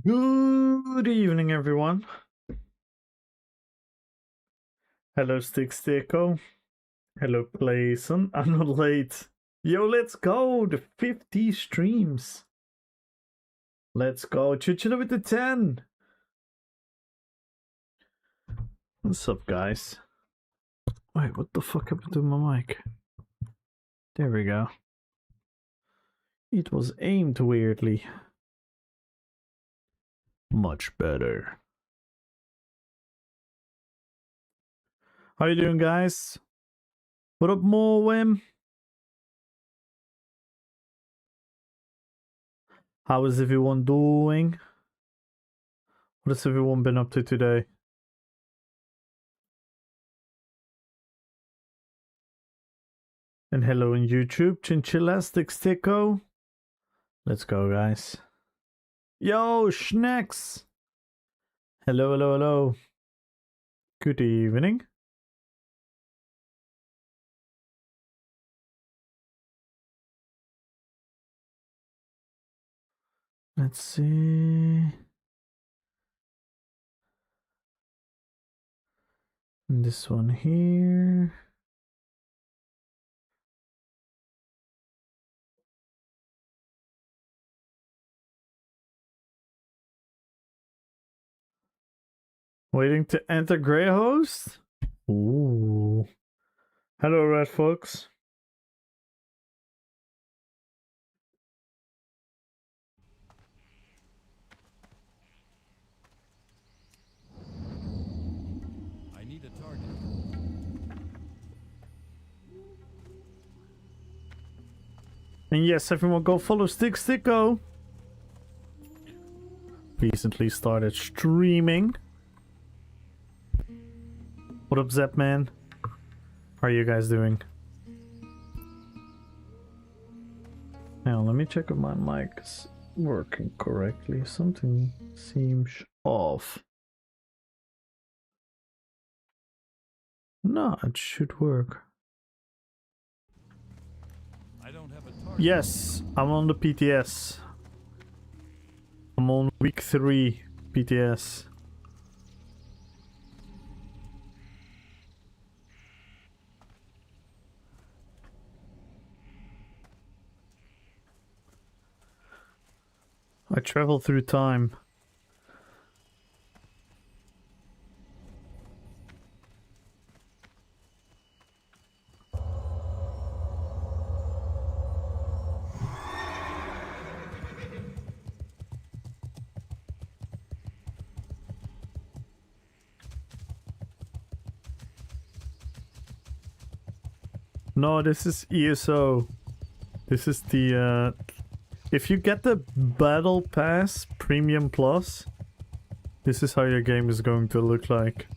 Good evening, everyone. Hello, Sticko. Hello, Playson. I'm not late. Yo, let's go. The 50 streams. Let's go. Chichilla with the 10. What's up, guys? Wait, what the fuck happened to my mic? There we go. It was aimed weirdly. Much better. How you doing, guys? What up, Morwim? How is everyone doing? What has everyone been up to today? And hello on YouTube, Chinchillastic Sticko. Let's go, guys. Yo, Schnecks! Hello, hello, hello. Good evening. Let's see. And this one here. Waiting to enter Grey Host? Ooh. Hello, Red Fox. I need a target. And yes, everyone go follow Sticko. Recently started streaming. What up, Zapman? How are you guys doing? Now, let me check if my mic's working correctly. Something seems off. No, it should work. I don't have a target. Yes, I'm on the PTS. I'm on week 3 PTS. I travel through time. No, this is ESO. This is the if you get the Battle Pass Premium Plus, this is how your game is going to look like.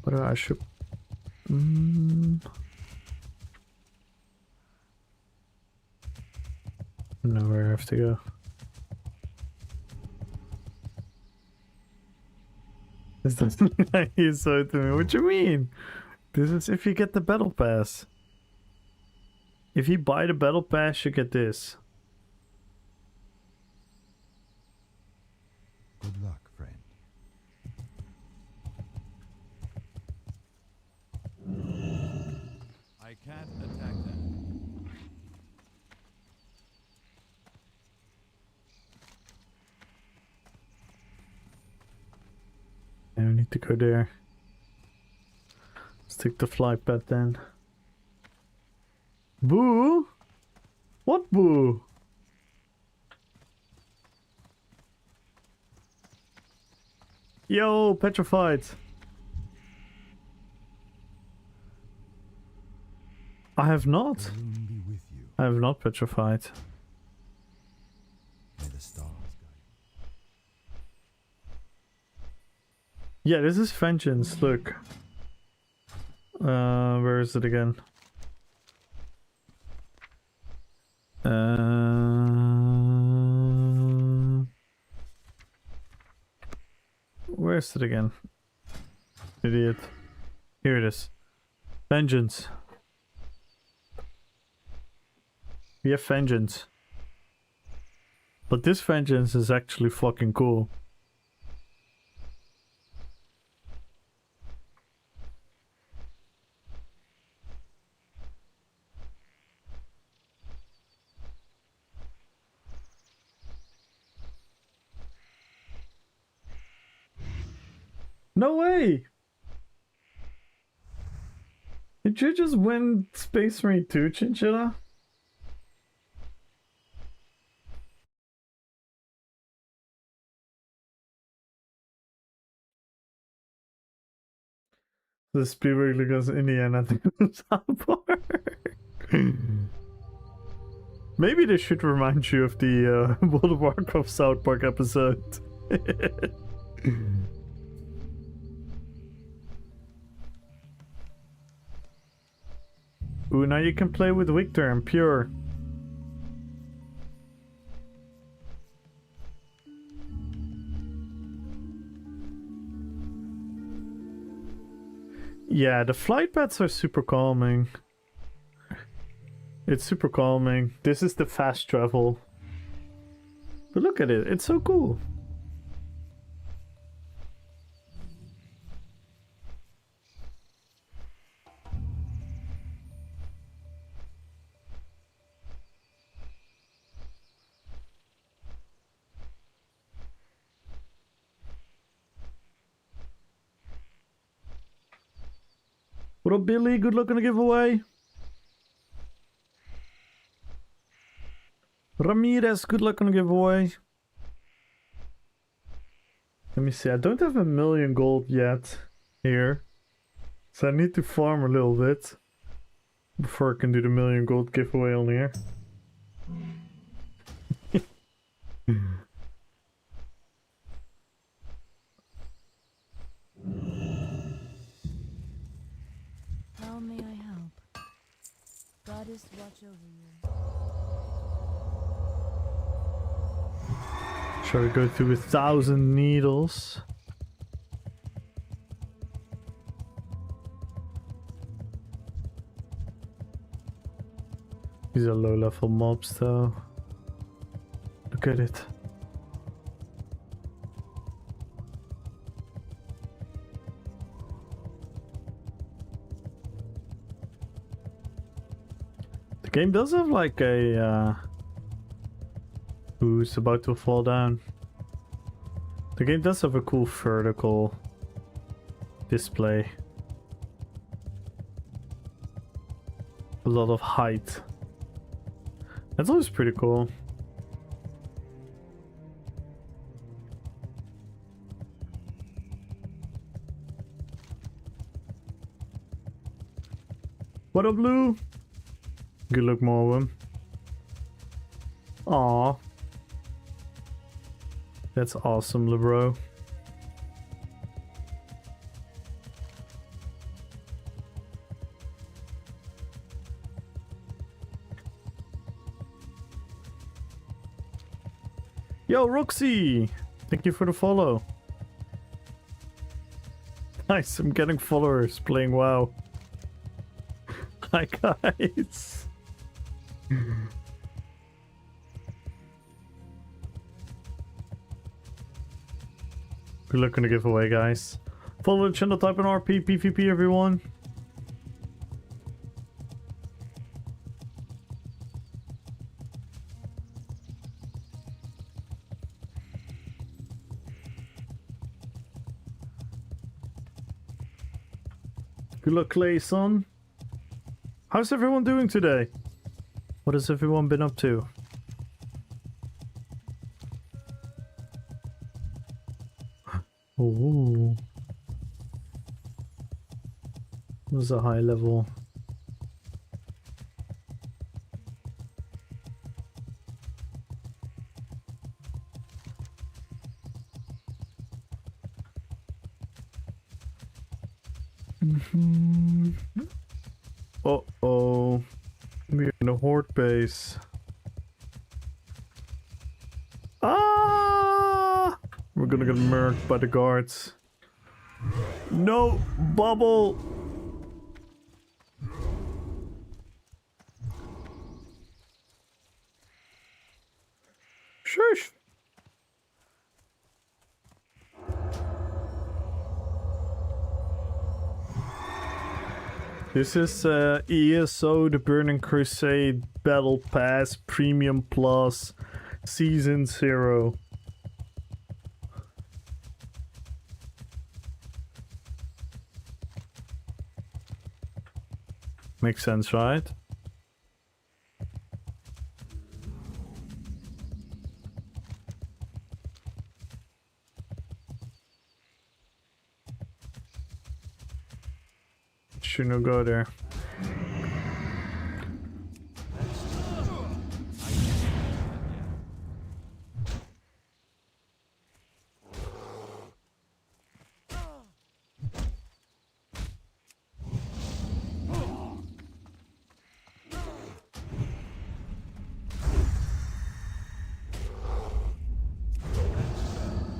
But I should know where I have to go. This doesn't look like ESO to me. What do you mean? This is if you get the Battle Pass. If you buy the Battle Pass, you get this. Good luck, friend. I can't attack them. I need to go there. Let's take the flight pad then. Boo? What boo? Yo, petrified. I have not. The moon be with you. I have not petrified. May the stars guide Yeah, this is vengeance. Look. Where is it again? Where is it again? idiot. Here it is. Vengeance. We have vengeance. But this vengeance is actually fucking cool. No way! Did you just win Space Marine 2, Chinchilla? The Spielberg goes Indiana to South Park. Maybe they should remind you of the World of Warcraft South Park episode. Ooh, now you can play with Victor and Pure. Yeah, the flight paths are super calming. It's super calming. This is the fast travel. But look at it, it's so cool. What up, Billy? Good luck on the giveaway. Ramirez, good luck on the giveaway. Let me see, I don't have 1,000,000 gold yet here. So I need to farm a little bit before I can do the 1,000,000 gold giveaway on here. How may I help? Goddess, watch over you. Shall we go through 1,000 needles? These are low level mobs though. Look at it. The game does have like a who's about to fall down. The game does have a cool vertical display. A lot of height. That's always pretty cool. What up, Blue? Good luck, Morwen. Aww. That's awesome, LeBro. Yo, Roxy! Thank you for the follow. Nice, I'm getting followers playing WoW. Hi, guys. Good luck on the giveaway, guys. Follow the channel, type in Rppvp, everyone. Good luck, Clayson. How's everyone doing today? What has everyone been up to? Oh, this is a high level. Uh-oh. We're in a horde base. Ah! We're gonna get murked by the guards. No, bubble. Shush. This is ESO, the Burning Crusade Battle Pass Premium Plus Season 0. Makes sense, right? Shouldn't go there.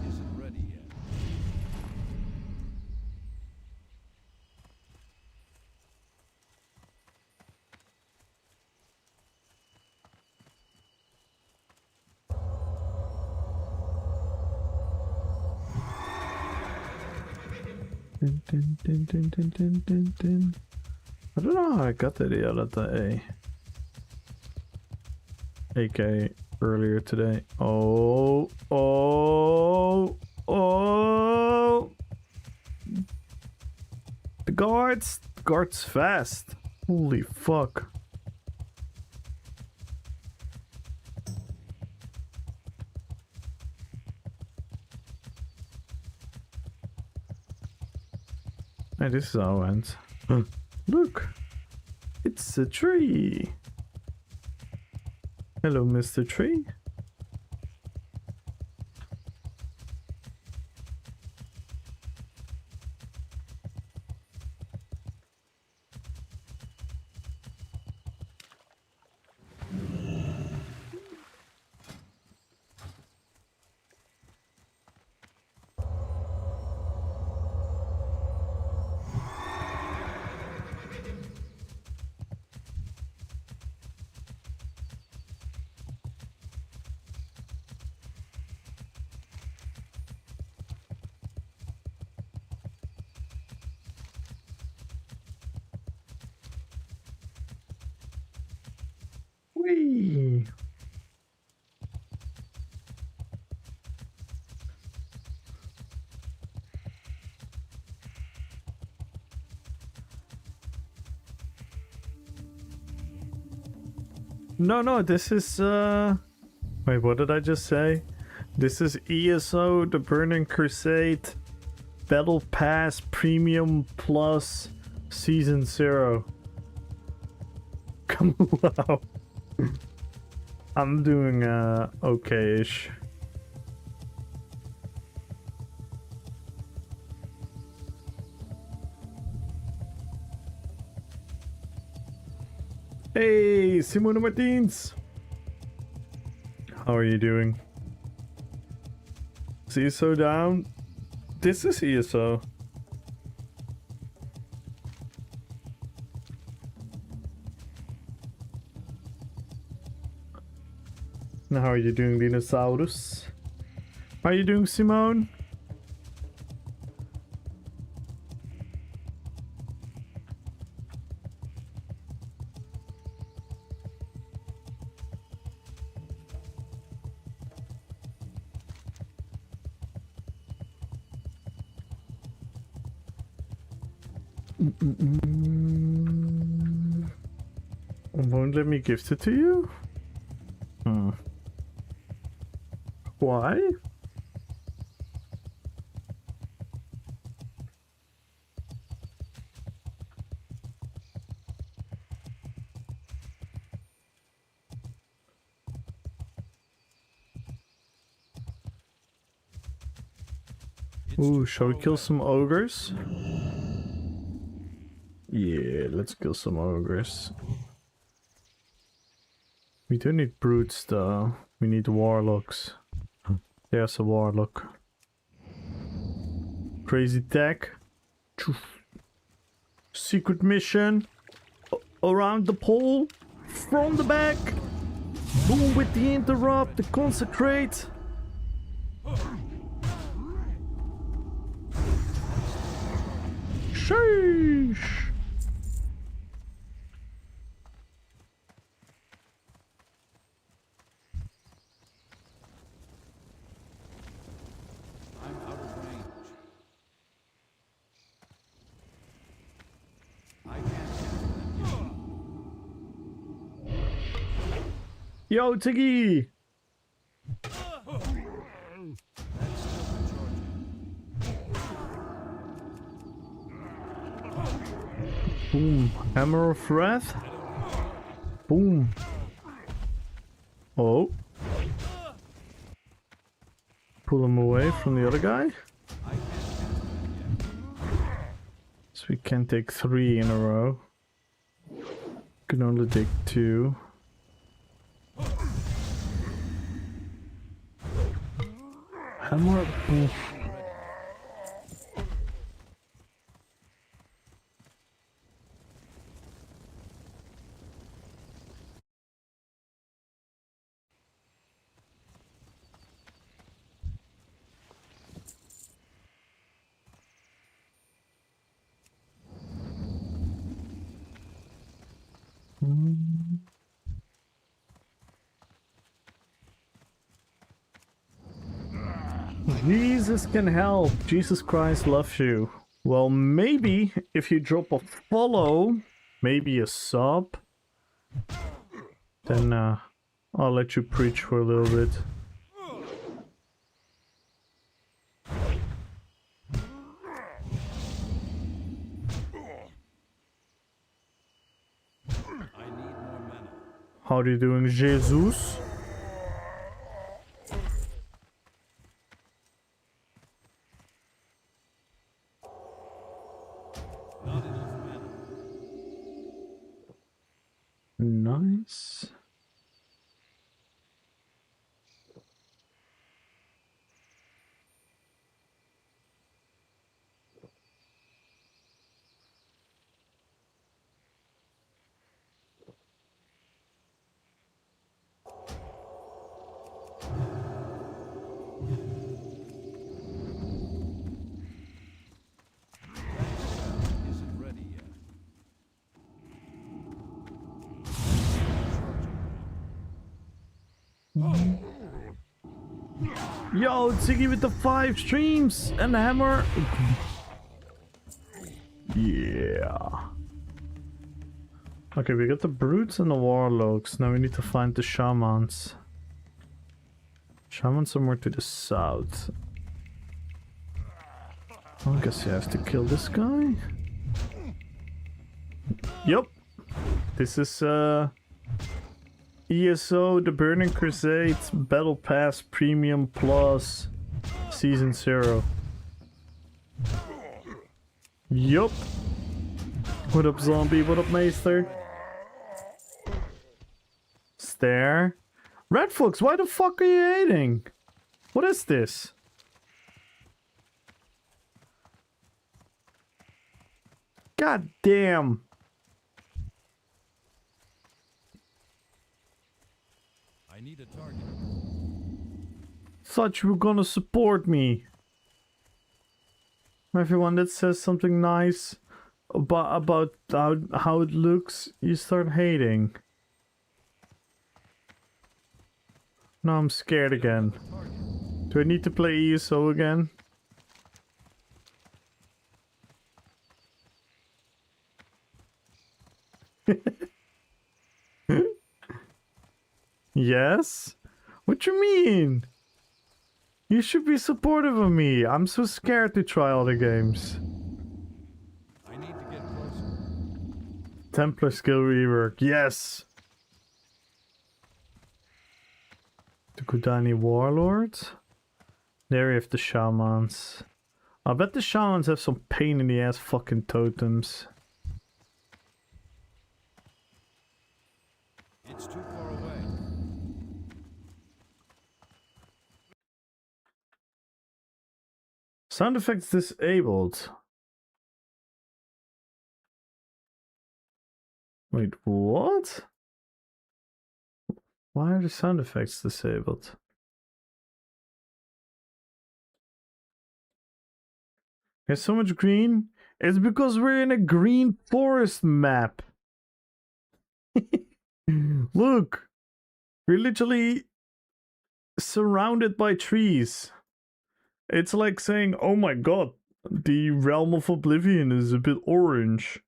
Isn't ready yet. Dun, dun, dun, dun, dun, dun, dun, dun. I don't know how I got there the other day. AK earlier today. Oh, oh, oh. The guards fast. Holy fuck. Hey, this is how it ends. Look, it's a tree. Hello, Mr. Tree. Whee! No, this is wait, what did I just say? This is ESO, the Burning Crusade Battle Pass Premium Plus Season 0. Come wow. I'm doing okay-ish. Hey, Simona Martins! How are you doing? Is ESO down? This is ESO. Now, how are you doing, Dinosaurus? How are you doing, Simone? Won't let me gift it to you? Why? Ooh, shall we kill some ogres? Yeah, let's kill some ogres. We do need brutes though. We need warlocks. There's a warlock. Crazy tech. Secret mission. Around the pole. From the back. Boom with the interrupt. The consecrate. Sheesh. I'm out of range. I can't cast them yet. Yo, Tiggy. That's still recharging. Boom. Hammer of Wrath. Boom. Oh. Pull him away from the other guy. I can't cast them yet. So we can take 3 in a row. Can only take 2. Hammer. Boom. Jesus can help. Jesus Christ loves you. Well, maybe if you drop a follow, maybe a sub, then I'll let you preach for a little bit. I need more mana. How are you doing, Jesus? Not enough mana. Nice. Isn't ready yet. Yo, Ziggy with the 5 streams and the hammer. Yeah. Okay, we got the brutes and the warlocks. Now we need to find the shamans. Shaman somewhere to the south. I guess you have to kill this guy. Yep. This is ESO, the Burning Crusade, Battle Pass Premium Plus, Season 0. Yup. What up, zombie? What up, Meester? Stare. Red Fox, why the fuck are you hating? What is this? God damn. I need a target. Thought you were gonna support me. Everyone that says something nice about how it looks, you start hating. Now I'm scared again. Do I need to play ESO again? Yes? What you mean? You should be supportive of me. I'm so scared to try other games. I need to get closer. Templar skill rework, yes! The Kudani Warlord. There we have the shamans. I bet the shamans have some pain in the ass fucking totems. It's too far away. Sound effects disabled. Wait, what? Why are the sound effects disabled? There's so much green. It's because we're in a green forest map. Look, we're literally surrounded by trees. It's like saying, oh my god, the realm of Oblivion is a bit orange.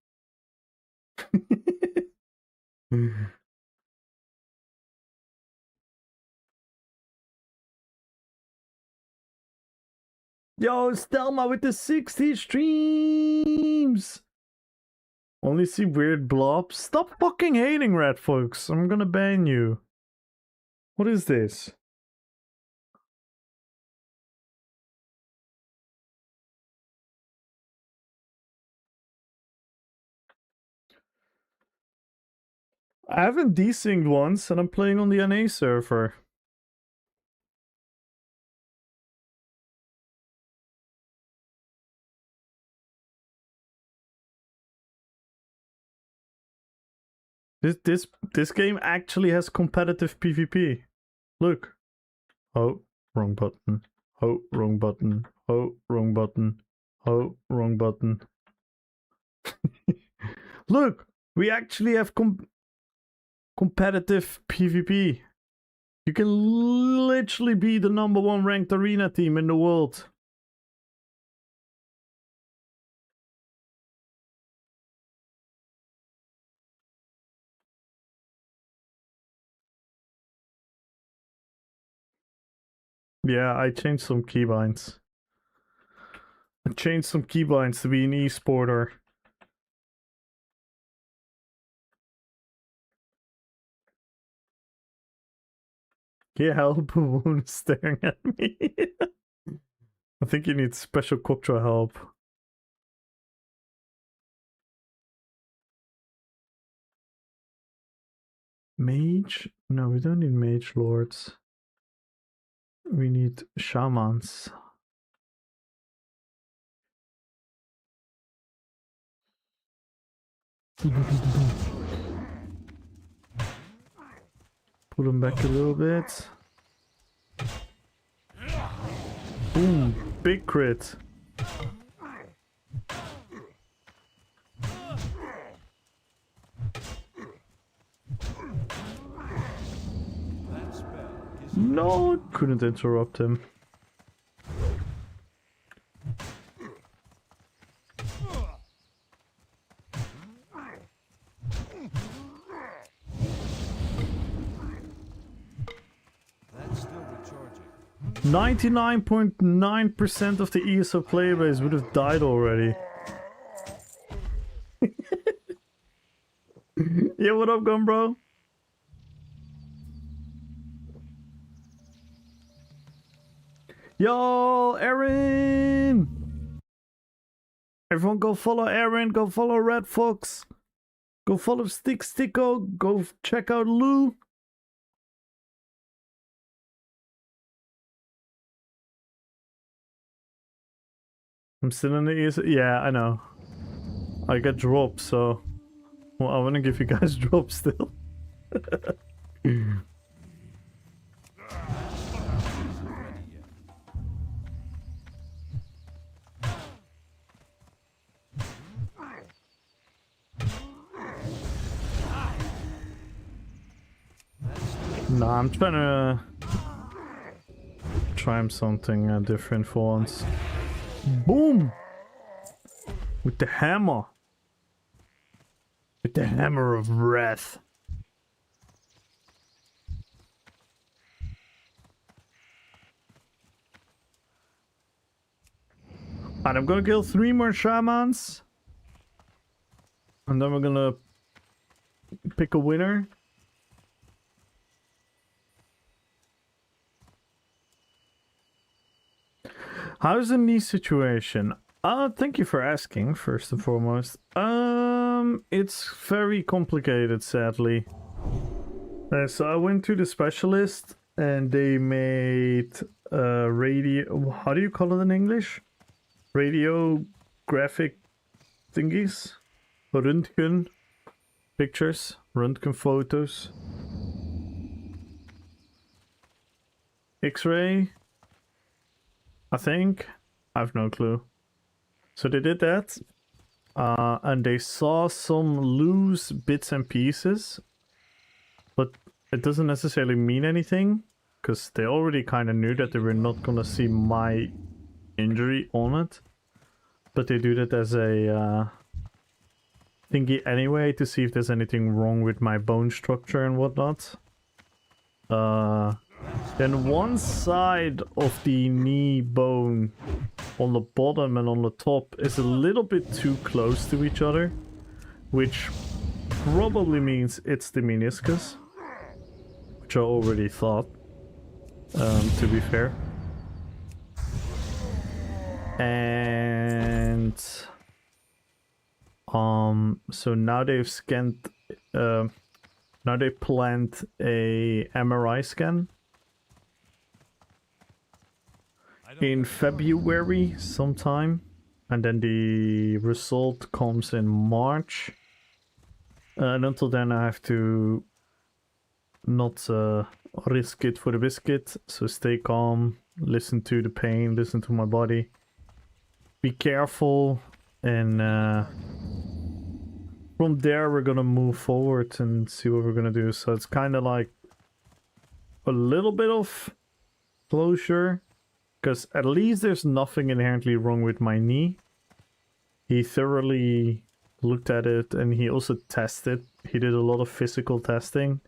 Yo, Stelma with the 60 streams! Only see weird blobs. Stop fucking hating, red folks. I'm gonna ban you. What is this? I haven't desynced once, and I'm playing on the NA server. This game actually has competitive PvP. Look. Oh, wrong button. Oh, wrong button. Oh, wrong button. Oh, wrong button. Look, we actually have competitive PvP. You can literally be the #1 ranked arena team in the world. Yeah, I changed some keybinds. I changed some keybinds to be an esporter. Yeah, help, Boone is staring at me. I think you need special Koktra help. Mage? No, we don't need mage lords. We need shamans. Pull him back a little bit. Boom, big crit. No, couldn't interrupt him. That's still recharging. 99.9% of the ESO player base would have died already. Yeah, what up, gun bro? Yo, Aaron! Everyone go follow Aaron, go follow Red Fox, go follow Sticko, go check out Lou. I'm still in the ESO. Yeah, I know. I got dropped, so well, I want to give you guys drops still. Nah, I'm trying to try something different for once. Boom! With the hammer. With the hammer of wrath. And I'm gonna kill 3 more shamans. And then we're gonna pick a winner. How's the knee situation? Thank you for asking, first and foremost. It's very complicated, sadly. So I went to the specialist and they made radio... How do you call it in English? Radiographic thingies? Röntgen. pictures, röntgen photos. X-ray, I think. I have no clue. So they did that, and they saw some loose bits and pieces, but it doesn't necessarily mean anything, because they already kind of knew that they were not gonna see my injury on it. But they do that as a thingy anyway, to see if there's anything wrong with my bone structure and whatnot. Then one side of the knee bone on the bottom and on the top is a little bit too close to each other, which probably means it's the meniscus, which I already thought, to be fair. And so now they've scanned, now they planned a MRI scan in February sometime, and then the result comes in March. And until then I have to not risk it for the biscuit, so stay calm, listen to the pain, listen to my body, be careful, and from there we're gonna move forward and see what we're gonna do. So it's kind of like a little bit of closure, because at least there's nothing inherently wrong with my knee. He thoroughly looked at it, and he also tested. He did a lot of physical testing,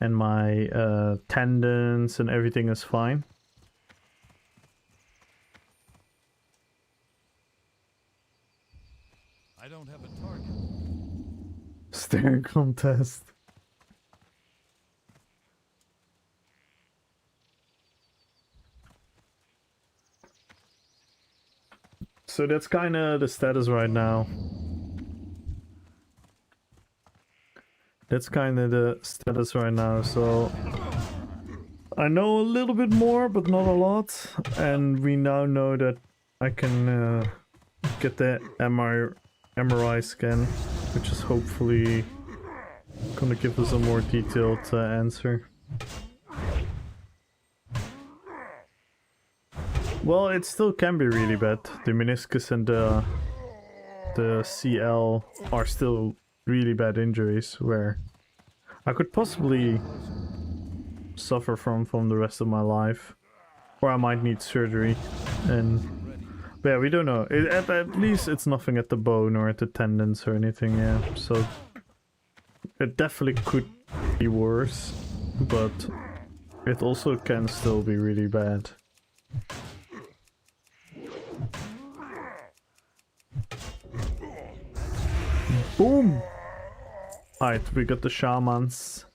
and my tendons and everything is fine. I don't have a target. Staring contest. So that's kind of the status right now. That's kind of the status right now. So I know a little bit more, but not a lot. And we now know that I can get the MRI scan, which is hopefully gonna give us a more detailed answer. Well, it still can be really bad. The meniscus and the CL are still really bad injuries where I could possibly suffer from the rest of my life, or I might need surgery. And but yeah, we don't know. At least it's nothing at the bone or at the tendons or anything. Yeah, so it definitely could be worse, but it also can still be really bad. Boom! Alright, we got the shamans.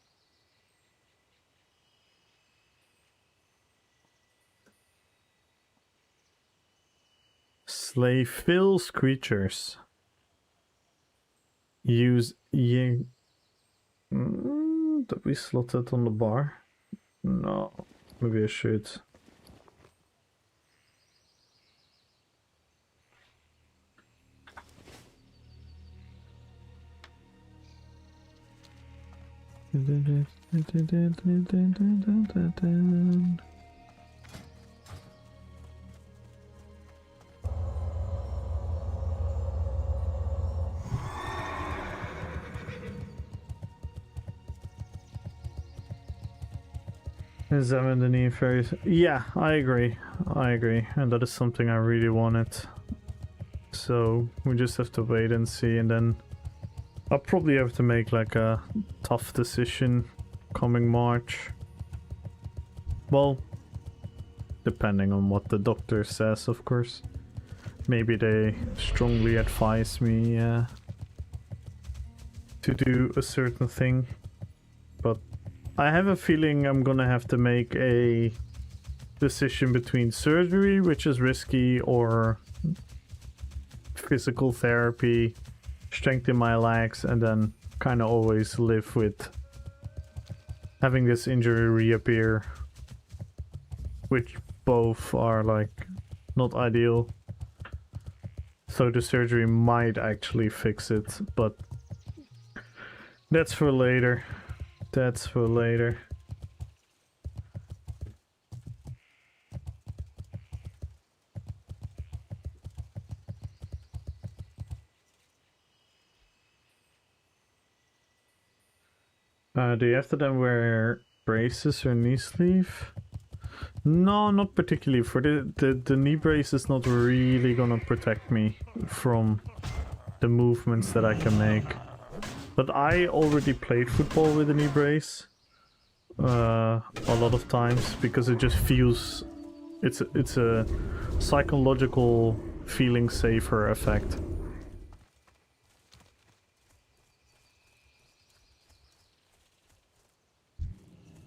Slay fills creatures. Use Did we slot it on the bar? No, maybe I should. Examine the knee fairies. Yeah, I agree. And that is something I really wanted. So we just have to wait and see, and then I'll probably have to make like a tough decision coming March. Well, depending on what the doctor says, of course. Maybe they strongly advise me to do a certain thing. But I have a feeling I'm gonna have to make a decision between surgery, which is risky, or physical therapy, strengthen my legs, and then kind of always live with having this injury reappear, which both are like not ideal. So the surgery might actually fix it, but That's for later. That's for later. Do you have to then wear braces or knee sleeve? No, not particularly. For the knee brace is not really gonna protect me from the movements that I can make. But I already played football with a knee brace a lot of times because it just feels it's a psychological feeling safer effect.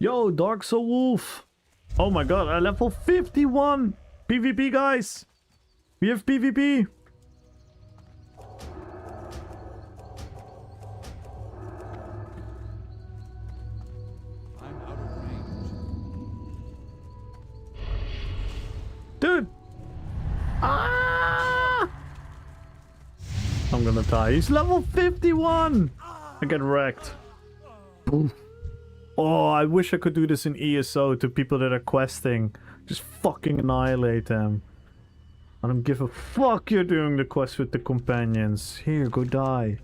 Yo, Dark Soul Wolf! Oh my god, I level 51! PvP, guys! We have PvP! I'm out of range. Dude! Ah! I'm gonna die. He's level 51! I get wrecked. Boom. Oh, I wish I could do this in ESO to people that are questing. Just fucking annihilate them. I don't give a fuck you're doing the quest with the companions. Here, go die.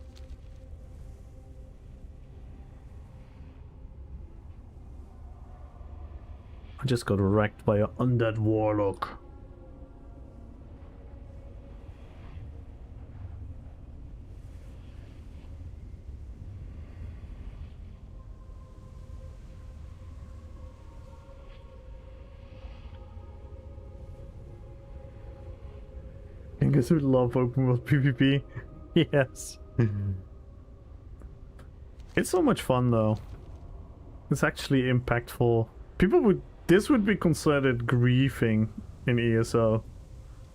I just got wrecked by an undead warlock. I guess would love open world PvP. Yes. It's so much fun though. It's actually impactful. People would... This would be considered griefing in ESO.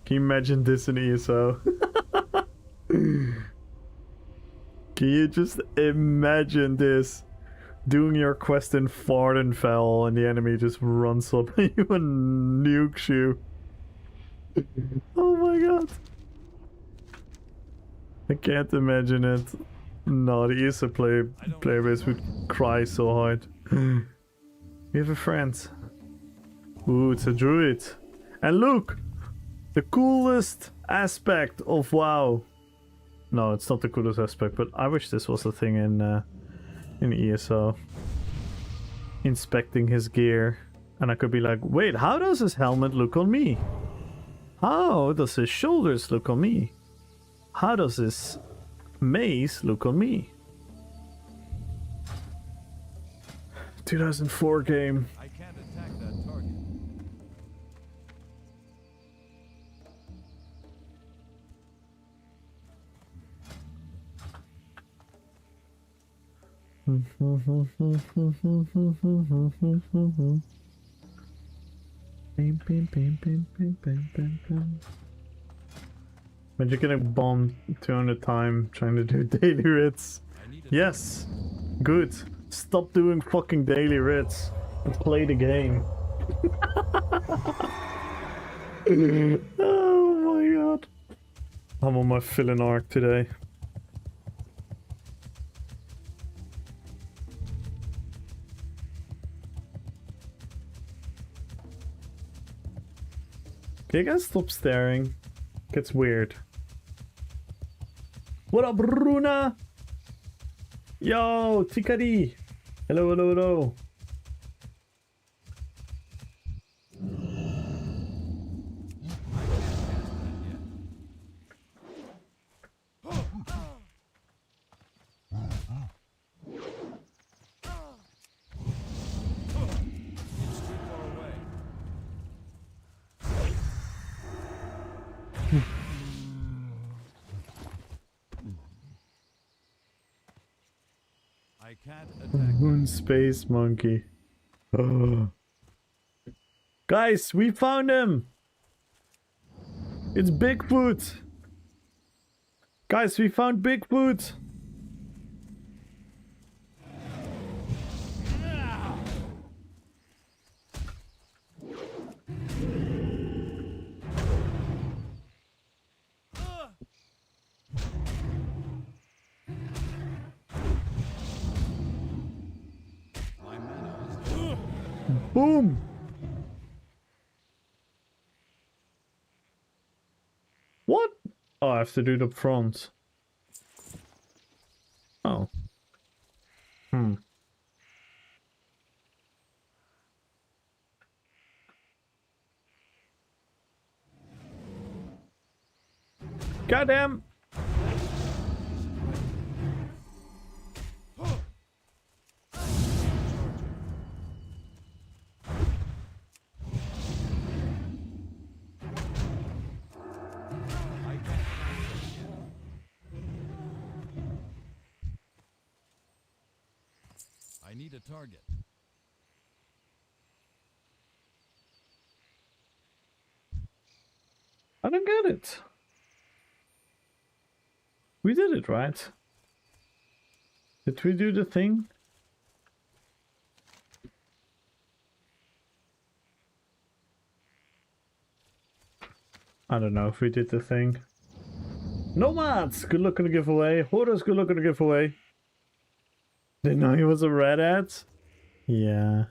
Can you imagine this in ESO? Can you just imagine this? Doing your quest in Vardenfell and the enemy just runs up on you and nukes you. Oh my god. I can't imagine it. No, the ESO player base would cry so hard. We have a friend. Ooh, it's a druid. And look! The coolest aspect of WoW. No, it's not the coolest aspect, but I wish this was a thing in ESO. Inspecting his gear. And I could be like, wait, how does his helmet look on me? How does his shoulders look on me? How does his mace look on me? 2004 game. I can't attack that target. Imagine getting bombed 200 times trying to do daily writs. Yes, good. Stop doing fucking daily writs and play the game. Oh my god. I'm on my villain arc today. Can you guys stop staring? Gets weird. What up, Runa? Yo, Tikari. Hello, hello, hello. I can't attack. Moon Space Monkey. Oh. Guys, we found him! It's Bigfoot! Guys, we found Bigfoot! Boom! What? Oh, I have to do it up front. Oh. Hmm. Goddamn! I need a target. I don't get it. We did it, right? Did we do the thing? I don't know if we did the thing. Nomads! Good luck on the giveaway. Horus, good luck on the giveaway. Didn't know he was a red hat? Yeah.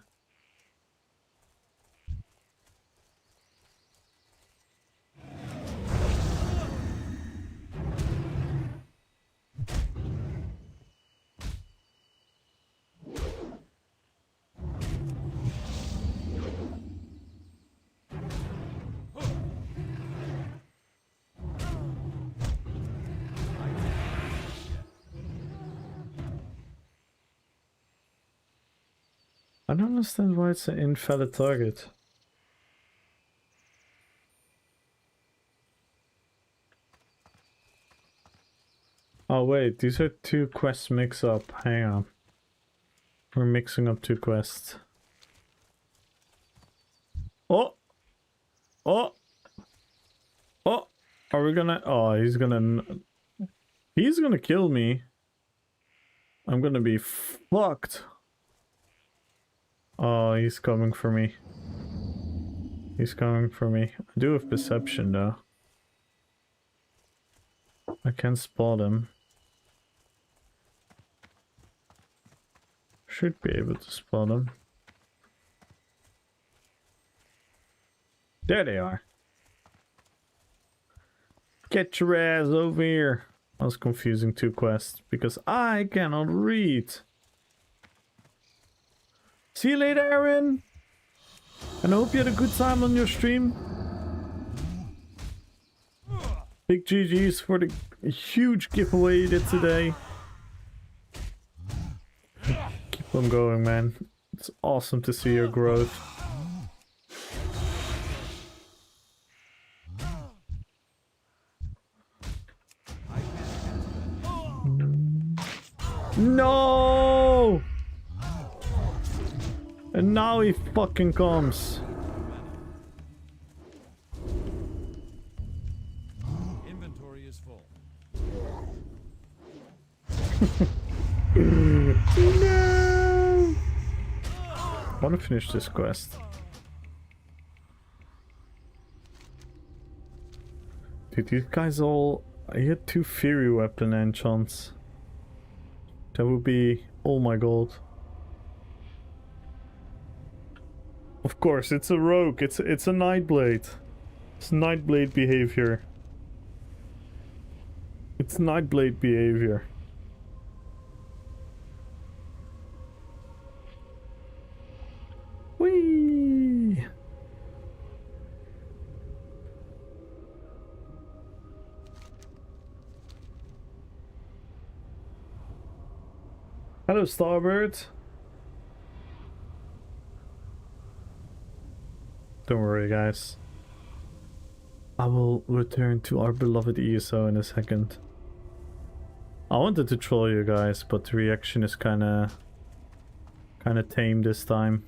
I don't understand why it's an invalid target. Oh wait, these are two quests mix up. Hang on. We're mixing up two quests. Oh! Oh! Oh! Are we gonna... Oh, he's gonna... He's gonna kill me. I'm gonna be fucked. Oh, he's coming for me. He's coming for me. I do have perception though. I can spot him. Should be able to spot him. There they are. Get your ass over here. I was confusing two quests because I cannot read. See you later, Aaron. And I hope you had a good time on your stream. Big GG's for the huge giveaway you did today. Keep on going, man. It's awesome to see your growth. No! And now he fucking comes. Inventory is full. No! I want to finish this quest. Dude, these guys all... I had 2 Fury Weapon enchants. That would be all my gold. Of course, it's a rogue. It's a Nightblade. It's Nightblade behavior. It's Nightblade behavior. Whee! Hello, Starbird. Don't worry, guys. I will return to our beloved ESO in a second. I wanted to troll you guys, but the reaction is kinda tame this time.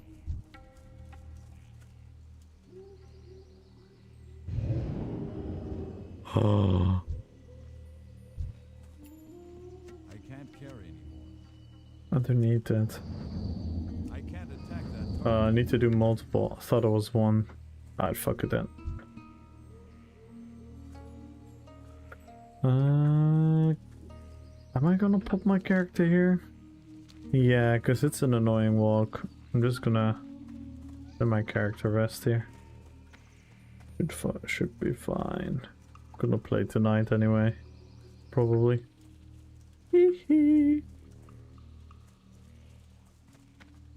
Oh. I can't carry anymore. I don't need that. I can't attack that target. I need to do multiple. I thought it was one. Alright, fuck it then. Am I gonna put my character here? Yeah, because it's an annoying walk. I'm just gonna Let my character rest here. Should be fine. Gonna play tonight anyway. Probably.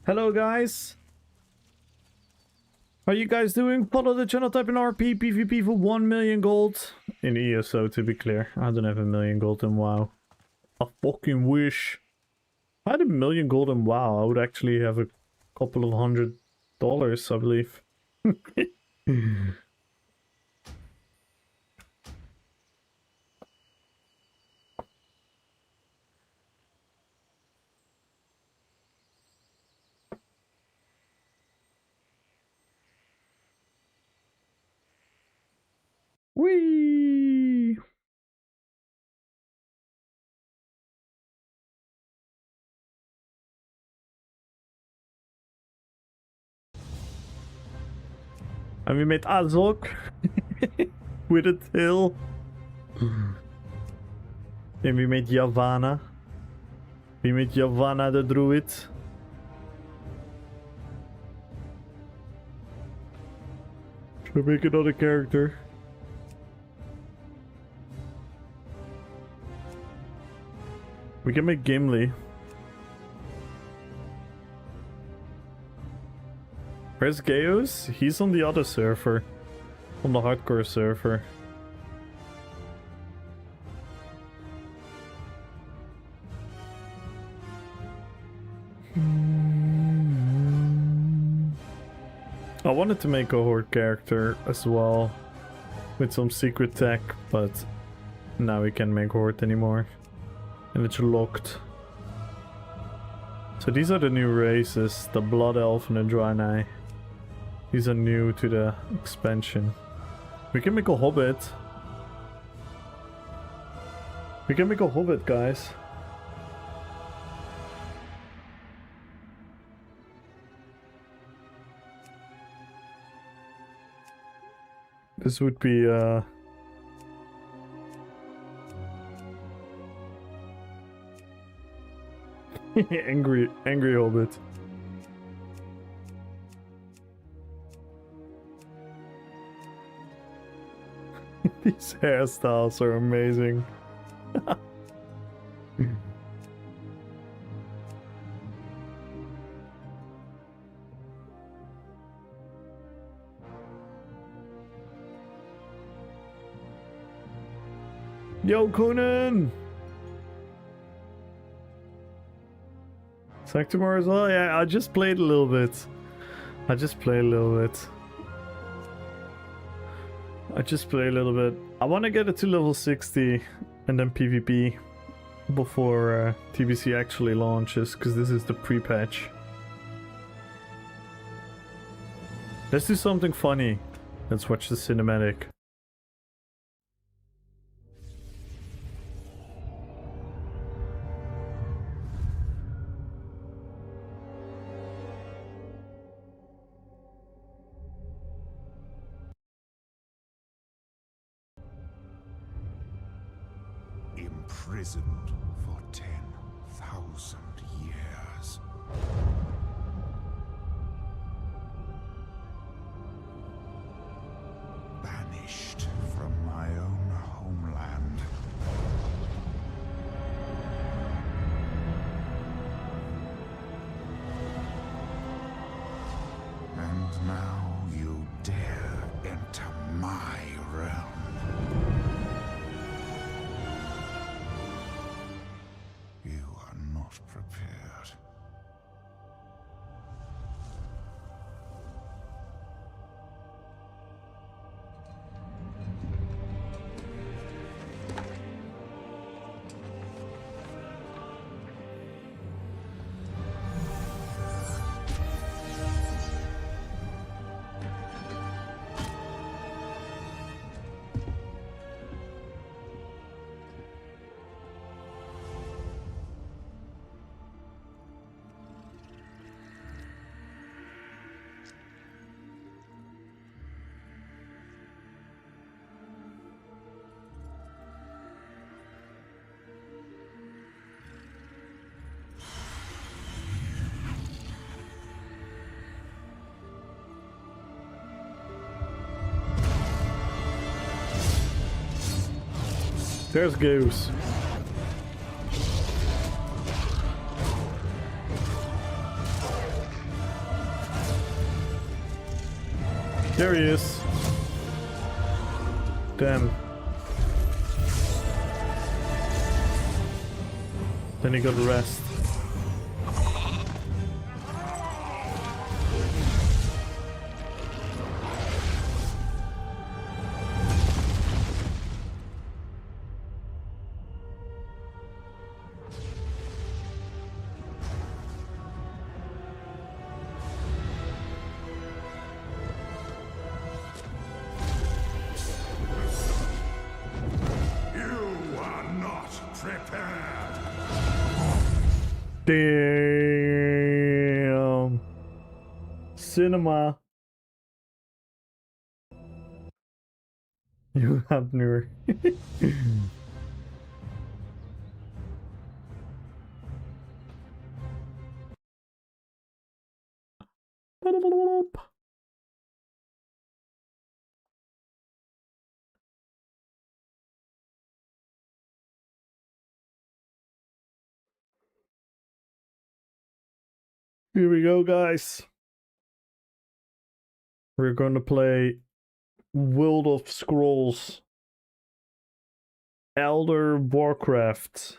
Hello guys! How you guys doing? Follow the channel, type in Rppvp for 1 million gold. In ESO to be clear. I don't have 1 million gold in WoW. I fucking wish. If I had 1 million gold in WoW, I would actually have a couple of $100, I believe. Whee! And we made Azog with a tail. And we made Yavanna. We made Yavanna the druid. Should I make another character? We can make Gimli. Where's Gaius? He's on the other server. On the hardcore server. I wanted to make a horde character as well. With some secret tech, but now we can't make horde anymore. And it's locked. So these are the new races, the Blood Elf and the Draenei. These are new to the expansion. We can make a hobbit. We can make a hobbit, guys. This would be angry hobbit. These hairstyles are amazing. Yo, Conan! Sack tomorrow as well? Yeah, I just played a little bit. I just play a little bit. I want to get it to level 60 and then PvP before TBC actually launches, because this is the pre-patch. Let's do something funny. Let's watch the cinematic. Imprisoned for 10,000 years. Banished from my own homeland. And now you dare enter my realm. You are not prepared. There's Goose. There he is. Damn. Then he got the rest. Damn. Cinema. You have newer. Here we go, guys. We're going to play World of Scrolls. Elder Warcraft.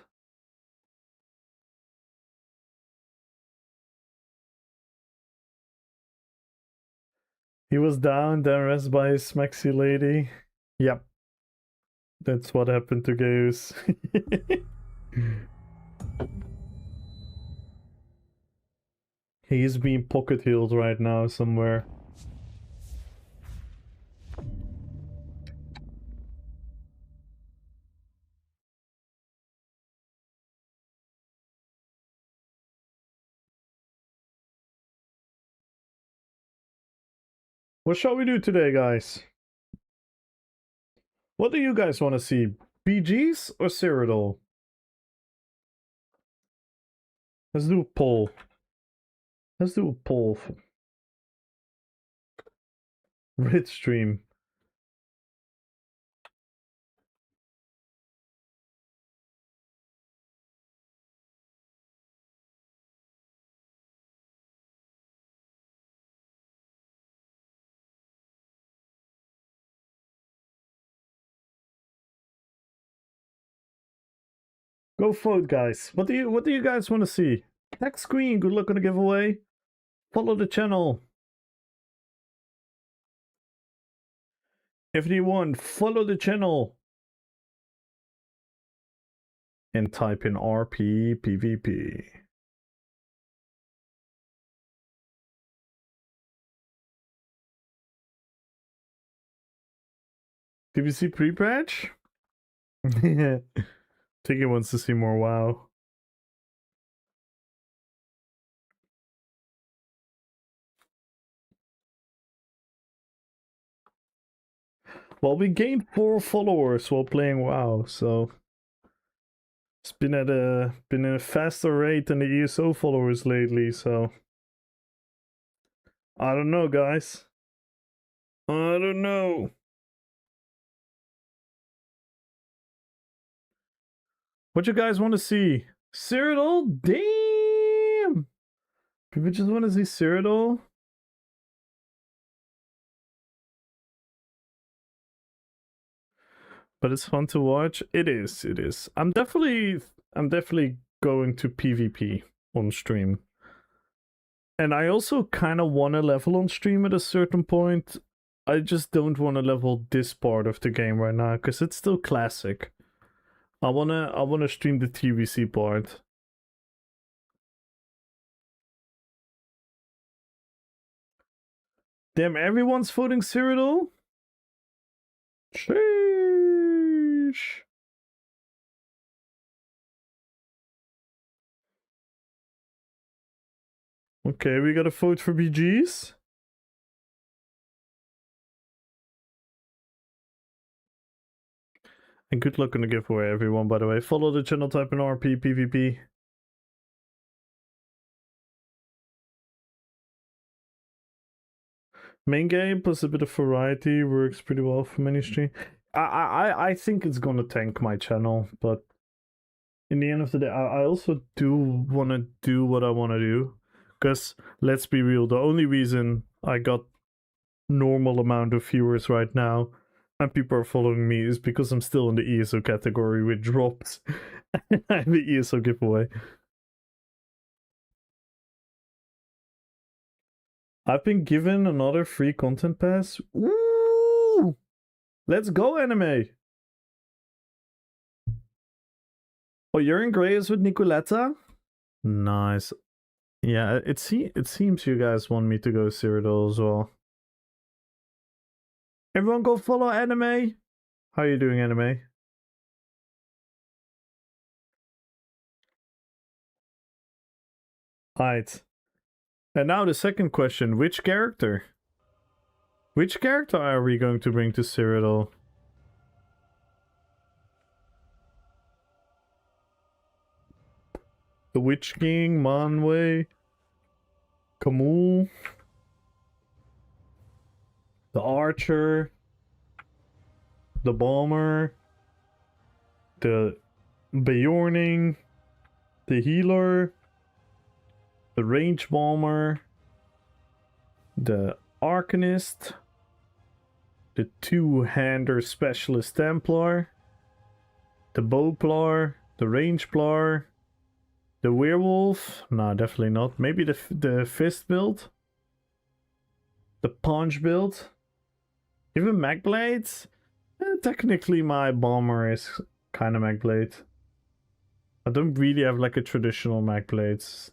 He was down, then rested by his maxi lady. Yep. That's what happened to Goose. He's being pocket healed right now somewhere. What shall we do today, guys? What do you guys want to see? BGs or Cyrodiil? Let's do a poll. Let's do a poll. Livestream. Go vote, guys. What do you guys want to see? Tag screen. Good luck on the giveaway. Follow the channel. If you want, follow the channel. And type in Rppvp. Did you see pre-patch? Yeah. Tiggy wants to see more WoW. Well, we gained 4 followers while playing WoW, so it's been at a faster rate than the ESO followers lately. So I don't know, guys. I don't know. What you guys want to see? Cyrodiil? Damn! People just want to see Cyrodiil? But it's fun to watch. It is. It is. I'm definitely going to PvP on stream. And I also kind of want to level on stream at a certain point. I just don't want to level this part of the game right now because it's still classic. I wanna stream the TVC part. Damn, everyone's voting Cyrodiil? Sheesh. Okay, we gotta vote for BGs. And good luck on the giveaway, everyone, by the way. Follow the channel, type in Rppvp. Main game plus a bit of variety works pretty well for many streams. I think it's gonna tank my channel, but in the end of the day, I also do want to do what I want to do. Because let's be real, the only reason I got normal amount of viewers right now and people are following me is because I'm still in the ESO category with drops. I have an ESO giveaway. I've been given another free content pass. Woo! Let's go, anime! Oh, you're in Grays with Nicoletta? Nice. Yeah, it seems you guys want me to go Cyrodiil as well. Everyone go follow anime. How you doing, anime? Alright. And now the second question. Which character? Which character are we going to bring to Cyrodiil? The Witch King, Manwë, Camus, the Archer, the Bomber, the Bjorning, the Healer, the Range Bomber, the Arcanist, the Two-Hander Specialist Templar, the Bowplar, the Range Plar, the Werewolf. No, definitely not. Maybe the Fist build, the Punch build, even Magblades. Technically, my Bomber is kind of Magblade. I don't really have like a traditional Magblades.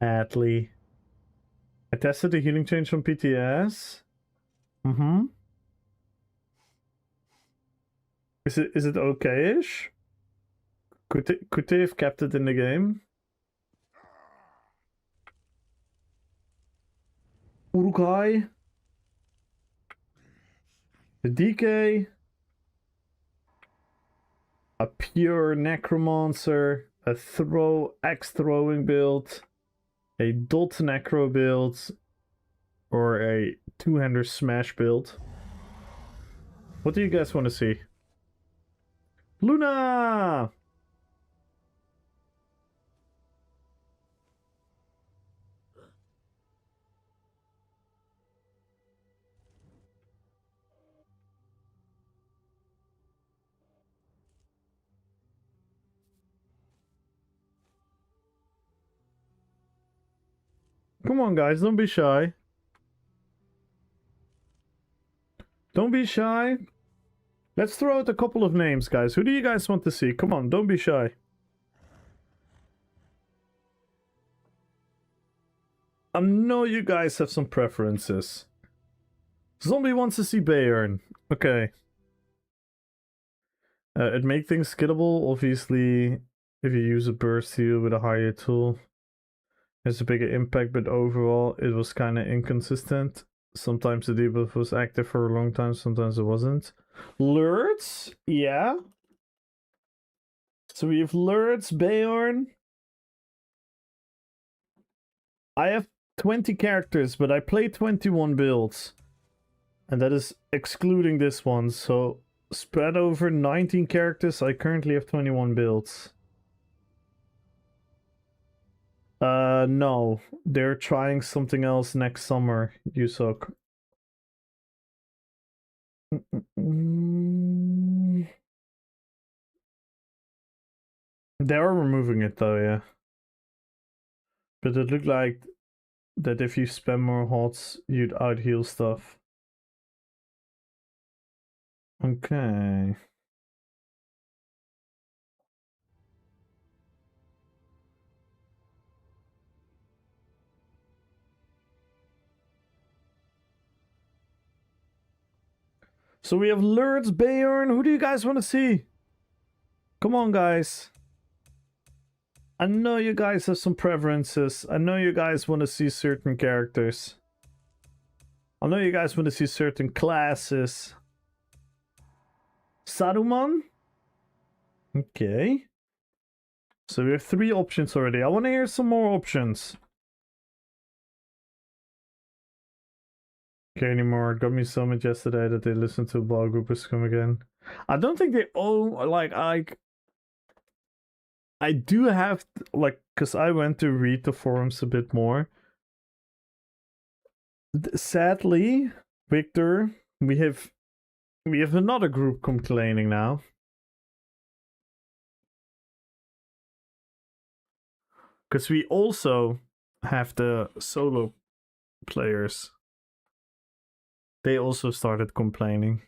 Atlee. I tested the healing change on PTS. Is it okay-ish? Could they have kept it in the game? Urukai. The DK. A pure Necromancer. A X throwing build. A dot Necro build. Or a two-hander smash build. What do you guys want to see? Luna! Come on, guys, don't be shy. Don't be shy. Let's throw out a couple of names, guys. Who do you guys want to see? Come on, don't be shy. I know you guys have some preferences. Zombie wants to see Bayern. Okay. It makes things skittable, obviously, if you use a burst heal with a higher tool. It's a bigger impact, but overall it was kind of inconsistent. Sometimes the debuff was active for a long time, sometimes it wasn't. Lurds, yeah. So we have Lurds, Bayorn. I have 20 characters, but I play 21 builds. And that is excluding this one, so spread over 19 characters, I currently have 21 builds. No. They're trying something else next summer, you suck. They are removing it though, yeah. But it looked like that if you spam more HOTS, you'd out-heal stuff. Okay. So we have Lurds, Bayern. Who do you guys want to see? Come on, guys. I know you guys have some preferences. I know you guys want to see certain characters. I know you guys want to see certain classes. Saruman? Okay. So we have 3 options already. I want to hear some more options. Okay, anymore. Got me so much yesterday that they listened to ball groupers come again. I don't think they own like I do have like because I went to read the forums a bit more. Sadly, Victor, we have another group complaining now. Because we also have the solo players. They also started complaining.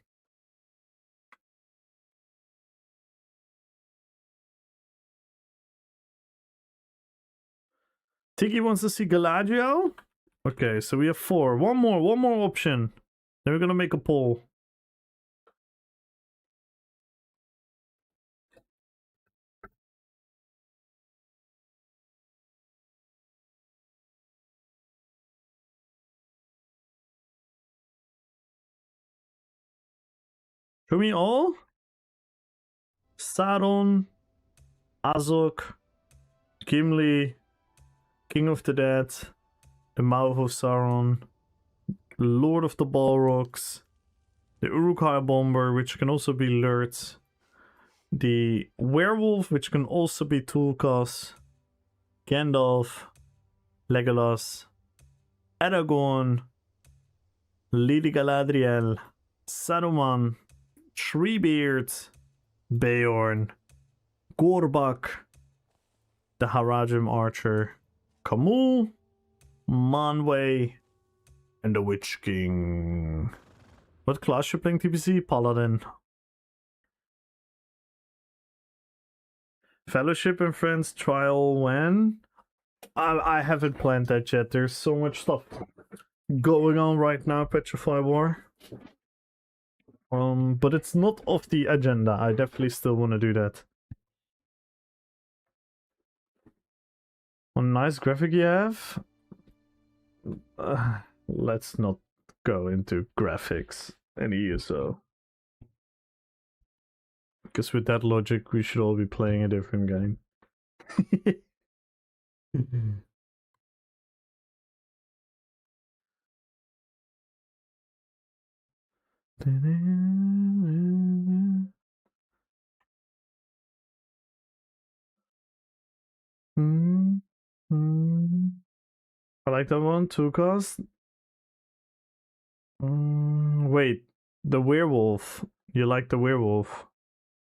Tiki wants to see Galadriel? Okay, so we have 4. One more option. Then we're gonna make a poll. Show me all? Sauron, Azog, Gimli, King of the Dead, the Mouth of Sauron, Lord of the Balrogs, the Uruk-hai Bomber, which can also be Lurtz, the Werewolf, which can also be Tulkas, Gandalf, Legolas, Aragorn, Lady Galadriel, Saruman, Treebeard, Beorn, Gorbak, the Haradrim Archer, Kamul, Manwë, and the Witch King. What class you playing TPC? Paladin. Fellowship and Friends trial when? I haven't planned that yet. There's so much stuff going on right now, Petrify War. But it's not off the agenda. I definitely still want to do that. What nice graphic you have. Let's not go into graphics any ESO. Because with that logic, we should all be playing a different game. I like that one, 2 cost. Wait, the werewolf. You like the werewolf?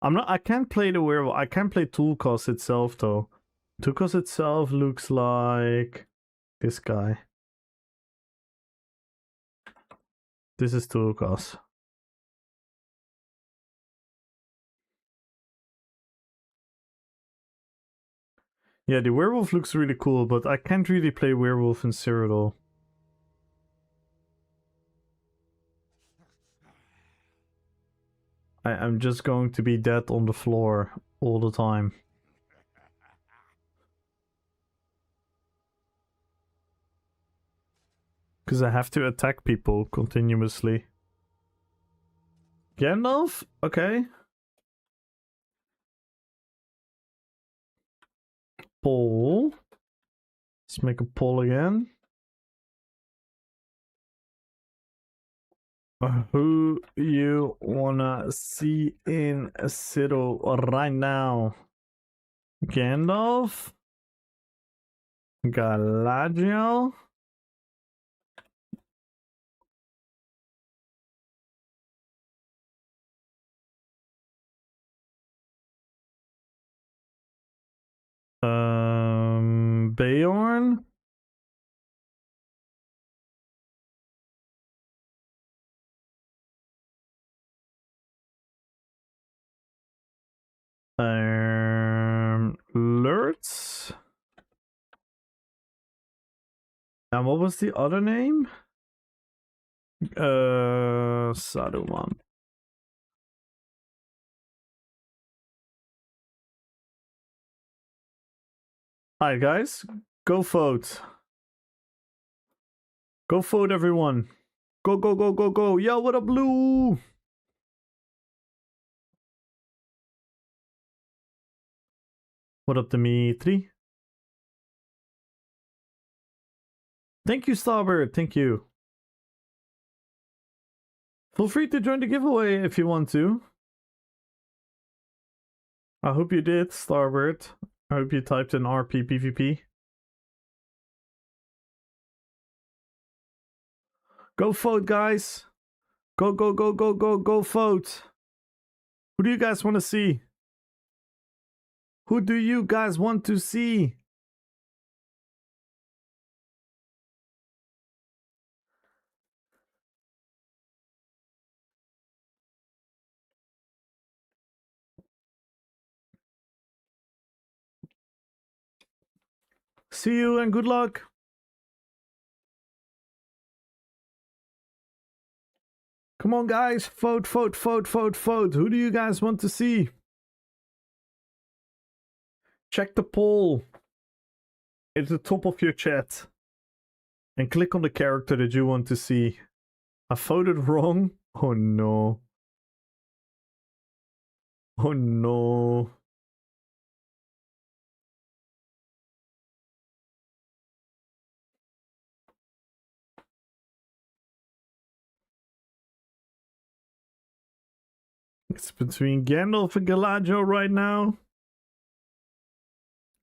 I can't play the werewolf. I can't play Tulkas itself though. Tulkas itself looks like this guy. This is Tulkas. Yeah, the werewolf looks really cool, but I can't really play werewolf in Cyrodiil. I'm just going to be dead on the floor all the time. Because I have to attack people continuously. Gandalf? Okay. Poll. Let's make a poll again. Who you wanna see in Cyrodiil right now? Gandalf? Galadriel? Beorn? Lurtz? And what was the other name? Saruman. Alright guys, go vote. Go vote everyone. Go, go, go, go, go. Yo, what up, Blue? What up, Dimitri? Thank you, Starbird. Thank you. Feel free to join the giveaway if you want to. I hope you did, Starbird. I hope you typed in Rppvp. Go vote, guys. Go, go, go, go, go, go vote. Who do you guys want to see? Who do you guys want to see? See you and good luck. Come on, guys. Vote, vote, vote, vote, vote. Who do you guys want to see? Check the poll at the top of your chat. And click on the character that you want to see. I voted wrong. Oh no. Oh no. It's between Gandalf and Galadriel right now.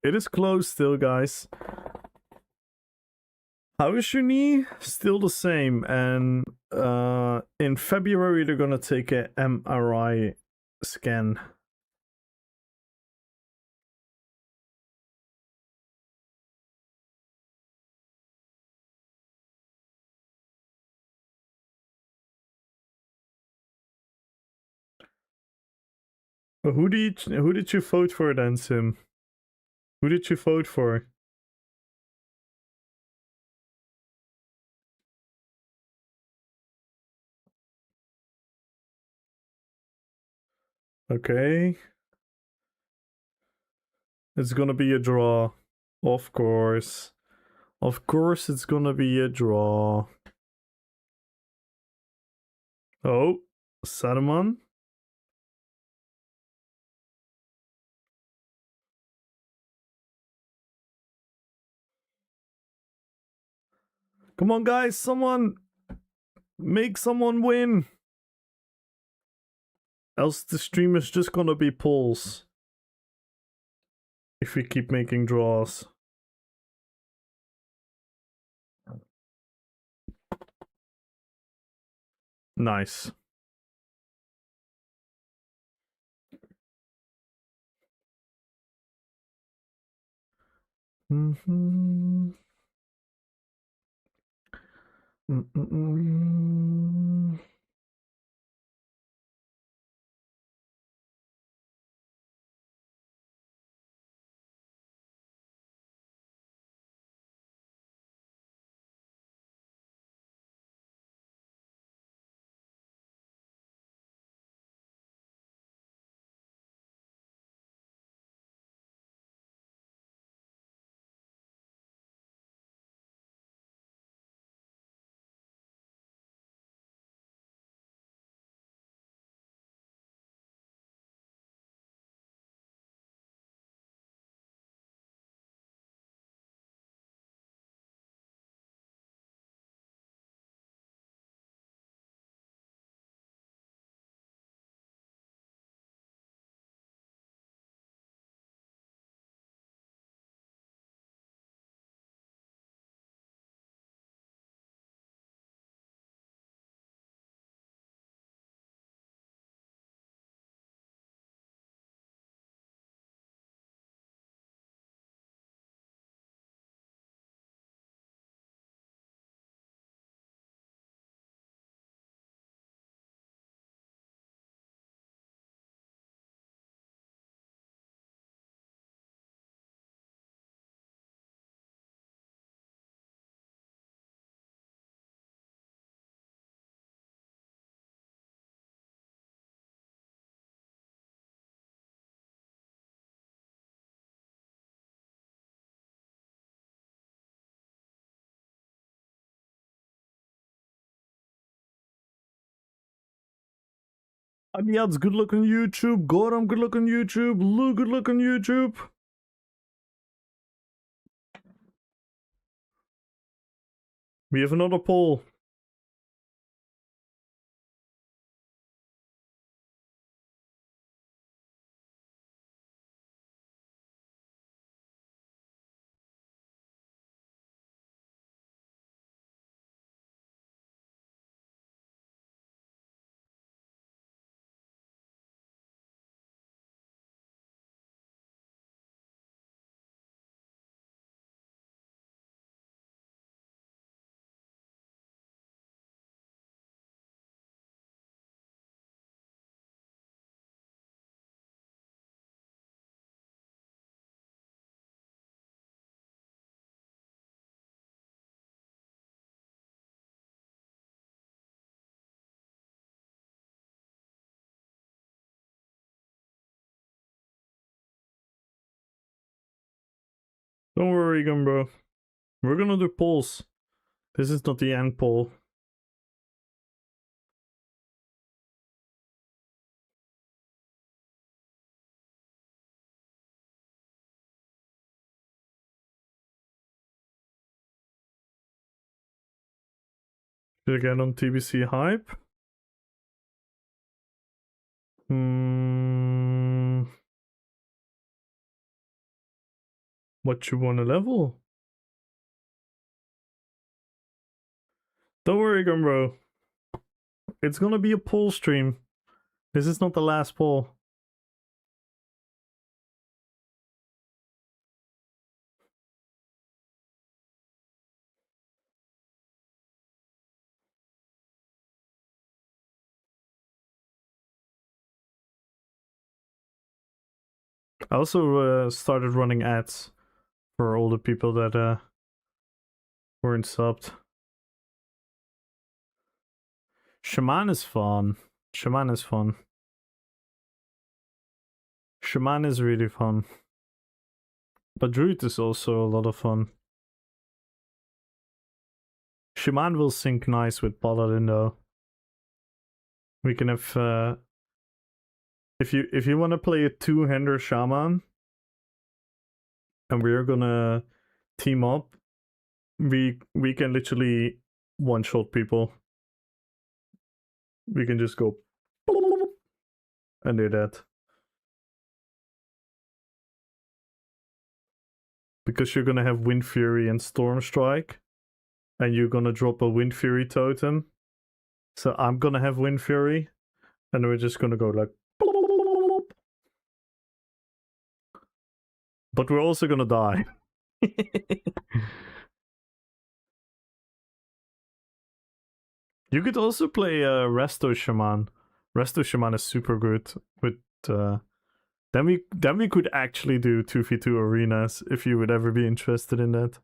It is close still, guys. How is your knee? Still the same. And in February, they're gonna take a MRI scan. Who did you vote for then, Sim? Who did you vote for? Okay. It's gonna be a draw. Of course. Of course it's gonna be a draw. Oh, Saruman. Come on, guys, someone make someone win. Else the stream is just gonna be polls. If we keep making draws. Nice. Mm-hmm. Mm-mm-mm. Aniads, good luck on YouTube. Goram, good luck on YouTube. Lou, good luck on YouTube. We have another poll. Don't worry, Gumbro. We're gonna do polls. This is not the end poll. Should I get on TBC hype? What you wanna level? Don't worry, Gumbro. It's gonna be a poll stream. This is not the last poll. I also started running ads for all the people that weren't subbed. Shaman is fun. Shaman is fun. Shaman is really fun. But Druid is also a lot of fun. Shaman will sync nice with Paladin though. We can have if you want to play a two-hander Shaman and we're gonna team up, we can literally one-shot people. We can just go and do that. Because you're gonna have Wind Fury and Storm Strike, and you're gonna drop a Wind Fury totem. So I'm gonna have Wind Fury, and we're just gonna go like. But we're also gonna die. You could also play Resto Shaman. Resto Shaman is super good with. Then we could actually do 2v2 arenas if you would ever be interested in that.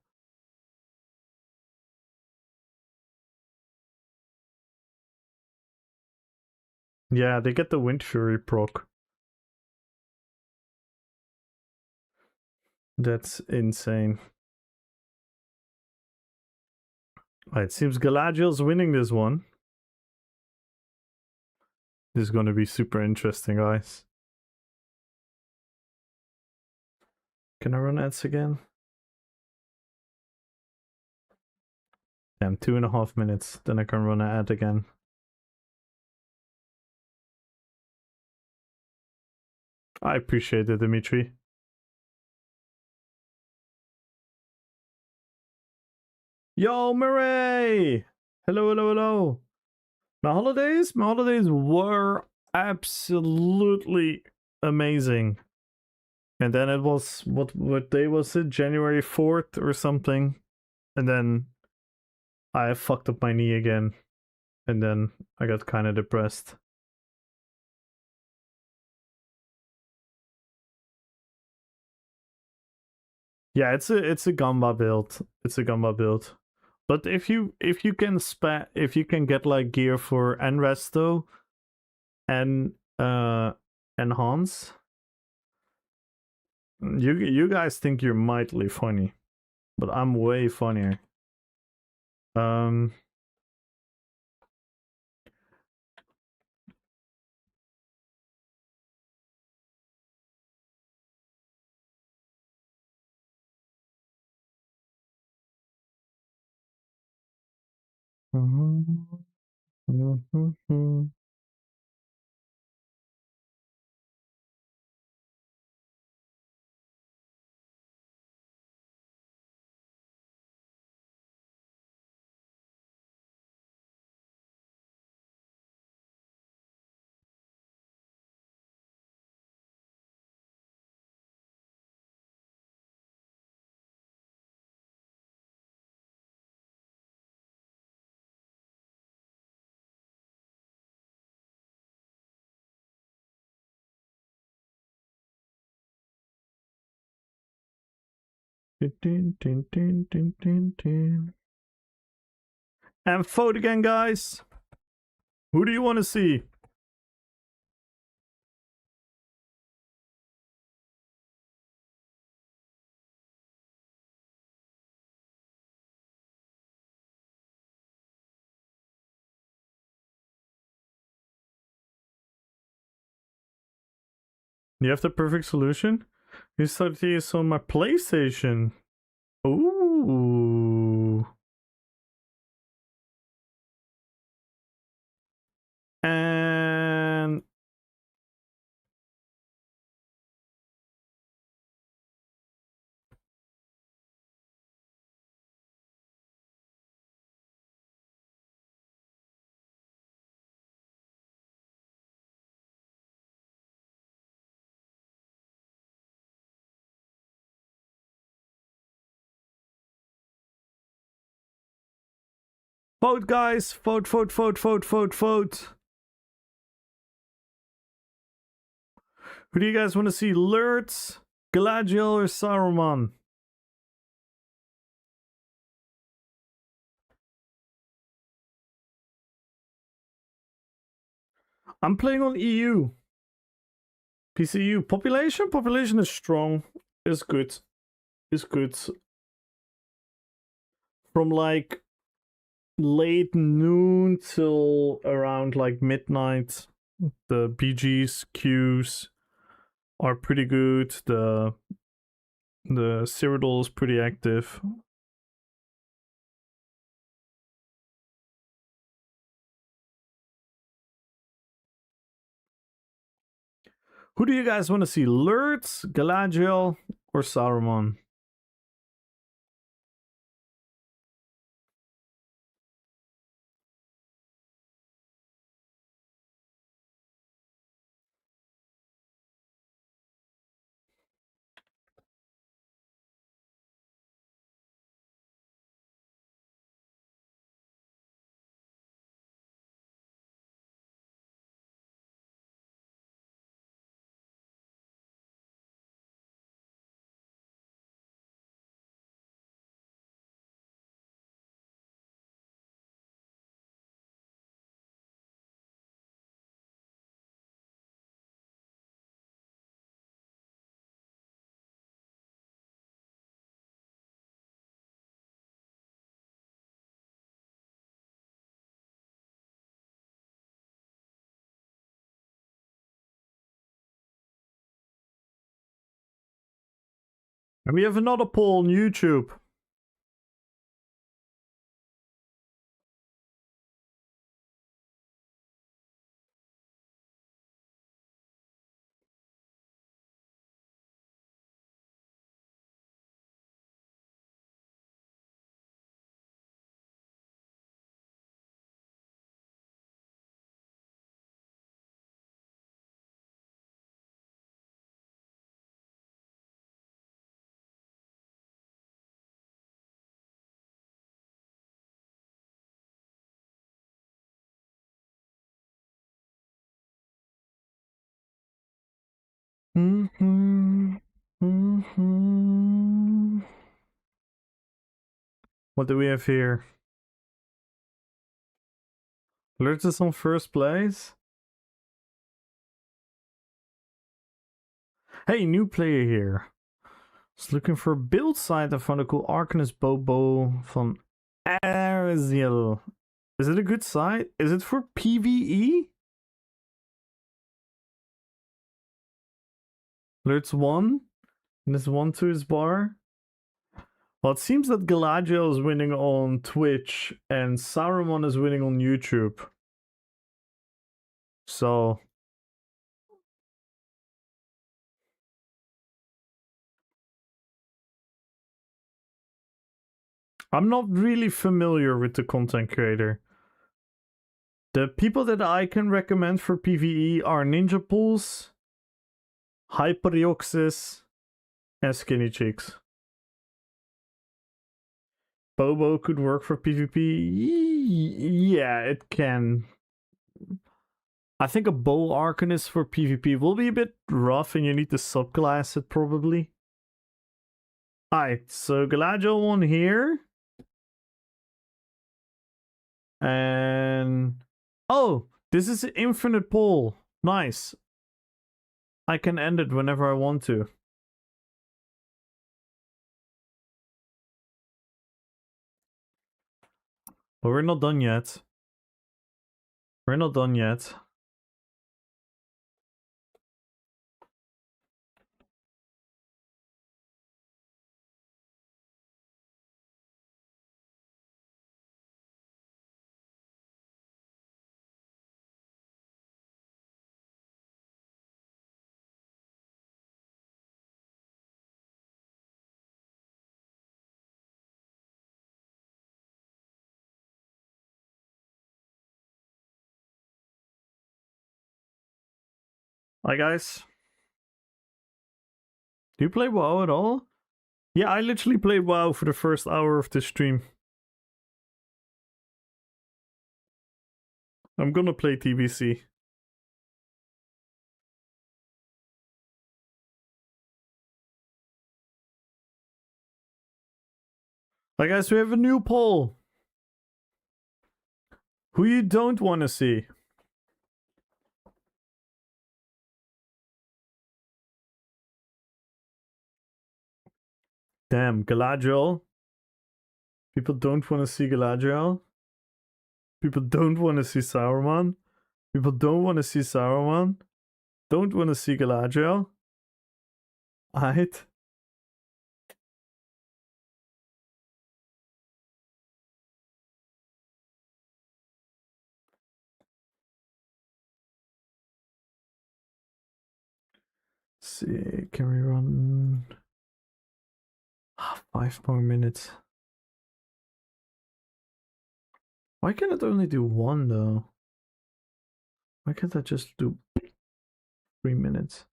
Yeah, they get the Wind Fury proc. That's insane. It seems Galadriel's winning this one. This is going to be super interesting, guys. Can I run ads again? Damn, 2.5 minutes. Then I can run an ad again. I appreciate it, Dimitri. Yo, Murray! Hello, hello, hello. My holidays were absolutely amazing. And then it was, what day was it? January 4th or something. And then I fucked up my knee again. And then I got kind of depressed. Yeah, it's a Gamba build. It's a Gamba build. But if you can get like gear for Resto and Hans, you guys think you're mightily funny, but I'm way funnier. And vote again, guys. Who do you want to see? You have the perfect solution? You started to use on my PlayStation. Ooh. And vote, guys! Vote, vote, vote, vote, vote, vote. Who do you guys want to see? Lurtz, Galadriel, or Saruman? I'm playing on EU. PCU. Population? Population is strong. Is good. Is good. From like late noon till around like midnight, the BG's queues are pretty good. The Cyrodiil is pretty active. Who do you guys want to see? Lurtz, Galadriel, or Saruman? And we have another poll on YouTube. What do we have here? Lurtz is on first place. Hey, new player here. Just looking for a build site. I found a cool Arcanist Bobo from Arizil. Is it a good site? Is it for PvE? Lurtz 1. And this 1 to his bar. Well, it seems that Galadriel is winning on Twitch and Saruman is winning on YouTube. So I'm not really familiar with the content creator. The people that I can recommend for PvE are Ninja Pools, Hyperioxis, and Skinny Cheeks. Bobo could work for PvP. Yeah, it can. I think a Bow Arcanist for PvP will be a bit rough and you need to subclass it probably. Alright, so Galadriel one here. And oh, this is an infinite poll. Nice. I can end it whenever I want to. But we're not done yet. We're not done yet. Hi guys. Do you play WoW at all? Yeah, I literally played WoW for the first hour of the stream. I'm gonna play TBC. Hi guys, we have a new poll. Who you don't want to see? Damn, Galadriel. People don't want to see Galadriel. People don't want to see Sauron. People don't want to see Sauron. Don't want to see Galadriel. Aight. See, can we run 5 more minutes? Why can't it only do 1 though? Why can't I just do 3 minutes?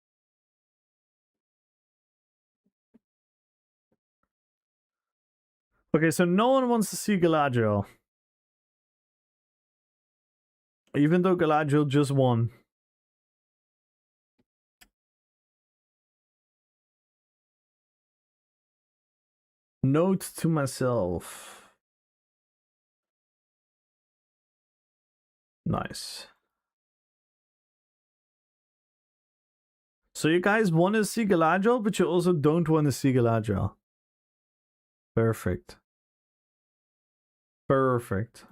Okay, so no one wants to see Galadriel. Even though Galadriel just won. Note to myself. Nice. So you guys want to see Galadriel, but you also don't want to see Galadriel. Perfect. Perfect.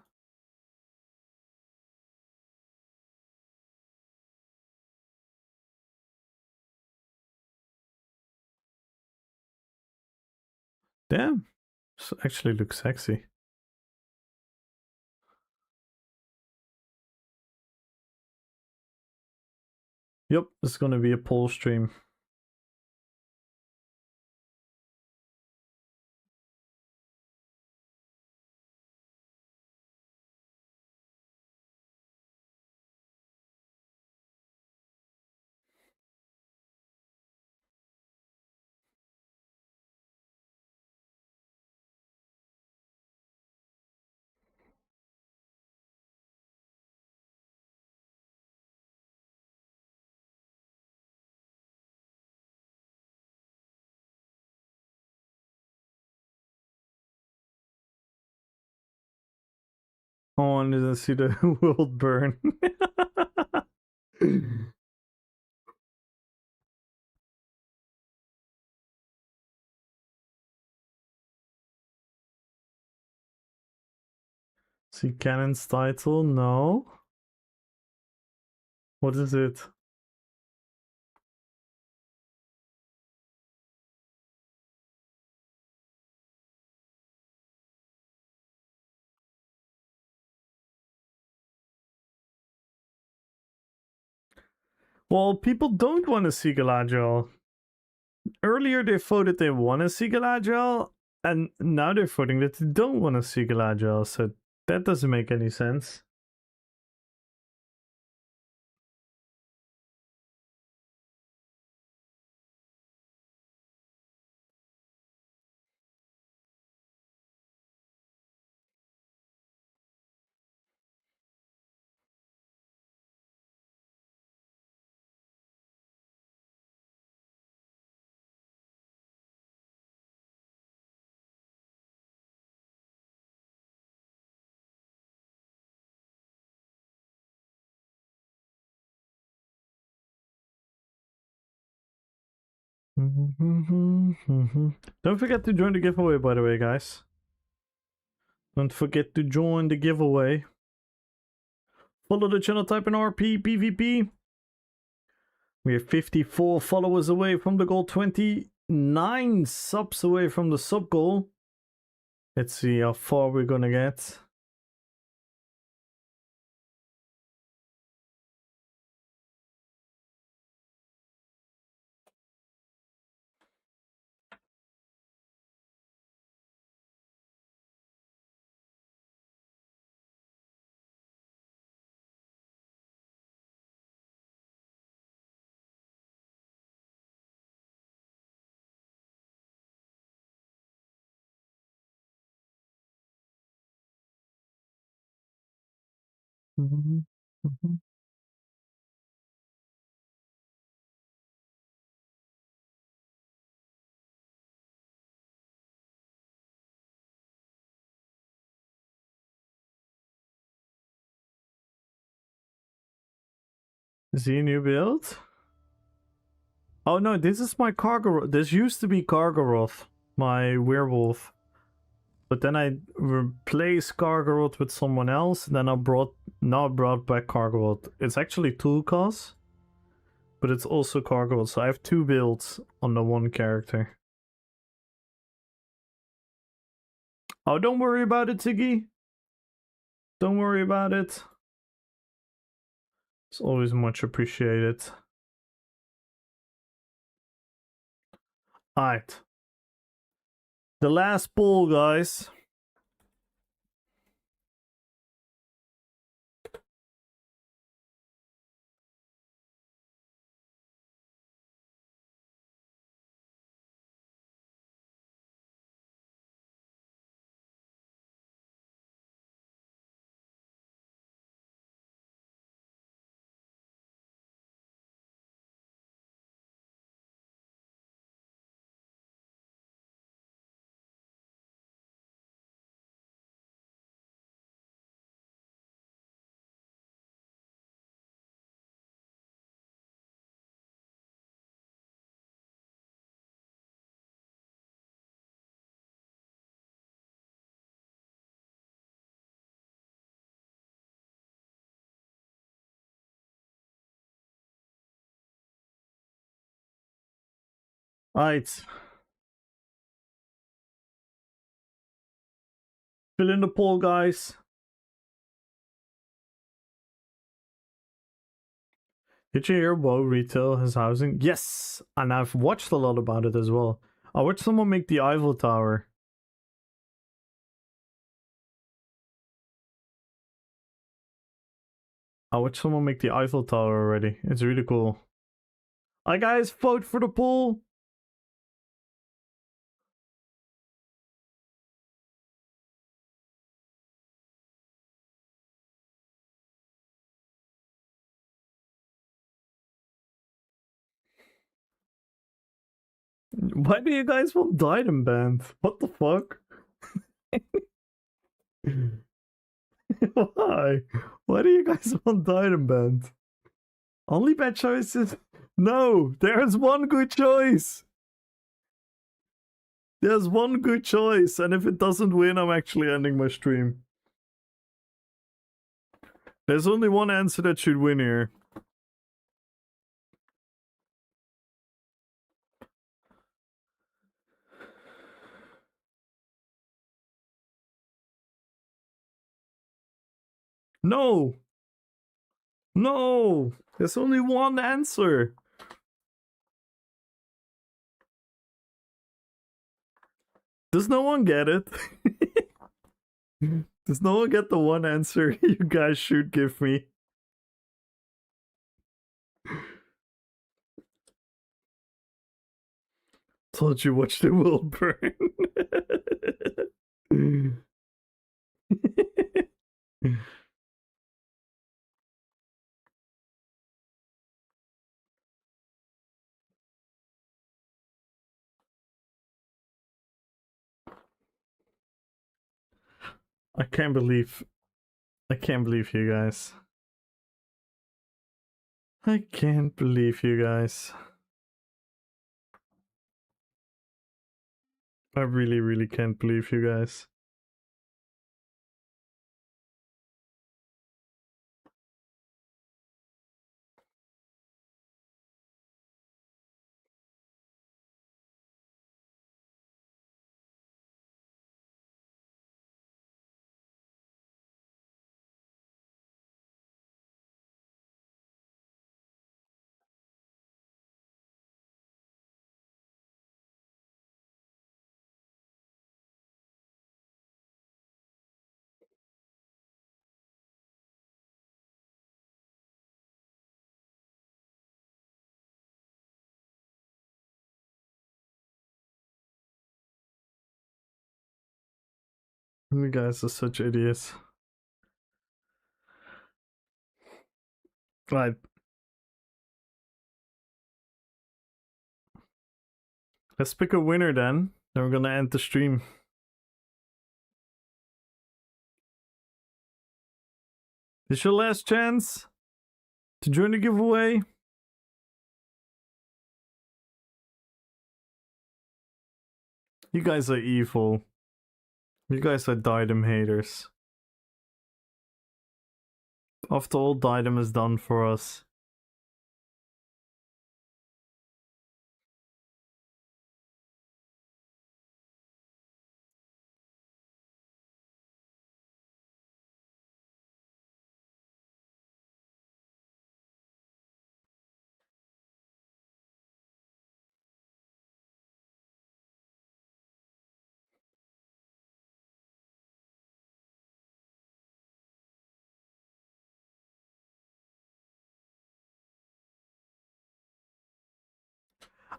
Damn. This actually looks sexy. Yep, it's gonna be a poll stream. I wanted to see the world burn. See Canon's title? No. What is it? Well, people don't want to see Galadriel. Earlier they voted they want to see Galadriel, and now they're voting that they don't want to see Galadriel, so that doesn't make any sense. Don't forget to join the giveaway, by the way, guys. Don't forget to join the giveaway. Follow the channel, type in Rppvp. We are 54 followers away from the goal, 29 subs away from the sub goal. Let's see how far we're gonna get. Mhm, mhm. Is he a new build? Oh no, this is my Kargoroth. This used to be Kargoroth, my werewolf. But then I replaced Kargoroth with someone else, and then I brought back Kargoroth. It's actually Tulkas, but it's also Kargoroth, so I have two builds on the one character. Oh, don't worry about it, Tiggy. Don't worry about it. It's always much appreciated. Alright. The last poll, guys. Alright. Fill in the poll, guys. Did you hear WoW retail has housing? Yes! And I've watched a lot about it as well. I watched someone make the Eiffel Tower. I watched someone make the Eiffel Tower already. It's really cool. Alright guys, vote for the poll! Why do you guys want Diadem Band? What the fuck? Why? Why do you guys want Diadem Band? Only bad choices? No, there's one good choice. There's one good choice, and if it doesn't win, I'm actually ending my stream. There's only one answer that should win here. No! No! There's only one answer. Does no one get it? Does no one get the one answer you guys should give me? Told you watch the world burn. I can't believe you guys. I can't believe you guys. I really, really can't believe you guys. You guys are such idiots. Right. Let's pick a winner then. Then we're gonna end the stream. This is your last chance to join the giveaway. You guys are evil. You guys are Diadem haters. After all Diadem has done for us.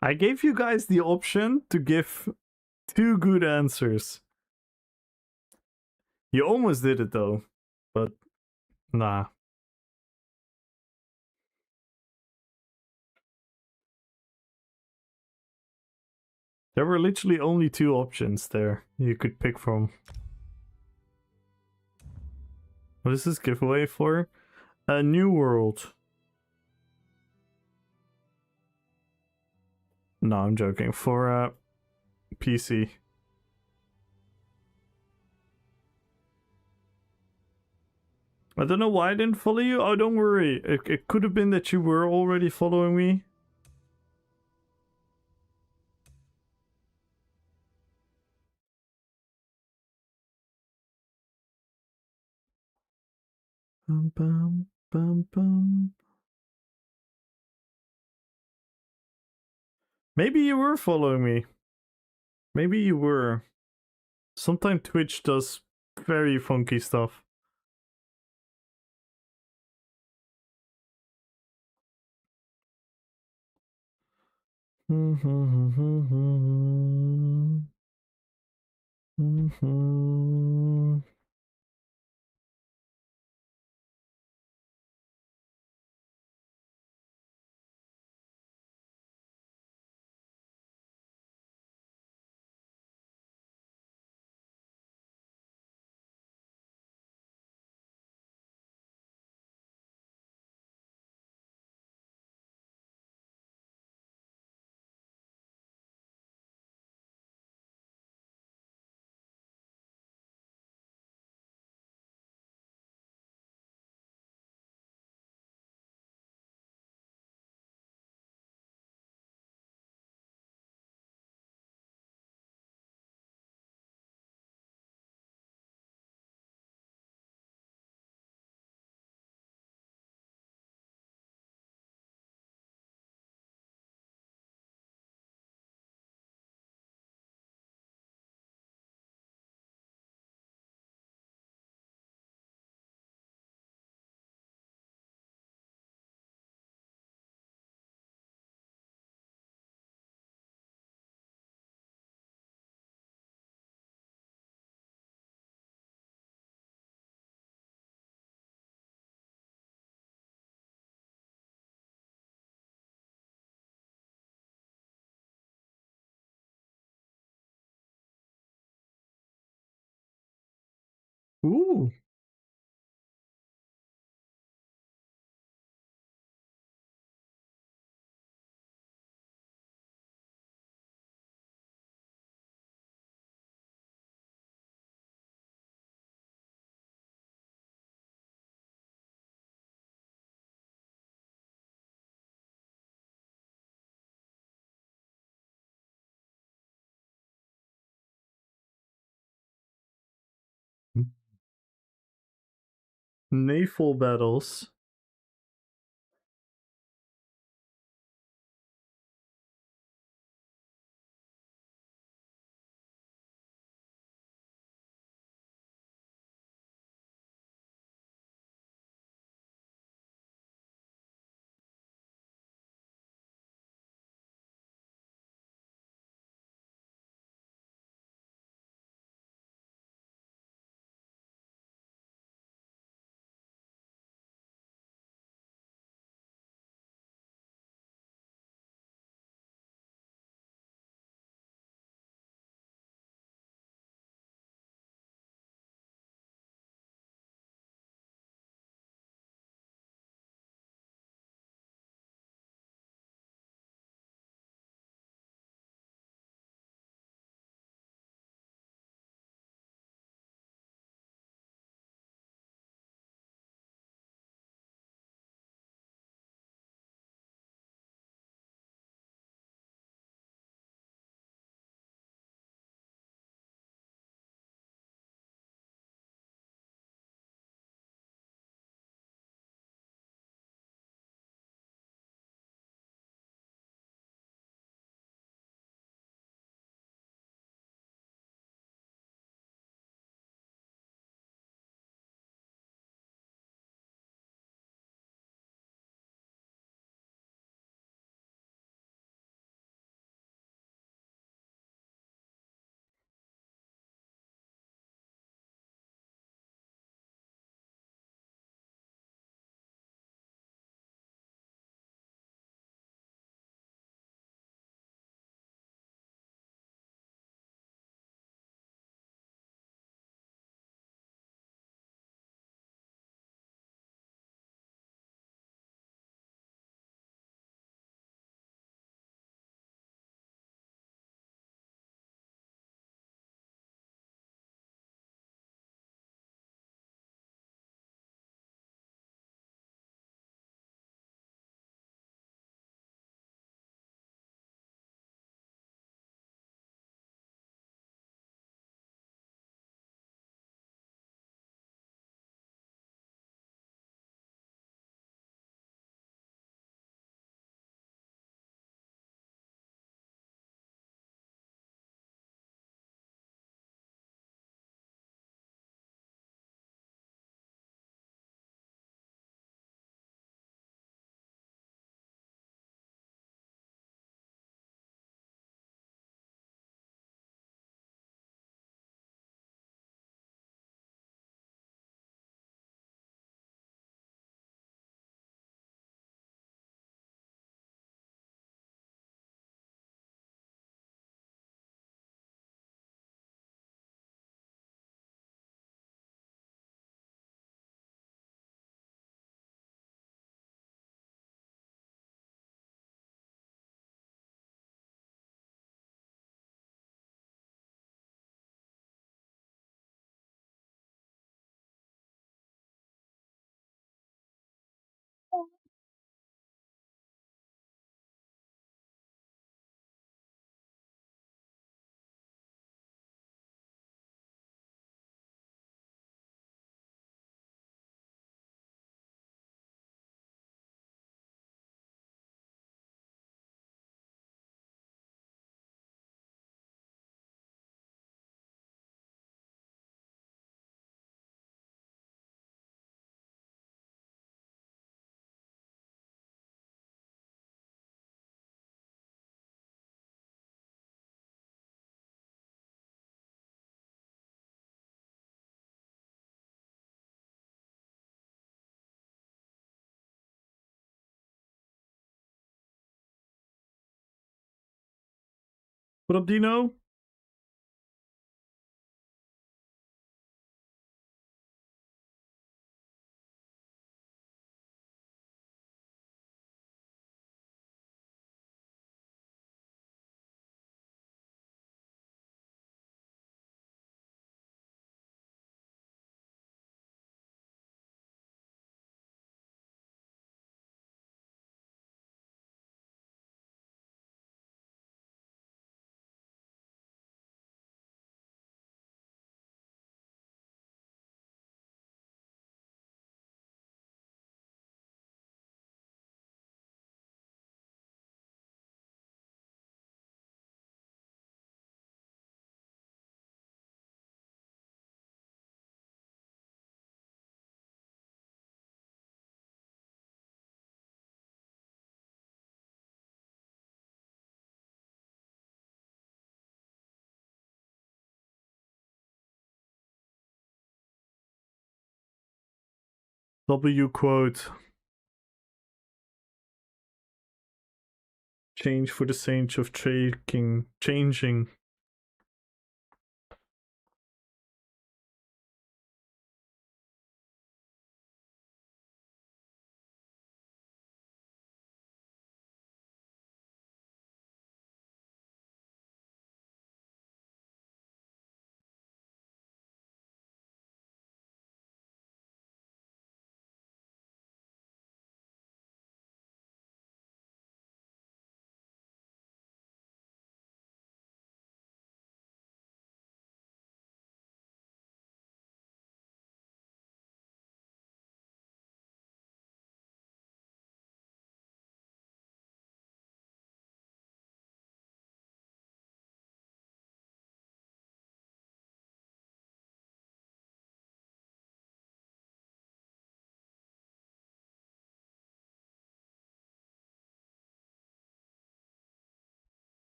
I gave you guys the option to give 2 good answers. You almost did it though, but nah. There were literally only 2 options there you could pick from. What is this giveaway for? A new world. No, I'm joking. For PC. I don't know why I didn't follow you. Oh, don't worry. It could have been that you were already following me. Bum, bum, bum, bum. Maybe you were following me. Maybe you were. Sometimes Twitch does very funky stuff. Ooh. Naval battles. What up, Dino? W quote. Change for the sake of changing.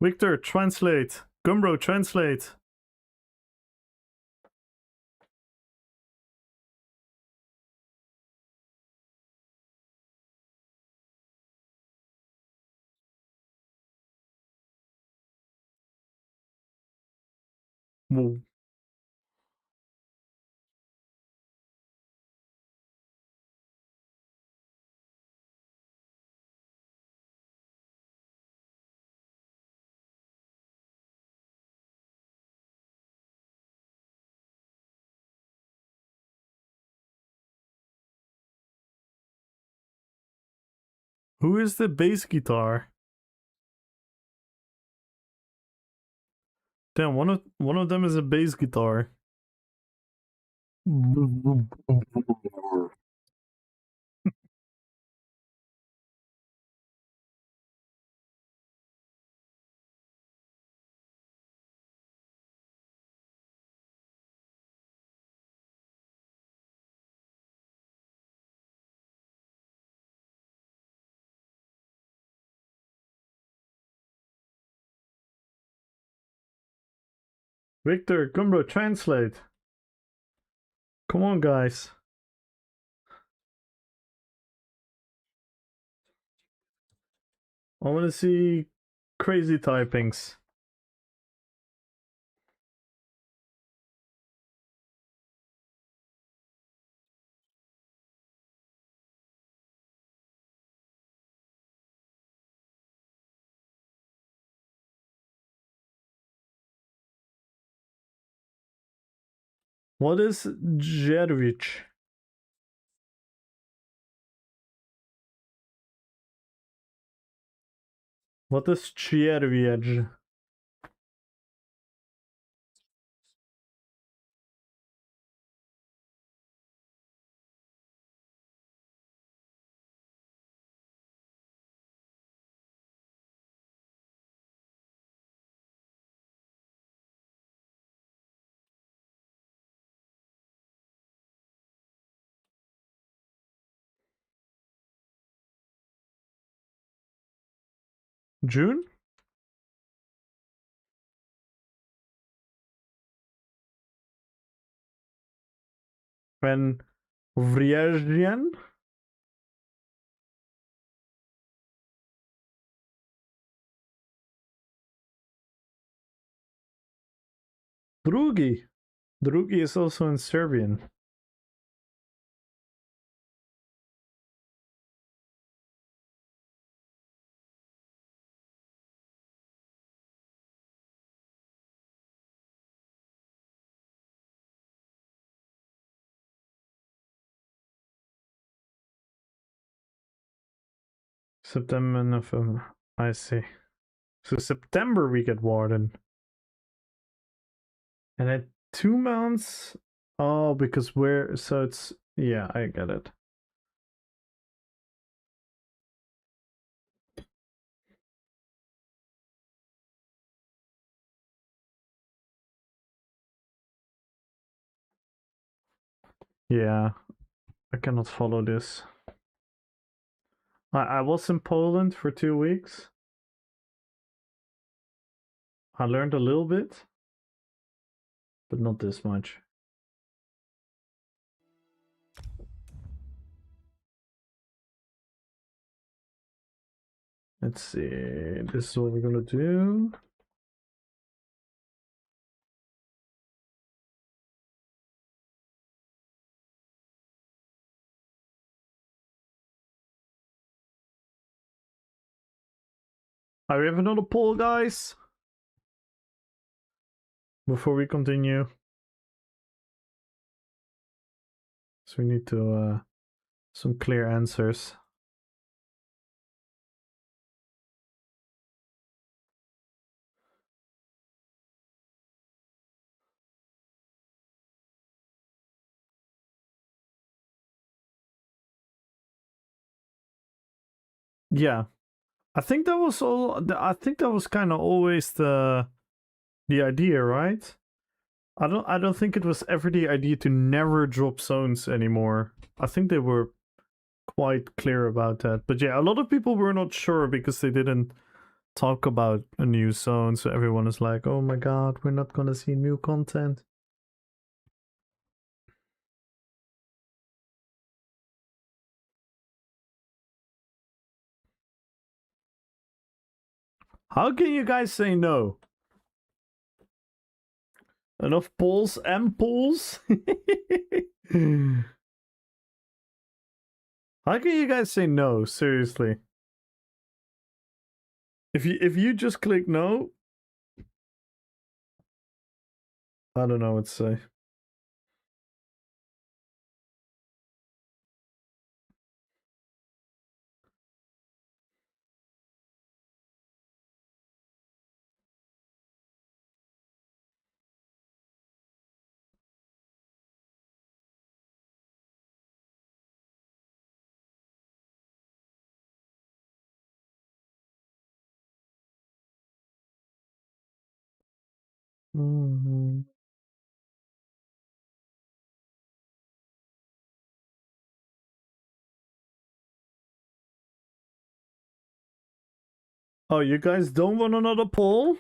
Victor, translate. Gumbro, translate. Whoa. Who is the bass guitar? Damn, one of them is a bass guitar. Victor, Gumbro, translate. Come on, guys. I want to see crazy typings. What is Jervich? What is Čierviec? June? When Vriezhian? Drugi. Drugi is also in Serbian. September, November. I see. So September we get Warden. And at 2 months. Oh, because we're so it's yeah, I get it. Yeah, I cannot follow this. I was in Poland for 2 weeks. I learned a little bit, but not this much. Let's see. This is what we're gonna do. We have another poll, guys. Before we continue, so we need to some clear answers. Yeah, I think that was all. I think that was kind of always the idea, right? I don't think it was ever the idea to never drop zones anymore. I think they were quite clear about that. But yeah, a lot of people were not sure because they didn't talk about a new zone, so everyone is like, "Oh my god, we're not gonna see new content." How can you guys say no? Enough polls and polls? How can you guys say no? Seriously. If you just click no, I don't know what to say. Mm-hmm. Oh, you guys don't want another poll?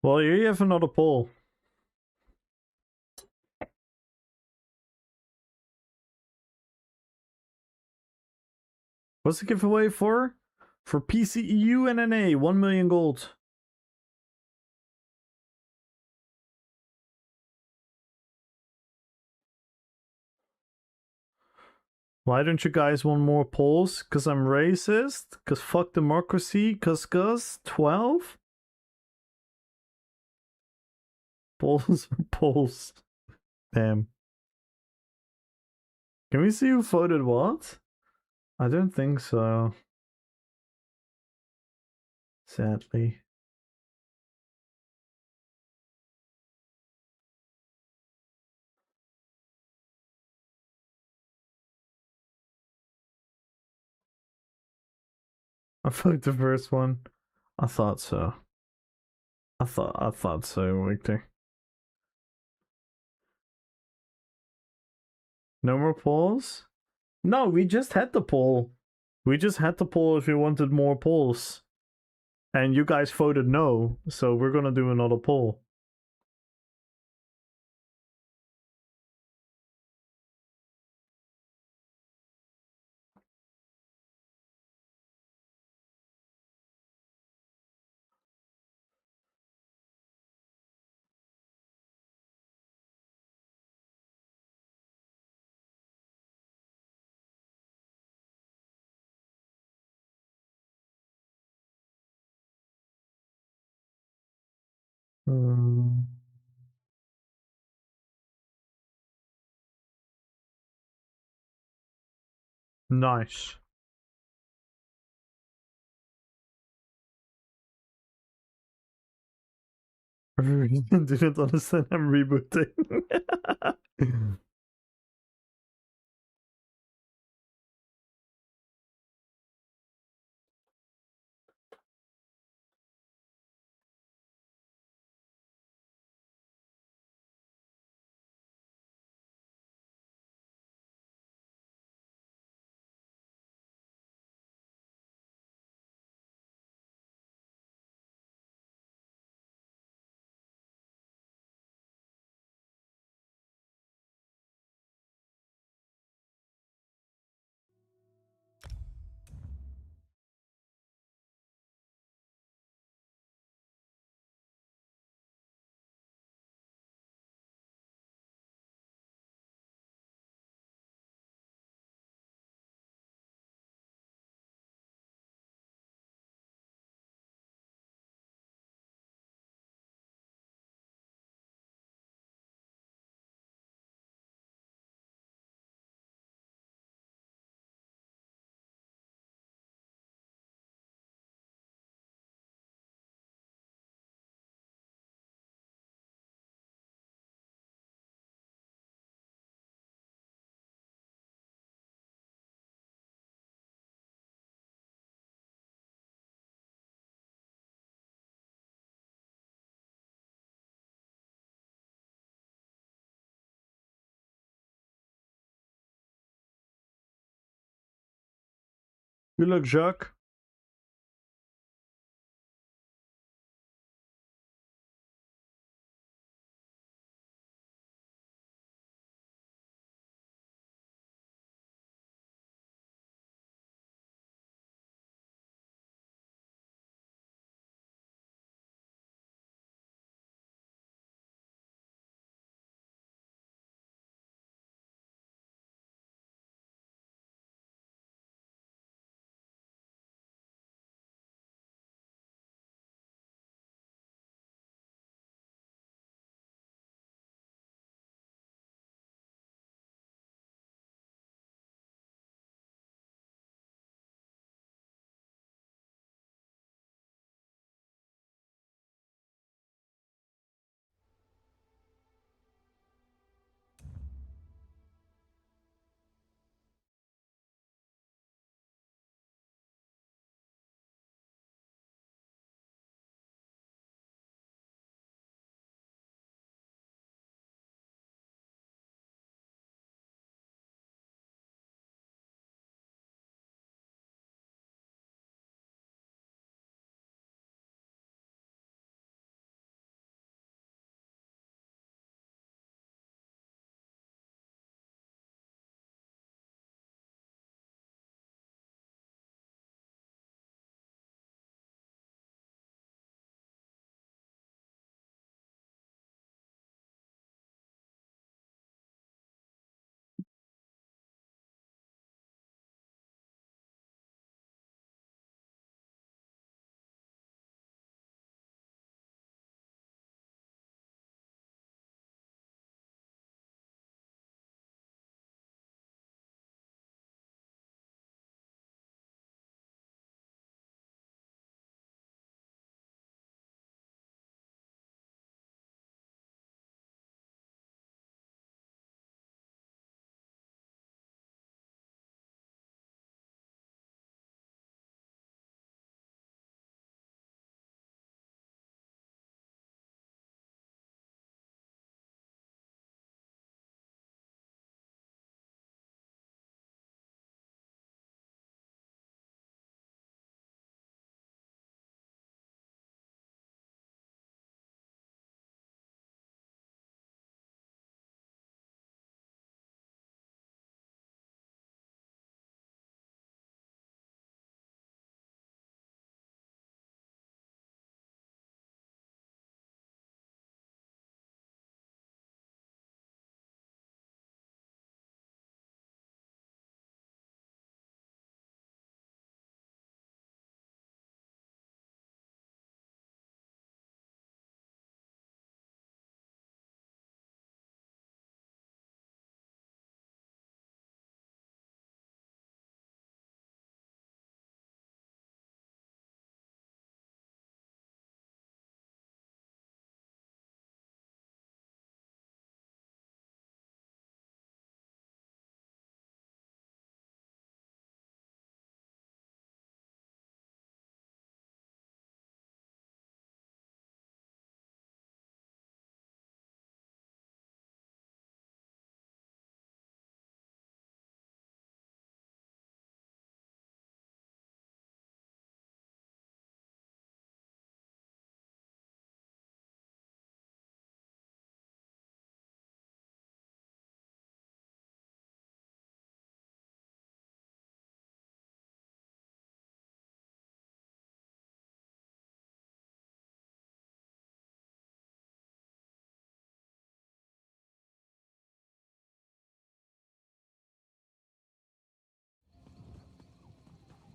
Well, here you have another poll. What's the giveaway for? For PCEU and NA, 1 million gold. Why don't you guys want more polls? Cause I'm racist? Cause fuck democracy? Cause 12? Polls, polls. Damn. Can we see who voted what? I don't think so. Sadly. I fucked the first one. I thought so. I thought so, Victor. No more polls? No, we just had the poll. We just had the poll if we wanted more polls. And you guys voted no, so we're gonna do another poll. Hmm. Nice. Didn't understand. I'm rebooting. Good luck, Jacques.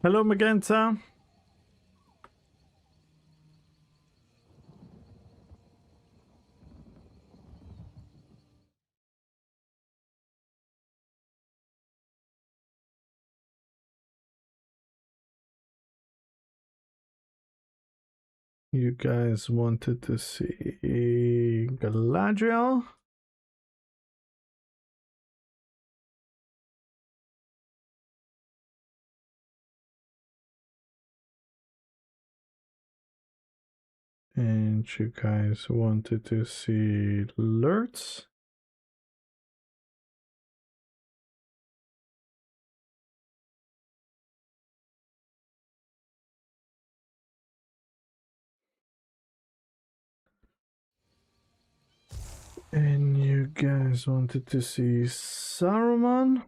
Hello, Magenta. You guys wanted to see Galadriel? And you guys wanted to see Lurtz? And you guys wanted to see Saruman?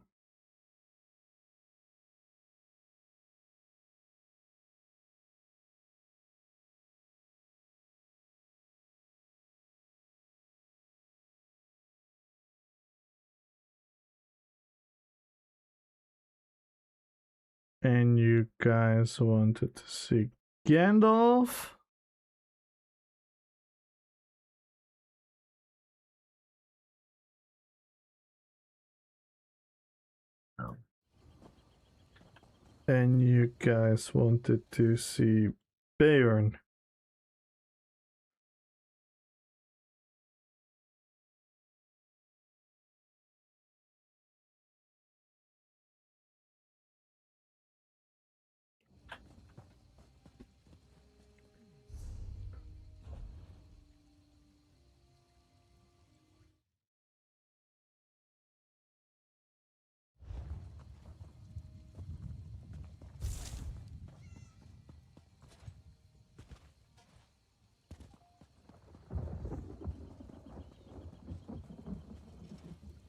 And you guys wanted to see Gandalf? No. And you guys wanted to see Bayern?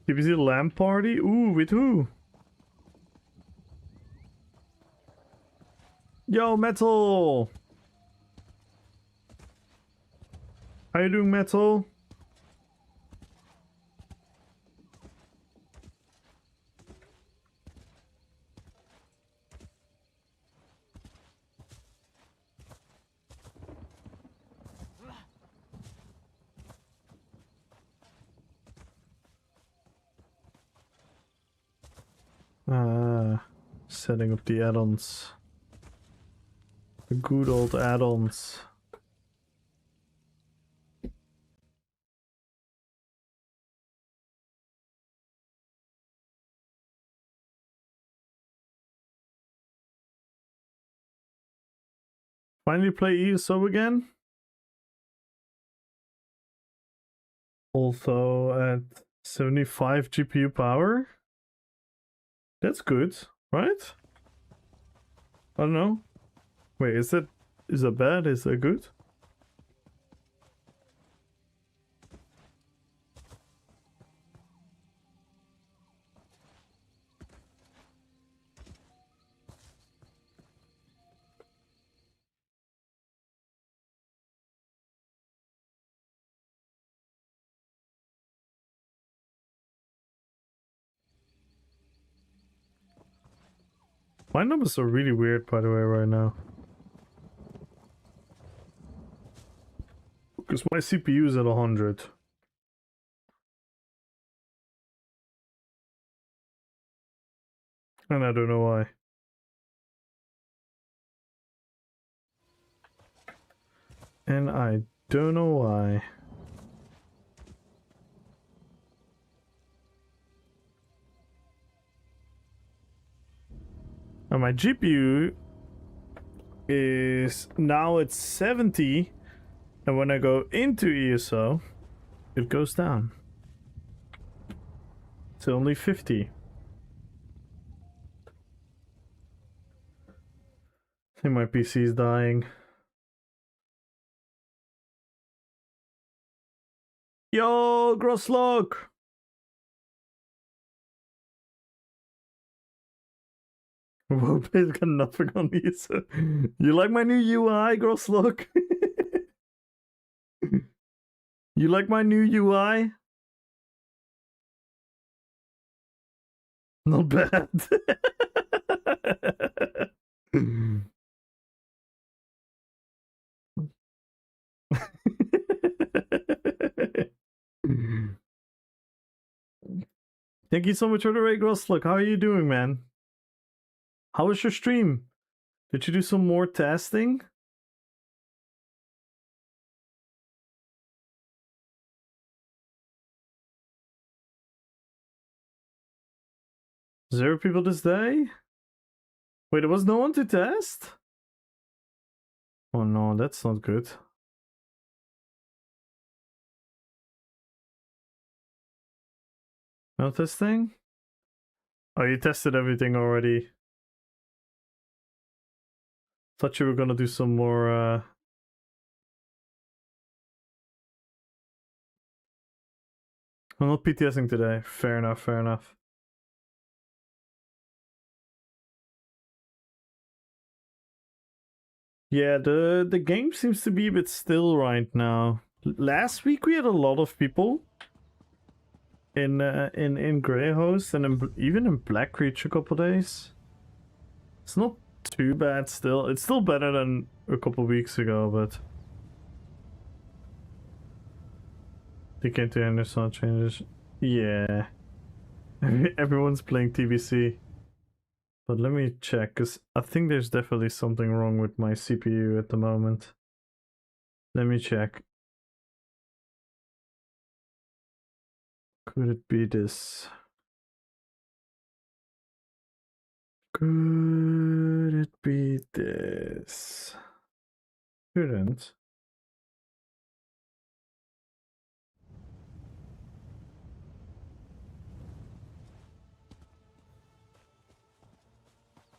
TBC Lamp Party? Ooh, with who? Yo, Metal! How you doing, Metal? Setting up the add-ons. The good old add-ons. Finally play ESO again? Also at 75 GPU power? That's good, right? I don't know. Wait, is that bad? Is that good? My numbers are really weird, by the way, right now. Because my CPU is at 100. And I don't know why. And I don't know why. And my GPU is now at 70, and when I go into ESO, it goes down. It's only 50. I think my PC is dying. Yo, Grosslog! Whoop's got nothing on ESO. You like my new UI, Grosslog? You like my new UI? Not bad. Thank you so much for the Ray Gross. Look, how are you doing, man? How was your stream? Did you do some more testing? Zero people this day? Wait, there was no one to test? Oh no, that's not good. No testing? Oh, you tested everything already. Thought you were gonna do some more, I'm not PTSing today. Fair enough, fair enough. Yeah, the game seems to be a bit still right now. Last week we had a lot of people in Grey Host and even in Black Reach a couple days. It's not too bad still. It's still better than a couple weeks ago, but they came to Anderson changes. Yeah. Everyone's playing TBC. But let me check, because I think there's definitely something wrong with my CPU at the moment. Let me check. Could it be this? Could it be this? Couldn't.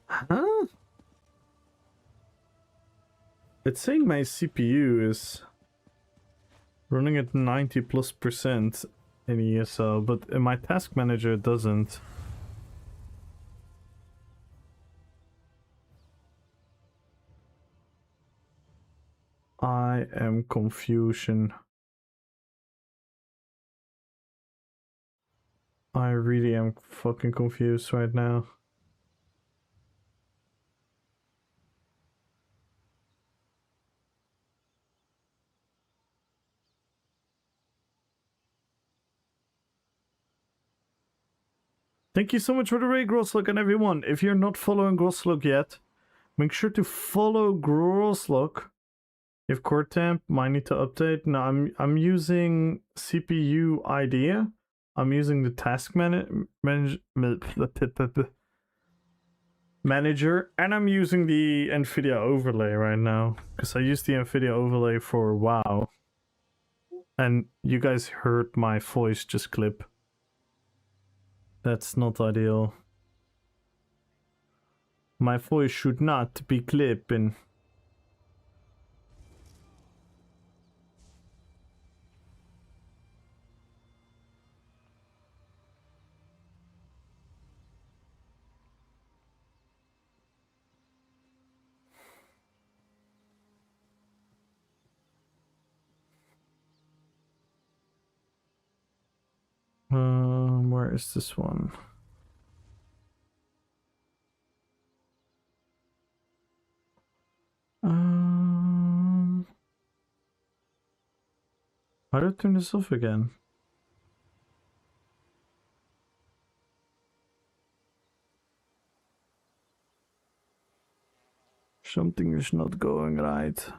Huh? It's saying my CPU is running at 90+% in ESL, but in my task manager it doesn't. I am confusion. I really am fucking confused right now. Thank you so much for the raid, Groslock, and everyone. If you're not following Groslock yet, make sure to follow Groslock. If core temp might need to update. No, I'm using CPU idea. I'm using the task manager, and I'm using the NVIDIA overlay right now because I used the NVIDIA overlay for WoW, and you guys heard my voice just clip. That's not ideal. My voice should not be clipping. Where is this one? How do I turn this off again? Something is not going right.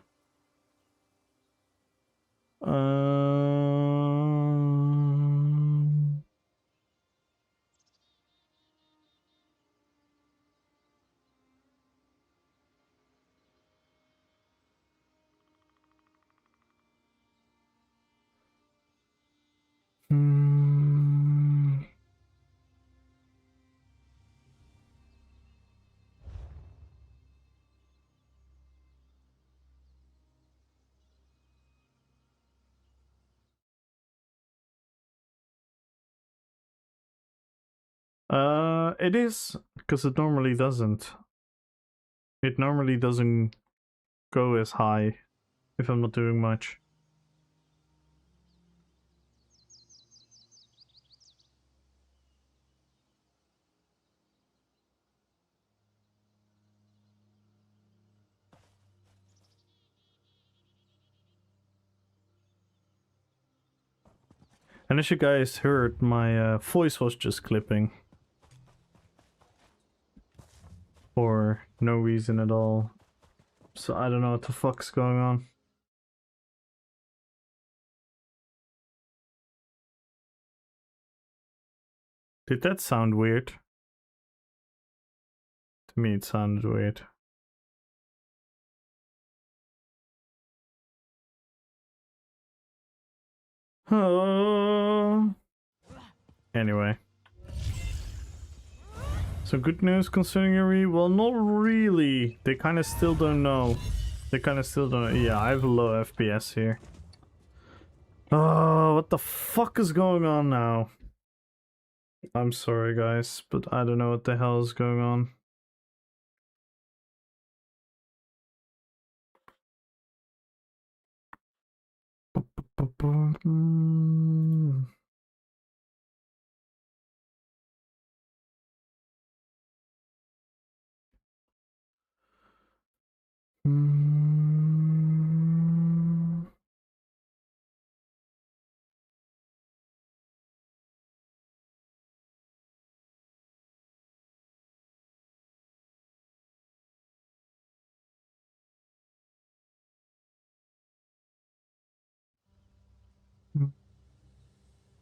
It is, because it normally doesn't. It normally doesn't go as high if I'm not doing much. And as you guys heard, my voice was just clipping. For no reason at all. So I don't know what the fuck's going on. Did that sound weird? To me it sounded weird. Anyway. So good news concerning Yuri? Well, not really. They kind of still don't know. They kind of still don't know. Yeah, I have a low FPS here. Oh, what the fuck is going on now? I'm sorry, guys, but I don't know what the hell is going on.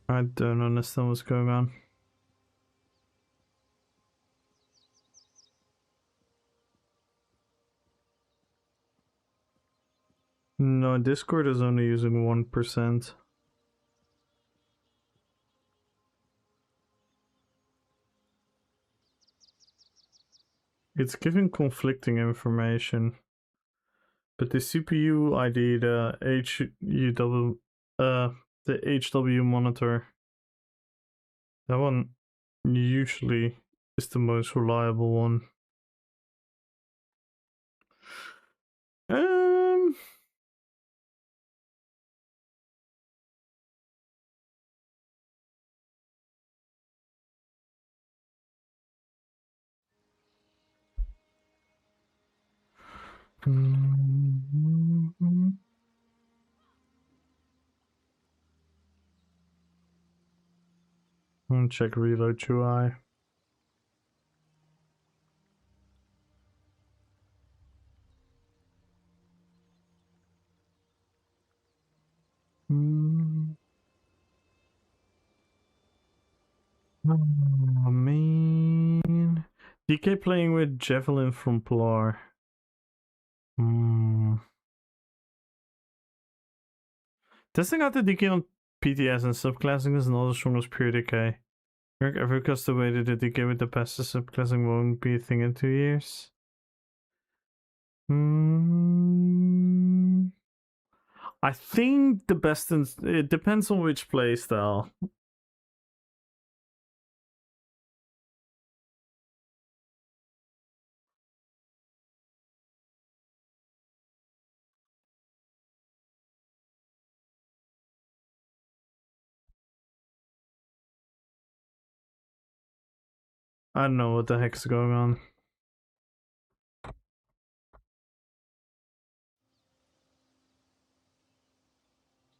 I don't understand what's going on. No, Discord is only using 1%. It's giving conflicting information. But the CPU ID, the HW monitor, that one usually is the most reliable one. Um, I'll check reload UI. Oh man. DK playing with Javelin from Plar. Testing out the DK on PTS and subclassing is not as strong as pure DK. Eric ever cultivated the DK with the passive subclassing won't be a thing in 2 years. I think the best it depends on which playstyle. I don't know what the heck's going on.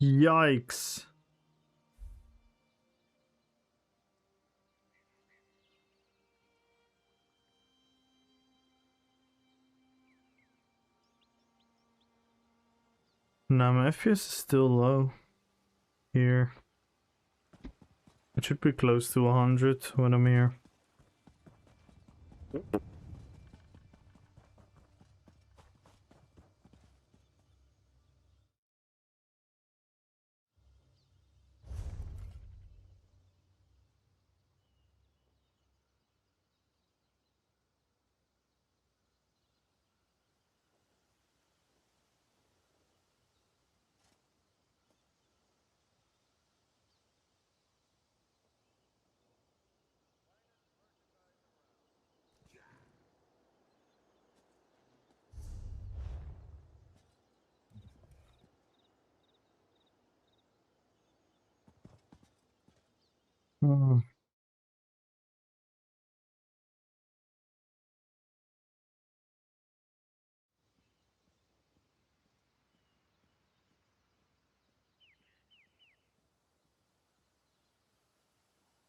Yikes. Nah, my FPS is still low here. It should be close to 100 when I'm here.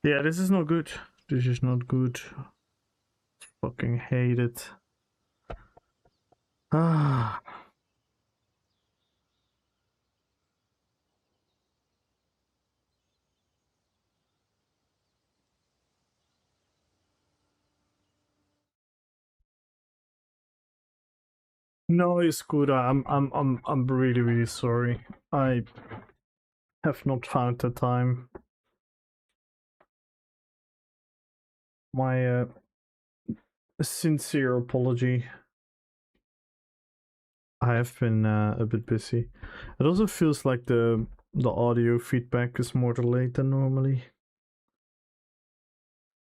Yeah, this is not good. This is not good. Fucking hate it. Ah. No, it's good. I'm really, really sorry. I have not found the time. My sincere apology. I have been a bit busy. It also feels like the audio feedback is more delayed than normally.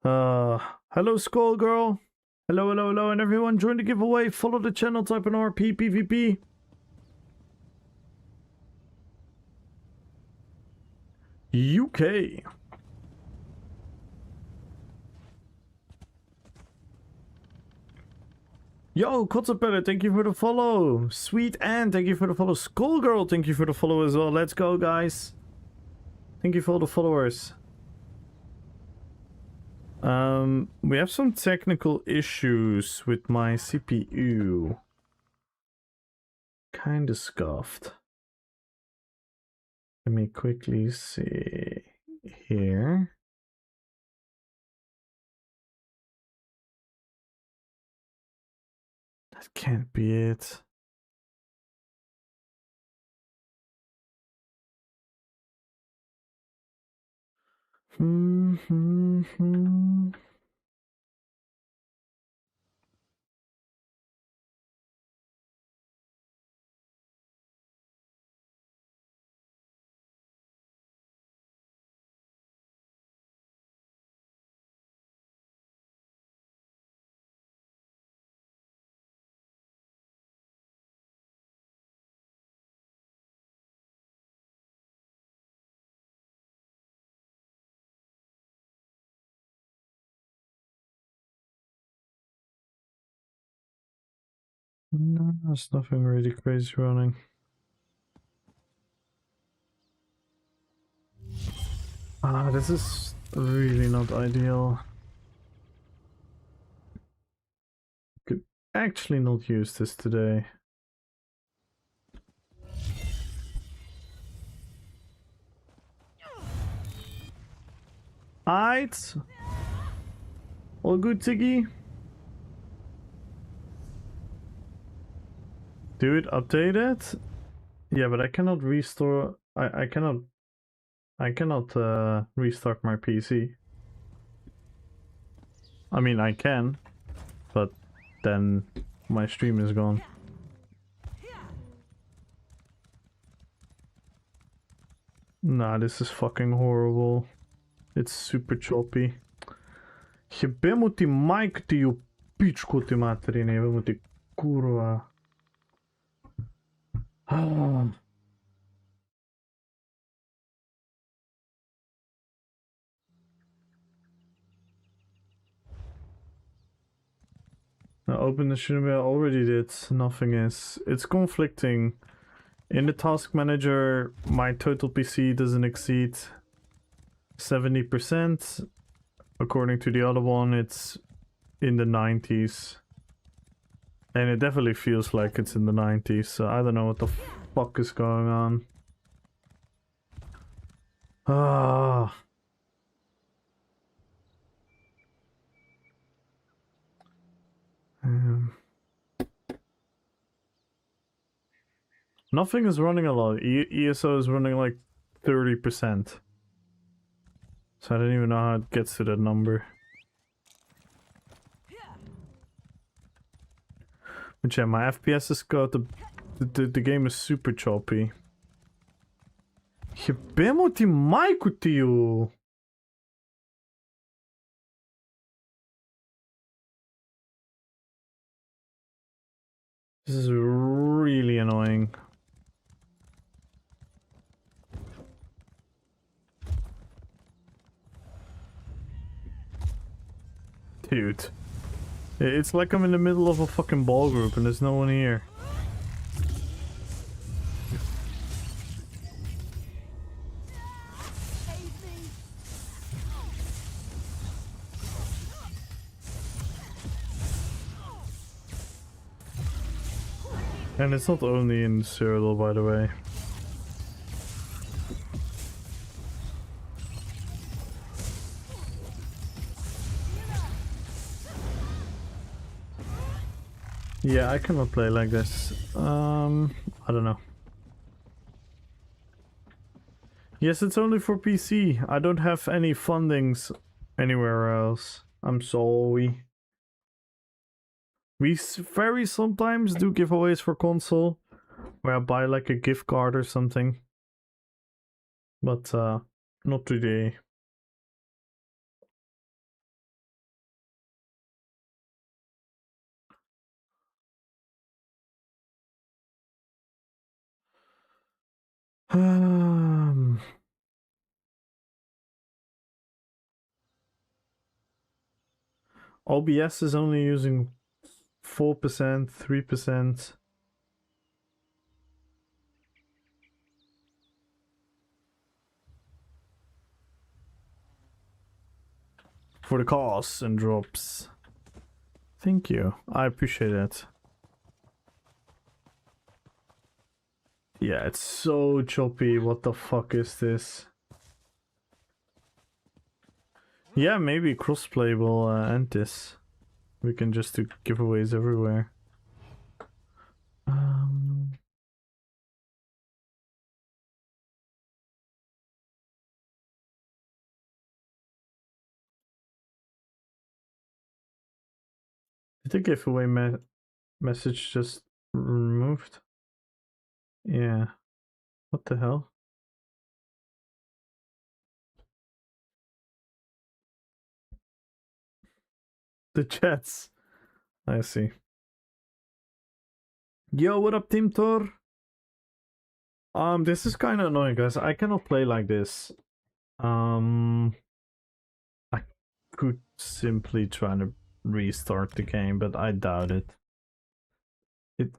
Hello Skullgirl. Hello, hello, hello, and everyone join the giveaway. Follow the channel, type in Rppvp. UK. Yo, Kotzapelle, thank you for the follow. Sweet Ann, thank you for the follow. Skullgirl, thank you for the follow as well. Let's go, guys. Thank you for all the followers. We have some technical issues with my CPU. Kinda scuffed. Let me quickly see here. That can't be it. No, there's nothing really crazy running. This is really not ideal. Could actually not use this today. Aight. All good, Tiggy. Do it, update it. Yeah, but I cannot restore. I cannot restart my PC. I mean, I can, but then my stream is gone. Nah, this is fucking horrible. It's super choppy. Jebemo ti majk ti ju pičku ti materine, jebemo ti kurva. Now open the stream, I already did. Nothing is. It's conflicting. In the task manager, my total PC doesn't exceed 70%. According to the other one, it's in the 90s. And it definitely feels like it's in the 90s, so I don't know what the fuck is going on. Ah. Nothing is running a lot. ESO is running like 30%. So I don't even know how it gets to that number. But yeah, my FPS is got the game is super choppy. Jebemo ti majku ti ju! This is really annoying. Dude. It's like I'm in the middle of a fucking ball group and there's no one here. And it's not only in Cyril, by the way. Yeah, I cannot play like this. I don't know. Yes, it's only for PC. I don't have any fundings anywhere else. I'm sorry. We very sometimes do giveaways for console, where I buy like a gift card or something. But not today. OBS is only using 4%, 3%. For the costs and drops. Thank you. I appreciate it. Yeah, it's so choppy. What the fuck is this? Yeah, maybe crossplay will end this. We can just do giveaways everywhere. Did the giveaway message just removed? Yeah. What the hell? The chats. I see. Yo, what up, Team Thor? This is kind of annoying, guys. I cannot play like this. I could simply try to restart the game, but I doubt it.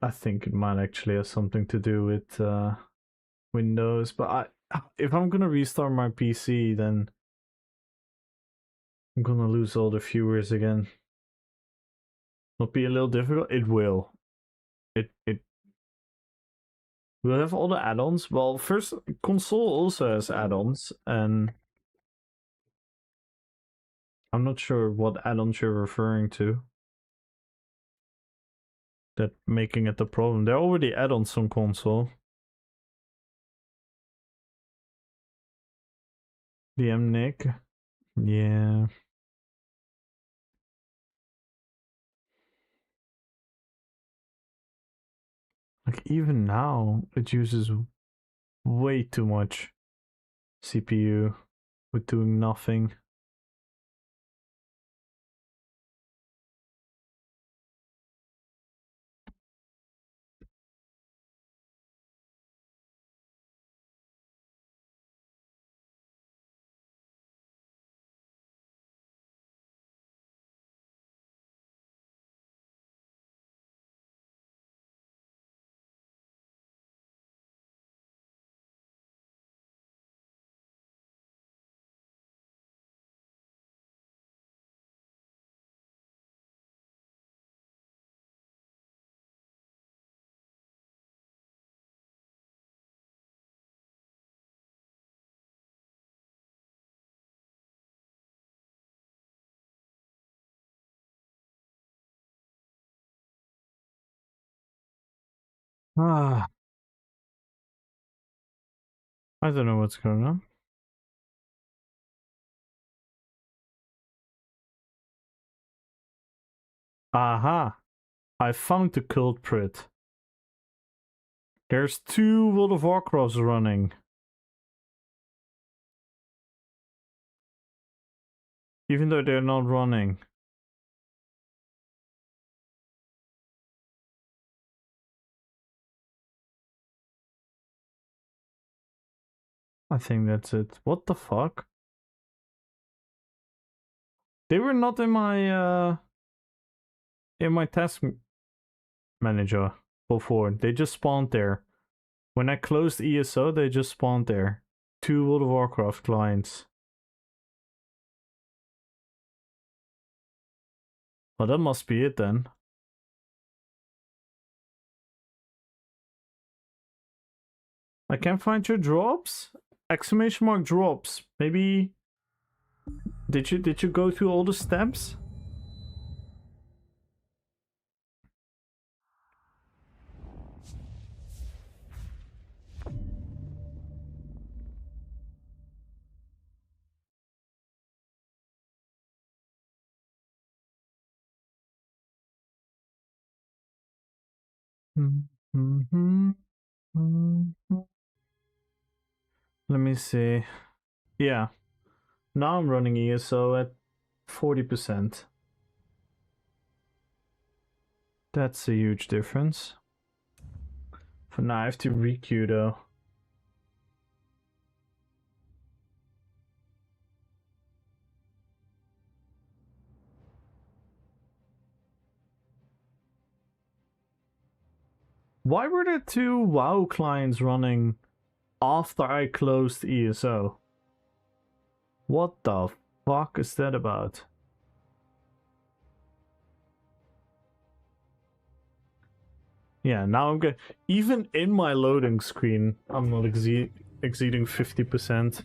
I think it might actually have something to do with Windows, but if I'm gonna restart my PC, then I'm gonna lose all the viewers again. Will it be a little difficult? It will. It will have all the add-ons. Well, first, console also has add-ons, and I'm not sure what add-ons you're referring to. That making it the problem. They're already add-ons on console. DM Nick. Yeah. Like even now, it uses way too much CPU with doing nothing. Ah, I don't know what's going on. Aha! I found the culprit. There's 2 World of Warcrafts running. Even though they're not running. I think that's it. What the fuck? They were not in my task manager before. They just spawned there. When I closed ESO, they just spawned there. 2 World of Warcraft clients. Well, that must be it then. I can't find your drops? Exclamation mark drops. Maybe did you go through all the steps? Let me see. Yeah. Now I'm running ESO at 40%. That's a huge difference. For now I have to requeue though. Why were there 2 WoW clients running after I closed ESO? What the fuck is that about? Yeah, now I'm good. Even in my loading screen, I'm not exceeding 50%.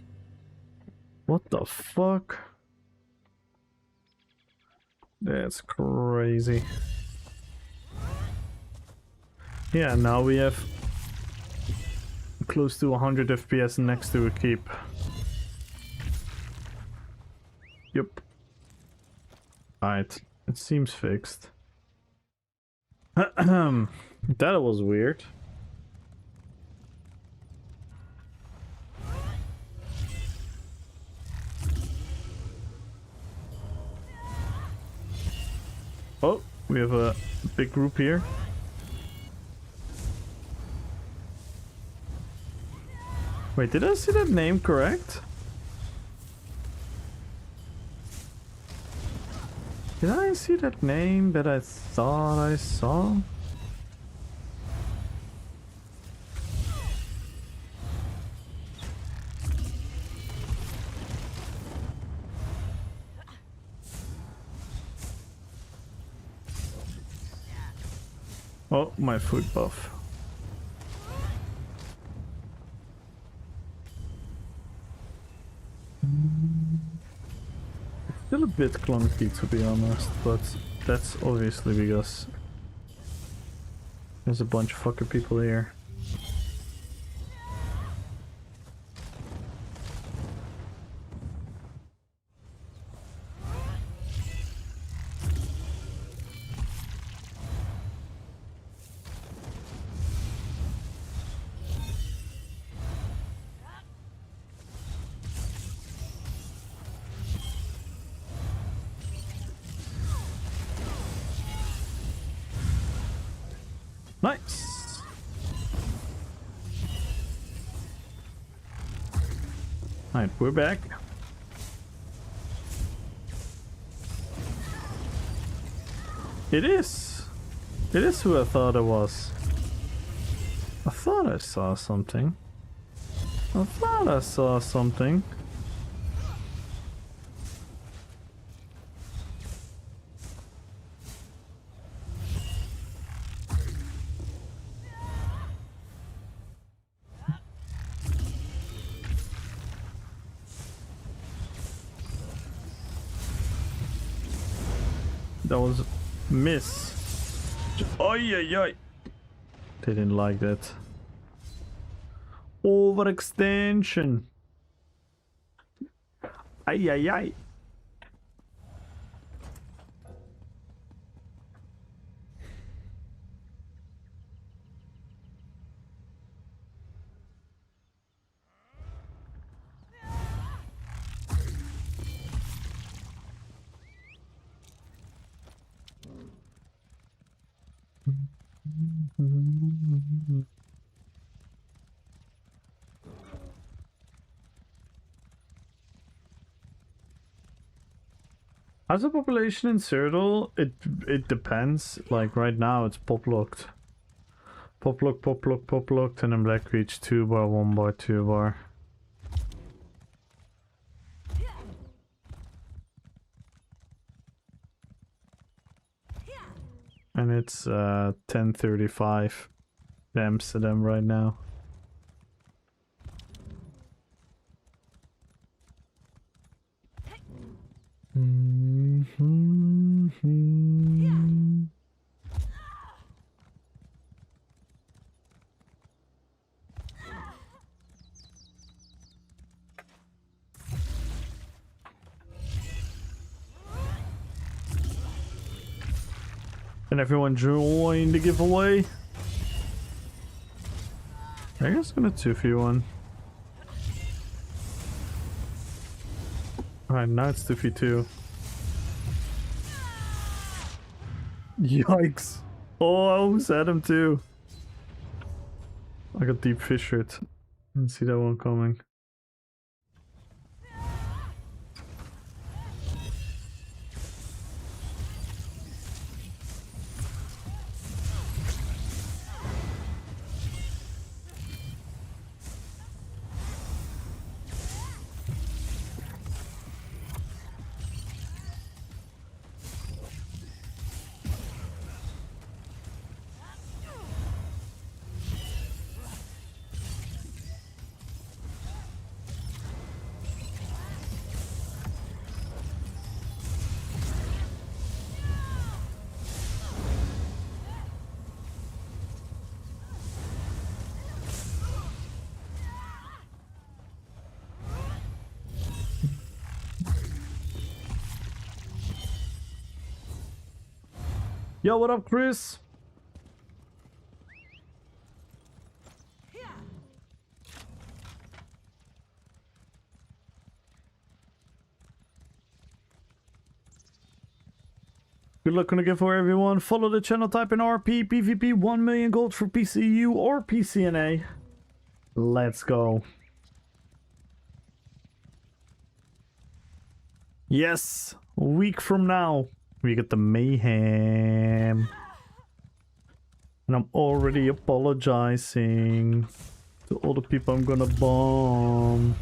What the fuck? That's crazy. Yeah, now we have close to 100 FPS next to a keep. Yep. Alright, it seems fixed. That was weird. Oh, we have a big group here. Wait, did I see that name correct? Did I see that name that I thought I saw? Oh, my foot buff. Still a bit clunky to be honest, but that's obviously because there's a bunch of fucking people here. Nice. Alright, we're back. It is. It is who I thought it was. I thought I saw something. I thought I saw something. That was a miss. Oi, oi, oi. They didn't like that. Overextension. Ay, ay, ay. How's the population in Cyrodiil? It depends. Like right now it's pop locked. Pop locked, and then Black Reach 2 bar, 1 bar, 2 bar. And it's 10:35 in Amsterdam right now. Can everyone join the giveaway? I guess I'm gonna 2v1. Alright, now it's 2v2. Yikes! Oh, I almost had him too. I got deep fissured. Didn't see that one coming. Yo, what up, Chris? Good luck on the giveaway, everyone. Follow the channel, type in Rppvp, 1 million gold for PCU or PCNA. Let's go. Yes, a week from now, we get the mayhem. And I'm already apologizing to all the people I'm gonna bomb.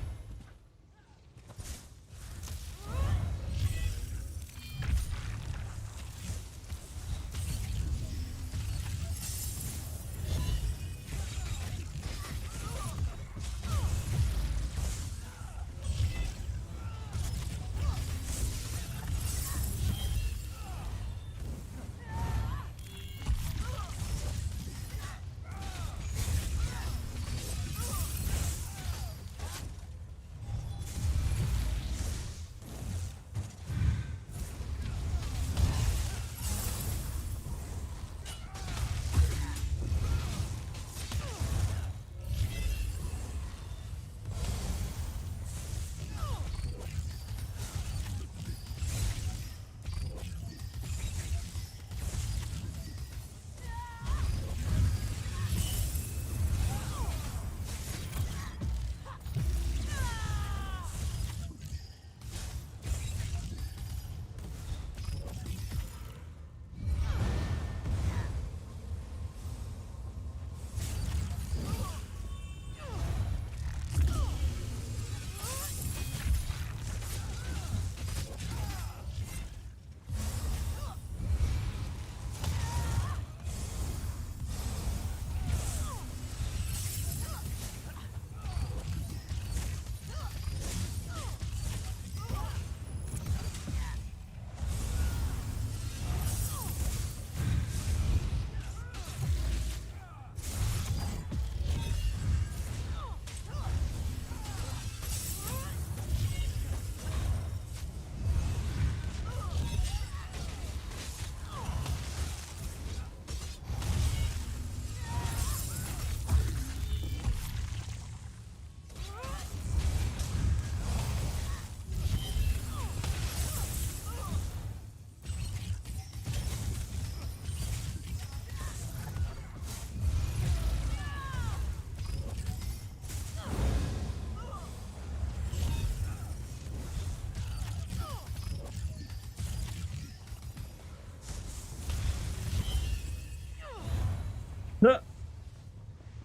Ah.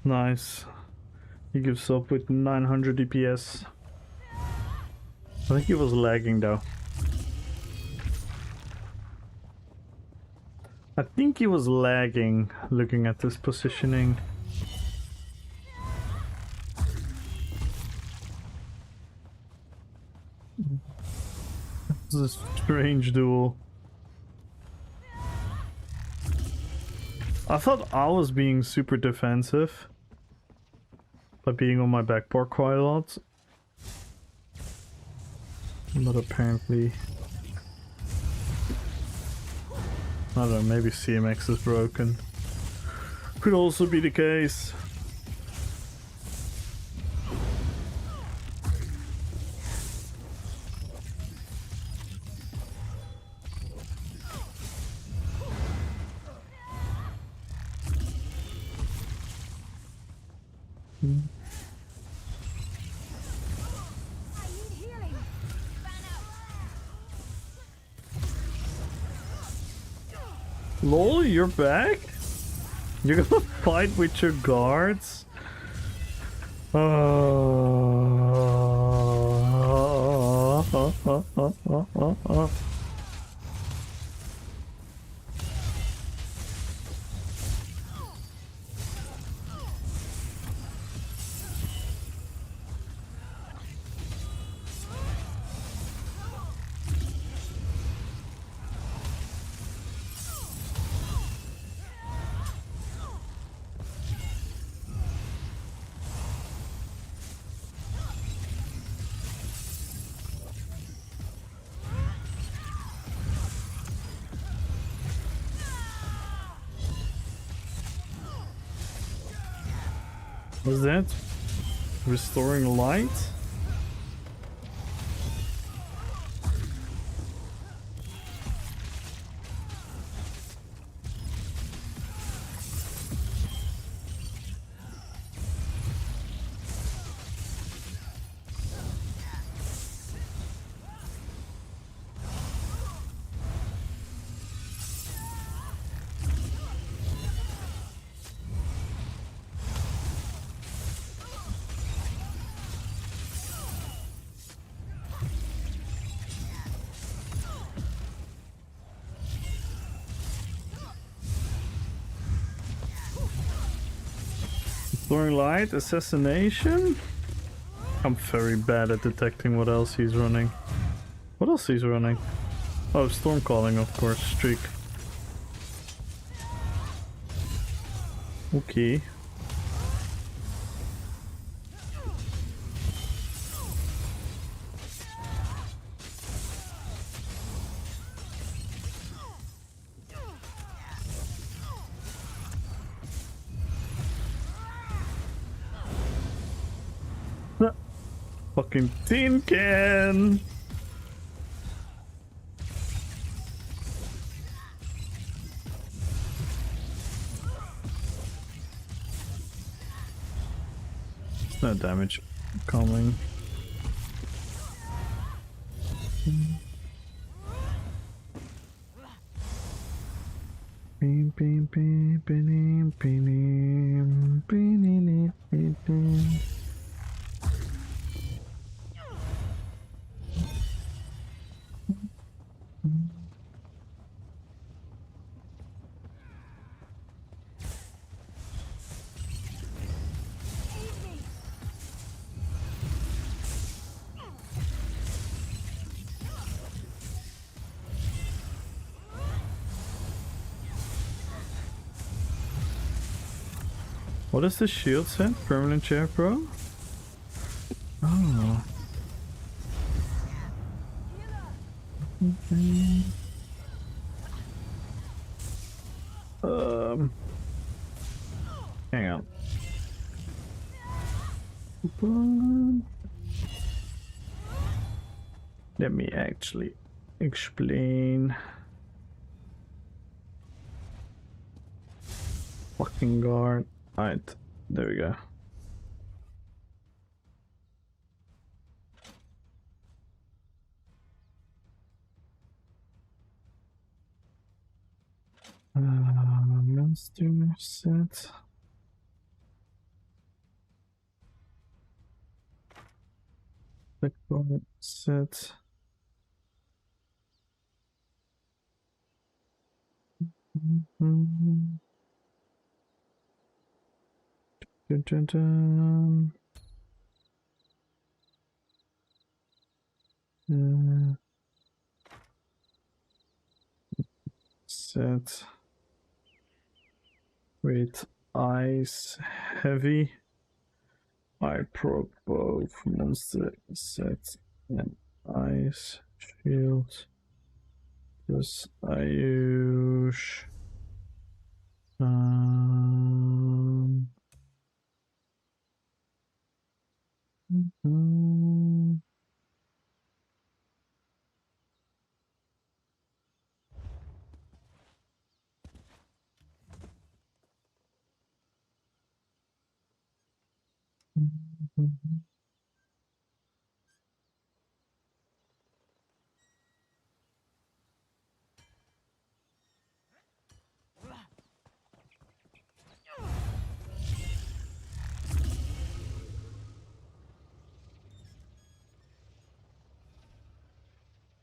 Nice. He gives up with 900 DPS. I think he was lagging though. I think he was lagging looking at this positioning. This is a strange duel. I thought I was being super defensive by being on my backboard quite a lot. But apparently... I don't know, maybe CMX is broken. Could also be the case. Lol, you're back? You're gonna fight with your guards? What's that? Restoring light? Restoring light, assassination? I'm very bad at detecting what else he's running. What else he's running? Oh, storm calling, of course, streak. Okay. Fucking tin can! There's no damage coming. Beep, beep, beep, beep, beep, beep, beep, beep, beep. What is the shield set? Permanent chair pro? Oh. Hang on. Let me actually explain. Fucking guard. Alright, there we go. Monster set. Backbone set. Dun, dun, dun. set with ice heavy. I proc both monster set and ice shield. Plus I use mhm.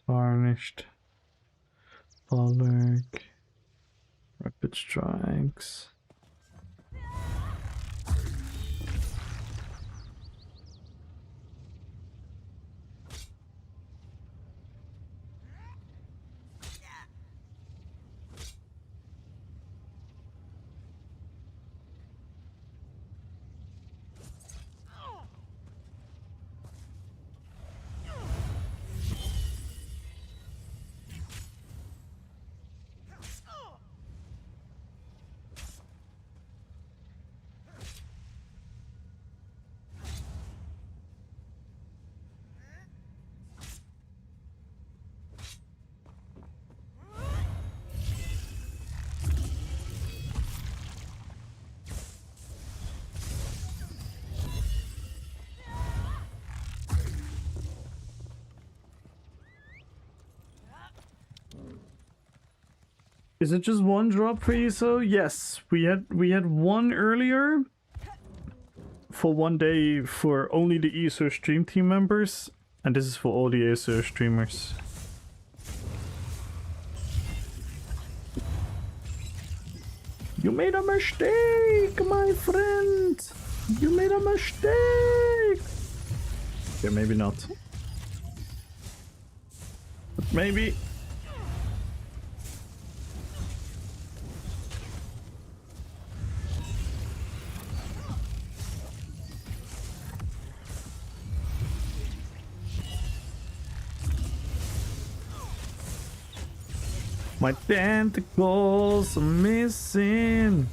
Tarnished, Pollock, Rapid Strikes. Is it just one drop for you? So yes, we had one earlier for one day for only the ESO stream team members, and this is for all the ESO streamers. You made a mistake, my friend. You made a mistake. Yeah, maybe not. But maybe. My tentacles are missing.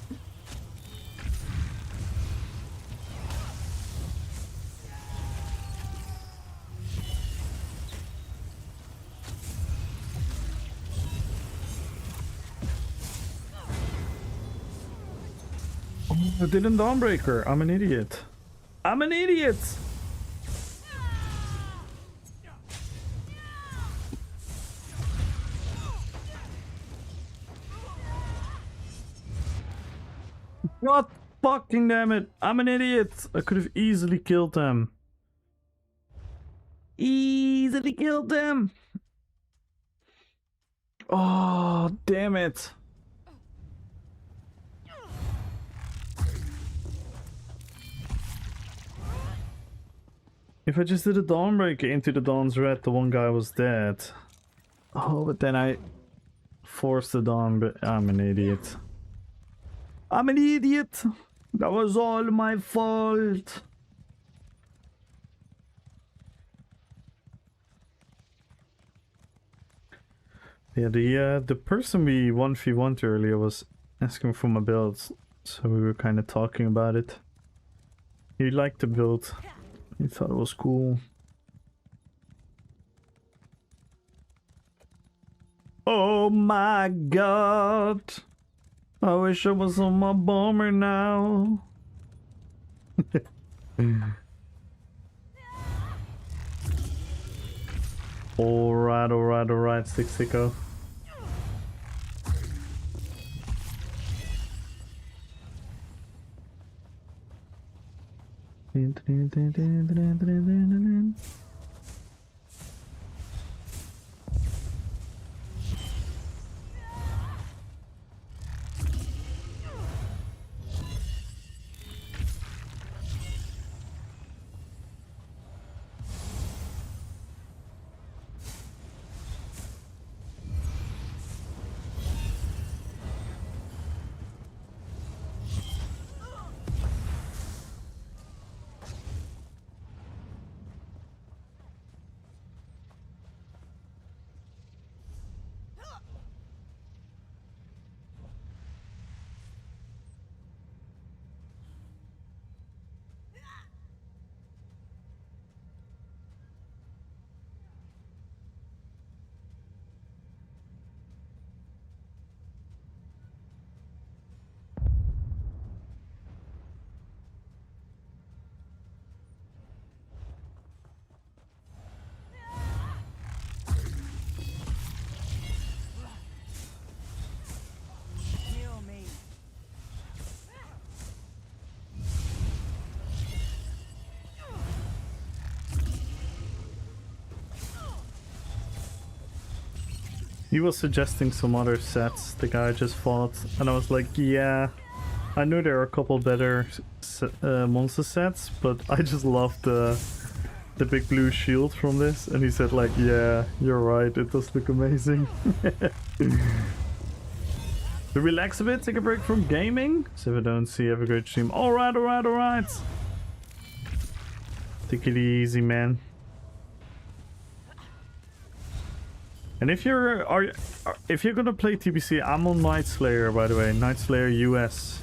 Oh, I didn't Dawnbreaker. I'm an idiot. I'm an idiot. God fucking damn it. I'm an idiot. I could have easily killed them. Easily killed them. Oh, damn it. If I just did a Dawnbreaker into the Dawn's Red, the one guy was dead. Oh, but then I forced the Dawn, but I'm an idiot. I'm an idiot. That was all my fault. Yeah, the person we 1v1'd earlier was asking for my build, so we were kind of talking about it. He liked the build. He thought it was cool. Oh my god. I wish I was on my bomber now. Alright, Sticko. He was suggesting some other sets the guy just fought, and I was like, yeah, I knew there are a couple better monster sets, but I just love the big blue shield from this. And he said like, yeah, you're right, it does look amazing. To relax a bit, take a break from gaming. So if I don't see, have a great stream. Alright, alright, alright. Take it easy, man. And if you're gonna play TBC, I'm on Night Slayer, by the way. Night Slayer US.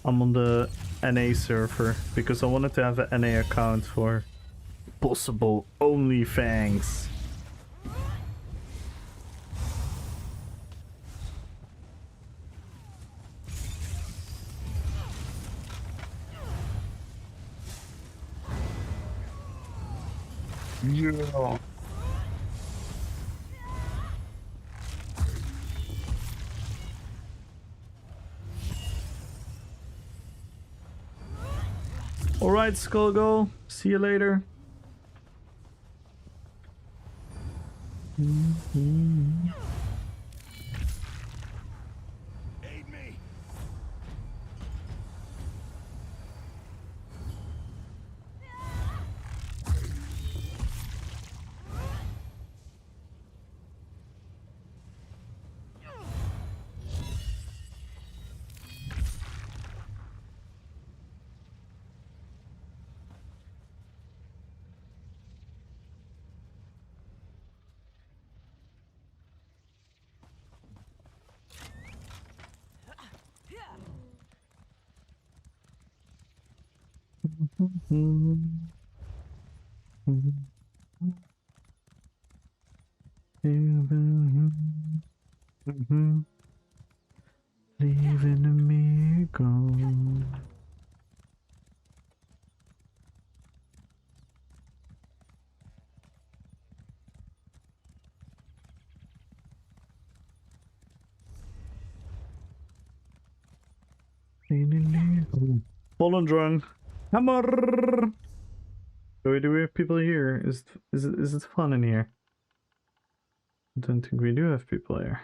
I'm on the NA server because I wanted to have an NA account for possible OnlyFans. Yeah. Alright, Skullgo. See you later. Aid me. Leaving a miracle. Fallen drunk. Hammer. Do we have people here? Is it fun in here? I don't think we do have people here.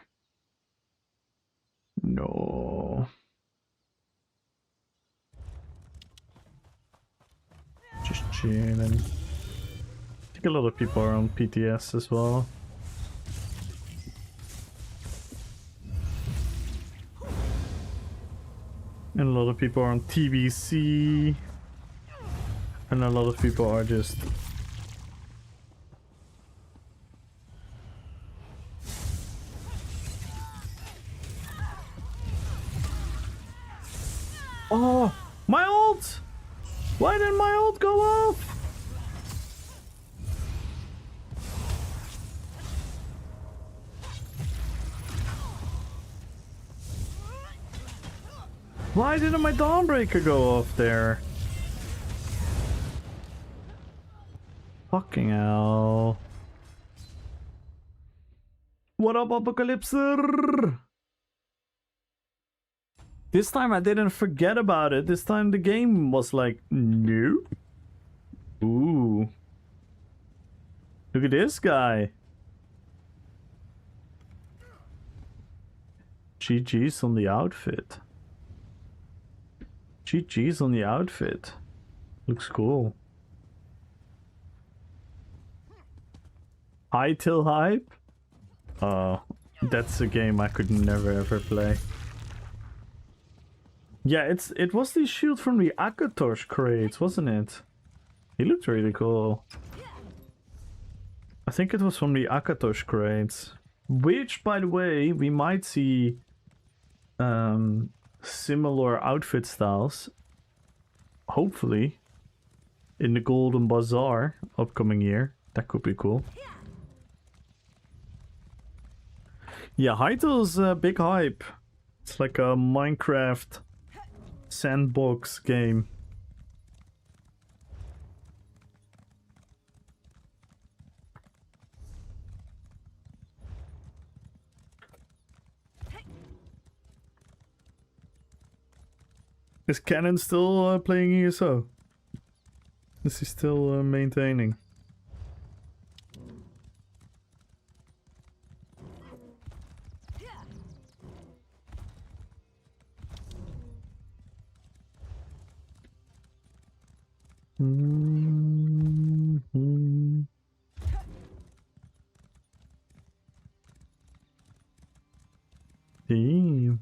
No. Just chilling. I think a lot of people are on PTS as well. And a lot of people are on TBC. And a lot of people are just... Oh! My ult! Why didn't my ult go off? Why didn't my Dawnbreaker go off there? Fucking hell. What up, Apocalypser? This time I didn't forget about it. This time the game was like, no. Ooh. Look at this guy. GG's on the outfit. GG's on the outfit. Looks cool. High till hype? Oh, that's a game I could never ever play. Yeah, it was the shield from the Akatosh crates, wasn't it? He looked really cool. I think it was from the Akatosh crates. Which, by the way, we might see similar outfit styles. Hopefully. In the Golden Bazaar upcoming year. That could be cool. Yeah, Hytale's big hype. It's like a Minecraft sandbox game. Is Canon still playing ESO? Is he still maintaining? Mhm. Damn.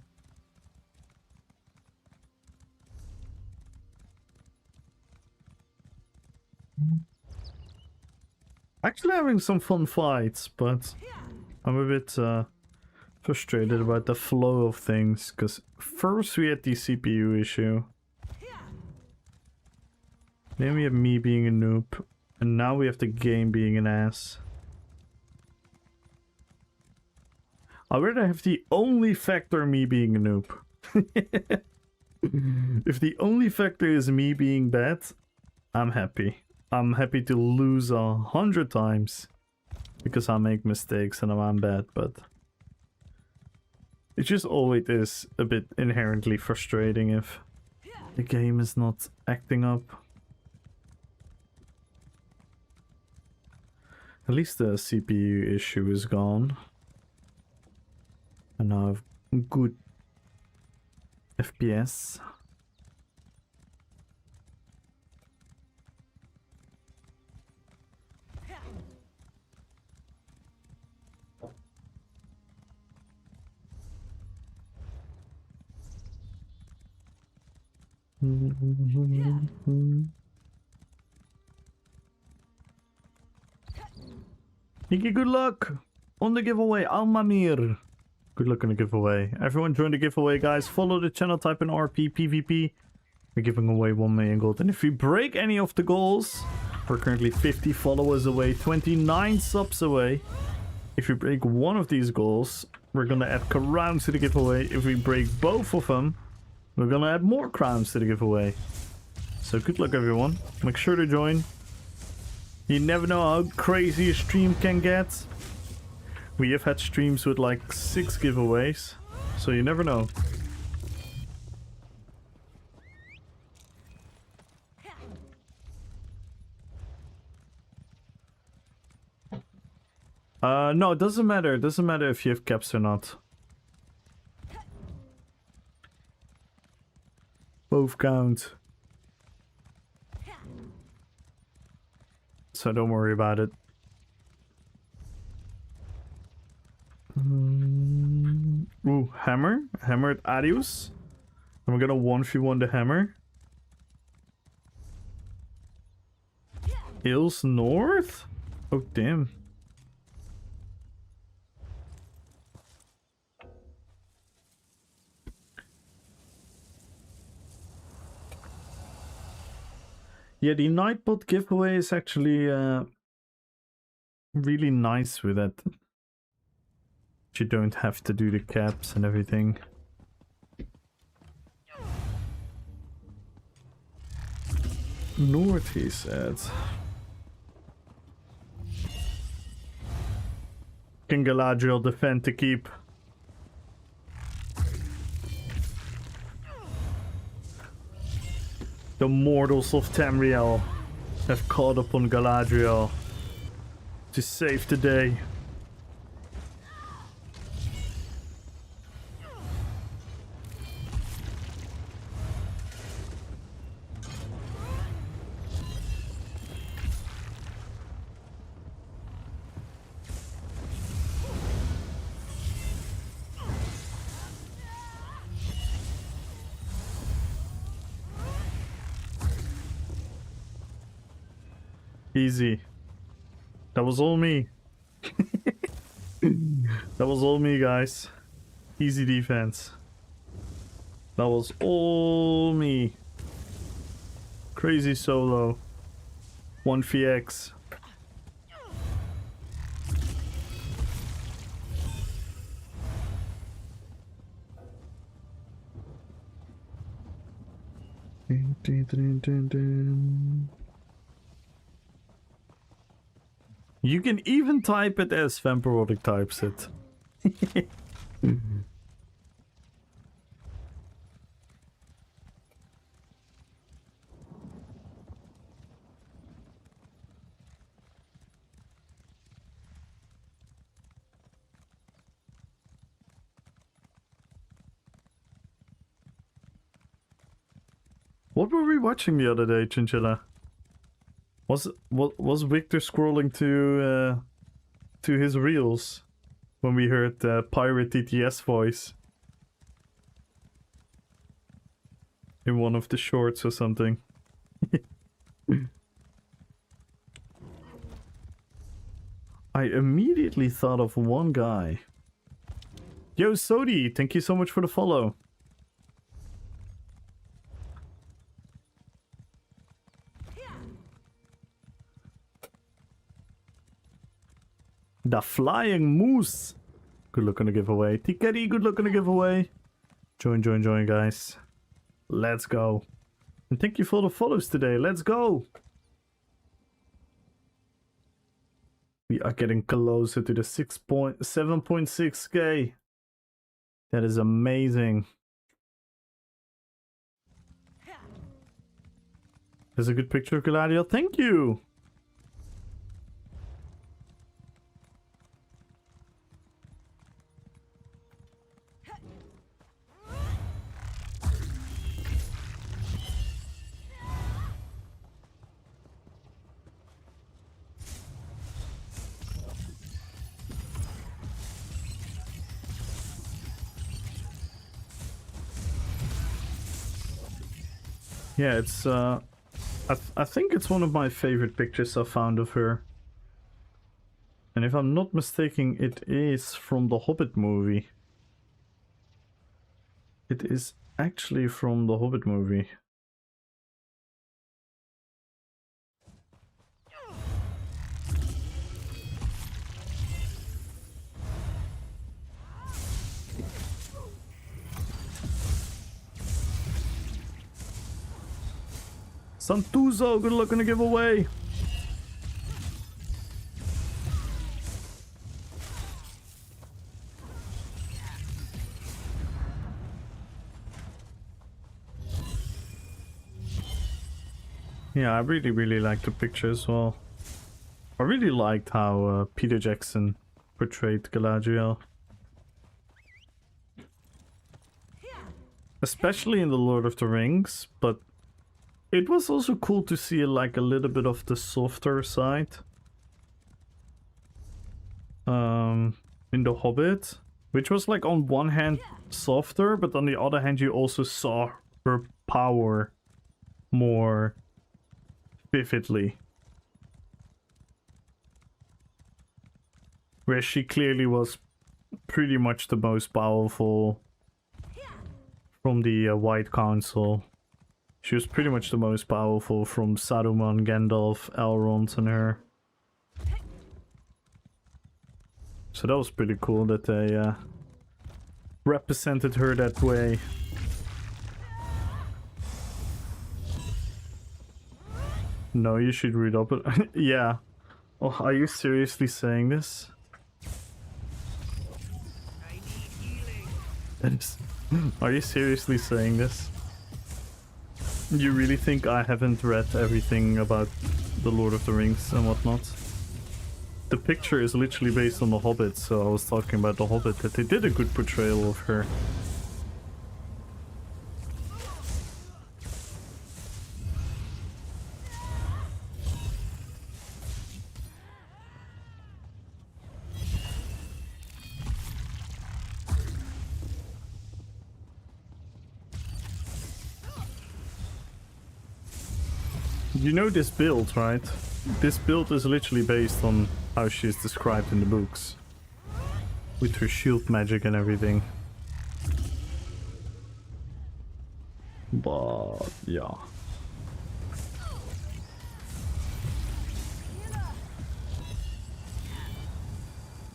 Actually having some fun fights, but I'm a bit frustrated about the flow of things, because first we had the CPU issue. Then we have me being a noob, and now we have the game being an ass. I'd rather have the only factor me being a noob. If the only factor is me being bad, I'm happy. I'm happy to lose 100 times because I make mistakes and I'm bad, but it just always is a bit inherently frustrating if the game is not acting up. At least the CPU issue is gone. And now I have good FPS. Nikki, good luck on the giveaway, Almamir. Good luck on the giveaway. Everyone join the giveaway, guys. Follow the channel, type in Rppvp. We're giving away 1 million gold. And if we break any of the goals, we're currently 50 followers away, 29 subs away. If we break one of these goals, we're gonna add crowns to the giveaway. If we break both of them, we're gonna add more crowns to the giveaway. So good luck, everyone. Make sure to join. You never know how crazy a stream can get. We have had streams with like 6 giveaways, so you never know. No, it doesn't matter. It doesn't matter if you have caps or not. Both count. So don't worry about it. Ooh, hammer. Hammer at Adios. And we're gonna 1v1 the hammer. Hills north? Oh, damn. Yeah, the Nightbot giveaway is actually really nice with that. You don't have to do the caps and everything. North, he said. Can Galadriel defend to keep? The mortals of Tamriel have called upon Galadriel to save the day. Easy. That was all me. That was all me, guys. Easy defense. That was all me. Crazy solo. 1vx. You can even type it as Vampirodic types it. What were we watching the other day, Chinchilla? Was Victor scrolling to his reels when we heard Pirate TTS voice in one of the shorts or something? I immediately thought of one guy. Yo, Sodi, thank you so much for the follow. The Flying Moose. Good luck on the giveaway. Tikari, good luck on the giveaway. Join, guys. Let's go. And thank you for the follows today. Let's go. We are getting closer to the 7.6k. That is amazing. There's a good picture of Gladio. Thank you. Yeah, it's I think it's one of my favorite pictures I found of her. And if I'm not mistaken, it is from the Hobbit movie. It is actually from the Hobbit movie. Santuzo, good luck on the giveaway. Yeah, I really liked the picture as well. I really liked how Peter Jackson portrayed Galadriel. Especially in The Lord of the Rings, but it was also cool to see like a little bit of the softer side. In The Hobbit, which was like on one hand softer, but on the other hand you also saw her power more vividly. Where she clearly was pretty much the most powerful from the White Council. She was pretty much the most powerful from Saruman, Gandalf, Elrond and her. So that was pretty cool that they represented her that way. No, you should read up. Yeah. Oh, are you seriously saying this? That is... Are you seriously saying this? You really think I haven't read everything about The Lord of the Rings and whatnot? The picture is literally based on The Hobbit, so I was talking about The Hobbit, that they did a good portrayal of her. You know this build, right? This build is literally based on how she is described in the books. With her shield magic and everything. But, yeah.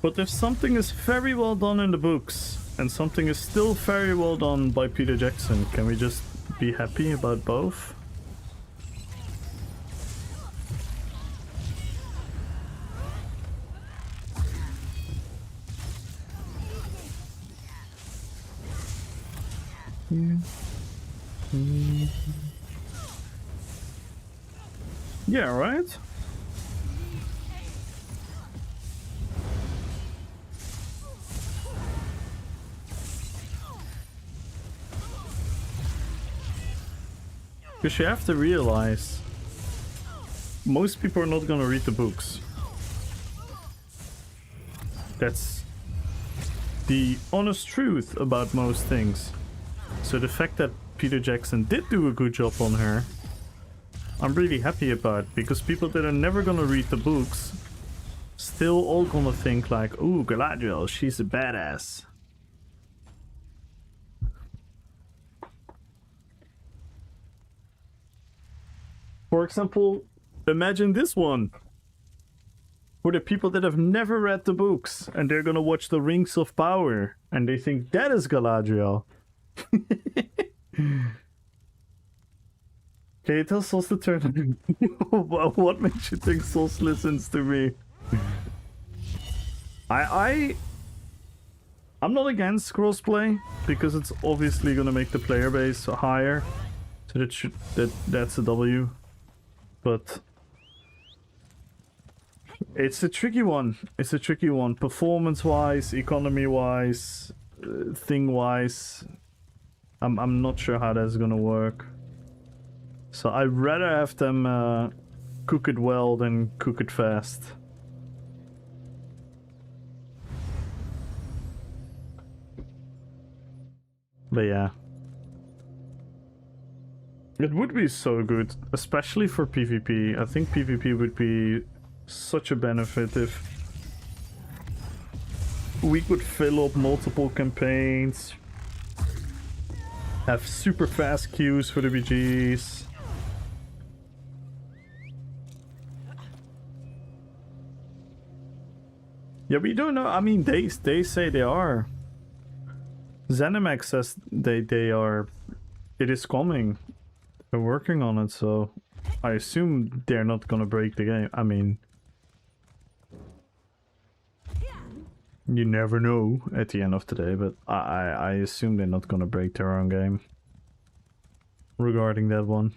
But if something is very well done in the books, and something is still very well done by Peter Jackson, can we just be happy about both? Yeah, right? Because you have to realize most people are not gonna read the books. That's the honest truth about most things. So the fact that Peter Jackson did do a good job on her, I'm really happy about, because people that are never gonna read the books still all gonna think like, ooh, Galadriel, she's a badass. For example, imagine this one. For the people that have never read the books and they're gonna watch the Rings of Power and they think that is Galadriel. Can you tell Sauce to turn? What makes you think Sauce listens to me? I'm not against crossplay because it's obviously gonna make the player base higher, so that's a W. But it's a tricky one. It's a tricky one, performance-wise, economy-wise, thing-wise. I'm not sure how that's gonna work. So I'd rather have them cook it well than cook it fast. But yeah. It would be so good, especially for PvP. I think PvP would be such a benefit if we could fill up multiple campaigns, have super fast queues for the BGs. Yeah, we don't know. I mean, they say they are. Zenimax says they are. It is coming. They're working on it, so I assume they're not gonna break the game. I mean, you never know at the end of the day, but I assume they're not gonna break their own game regarding that one.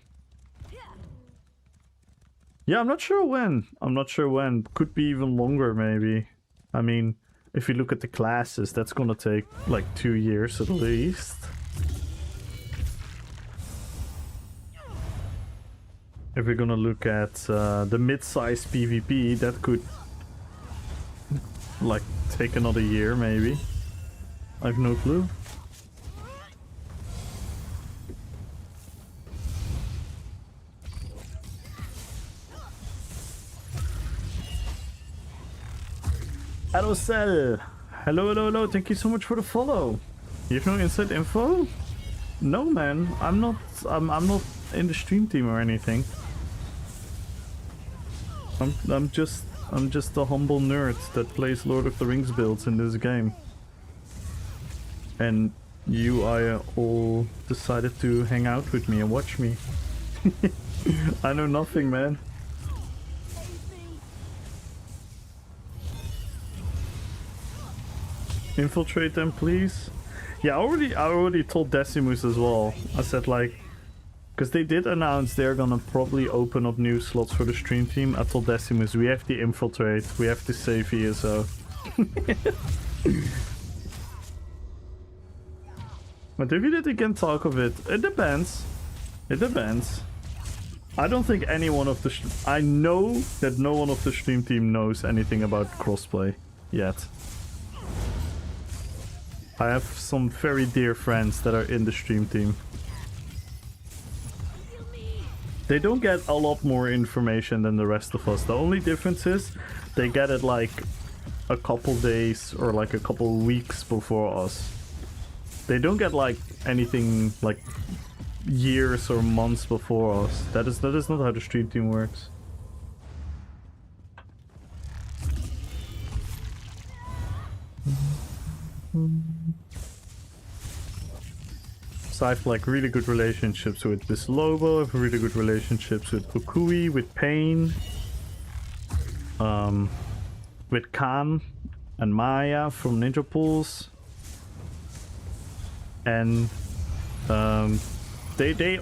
Yeah, I'm not sure when. I'm not sure when. Could be even longer, maybe. I mean, if you look at the classes, that's gonna take like 2 years at least. If we're gonna look at the mid-size PvP, that could like take another year, maybe. I have no clue. Adocel! Hello, hello, hello, thank you so much for the follow. You have no inside info? No man, I'm not in the stream team or anything. I'm just a humble nerd that plays Lord of the Rings builds in this game. And you all decided to hang out with me and watch me. I know nothing, man. Infiltrate them, please. Yeah, I already told Decimus as well. I said like, because they did announce they're gonna probably open up new slots for the stream team. I told Decimus we have to infiltrate, we have to save ESO. But if you did again talk of it, it depends. It depends. I don't think any one of the I know that no one of the stream team knows anything about crossplay yet. I have some very dear friends that are in the stream team. They don't get a lot more information than the rest of us. The only difference is they get it like a couple days or like a couple weeks before us. They don't get like anything like years or months before us. That is not how the stream team works. So I have like really good relationships with this Lobo, I have really good relationships with Ukui, with Pain, with Khan and Maya from Ninja Pools. And they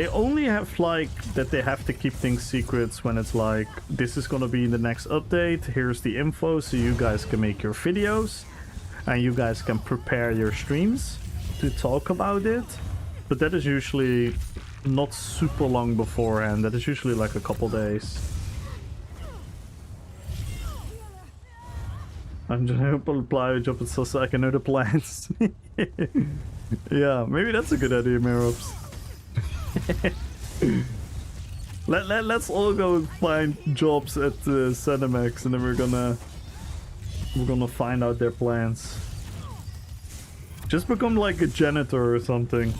only have like that they have to keep things secrets when it's like, this is gonna be in the next update, here's the info so you guys can make your videos and you guys can prepare your streams to talk about it. But that is usually not super long beforehand. That is usually like a couple days. I'm just gonna apply a job at so I can know the plans. Yeah, maybe that's a good idea, Merops. Let's all go find jobs at Cinemax, and then we're gonna find out their plans. Just become like a janitor or something.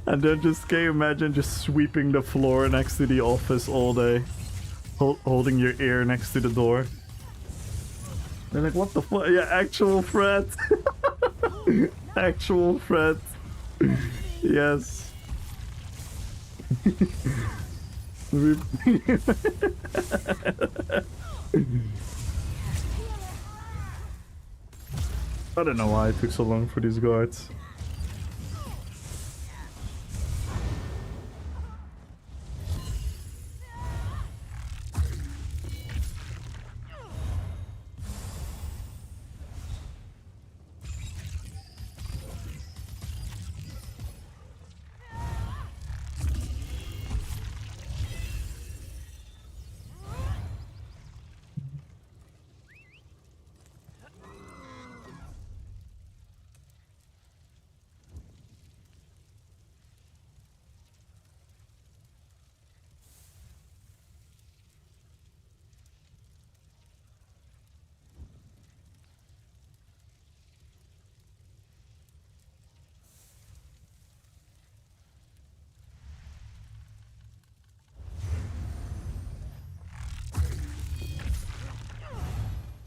And then just, can you imagine just sweeping the floor next to the office all day? Holding your ear next to the door. They're like, what the fuck? Yeah, actual threat. Actual threat. Yes. I don't know why it took so long for these guards.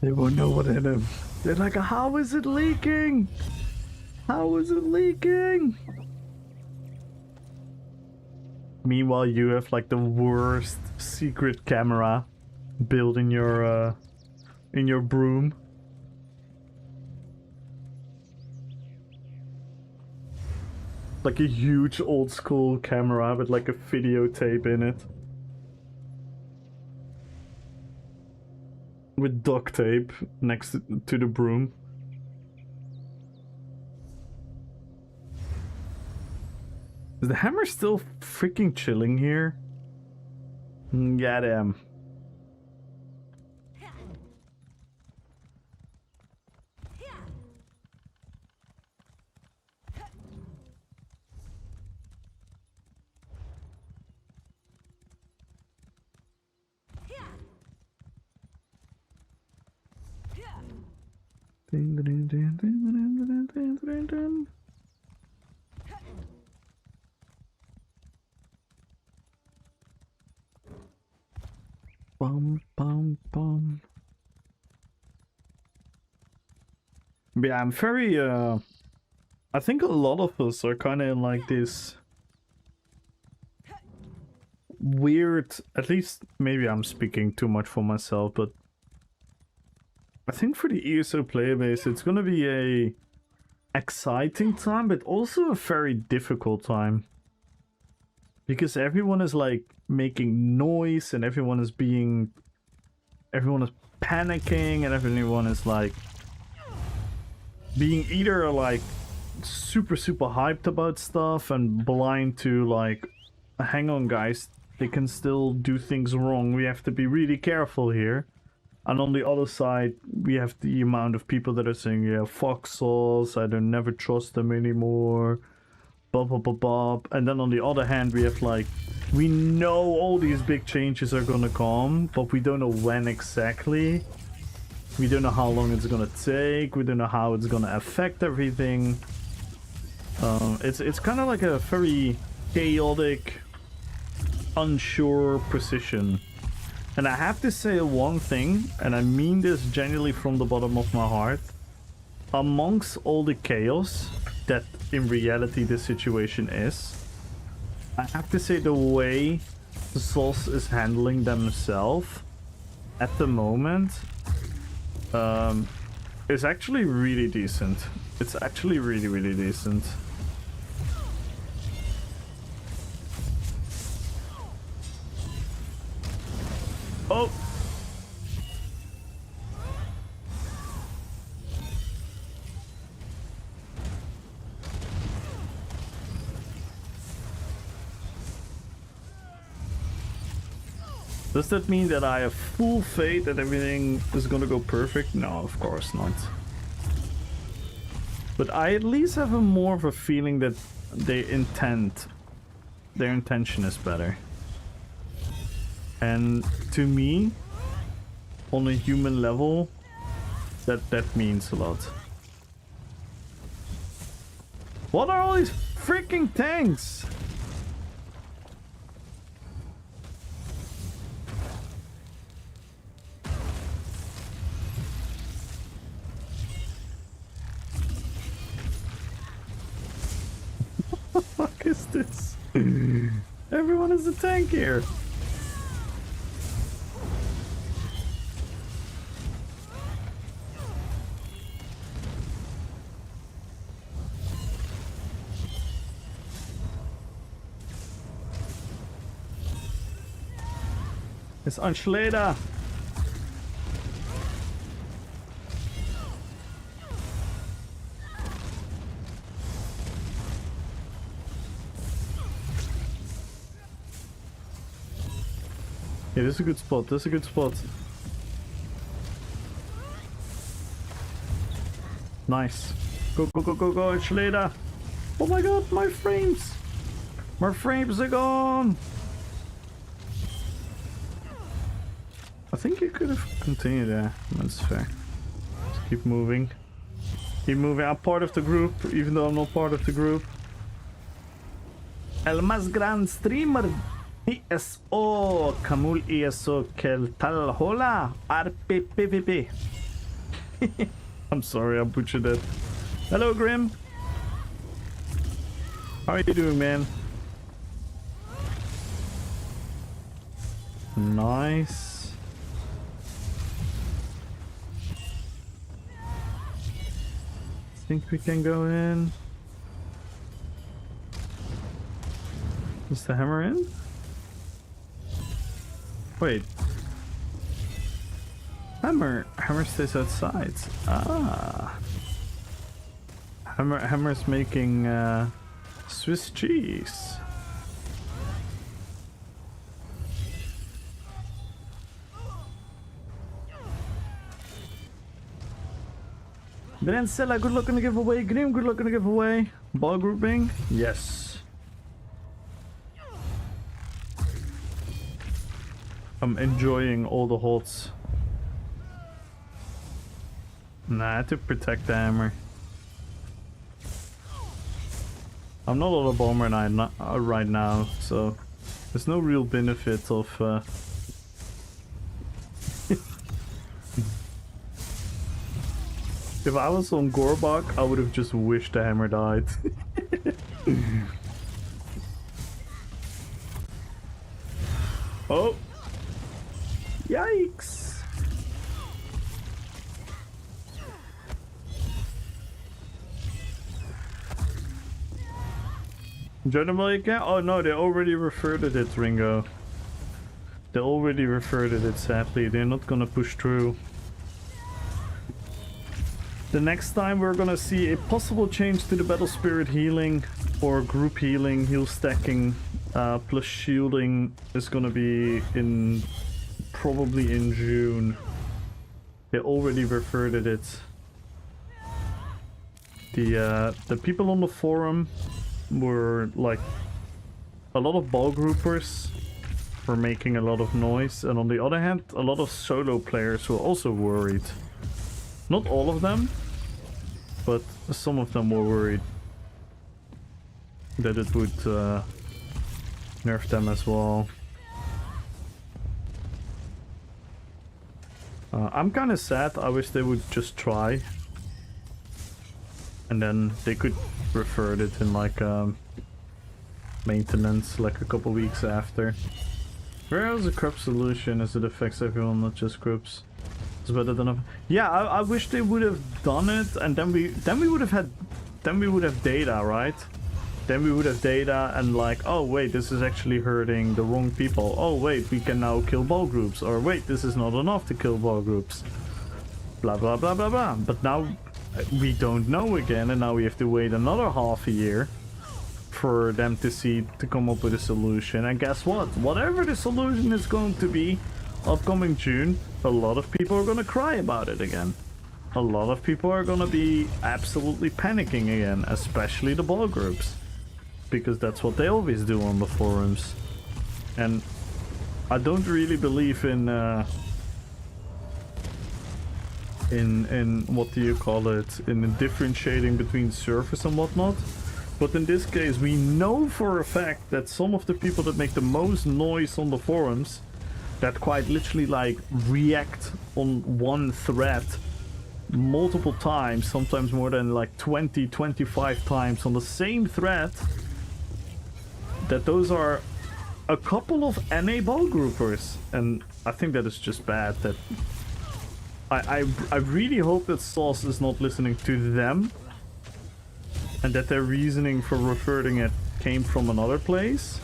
They won't know what hit him. They're like, how is it leaking? How is it leaking? Meanwhile, you have like the worst secret camera built in your broom. Like a huge old school camera with like a videotape in it. With duct tape next to the broom. Is the hammer still freaking chilling here? Get him. Bum, bum, bum. Yeah, I'm very, I think a lot of us are kind of in like this weird, at least maybe I'm speaking too much for myself, but I think for the ESO player base, it's gonna be a exciting time, but also a very difficult time. Because everyone is like making noise and everyone is panicking and everyone is like being either like super hyped about stuff and blind to like, hang on guys, they can still do things wrong, we have to be really careful here. And on the other side, we have the amount of people that are saying, yeah, fuck sauce, I don't never trust them anymore. Blah, blah, blah, blah. And then on the other hand, we have like, we know all these big changes are gonna come, but we don't know when exactly. We don't know how long it's gonna take. We don't know how it's gonna affect everything. It's kind of like a very chaotic, unsure position. And I have to say one thing, and I mean this genuinely from the bottom of my heart. Amongst all the chaos that in reality the situation is, I have to say the way the Souls is handling themselves at the moment is actually really decent. It's actually really decent. Oh! Does that mean that I have full faith that everything is gonna go perfect? No, of course not. But I at least have a more of a feeling that their intention is better. And to me, on a human level, that means a lot. What are all these freaking tanks? What the fuck is this? Everyone is a tank here. It's Anschleder. Yeah, this is a good spot. This is a good spot. Nice. Go, go, go, go, go, Anschleder. Oh my god, my frames. My frames are gone. I think you could have continued there. That's fair. Just keep moving. Keep moving. I'm part of the group, even though I'm not part of the group. El más gran streamer. ESO. Kamul ESO. Kel tal hola. Rppvp. I'm sorry, I butchered it. Hello, Grim. How are you doing, man? Nice. Think we can go in. Is the hammer in? Wait. Hammer stays outside. Ah. Hammer's making Swiss cheese. Brensella, good luck on the giveaway. Grim, good luck on the giveaway. Ball grouping? Yes. I'm enjoying all the holds. Nah, I had to protect the hammer. I'm not on a bomber right now, so there's no real benefit of if I was on Gorbak, I would have just wished the hammer died. Oh! Yikes! Gentlemen, you can't? Oh no, they already referred it, Ringo. They already referred it, sadly. They're not gonna push through. The next time we're gonna see a possible change to the Battle Spirit healing or group healing, heal stacking, plus shielding is gonna be probably in June. They already referred it. The people on the forum were like a lot of ball groupers were making a lot of noise, and on the other hand, a lot of solo players were also worried. Not all of them, but some of them were worried that it would nerf them as well. I'm kind of sad. I wish they would just try, and then they could refer it in like maintenance, like a couple weeks after. Where is the crop solution as it affects everyone, not just groups? It's better than a... Yeah, I wish they would have done it, and then we would have data, right? Then we would have data and like, oh wait, this is actually hurting the wrong people. Oh wait, we can now kill ball groups. Or wait, this is not enough to kill ball groups. Blah blah blah blah blah. But now we don't know again, and now we have to wait another half a year for them to come up with a solution. And guess what? Whatever the solution is going to be upcoming June, a lot of people are going to cry about it again. A lot of people are going to be absolutely panicking again, especially the ball groups. Because that's what they always do on the forums. And I don't really believe in what do you call it, in differentiating between servers and whatnot. But in this case, we know for a fact that some of the people that make the most noise on the forums, that quite literally like react on one thread multiple times, sometimes more than like 20, 25 times on the same thread, that those are a couple of NA ball groupers. And I think that is just bad. That I really hope that Sauce is not listening to them, and that their reasoning for reverting it came from another place.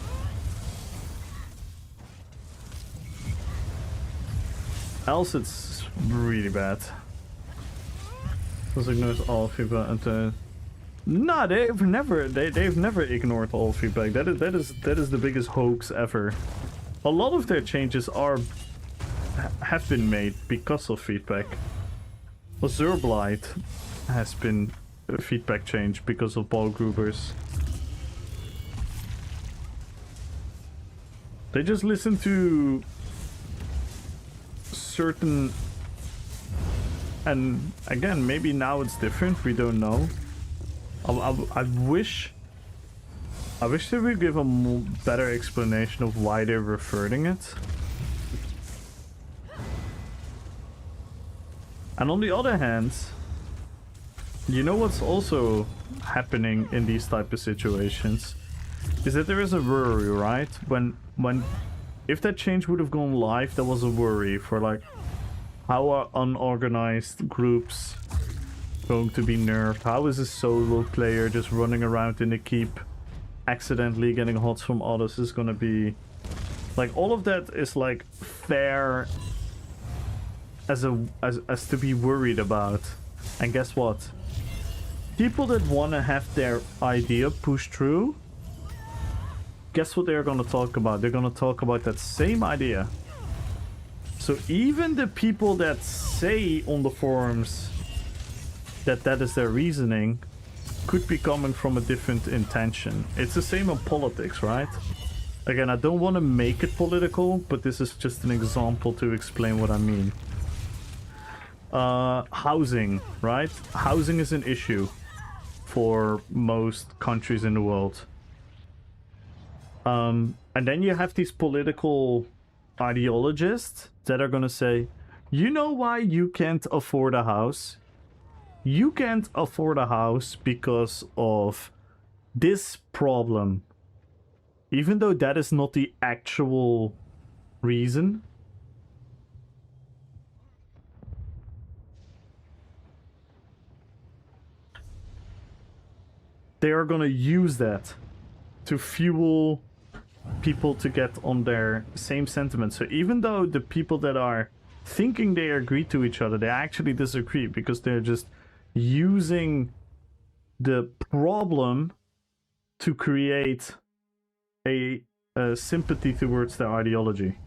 Else it's really bad. Because ignores all feedback and no, they've never ignored all feedback. That is the biggest hoax ever. A lot of their changes have been made because of feedback. Zerblight has been a feedback change because of ball groupers. They just listen to certain, and again, maybe now it's different, we don't know. I wish they would give a better explanation of why they're reverting it. And on the other hand, you know what's also happening in these type of situations is that there is a worry, right? If that change would have gone live, there was a worry for like, how are unorganized groups going to be nerfed? How is a solo player just running around in the keep accidentally getting hots from others is gonna be like, all of that is like fair as to be worried about. And guess what? People that want to have their idea pushed through, guess what they're going to talk about? They're going to talk about that same idea. So even the people that say on the forums that that is their reasoning could be coming from a different intention. It's the same in politics, right? Again, I don't want to make it political, but this is just an example to explain what I mean. Housing, right? Housing is an issue for most countries in the world. And then you have these political ideologists that are gonna say, you know why you can't afford a house? You can't afford a house because of this problem. Even though that is not the actual reason. They are gonna use that to fuel people to get on their same sentiment. So even though the people that are thinking they agree to each other, they actually disagree because they're just using the problem to create a sympathy towards their ideology.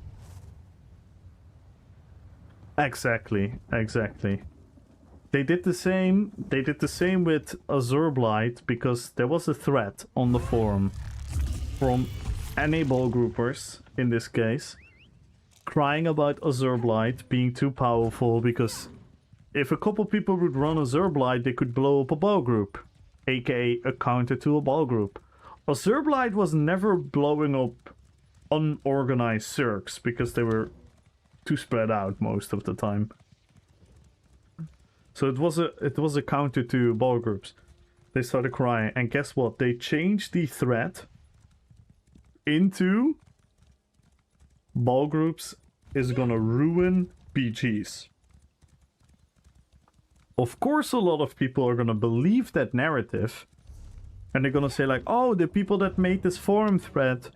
Exactly. They did the same with Azurblight, because there was a threat on the forum from NA ball groupers, in this case, crying about Azurblight being too powerful, because if a couple people would run Azurblight, they could blow up a ball group, aka a counter to a ball group. Azurblight was never blowing up unorganized circs, because they were too spread out most of the time. So it was a counter to ball groups. They started crying, and guess what? They changed the threat into ball groups is gonna ruin BGs. Of course, a lot of people are gonna believe that narrative, and they're gonna say like, oh, the people that made this forum thread,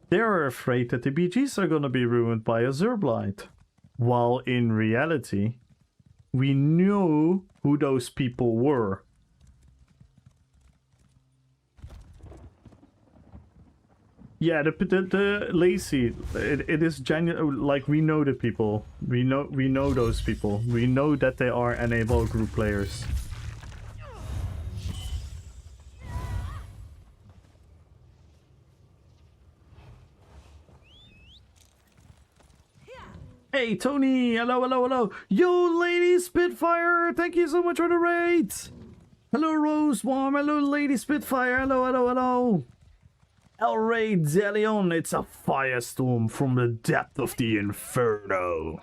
they're afraid that the BGs are gonna be ruined by Azurblight. While in reality, we knew who those people were. Yeah, the lazy, it is genuine. Like, we know the people. We know those people. We know that they are enable group players. Hey, Tony! Hello, hello, hello! Yo, Lady Spitfire! Thank you so much for the raid! Hello, Rose Warm! Hello, Lady Spitfire! Hello, hello, hello! El Rey de Leon, it's a firestorm from the depth of the inferno.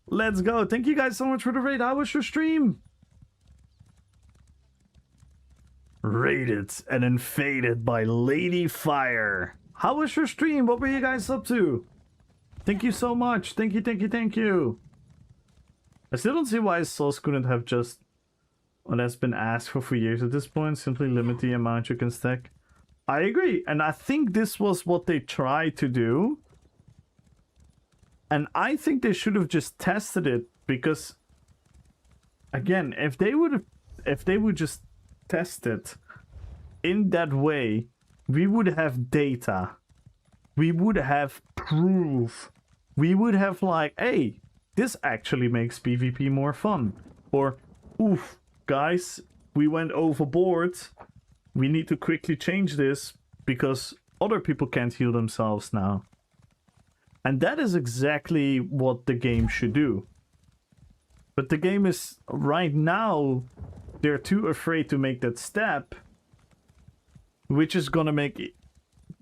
Let's go! Thank you guys so much for the raid. How was your stream? Raided and then faded by Lady Fire. How was your stream? What were you guys up to? Thank you so much. Thank you, thank you, thank you. I still don't see why Sauce couldn't have just... Well, that's been asked for years at this point. Simply limit the amount you can stack. I agree. And I think this was what they tried to do. And I think they should have just tested it. Because, again, if they would just test it in that way, we would have data. We would have proof. We would have like, hey, this actually makes PvP more fun. Or, oof, guys, we went overboard. We need to quickly change this because other people can't heal themselves now. And that is exactly what the game should do. But the game is, right now, they're too afraid to make that step, which is gonna make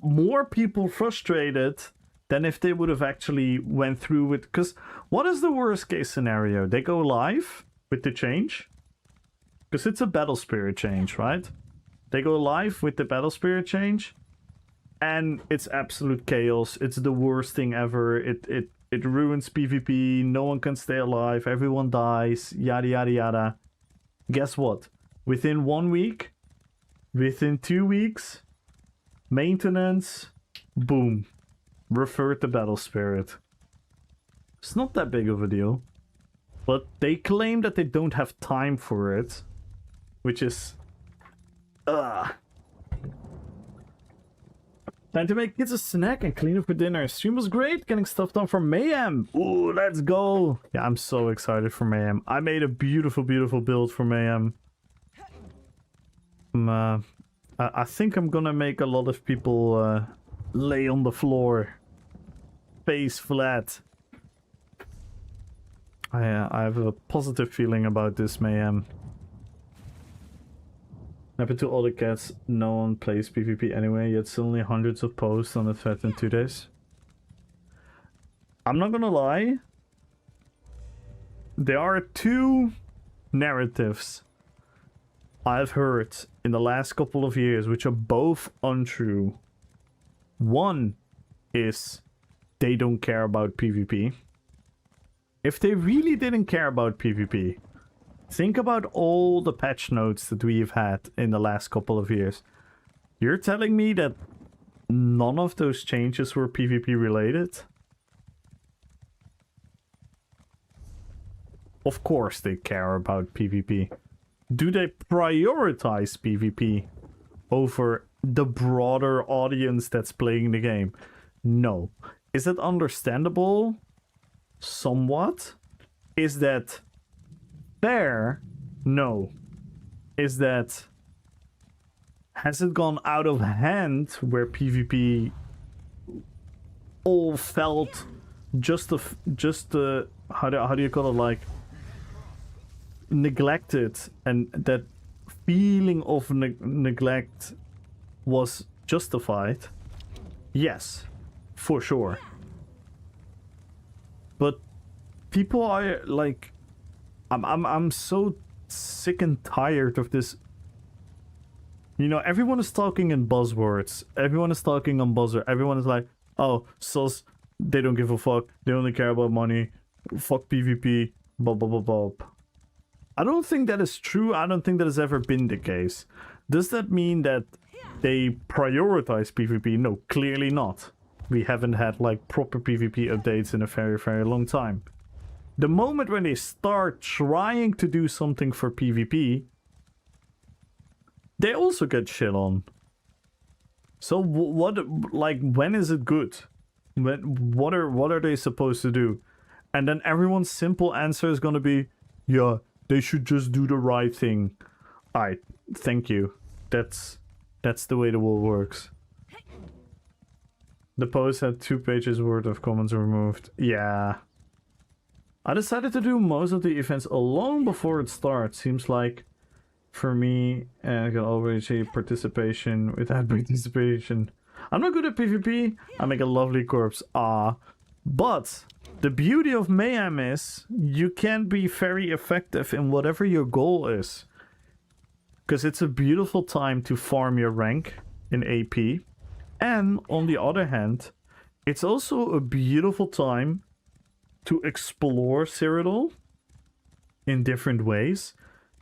more people frustrated than if they would have actually went through with... Because what is the worst case scenario? They go live with the change? Because it's a battle spirit change, right? They go live with the battle spirit change, and it's absolute chaos. It's the worst thing ever. It ruins PvP. No one can stay alive. Everyone dies. Yada yada yada. Guess what? Within 1 week, within 2 weeks, maintenance, boom, revert the battle spirit. It's not that big of a deal, but they claim that they don't have time for it, which is, Time to make kids a snack and clean up for dinner. Stream was great, getting stuff done for Mayhem. Ooh, let's go. Yeah, I'm so excited for Mayhem. I made a beautiful, beautiful build for Mayhem. I think I'm gonna make a lot of people lay on the floor, face flat. I have a positive feeling about this Mayhem. Happened to all the cats, no one plays PvP anyway, yet still only hundreds of posts on the thread in 2 days. I'm not gonna lie. There are 2 narratives I've heard in the last couple of years which are both untrue. One is they don't care about PvP. If they really didn't care about PvP, think about all the patch notes that we've had in the last couple of years. You're telling me that none of those changes were PvP related? Of course they care about PvP. Do they prioritize PvP over the broader audience that's playing the game? No. Is that understandable? Somewhat. Is that fair? No. Is that... Has it gone out of hand where PvP all felt just the how do you call it, like, neglected, and that feeling of neglect was justified? Yes, for sure. But people are like, I'm so sick and tired of this. You know, everyone is talking in buzzwords. Everyone is talking on buzzer. Everyone is like, oh, sus, they don't give a fuck. They only care about money. Fuck PvP. Blah, blah, blah, blah. I don't think that is true. I don't think that has ever been the case. Does that mean that they prioritize PvP? No, clearly not. We haven't had like proper PvP updates in a very, very long time. The moment when they start trying to do something for PvP, they also get shit on. So what, like, when is it good? What are they supposed to do? And then everyone's simple answer is gonna be, yeah, they should just do the right thing. Alright, thank you. That's the way the world works. The post had 2 pages worth of comments removed. Yeah. I decided to do most of the events long before it starts. Seems like, for me, I can always say participation without participation. I'm not good at PvP. I make a lovely corpse. But the beauty of Mayhem is you can be very effective in whatever your goal is. Because it's a beautiful time to farm your rank in AP. And on the other hand, it's also a beautiful time to explore Cyrodiil in different ways.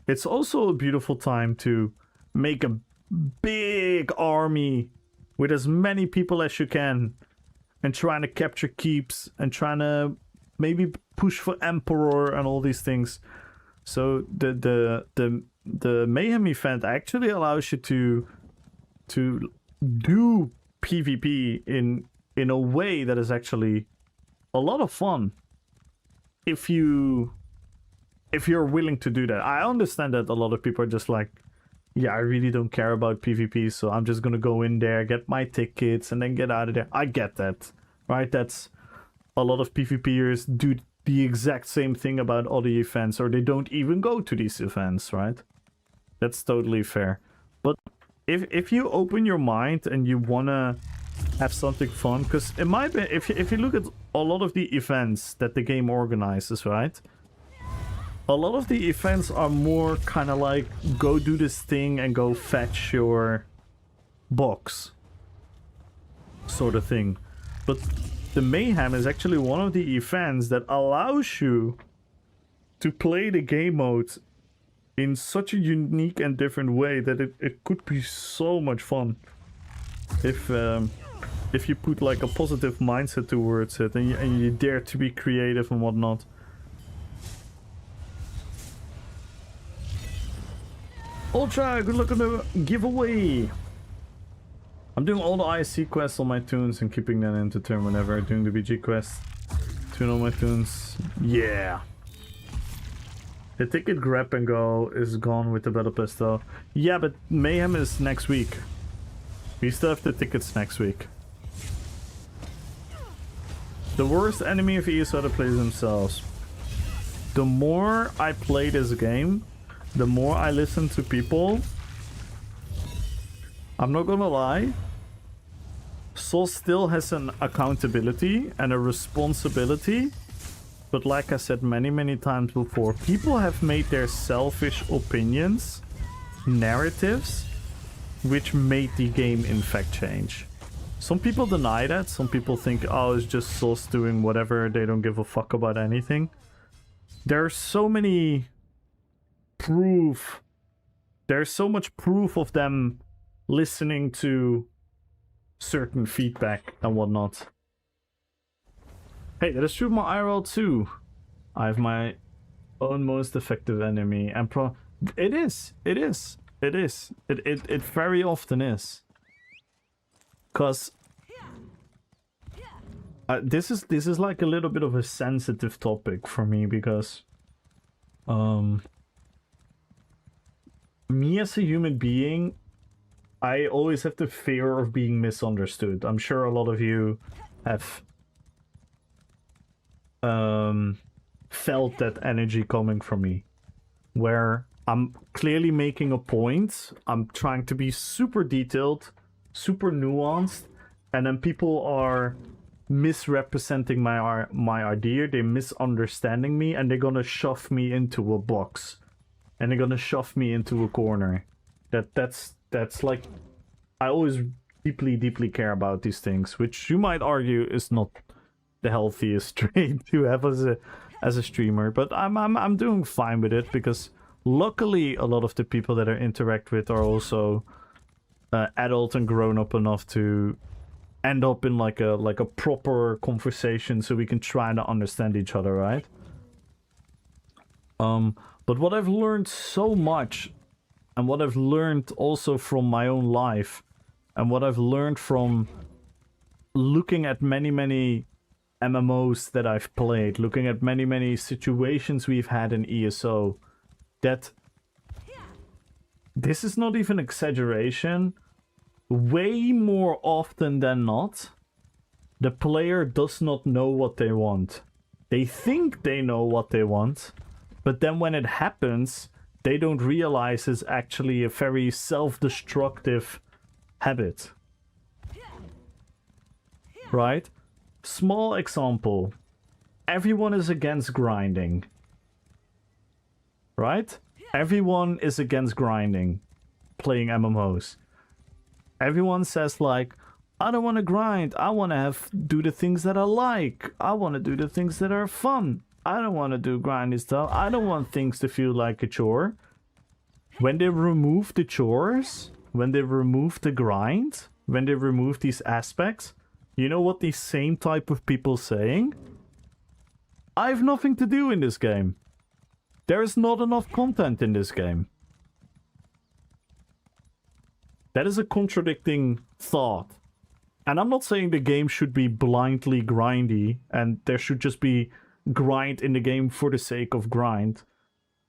It's also a beautiful time to make a big army with as many people as you can and trying to capture keeps and trying to maybe push for Emperor and all these things. So the Mayhem event actually allows you to do PvP in a way that is actually a lot of fun if you're willing to do that. I understand that a lot of people are just like, yeah, I really don't care about PvP, so I'm just gonna go in there, get my tickets, and then get out of there. I get that, right? That's a lot of PvPers do the exact same thing about other events, or they don't even go to these events, right? That's totally fair. But if you open your mind and you wanna have something fun, because it might be, if you look at a lot of the events that the game organizes, right? A lot of the events are more kind of like, go do this thing and go fetch your box sort of thing. But the Mayhem is actually one of the events that allows you to play the game mode in such a unique and different way that it could be so much fun if you put like a positive mindset towards it and you dare to be creative and whatnot. Ultra, good luck on the giveaway. I'm doing all the IC quests on my tunes and keeping that into turn whenever I'm doing the BG quest. Tune on my tunes. Yeah. The ticket grab and go is gone with the battle pass though. Yeah, but Mayhem is next week. We still have the tickets next week. The worst enemy of ES are the players themselves. The more I play this game, the more I listen to people. I'm not gonna lie. Soul still has an accountability and a responsibility. But like I said many times before, people have made their selfish opinions narratives, which made the game in fact change. Some people deny that. Some people think, oh, it's just Souls doing whatever. They don't give a fuck about anything. There's so many proof. There's so much proof of them listening to certain feedback and whatnot. Hey, that is true of my IRL too. I have my own most effective enemy and it very often is. Cause this is like a little bit of a sensitive topic for me because me as a human being, I always have the fear of being misunderstood. I'm sure a lot of you have felt that energy coming from me, where I'm clearly making a point, I'm trying to be super detailed, super nuanced, and then people are misrepresenting my idea, they're misunderstanding me, and they're gonna shove me into a box, and they're gonna shove me into a corner. That's like, I always deeply care about these things, which you might argue is not the healthiest trait to have as a streamer, but I'm doing fine with it because luckily a lot of the people that I interact with are also adult and grown up enough to end up in like a proper conversation so we can try to understand each other, right? But what I've learned so much and what I've learned also from my own life, and what I've learned from looking at many MMOs that I've played, looking at many situations we've had in ESO, that this is not even exaggeration. Way more often than not, the player does not know what they want. They think they know what they want, but then when it happens, they don't realize it's actually a very self-destructive habit. Right? Small example. Everyone is against grinding. Right? Everyone is against grinding, playing MMOs. Everyone says like, I don't want to grind. I want to do the things that I like. I want to do the things that are fun. I don't want to do grindy stuff. I don't want things to feel like a chore. When they remove the chores, when they remove the grind, when they remove these aspects, you know what these same type of people saying? I have nothing to do in this game. There is not enough content in this game. That is a contradicting thought. And I'm not saying the game should be blindly grindy and there should just be grind in the game for the sake of grind.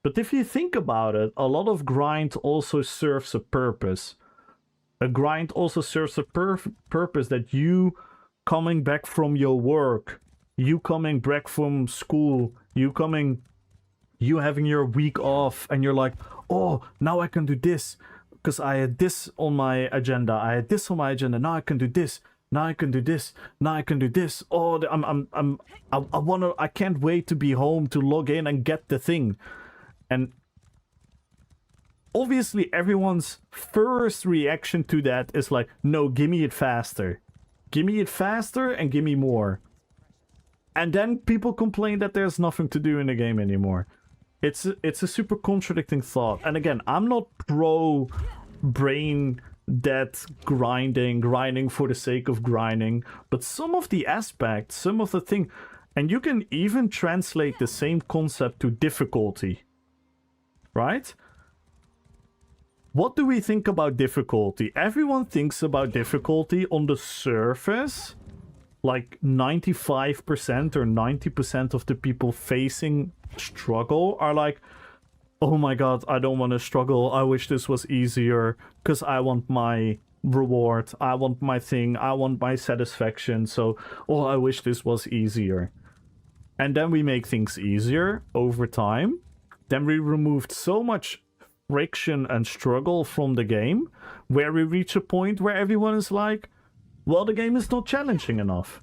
But if you think about it, a lot of grind also serves a purpose. A grind also serves a purpose that you coming back from your work, you coming back from school, you having your week off and you're like, oh, now I can do this. Because I had this on my agenda. I had this on my agenda. Now I can do this. Now I can do this. Now I can do this. Oh, I can't wait to be home to log in and get the thing. And obviously everyone's first reaction to that is like, no, give me it faster. Give me it faster and give me more. And then people complain that there's nothing to do in the game anymore. It's a super contradicting thought. And again, I'm not pro brain dead grinding for the sake of grinding. But some of the aspects, some of the thing, and you can even translate the same concept to difficulty. Right? What do we think about difficulty? Everyone thinks about difficulty on the surface. Like 95% or 90% of the people facing struggle are like, oh my god, I don't want to struggle. I wish this was easier because I want my reward. I want my thing. I want my satisfaction. So, oh, I wish this was easier. And then we make things easier over time. Then we removed so much friction and struggle from the game where we reach a point where everyone is like, well, the game is not challenging enough.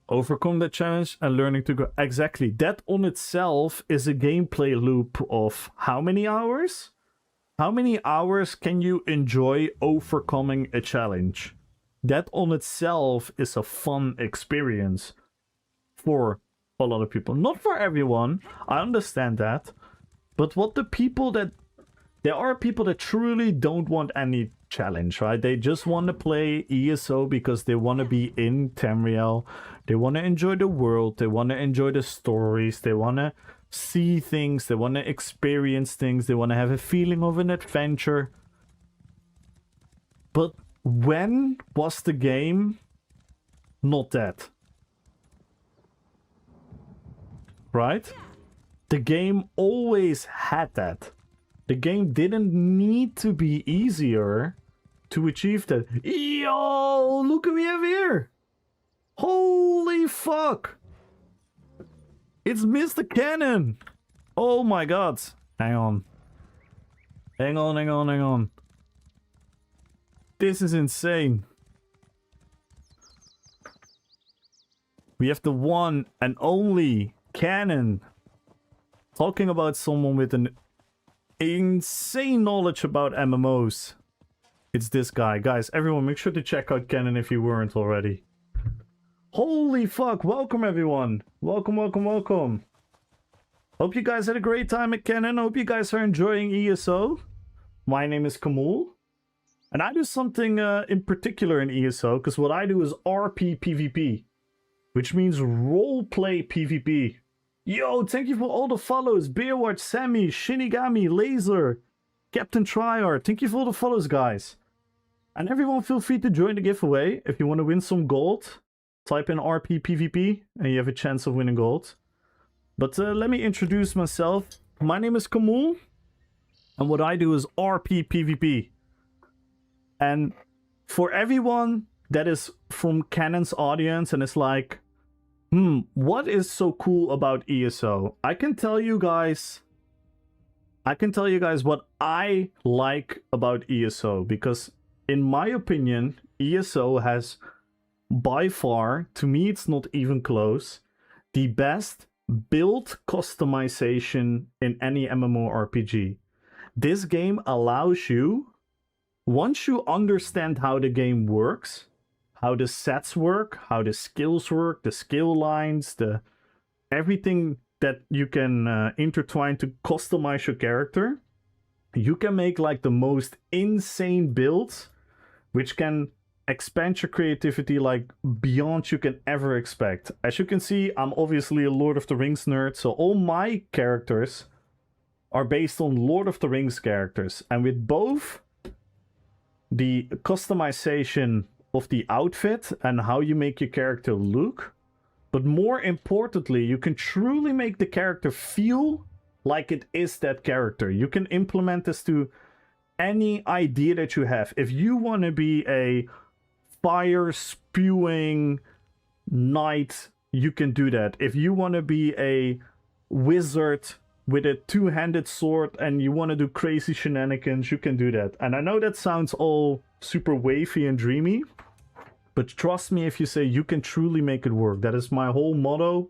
Overcome that challenge and learning to go. Exactly. That on itself is a gameplay loop of how many hours? How many hours can you enjoy overcoming a challenge? That on itself is a fun experience for a lot of people. Not for everyone. I understand that. But what the people that... There are people that truly don't want any challenge, right? They just want to play ESO because they want to be in Tamriel. They want to enjoy the world. They want to enjoy the stories. They want to see things. They want to experience things. They want to have a feeling of an adventure. But when was the game not that? Right? The game always had that. The game didn't need to be easier to achieve that. Yo, look what we have here. Holy fuck. It's Mr. Cannon. Oh my god. Hang on. Hang on. This is insane. We have the one and only Cannon. Talking about someone with an insane knowledge about MMOs. It's this guy. Guys, everyone, make sure to check out Cannon if you weren't already. Holy fuck. Welcome, everyone. Welcome. Hope you guys had a great time at Cannon. Hope you guys are enjoying ESO. My name is Kamul. And I do something in particular in ESO, because what I do is Rppvp, which means roleplay PvP. Yo, thank you for all the follows. Beerwatch, Sammy, Shinigami, Laser, Captain Triart. Thank you for all the follows, guys. And everyone feel free to join the giveaway. If you want to win some gold, type in Rppvp and you have a chance of winning gold. But let me introduce myself. My name is Kamul. And what I do is Rppvp. And for everyone that is from Canon's audience and is like, what is so cool about ESO? I can tell you guys what I like about ESO, because in my opinion, ESO has by far, to me it's not even close, the best build customization in any MMORPG. This game allows you, once you understand how the game works, how the sets work, how the skills work, the skill lines, the everything that you can intertwine to customize your character, you can make like the most insane builds, which can expand your creativity like beyond you can ever expect. As you can see, I'm obviously a Lord of the Rings nerd, so all my characters are based on Lord of the Rings characters. And with both the customization of the outfit and how you make your character look, but more importantly, you can truly make the character feel like it is that character. You can implement this to any idea that you have. If you want to be a fire spewing knight, you can do that. If you want to be a wizard with a two-handed sword and you want to do crazy shenanigans, you can do that. And I know that sounds all super wavy and dreamy, but trust me if you say you can truly make it work. That is my whole motto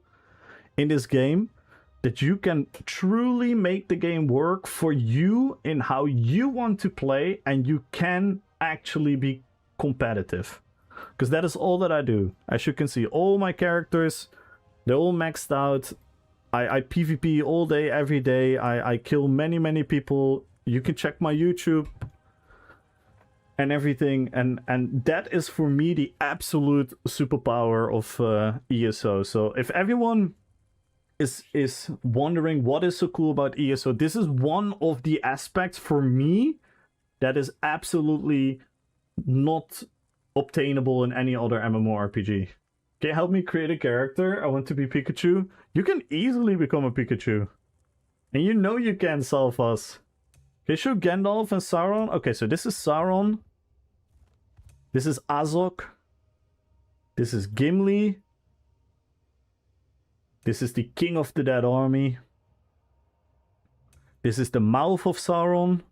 in this game, that you can truly make the game work for you in how you want to play, and you can actually be competitive. Because that is all that I do. As you can see, all my characters, they're all maxed out. I PvP all day, every day. I kill many people. You can check my YouTube and everything. And that is for me the absolute superpower of ESO. So if everyone is wondering what is so cool about ESO, this is one of the aspects for me that is absolutely not obtainable in any other MMORPG. Can you help me create a character? I want to be Pikachu. You can easily become a Pikachu. And you know you can, Salvas. Okay, show Gandalf and Sauron. Okay, so this is Sauron. This is Azog. This is Gimli. This is the King of the Dead Army. This is the Mouth of Sauron.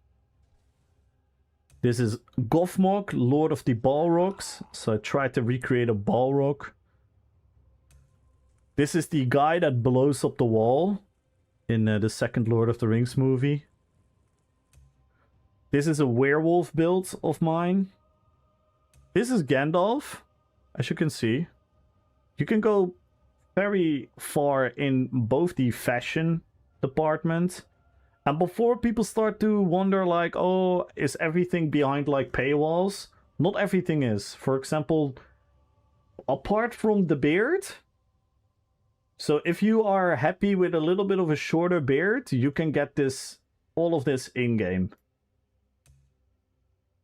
This is Gothmog, Lord of the Balrogs. So I tried to recreate a Balrog. This is the guy that blows up the wall in the second Lord of the Rings movie. This is a werewolf build of mine. This is Gandalf, as you can see. You can go very far in both the fashion department. And before people start to wonder like, oh, is everything behind like paywalls? Not everything is. For example, apart from the beard. So if you are happy with a little bit of a shorter beard, you can get this, all of this in-game.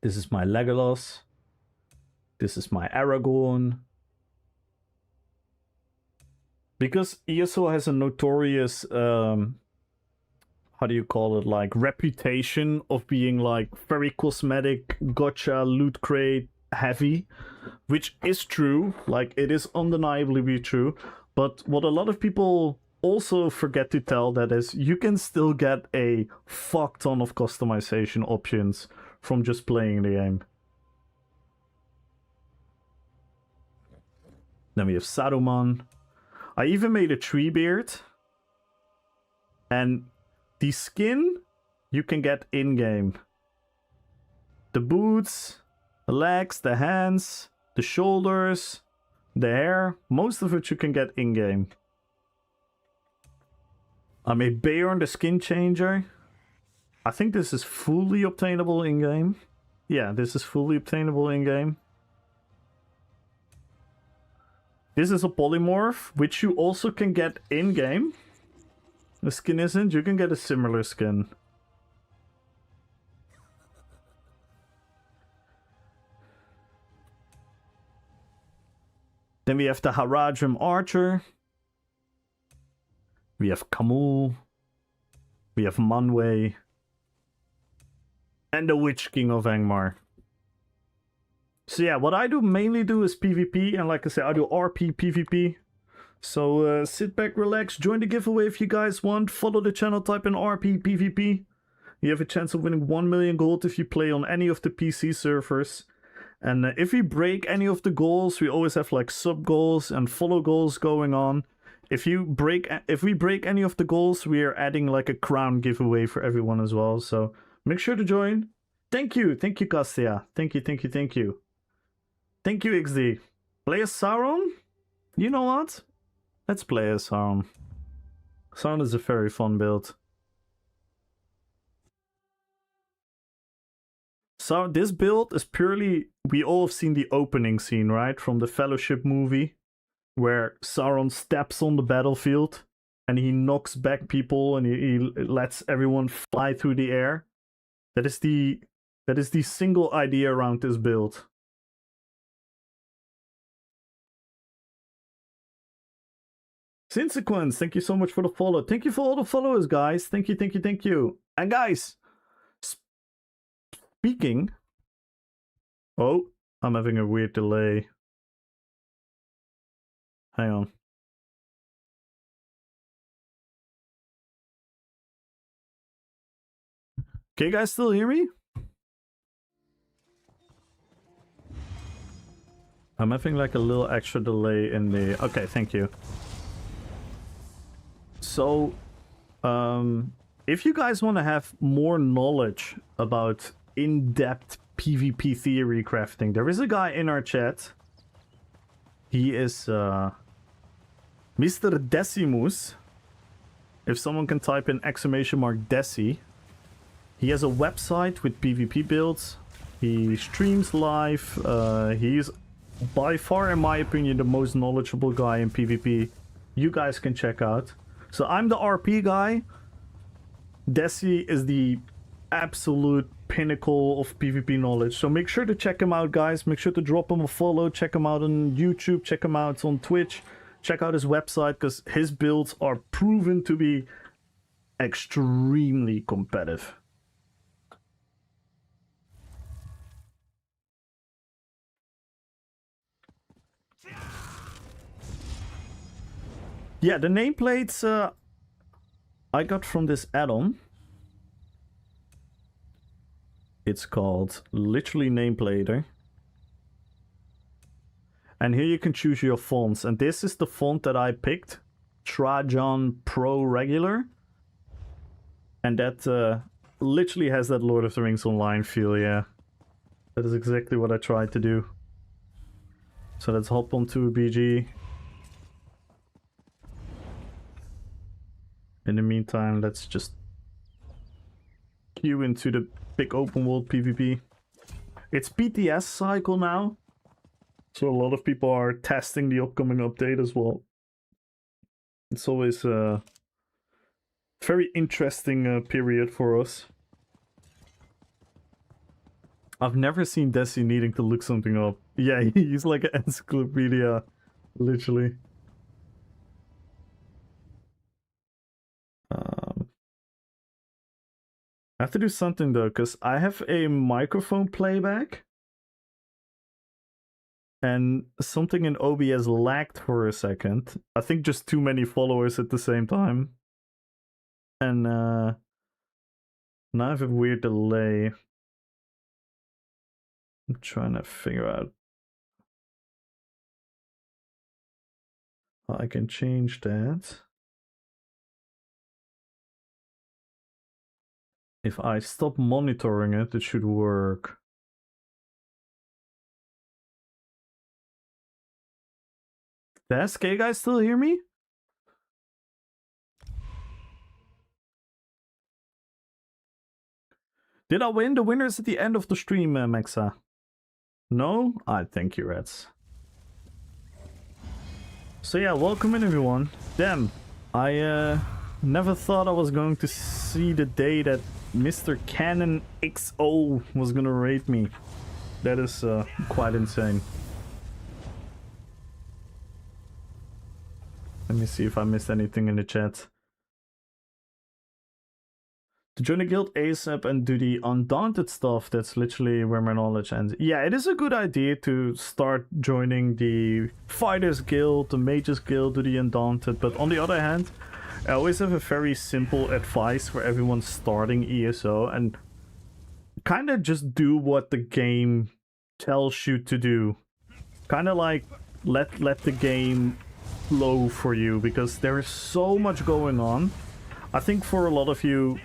This is my Legolas. This is my Aragorn. Because ESO has a notorious, how do you call it, like reputation of being like very cosmetic, gotcha, loot crate heavy, which is true, like it is undeniably true. But what a lot of people also forget to tell that is you can still get a fuck ton of customization options from just playing the game. Then we have Saruman. I even made a tree beard. And the skin you can get in-game. The boots, the legs, the hands, the shoulders, the hair, most of it you can get in-game. I made Beorn the skin changer. I think this is fully obtainable in-game. Yeah, this is fully obtainable in-game. This is a polymorph, which you also can get in-game. the skin isn't, you can get a similar skin. Then we have the Haradrim Archer. We have Kamul. We have Manwë. And the Witch King of Angmar. So yeah, what I mainly do is PvP, and like I said, I do Rppvp. So sit back, relax, join the giveaway if you guys want. Follow the channel, type in Rppvp. You have a chance of winning 1 million gold if you play on any of the PC servers. And if we break any of the goals, we always have like sub goals and follow goals going on. If we break any of the goals, we are adding like a crown giveaway for everyone as well. So make sure to join. Thank you, Kastia. Thank you. Thank you, XD. Play as Sauron? You know what? Let's play as Sauron. Sauron is a very fun build. So this build is purely, we all have seen the opening scene, right? From the Fellowship movie, where Sauron steps on the battlefield and he knocks back people and he lets everyone fly through the air. That is the single idea around this build. Sinsequence, thank you so much for the follow. Thank you for all the followers, guys. Thank you. And guys, speaking... Oh, I'm having a weird delay. Hang on. Can you guys still hear me? I'm having like a little extra delay in the... Okay, thank you. So, if you guys want to have more knowledge about in-depth PvP theory crafting, there is a guy in our chat. He is Mr. Decimus. If someone can type in ! Deci. He has a website with PvP builds. He streams live. He's by far, in my opinion, the most knowledgeable guy in PvP you guys can check out. So I'm the RP guy. Deci is the absolute pinnacle of PvP knowledge. So make sure to check him out, guys. Make sure to drop him a follow. Check him out on YouTube. Check him out on Twitch. Check out his website, because his builds are proven to be extremely competitive. Yeah, the nameplates I got from this add-on. It's called literally Nameplater. And here you can choose your fonts. And this is the font that I picked. Trajan Pro Regular. And that literally has that Lord of the Rings Online feel, yeah. That is exactly what I tried to do. So let's hop onto a BG. In the meantime, let's just queue into the big open world PvP. It's PTS cycle now, so a lot of people are testing the upcoming update as well. It's always a very interesting period for us. I've never seen Deci needing to look something up. Yeah, he's like an encyclopedia, literally. I have to do something though, because I have a microphone playback. And something in OBS lagged for a second. I think just too many followers at the same time. And now I have a weird delay. I'm trying to figure out how I can change that. If I stop monitoring it, it should work. Des, can you guys still hear me? Did I win? The winner is at the end of the stream, Mexa. No? I thank you, Reds. So yeah, welcome in everyone. Damn, I Never thought I was going to see the day that Mr. Cannon XO was gonna raid me. That is quite insane. Let me see if I missed anything in the chat. To join the guild ASAP and do the Undaunted stuff, that's literally where my knowledge ends. Yeah, it is a good idea to start joining the Fighters Guild, the Mages Guild, do the Undaunted, but on the other hand, I always have a very simple advice for everyone starting ESO, and kind of just do what the game tells you to do. Kind of like let the game flow for you, because there is so much going on. I think for a lot of you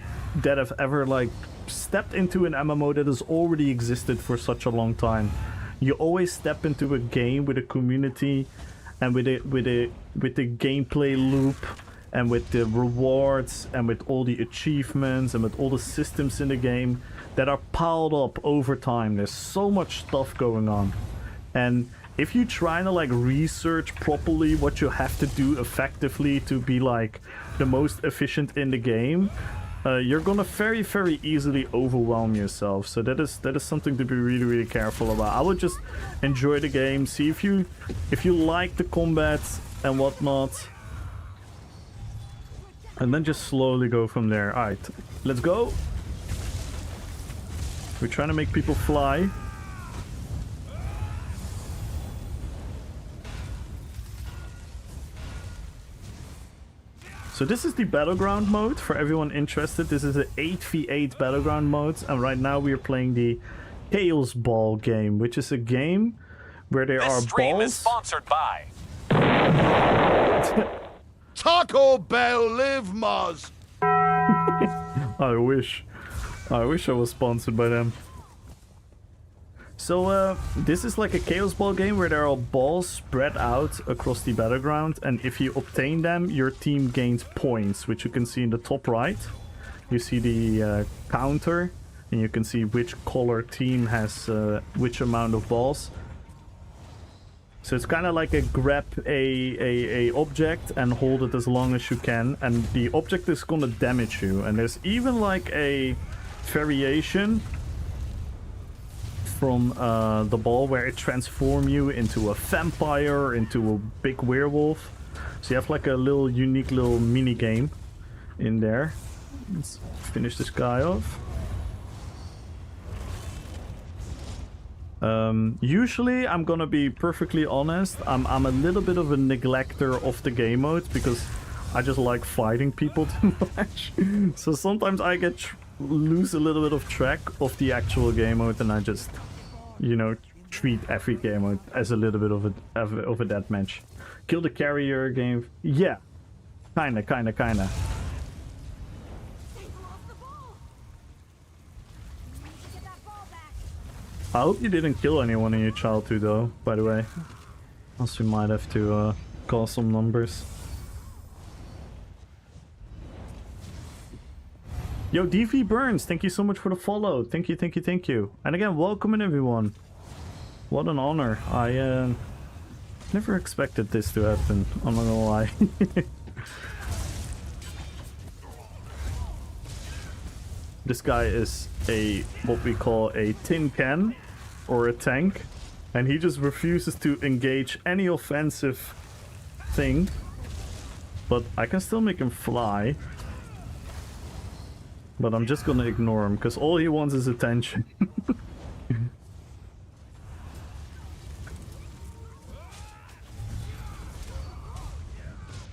that have ever like stepped into an MMO that has already existed for such a long time, you always step into a game with a community and with the gameplay loop and with the rewards and with all the achievements and with all the systems in the game that are piled up over time. There's so much stuff going on, and if you try to like research properly what you have to do effectively to be like the most efficient in the game, you're gonna very, very easily overwhelm yourself. So that is something to be really, really careful about. I would just enjoy the game, see if you like the combat and whatnot, and then just slowly go from there. All right, let's go. We're trying to make people fly. So this is the Battleground mode for everyone interested. This is an 8v8 Battleground mode, and right now we are playing the Chaos Ball game, which is a game where there are balls. This stream is sponsored by Taco Bell live, Maz! I wish I was sponsored by them. So this is like a Chaos Ball game where there are balls spread out across the battleground, and if you obtain them, your team gains points, which you can see in the top right. You see the counter, and you can see which color team has which amount of balls. So it's kind of like a grab a object and hold it as long as you can, and the object is gonna damage you. And there's even like a variation from the ball where it transforms you into a vampire, into a big werewolf. So you have like a little unique little mini game in there. Let's finish this guy off. Usually, I'm gonna be perfectly honest, I'm a little bit of a neglector of the game mode because I just like fighting people too much. So sometimes I lose a little bit of track of the actual game mode, and I just, you know, treat every game mode as a little bit of a deathmatch. Kill the carrier game, yeah, kinda. I hope you didn't kill anyone in your childhood though, by the way. Else we might have to call some numbers. Yo, DV Burns, thank you so much for the follow. Thank you. And again, welcome in everyone. What an honor. I never expected this to happen, I'm not gonna lie. This guy is what we call a tin can or a tank, and he just refuses to engage any offensive thing. But I can still make him fly. But I'm just gonna ignore him because all he wants is attention.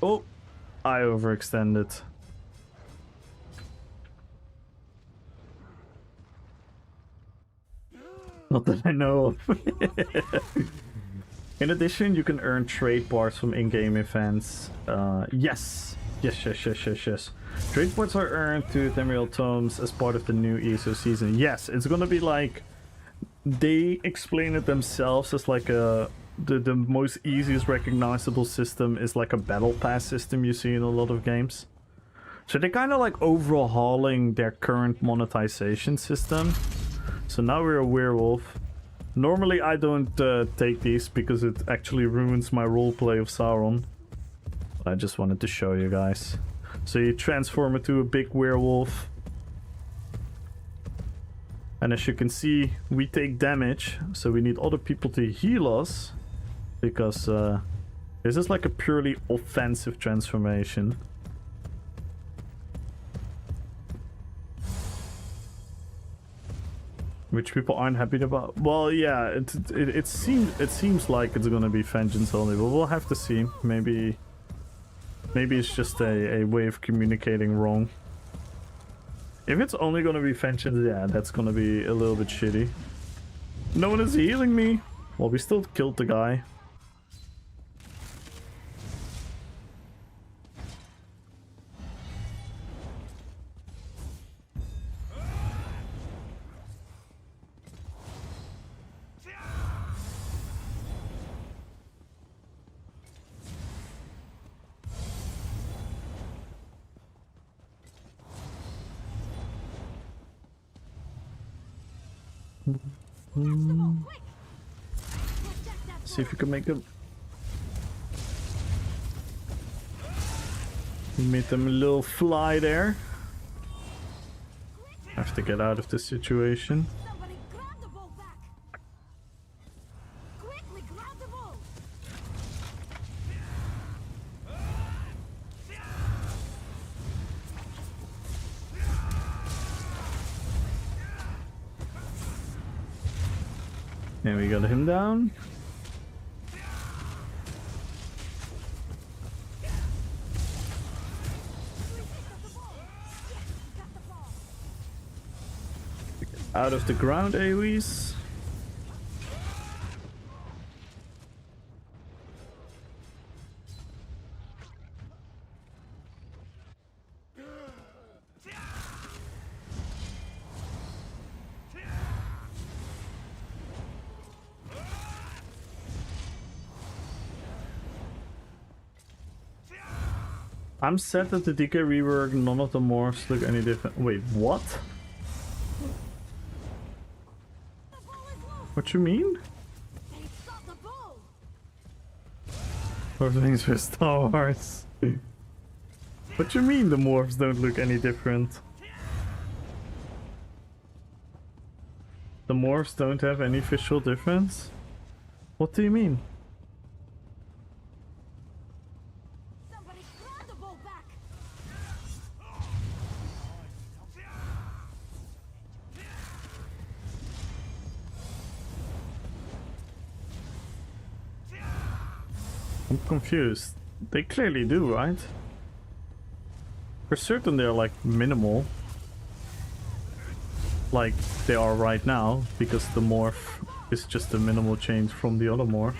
Oh, I overextended. Not that I know of. In addition, you can earn trade bars from in-game events. Yes. Trade bars are earned to Emerald Tomes as part of the new ESO season. Yes, it's gonna be like, they explain it themselves as like the most easiest recognizable system is like a battle pass system you see in a lot of games. So they're kind of like overhauling their current monetization system. So now we're a werewolf. Normally I don't take these because it actually ruins my roleplay of Sauron. I just wanted to show you guys. So you transform into a big werewolf. And as you can see, we take damage, so we need other people to heal us. Because this is like a purely offensive transformation. Which people aren't happy about. Well, yeah, it seems like it's gonna be vengeance only, but we'll have to see. Maybe it's just a way of communicating wrong. If it's only gonna be vengeance, yeah, that's gonna be a little bit shitty. No one is healing me. Well, we still killed the guy. See if you can make them. We made them a little fly there. Have to get out of this situation. Somebody grab the ball back. Quickly grab the ball. And we got him down. Out of the ground, AoEs. I'm sad that the DK rework, none of the morphs look any different. Wait, what? What you mean? Or things for Star Wars. What you mean the morphs don't look any different? The morphs don't have any visual difference? What do you mean? Somebody grab the ball back. I'm confused. They clearly do, right? For certain they're like minimal. Like they are right now, because the morph is just a minimal change from the other morph.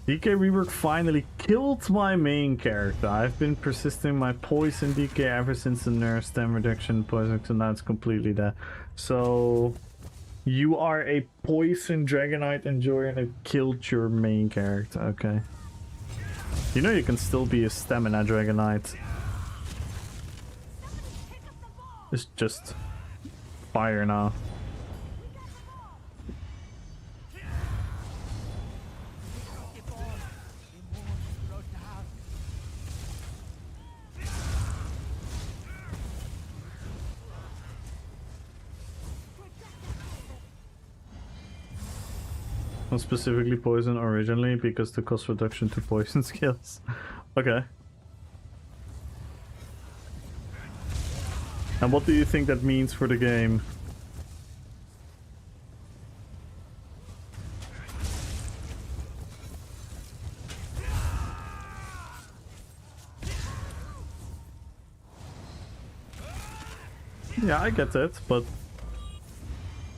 DK rework finally killed my main character. I've been persisting my poison DK ever since the nerf stem reduction poison, so now it's completely dead. So you are a poison Dragonite enjoyer and it killed your main character. Okay. You know you can still be a stamina Dragonite. It's just fire now. Not specifically poison originally because the cost reduction to poison skills. Okay. And what do you think that means for the game? Yeah, I get that, but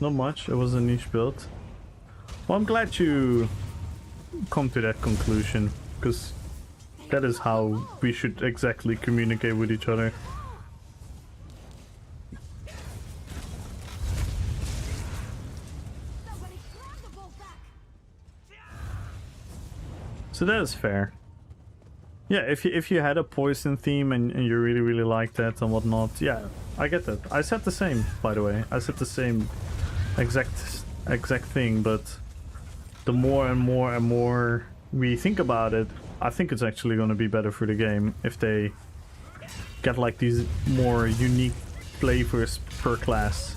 not much. It was a niche build. Well, I'm glad you come to that conclusion, because that is how we should exactly communicate with each other. So that is fair. Yeah, if you had a poison theme and you really liked that and whatnot, yeah, I get that. I said the same, by the way. I said the same exact thing, but the more and more we think about it, I think it's actually going to be better for the game if they get like these more unique flavors per class.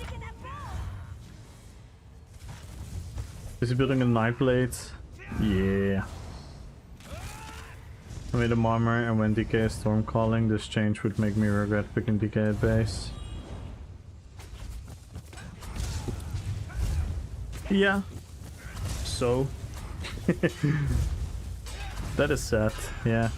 Is he building a Nightblade? Yeah. I made a armor and when DK is storm calling, this change would make me regret picking DK at base. Yeah. So. That is sad, yeah.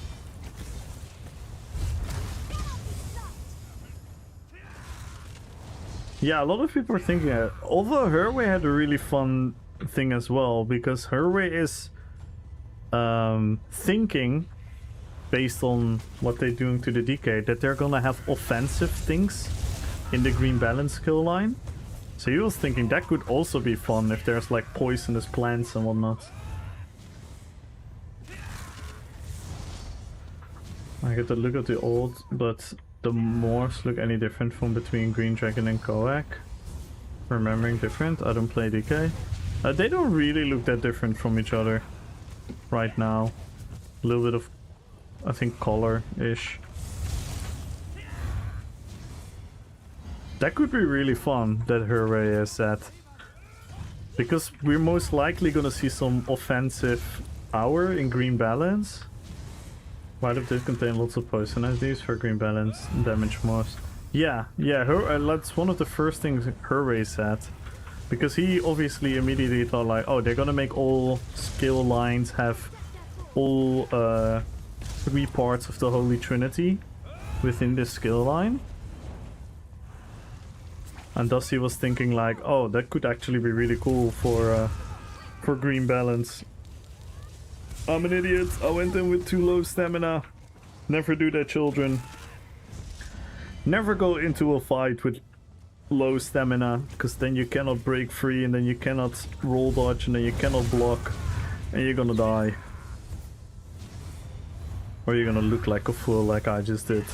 Yeah, a lot of people are thinking that. Although Herway had a really fun thing as well, because Herway is thinking, based on what they're doing to the DK, that they're gonna have offensive things in the green balance skill line. So he was thinking that could also be fun if there's like poisonous plants and whatnot. I get to look at the old, but the morphs look any different from between Green Dragon and Koak. Remembering different? I don't play DK. They don't really look that different from each other right now. A little bit of, I think, color-ish. That could be really fun, that Herway is at. Because we're most likely gonna see some offensive power in green balance. Why do they contain lots of poison as these for green balance damage most? Yeah, that's one of the first things Herway said. Because he obviously immediately thought like, oh, they're gonna make all skill lines have all 3 parts of the Holy Trinity within this skill line. And thus he was thinking like, oh, that could actually be really cool for green balance. I'm an idiot. I went in with too low stamina. Never do that, children. Never go into a fight with low stamina, because then you cannot break free, and then you cannot roll dodge, and then you cannot block, and you're gonna die. Or you're gonna look like a fool like I just did.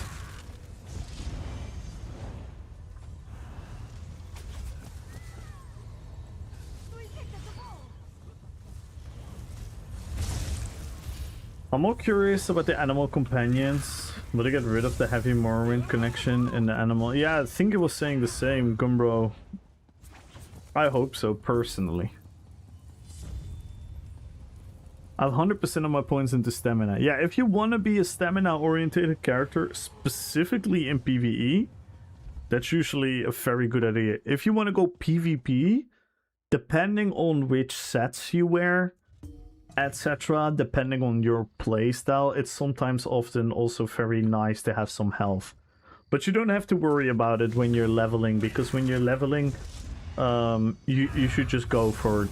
I'm more curious about the animal companions. Will they get rid of the heavy Morrowind connection in the animal? Yeah, I think it was saying the same, Gumbro. I hope so, personally. I have 100% of my points into stamina. Yeah, if you want to be a stamina-oriented character, specifically in PvE, that's usually a very good idea. If you want to go PvP, depending on which sets you wear, etc., depending on your playstyle, it's sometimes often also very nice to have some health. But you don't have to worry about it when you're leveling, because when you're leveling, you should just go for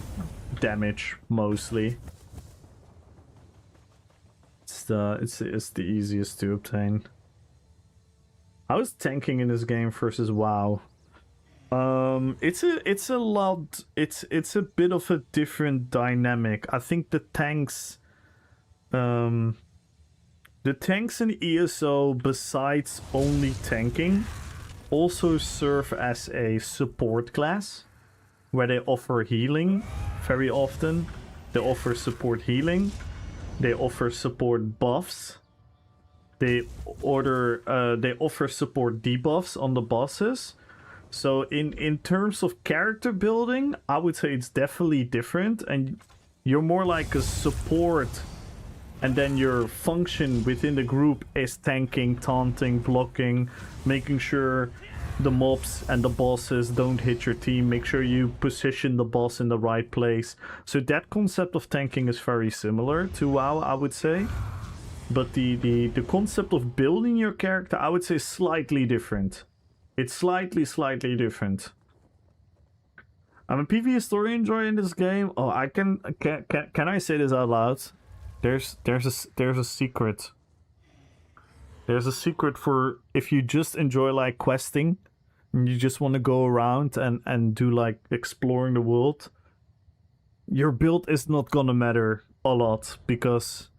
damage mostly. It's the easiest to obtain. How is tanking in this game versus WoW? It's a bit of a different dynamic. I think the tanks in ESO, besides only tanking, also serve as a support class, where they offer healing very often. They offer support healing. They offer support buffs. They offer support debuffs on the bosses. So in terms of character building, I would say it's definitely different, and you're more like a support, and then your function within the group is tanking, taunting, blocking, making sure the mobs and the bosses don't hit your team, make sure you position the boss in the right place. So that concept of tanking is very similar to WoW, I would say. But the concept of building your character, I would say, is slightly different. It's slightly different. I'm a PvE story enjoyer in this game. Oh, can I say this out loud? There's a secret. There's a secret for if you just enjoy like questing and you just want to go around and do like exploring the world. Your build is not gonna matter a lot, because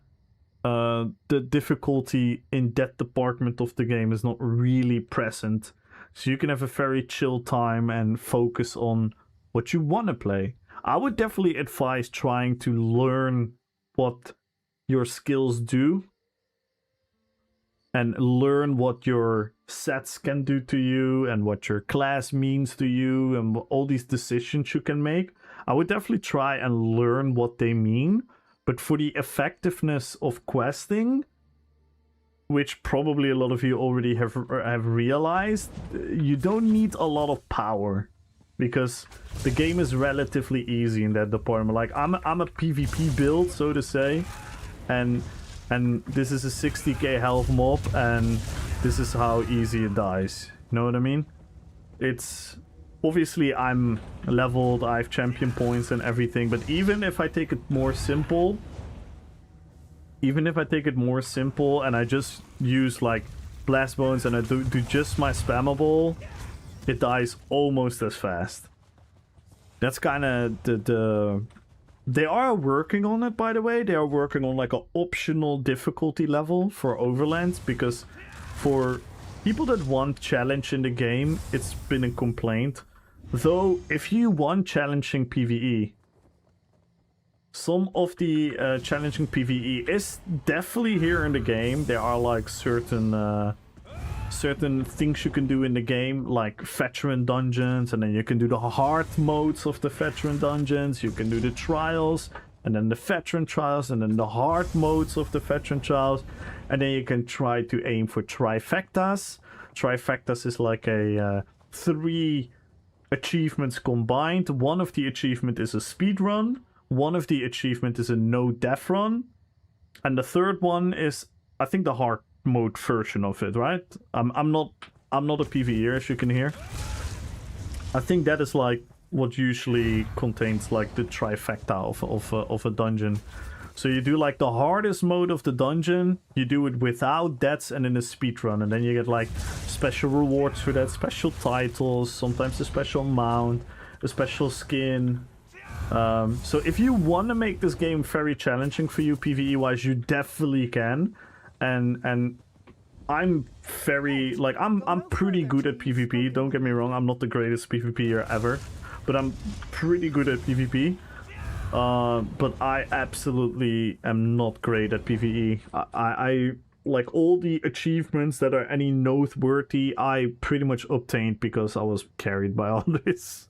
the difficulty in that department of the game is not really present. So you can have a very chill time and focus on what you want to play. I would definitely advise trying to learn what your skills do and learn what your sets can do to you and what your class means to you and all these decisions you can make, I would definitely try and learn what they mean. But for the effectiveness of questing, which probably a lot of you already have realized, you don't need a lot of power, because the game is relatively easy in that department. Like I'm a PvP build, so to say, and this is a 60k health mob, and this is how easy it dies. You know what I mean? It's obviously I'm leveled, I have champion points and everything, but even if I take it more simple, and I just use like blast bones and I do just my spammable, it dies almost as fast. That's kind of the they are working on it, by the way. They are working on like an optional difficulty level for Overland, because for people that want challenge in the game, it's been a complaint. Though if you want challenging PvE, some of the challenging PvE is definitely here in the game. There are like certain things you can do in the game, like veteran dungeons, and then you can do the hard modes of the veteran dungeons. You can do the trials, and then the veteran trials, and then the hard modes of the veteran trials, and then you can try to aim for trifectas. Trifectas is like a 3 achievements combined. One of the achievement is a speed run. One of the achievement is a no death run, and the third one is, I think, the hard mode version of it, right? I'm not a PvEer, as you can hear. I think that is like what usually contains like the trifecta of a dungeon. So you do like the hardest mode of the dungeon, you do it without deaths and in a speed run, and then you get like special rewards for that, special titles, sometimes a special mount, a special skin. So if you want to make this game very challenging for you PvE wise, you definitely can. And I'm very, like, I'm pretty good at PvP, don't get me wrong. I'm not the greatest PvPer ever, but I'm pretty good at PvP. But I absolutely am not great at PvE. I like all the achievements that are any noteworthy, I pretty much obtained because I was carried by all this.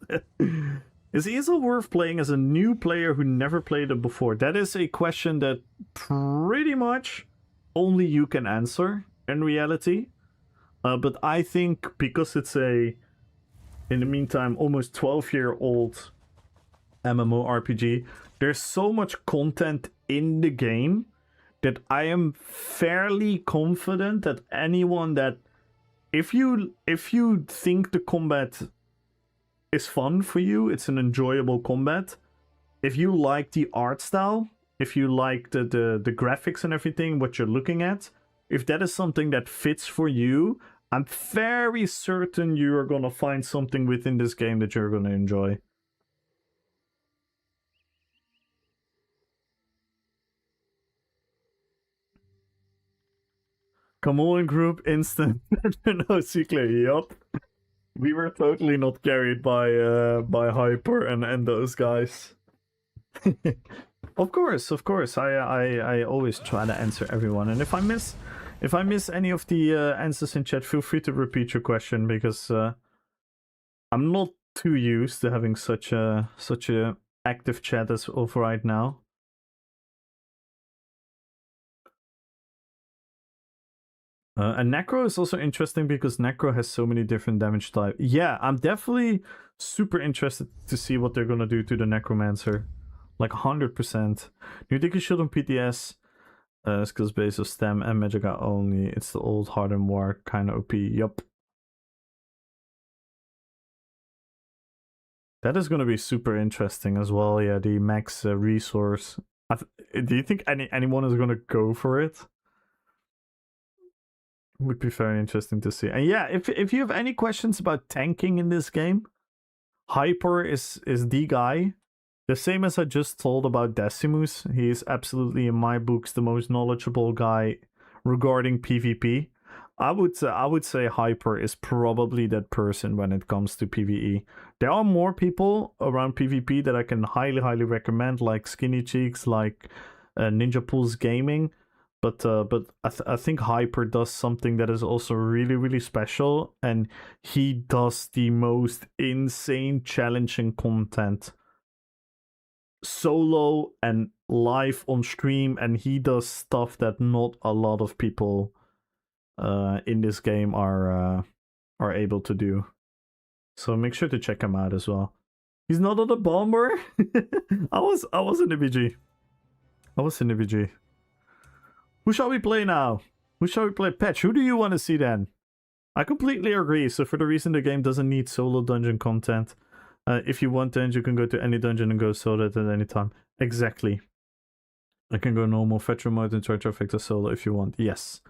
Is ESL worth playing as a new player who never played it before? That is a question that pretty much only you can answer in reality. But I think because it's a, in the meantime, almost 12-year-old MMORPG, there's so much content in the game that I am fairly confident that anyone that, if you think the combat is fun for you, it's an enjoyable combat, if you like the art style, if you like the graphics and everything, what you're looking at, if that is something that fits for you, I'm very certain you're gonna find something within this game that you're gonna enjoy. Come on, group, instant. No, Cycler, yup. We were totally not carried by Hyper and those guys. Of course. I always try to answer everyone, and if I miss any of the answers in chat, feel free to repeat your question, because I'm not too used to having such a active chat as of right now. And Necro is also interesting because Necro has so many different damage types. Yeah, I'm definitely super interested to see what they're gonna do to the Necromancer. Like 100%. You think you should on PTS? Skills base of stem and Magica only. It's the old hardened war kind of OP. Yup. That is gonna be super interesting as well. Yeah, the max resource. Do you think anyone is gonna go for it? Would be very interesting to see. And yeah, if you have any questions about tanking in this game, Hyper is the guy. The same as I just told about Decimus. He is absolutely, in my books, the most knowledgeable guy regarding PvP. I would say Hyper is probably that person when it comes to PvE. There are more people around PvP that I can highly recommend, like Skinny Cheeks, like Ninja Pools Gaming, but I think Hyper does something that is also really, really special, and he does the most insane challenging content solo and live on stream, and he does stuff that not a lot of people in this game are able to do. So make sure to check him out as well. He's not on the bomber. I was in the BG. I was in the BG. Who shall we play now? Who shall we play? Patch, who do you want to see then? I completely agree. So for the reason the game doesn't need solo dungeon content, if you want dungeon, you can go to any dungeon and go solo at any time. Exactly. I can go normal, fetch remote, and try trifecta solo if you want. Yes.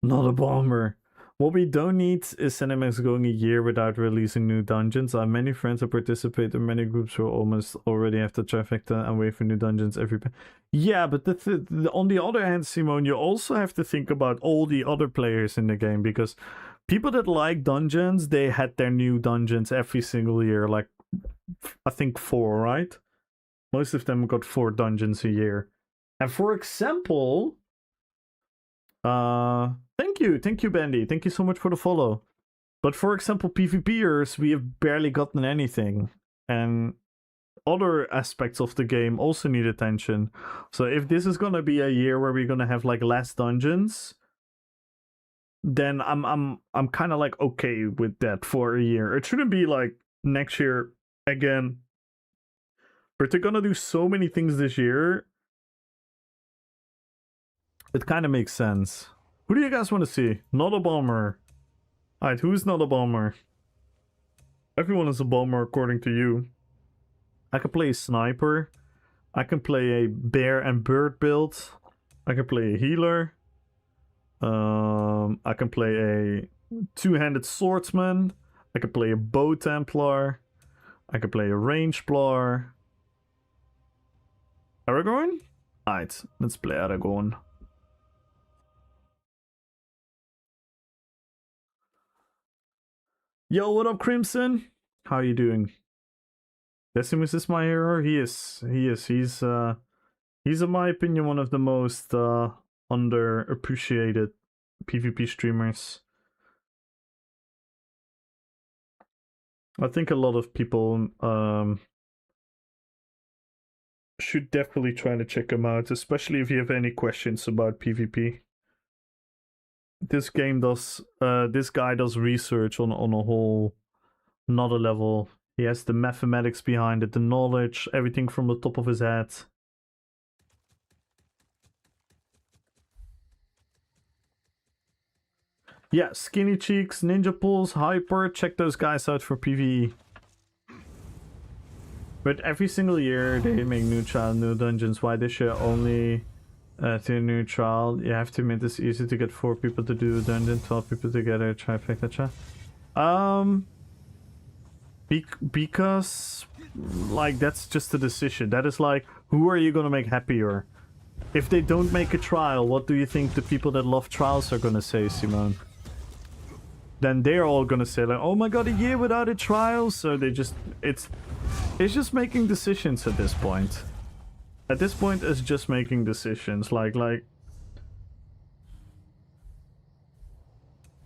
Not a bomber. What we don't need is Cinemax going a year without releasing new dungeons. I have many friends who participate in many groups who almost already have the trifecta and wait for new dungeons every... Yeah, but on the other hand, Simone, you also have to think about all the other players in the game, because people that like dungeons, they had their new dungeons every single year. Like, I think 4, right? Most of them got 4 dungeons a year. And for example... Thank you, Bandy. Thank you so much for the follow. But for example, PvPers, we have barely gotten anything. And other aspects of the game also need attention. So if this is gonna be a year where we're gonna have like less dungeons, then I'm kind of like okay with that for a year. It shouldn't be like next year again. But they're gonna do so many things this year. It kind of makes sense. Who do you guys want to see? Not a bomber. Alright, who's not a bomber? Everyone is a bomber according to you. I can play a sniper. I can play a bear and bird build. I can play a healer. I can play a two-handed swordsman. I can play a bow templar. I can play a range blar. Aragorn? Alright, let's play Aragorn. Yo, what up, Crimson? How are you doing? Decimus is my hero. He is. He's in my opinion one of the most underappreciated PvP streamers. I think a lot of people should definitely try to check him out, especially if you have any questions about PvP. This game does, this guy does research on a whole another level. He has the mathematics behind it, the knowledge, everything from the top of his head. Yeah, Skinny Cheeks, Ninja Pools, Hyper, check those guys out for PvE. But every single year they make new trial, new dungeons. Why this year only to a new trial? You have to admit it's easy to get 4 people to do a dungeon, 12 people together, trifecta chat. Because like that's just a decision. That is like, who are you gonna make happier? If they don't make a trial, what do you think the people that love trials are gonna say, Simone? Then they're all gonna say like, oh my god, a year without a trial. So they just, it's just making decisions at this point. At this point, it's just making decisions. Like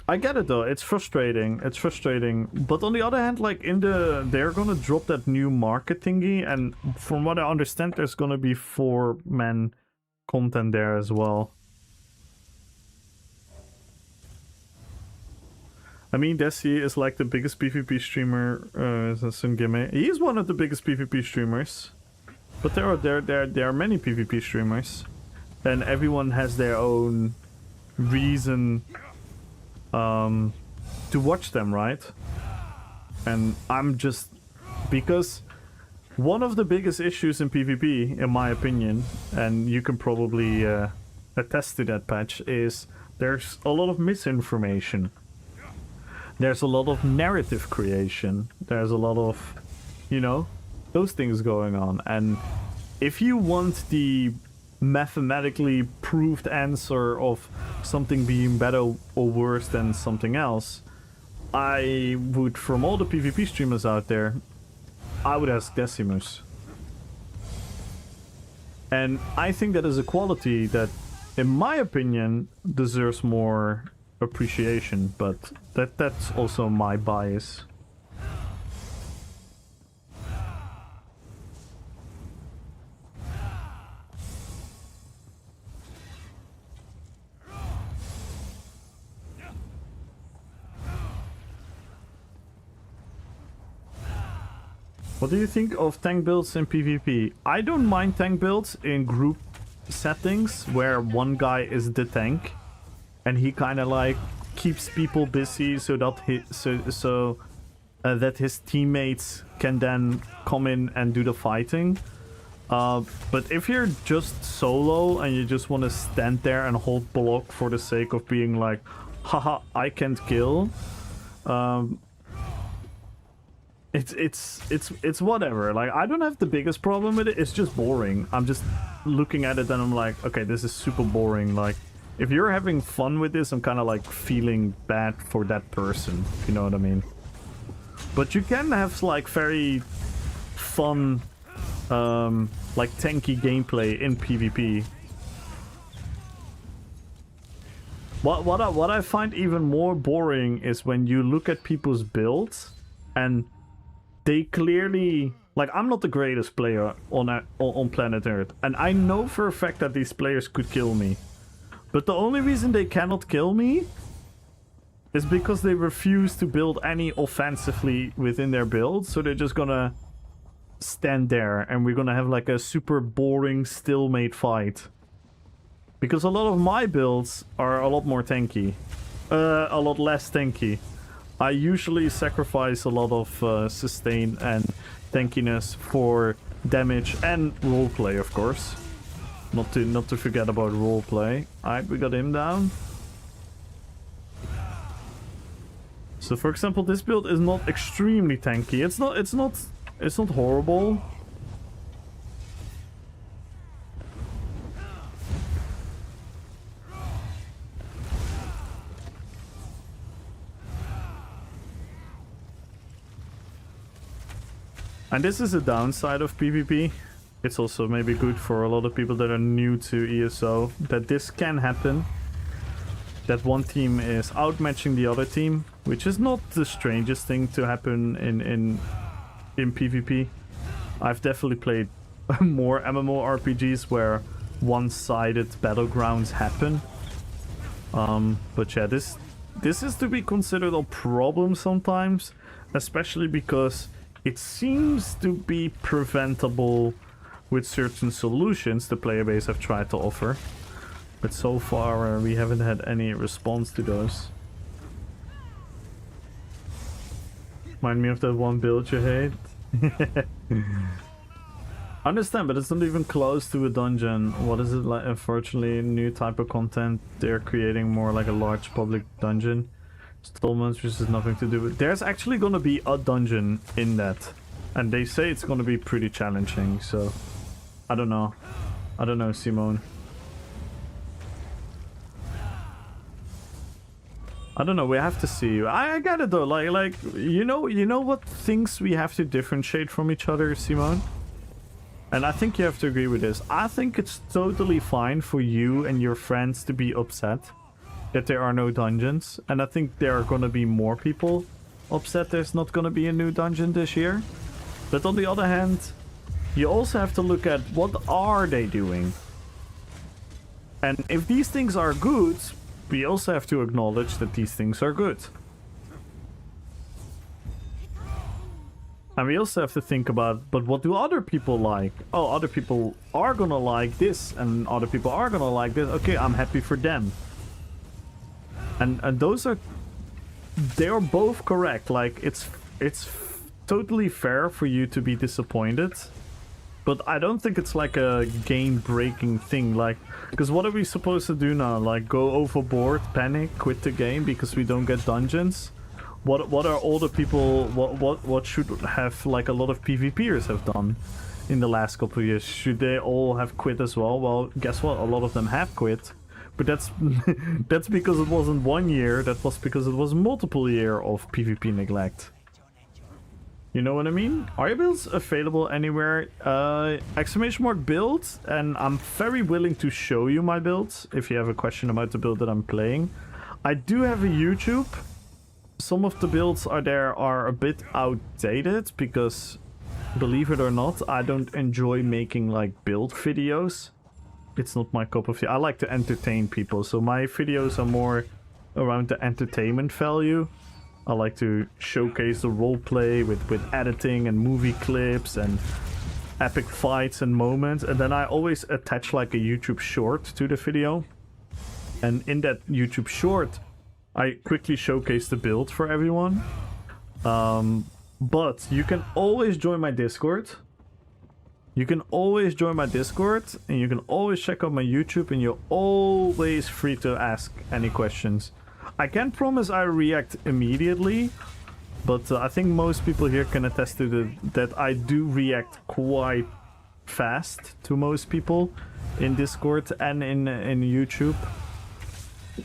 I get it though. It's frustrating. It's frustrating. But on the other hand, like they're gonna drop that new market thingy, and from what I understand, there's gonna be 4-man content there as well. I mean, Desi is like the biggest PvP streamer. Sungime. He is one of the biggest PvP streamers. But there are many PvP streamers, and everyone has their own reason to watch them, right? And I'm just, because one of the biggest issues in PvP, in my opinion, and you can probably attest to that, Patch, is there's a lot of misinformation. There's a lot of narrative creation. There's a lot of, you know, those things going on. And if you want the mathematically proved answer of something being better or worse than something else, I would, from all the PvP streamers out there, I would ask Decimus. And I think that is a quality that, in my opinion, deserves more appreciation, but that's also my bias. What do you think of tank builds in PvP? I don't mind tank builds in group settings where one guy is the tank and he kind of like keeps people busy so that that his teammates can then come in and do the fighting. But if you're just solo and you just want to stand there and hold block for the sake of being like, haha, I can't kill. It's whatever. Like, I don't have the biggest problem with it. It's just boring. I'm just looking at it and I'm like, okay, this is super boring. Like, if you're having fun with this, I'm kind of like feeling bad for that person, if you know what I mean. But you can have like very fun, like tanky gameplay in PvP. What I find even more boring is when you look at people's builds and they clearly, like, I'm not the greatest player on planet Earth, and I know for a fact that these players could kill me. But the only reason they cannot kill me is because they refuse to build any offensively within their build, so they're just gonna stand there and we're gonna have like a super boring stalemate fight. Because a lot of my builds are a lot more tanky. A lot less tanky. I usually sacrifice a lot of sustain and tankiness for damage and roleplay, of course. Not to forget about roleplay. Alright, we got him down. So for example, this build is not extremely tanky. It's not horrible. And this is a downside of PvP. It's also maybe good for a lot of people that are new to ESO, that this can happen. That one team is outmatching the other team, which is not the strangest thing to happen in PvP. I've definitely played more MMORPGs where one-sided battlegrounds happen. But yeah, this is to be considered a problem sometimes, especially because it seems to be preventable with certain solutions the player base have tried to offer. But so far we haven't had any response to those. Remind me of that one build you hate. I understand, but it's not even close to a dungeon. What is it like? Unfortunately, a new type of content. They're creating more like a large public dungeon. Installments, which has nothing to do with... There's actually gonna be a dungeon in that. And they say it's gonna be pretty challenging, so... I don't know. I don't know, Simone. I don't know, we have to see. I get it though, like you know what things we have to differentiate from each other, Simone? And I think you have to agree with this. I think it's totally fine for you and your friends to be upset that there are no dungeons. And I think there are gonna be more people upset there's not gonna be a new dungeon this year. But on the other hand, you also have to look at what are they doing. And if these things are good, we also have to acknowledge that these things are good. And we also have to think about, but what do other people like? Oh, other people are gonna like this, and other people are gonna like this. Okay, I'm happy for them. And those are... They are both correct. Like, it's totally fair for you to be disappointed. But I don't think it's like a game-breaking thing, like... Because what are we supposed to do now? Like, go overboard, panic, quit the game because we don't get dungeons? What are all the people... What should have, like, a lot of PvPers have done in the last couple of years? Should they all have quit as well? Well, guess what? A lot of them have quit. But that's that's because it wasn't 1 year. That was because it was multiple years of PvP neglect. You know what I mean? Are your builds available anywhere? Exclamation mark build, and I'm very willing to show you my builds if you have a question about the build that I'm playing. I do have a YouTube. Some of the builds are a bit outdated because, believe it or not, I don't enjoy making like build videos. It's not my cup of tea. I like to entertain people, so my videos are more around the entertainment value. I like to showcase the roleplay with editing and movie clips and epic fights and moments, and then I always attach like a YouTube short to the video. And in that YouTube short, I quickly showcase the build for everyone. But you can always join my Discord. You can always join my Discord, and you can always check out my YouTube, and you're always free to ask any questions. I can't promise I react immediately, but I think most people here can attest to that I do react quite fast to most people in Discord and in YouTube.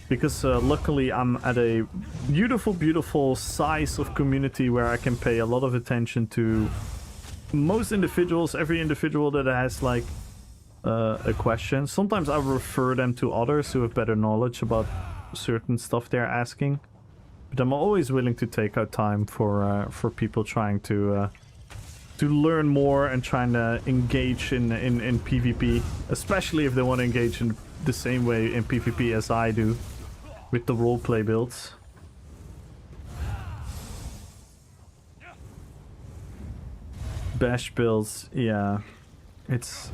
Because luckily I'm at a beautiful size of community where I can pay a lot of attention to most individuals, every individual that has like a question. Sometimes I refer them to others who have better knowledge about certain stuff they're asking. But I'm always willing to take out time for people trying to learn more and trying to engage in PvP, especially if they want to engage in the same way in PvP as I do with the roleplay builds. Bash builds, yeah. It's...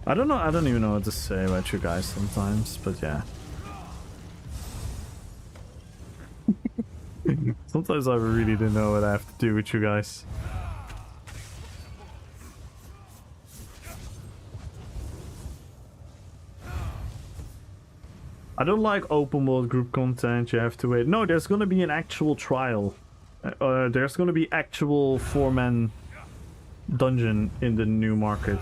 I don't even know what to say about you guys sometimes, but yeah. Sometimes I really don't know what I have to do with you guys. I don't like open world group content, you have to wait. No, there's gonna be an actual trial. There's gonna be actual 4-man dungeon in the new market.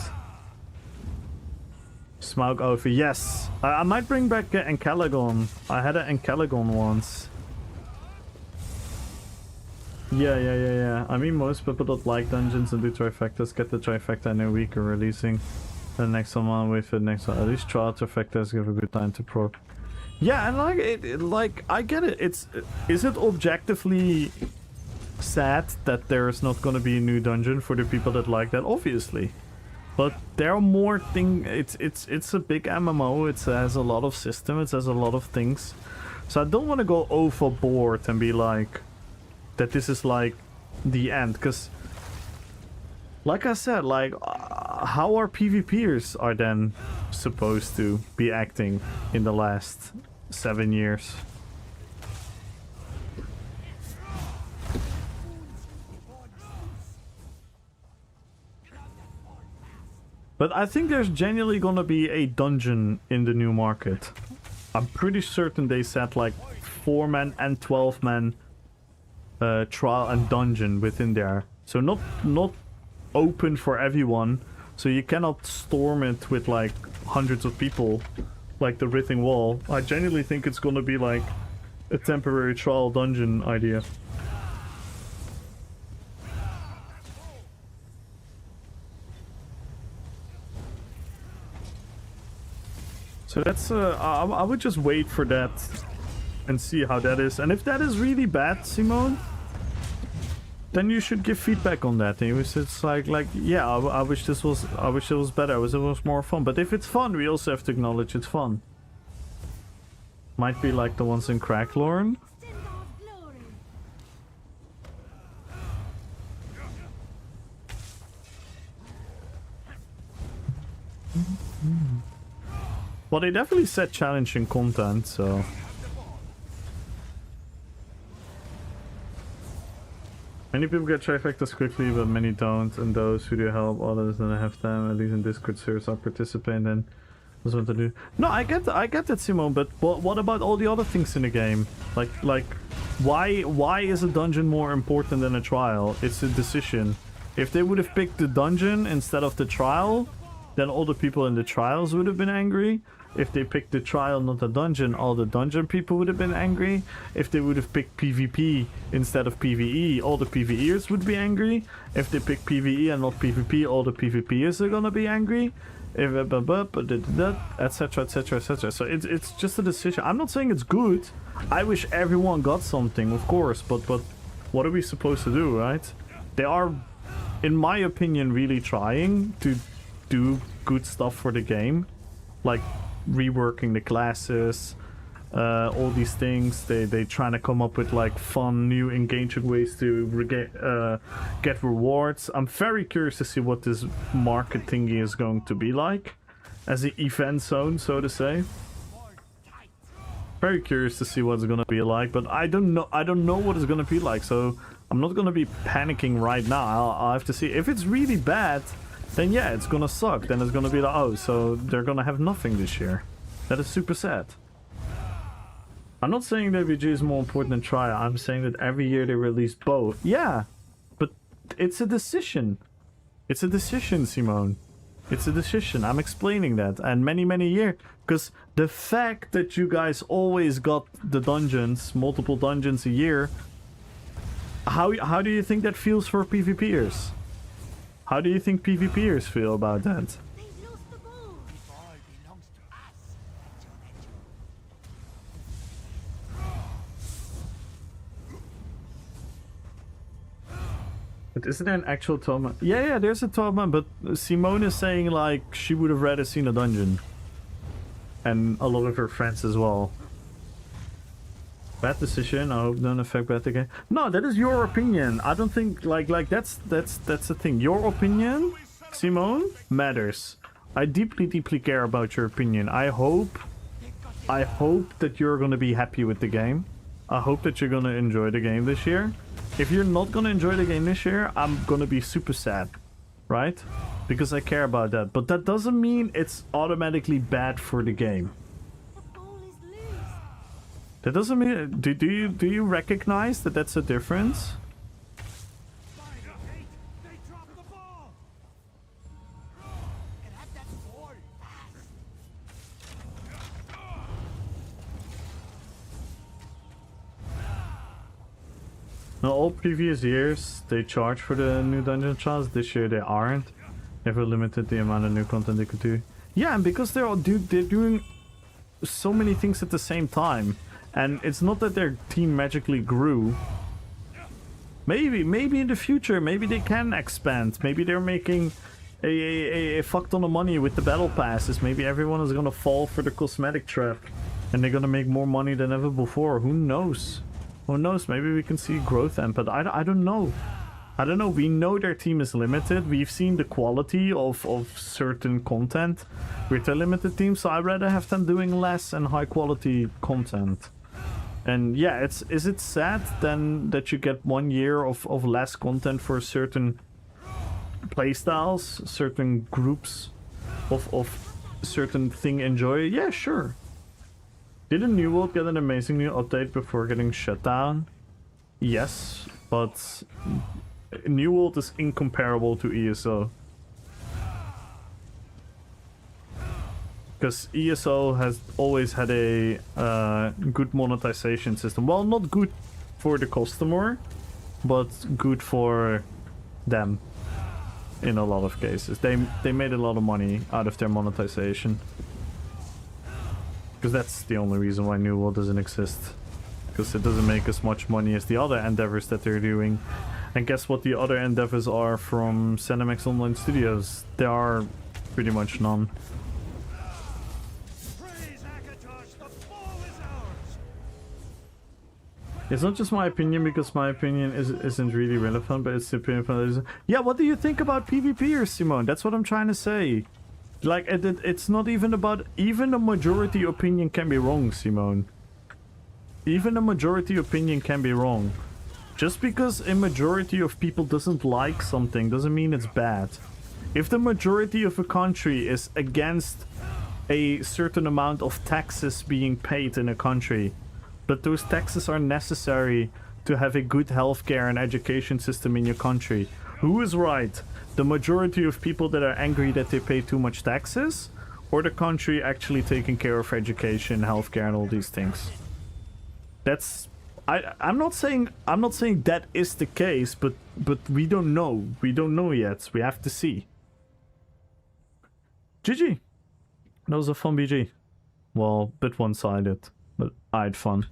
Smaug over, yes! I might bring back Encalagon. I had an Encalagon once. Yeah. I mean, most people don't like dungeons and do trifectas. Get the trifecta in a week or releasing the next one with the next one. At least trial trifectas give a good time to pro. Yeah, and like I get it. Is it objectively sad that there's not gonna be a new dungeon for the people that like that? Obviously, but there are more things. It's a big MMO. It has a lot of systems. It has a lot of things. So I don't want to go overboard and be like that. This is like the end, because, like I said, like how our PvPers are then supposed to be acting in the last 7 years? But I think there's genuinely gonna be a dungeon in the new market. I'm pretty certain they said like 4-man and 12-man trial and dungeon within there. So not open for everyone. So you cannot storm it with like hundreds of people like the Writhing Wall. I genuinely think it's gonna be like a temporary trial dungeon idea. So that's I would just wait for that and see how that is. And if that is really bad, Simone, then you should give feedback on that. And it's like yeah, I wish it was better. I wish it was more fun. But if it's fun, we also have to acknowledge it's fun. Might be like the ones in Cracklorn. Well, they definitely said challenging content, so... Many people get trifectas quickly, but many don't, and those who do help others and have them, at least in Discord servers, are participating and that's what to do. No, I get that, Simone, but what about all the other things in the game? Like, why is a dungeon more important than a trial? It's a decision. If they would have picked the dungeon instead of the trial, then all the people in the trials would have been angry. if they picked the trial, not the dungeon, all the dungeon people would have been angry. If they would have picked PvP instead of PvE, all the PvEers would be angry. If they pick PvE and not PvP, all the PvPers are gonna be angry. If etc, etc, etc. So it's just a decision. I'm not saying it's good. I wish everyone got something, of course, but what are we supposed to do, right? They are, in my opinion, really trying to do good stuff for the game, like reworking the classes, all these things. They trying to come up with like fun, new, engaging ways to get rewards. I'm very curious to see what this market thingy is going to be like, as an event zone, so to say. Very curious to see what it's gonna be like, but I don't know what it's gonna be like, so I'm not gonna be panicking right now. I'll have to see. If it's really bad, then yeah, it's gonna suck. Then it's gonna be like, oh, so they're gonna have nothing this year. That is super sad. I'm not saying that VG is more important than trial. I'm saying that every year they release both. Yeah, but it's a decision. It's a decision, Simone. It's a decision. I'm explaining that. And many years. Because the fact that you guys always got the dungeons, multiple dungeons a year, how do you think that feels for PvPers? How do you think PvPers feel about that? But isn't there an actual tournament? Yeah, there's a tournament, but Simone is saying like she would have rather seen a dungeon. And a lot of her friends as well. Bad decision. I hope don't affect bad again. No, that is your opinion. I don't think like that's the thing. Your opinion, Simone, matters. I deeply care about your opinion. I hope that you're gonna be happy with the game. I hope that you're gonna enjoy the game this year. If you're not gonna enjoy the game this year, I'm gonna be super sad, right? Because I care about that. But that doesn't mean it's automatically bad for the game. That doesn't mean... Do you recognize that that's a difference? Now, all previous years they charge for the new dungeon trials. This year they aren't. They've limited the amount of new content they could do. Yeah, and because they're doing so many things at the same time, and it's not that their team magically grew. Maybe in the future, maybe they can expand. Maybe they're making a fuck ton of money with the battle passes. Maybe everyone is gonna fall for the cosmetic trap, and they're gonna make more money than ever before. Who knows? Who knows? Maybe we can see growth then, but I don't know. I don't know. We know their team is limited. We've seen the quality of certain content with a limited team, so I'd rather have them doing less and high quality content. And yeah, is it sad then that you get 1 year of less content for certain playstyles, certain groups of certain thing enjoy? Yeah, sure. Didn't New World get an amazing new update before getting shut down? Yes, but New World is incomparable to ESO. Because ESO has always had a good monetization system. Well, not good for the customer, but good for them in a lot of cases. They made a lot of money out of their monetization. Because that's the only reason why New World doesn't exist. Because it doesn't make as much money as the other endeavors that they're doing. And guess what the other endeavors are from Cinemax Online Studios? There are pretty much none. It's not just my opinion, because my opinion isn't really relevant, but it's the opinion from others. Yeah, what do you think about PvPers, Simone? That's what I'm trying to say. Like, it's not even about... Even a majority opinion can be wrong, Simone. Even a majority opinion can be wrong. Just because a majority of people doesn't like something doesn't mean it's bad. If the majority of a country is against a certain amount of taxes being paid in a country, but those taxes are necessary to have a good healthcare and education system in your country, who is right? The majority of people that are angry that they pay too much taxes, or the country actually taking care of education, healthcare, and all these things. That's I'm not saying that is the case, but we don't know. We don't know yet. We have to see. GG. That was a fun BG. Well, bit one-sided, but I had fun.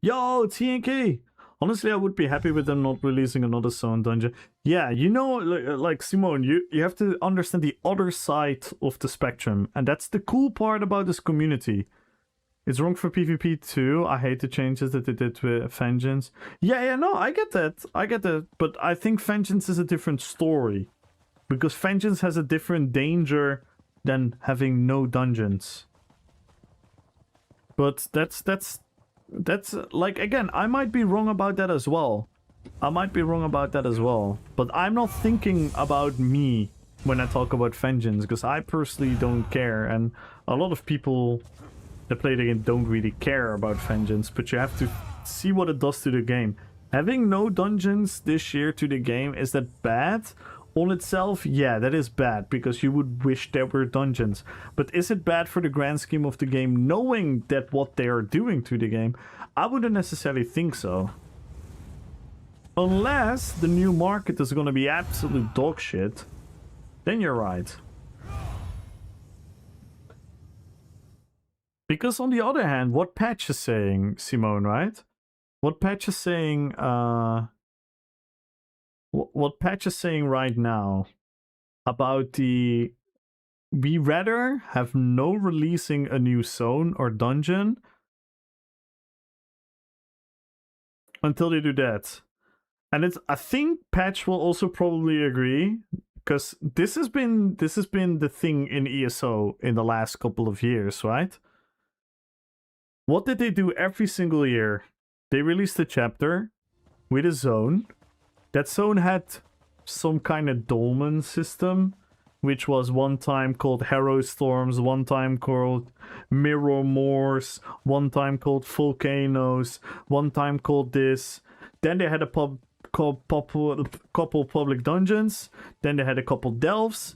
Yo, TNK! Honestly, I would be happy with them not releasing another zone dungeon. Yeah, you know, like Simone, you have to understand the other side of the spectrum. And that's the cool part about this community. It's wrong for PvP too. I hate the changes that they did with Vengeance. Yeah, no, I get that. But I think Vengeance is a different story. Because Vengeance has a different danger than having no dungeons. But that's like, again, I might be wrong about that as well. But I'm not thinking about me when I talk about Vengeance, because I personally don't care, and a lot of people that play the game don't really care about Vengeance, but you have to see what it does to the game. Having no dungeons this year to the game, is that bad? On itself, yeah, that is bad, because you would wish there were dungeons. But is it bad for the grand scheme of the game, knowing that what they are doing to the game? I wouldn't necessarily think so. Unless the new market is going to be absolute dog shit, then you're right. Because on the other hand, what patch is saying, Simone, right? What patch is saying, what patch is saying right now about the... We rather have no releasing a new zone or dungeon until they do that. And it's, I think patch will also probably agree, because this has been the thing in ESO in the last couple of years, right? What did they do every single year? They released a chapter with a zone. That zone had some kind of dolmen system, which was one time called Harrow Storms, one time called Mirror Moors, one time called Volcanoes, one time called this. Then they had a couple public dungeons. Then they had a couple delves.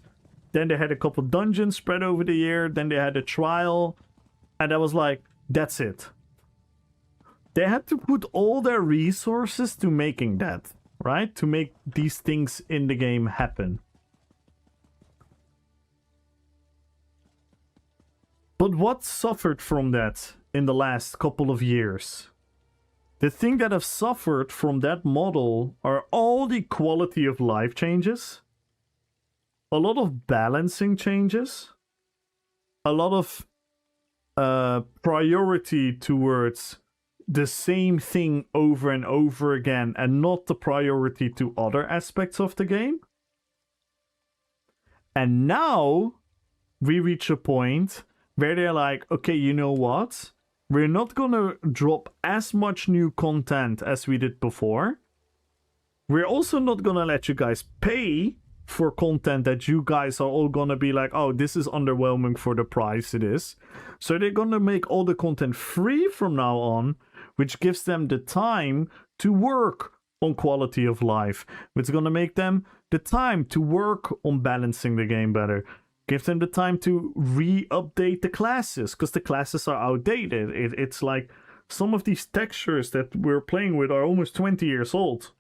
Then they had a couple dungeons spread over the year. Then they had a trial. And I was like, that's it. They had to put all their resources to making that, right? To make these things in the game happen. But what suffered from that in the last couple of years? The thing that have suffered from that model are all the quality of life changes, a lot of balancing changes, a lot of priority towards the same thing over and over again, and not the priority to other aspects of the game. And now we reach a point where they're like, okay, you know what? We're not gonna drop as much new content as we did before. We're also not gonna let you guys pay for content that you guys are all gonna be like, oh, this is underwhelming for the price it is. So they're gonna make all the content free from now on, which gives them the time to work on quality of life. It's gonna make them the time to work on balancing the game better. Give them the time to re-update the classes, because the classes are outdated. It's like some of these textures that we're playing with are almost 20 years old.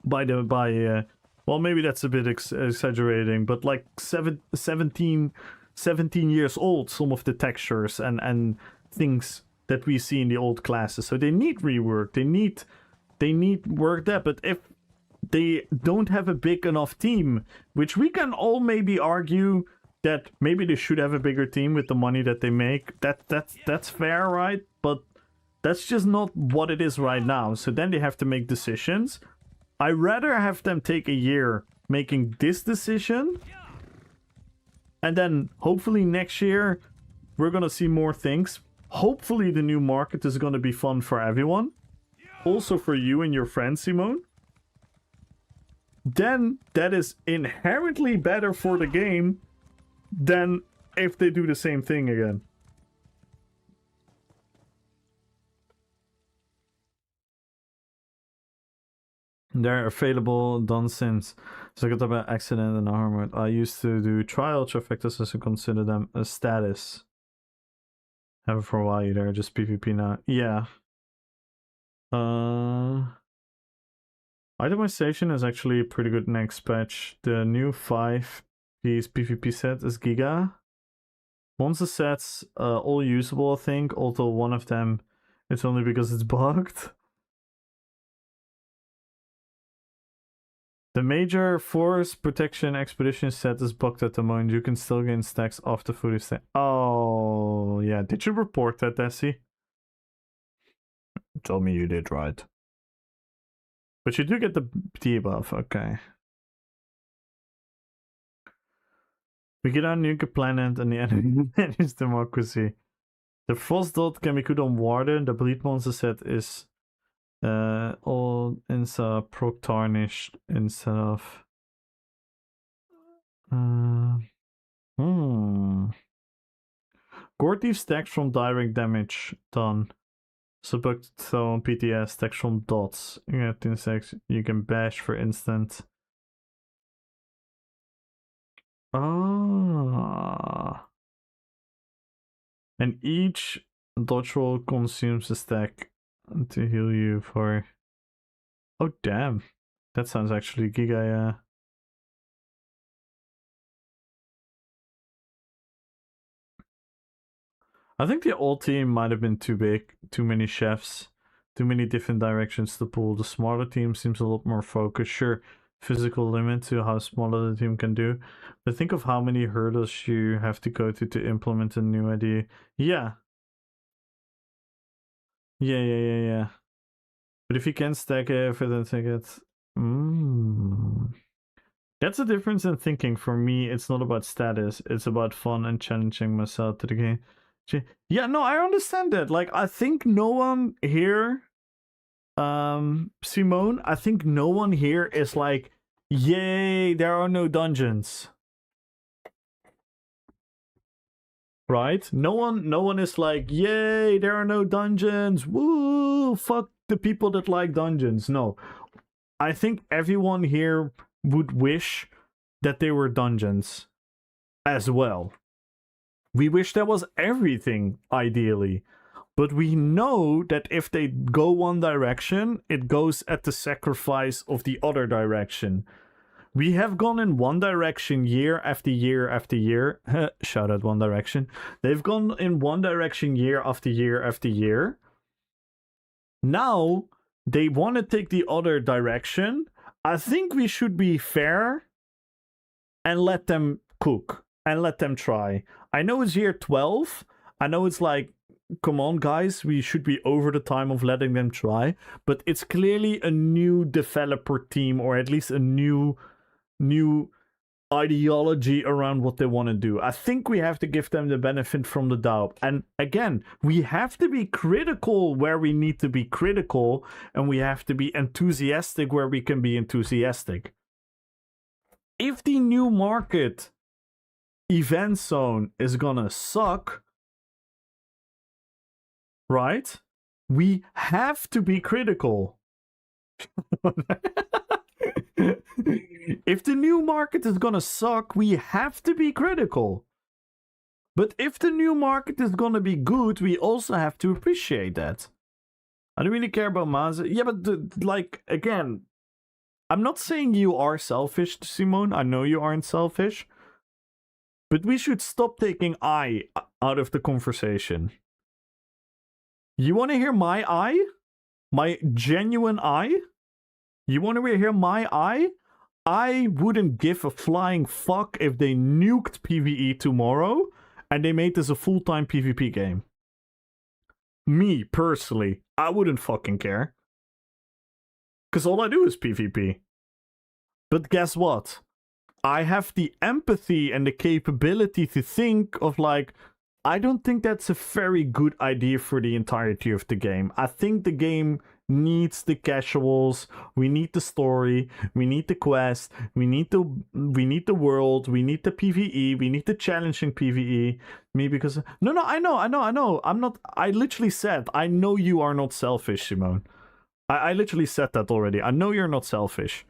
Well, maybe that's a bit exaggerating, but like 17 years old, some of the textures and things that we see in the old classes. So they need rework. They need work there. But if they don't have a big enough team, which we can all maybe argue that maybe they should have a bigger team with the money that they make. That's fair, right? But that's just not what it is right now. So then they have to make decisions. I'd rather have them take a year making this decision, and then hopefully next year we're gonna see more things. Hopefully the new market is gonna be fun for everyone. Also for you and your friends, Simone. Then that is inherently better for the game than if they do the same thing again. They're available, done since. So I got about accident and armor. I used to do trial trifectas as I consider them a status. Have it for a while, they're just PvP now. Yeah. Itemization is actually a pretty good next patch. The new 5-piece PvP set is Giga. Monster sets, all usable, I think, although one of them, it's only because it's bugged. The major force protection expedition set is bugged at the moment. You can still gain stacks off the footy stack. Oh, yeah. Did you report that, Desi? Told me you did, right? But you do get the debuff, okay. We get our nuke planet and the enemy is democracy. The frost dot can be good on Warden. The bleed monster set is all insta proc tarnished instead of Gore Thief stacks from direct damage done. Subbuck throw on PTS stacks from dots. You get 10 stacks. You can bash for instant. Ah. And each dodge roll consumes a stack to heal you for. Oh damn. That sounds actually giga, yeah. I think the old team might have been too big, too many chefs, too many different directions to pull. The smaller team seems a lot more focused. Sure, physical limit to how smaller the team can do, but think of how many hurdles you have to go to implement a new idea. Yeah. Yeah. But if you can stack it for the ticket, that's the difference in thinking. For me, it's not about status. It's about fun and challenging myself to the game. Yeah, no, I understand that. Like, I think no one here, Simone, I think no one here is like, yay, there are no dungeons. Right? No one is like, yay, there are no dungeons. Woo, fuck the people that like dungeons. No. I think everyone here would wish that they were dungeons as well. We wish there was everything, ideally. But we know that if they go one direction, it goes at the sacrifice of the other direction. We have gone in one direction year after year after year. Shout out One Direction. They've gone in one direction year after year after year. Now, they want to take the other direction. I think we should be fair and let them cook and let them try. I know it's year 12. I know it's like, come on, guys, we should be over the time of letting them try. But it's clearly a new developer team, or at least a new ideology around what they want to do. I think we have to give them the benefit from the doubt. And again, we have to be critical where we need to be critical, and we have to be enthusiastic where we can be enthusiastic. If the new market event zone is gonna suck, right? We have to be critical. If the new market is gonna suck, we have to be critical. But if the new market is gonna be good, we also have to appreciate that. I don't really care about Maze. Yeah, but like, again, I'm not saying you are selfish, Simone. I know you aren't selfish. But we should stop taking I out of the conversation. You want to hear my I? My genuine I? You want to hear my I? I wouldn't give a flying fuck if they nuked PvE tomorrow and they made this a full-time PvP game. Me, personally, I wouldn't fucking care. Because all I do is PvP. But guess what? I have the empathy and the capability to think of like, I don't think that's a very good idea for the entirety of the game. I think the game needs the casuals, we need the story, we need the quest, we need the world, we need the PvE, we need the challenging PvE. Me because no, I know. I literally said, I know you are not selfish, Simone. I literally said that already. I know you're not selfish.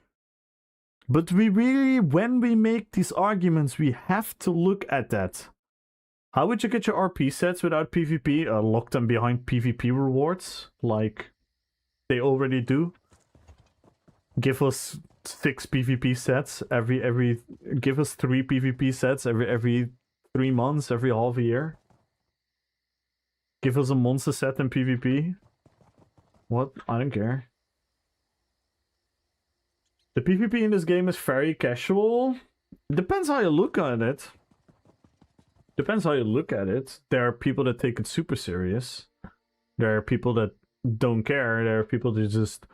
But we really, when we make these arguments, we have to look at that. How would you get your RP sets without PvP? Lock them behind PvP rewards, like they already do. Give us 6 PvP sets give us 3 PvP sets every 3 months, every half a year. Give us a monster set in PvP. What? I don't care. The PvP in this game is very casual. Depends how you look at it. Depends how you look at it. There are people that take it super serious. There are people that don't care. There are people that just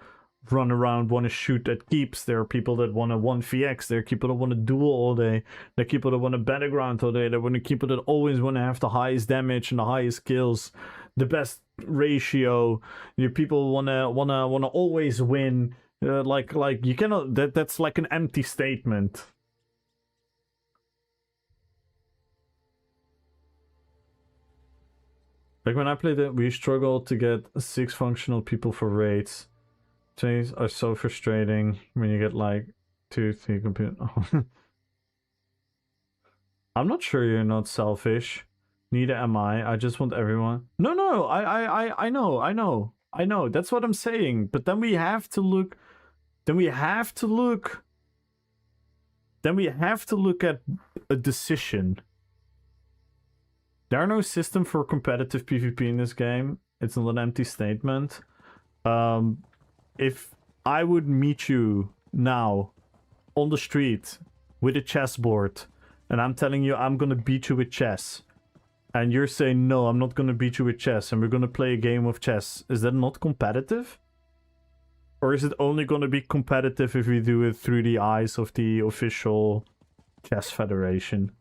run around, want to shoot at keeps. There are people that want to 1vx. There are people that want to duel all day. There are people that want to battleground all day. There are people that always want to have the highest damage and the highest kills, the best ratio. Your people wanna always win. Like you cannot. That's like an empty statement. Like when I played it, we struggled to get 6 functional people for raids. Things are so frustrating when you get like 2, 3 compute. I'm not sure you're not selfish. Neither am I. I just want everyone. No. I know. That's what I'm saying. But then we have to look. Then we have to look at a decision. There are no system for competitive PvP in this game. It's not an empty statement. If I would meet you now on the street with a chessboard and I'm telling you I'm gonna beat you with chess, and you're saying no, I'm not gonna beat you with chess and we're gonna play a game of chess, is that not competitive? Or is it only gonna be competitive if we do it through the eyes of the official chess federation?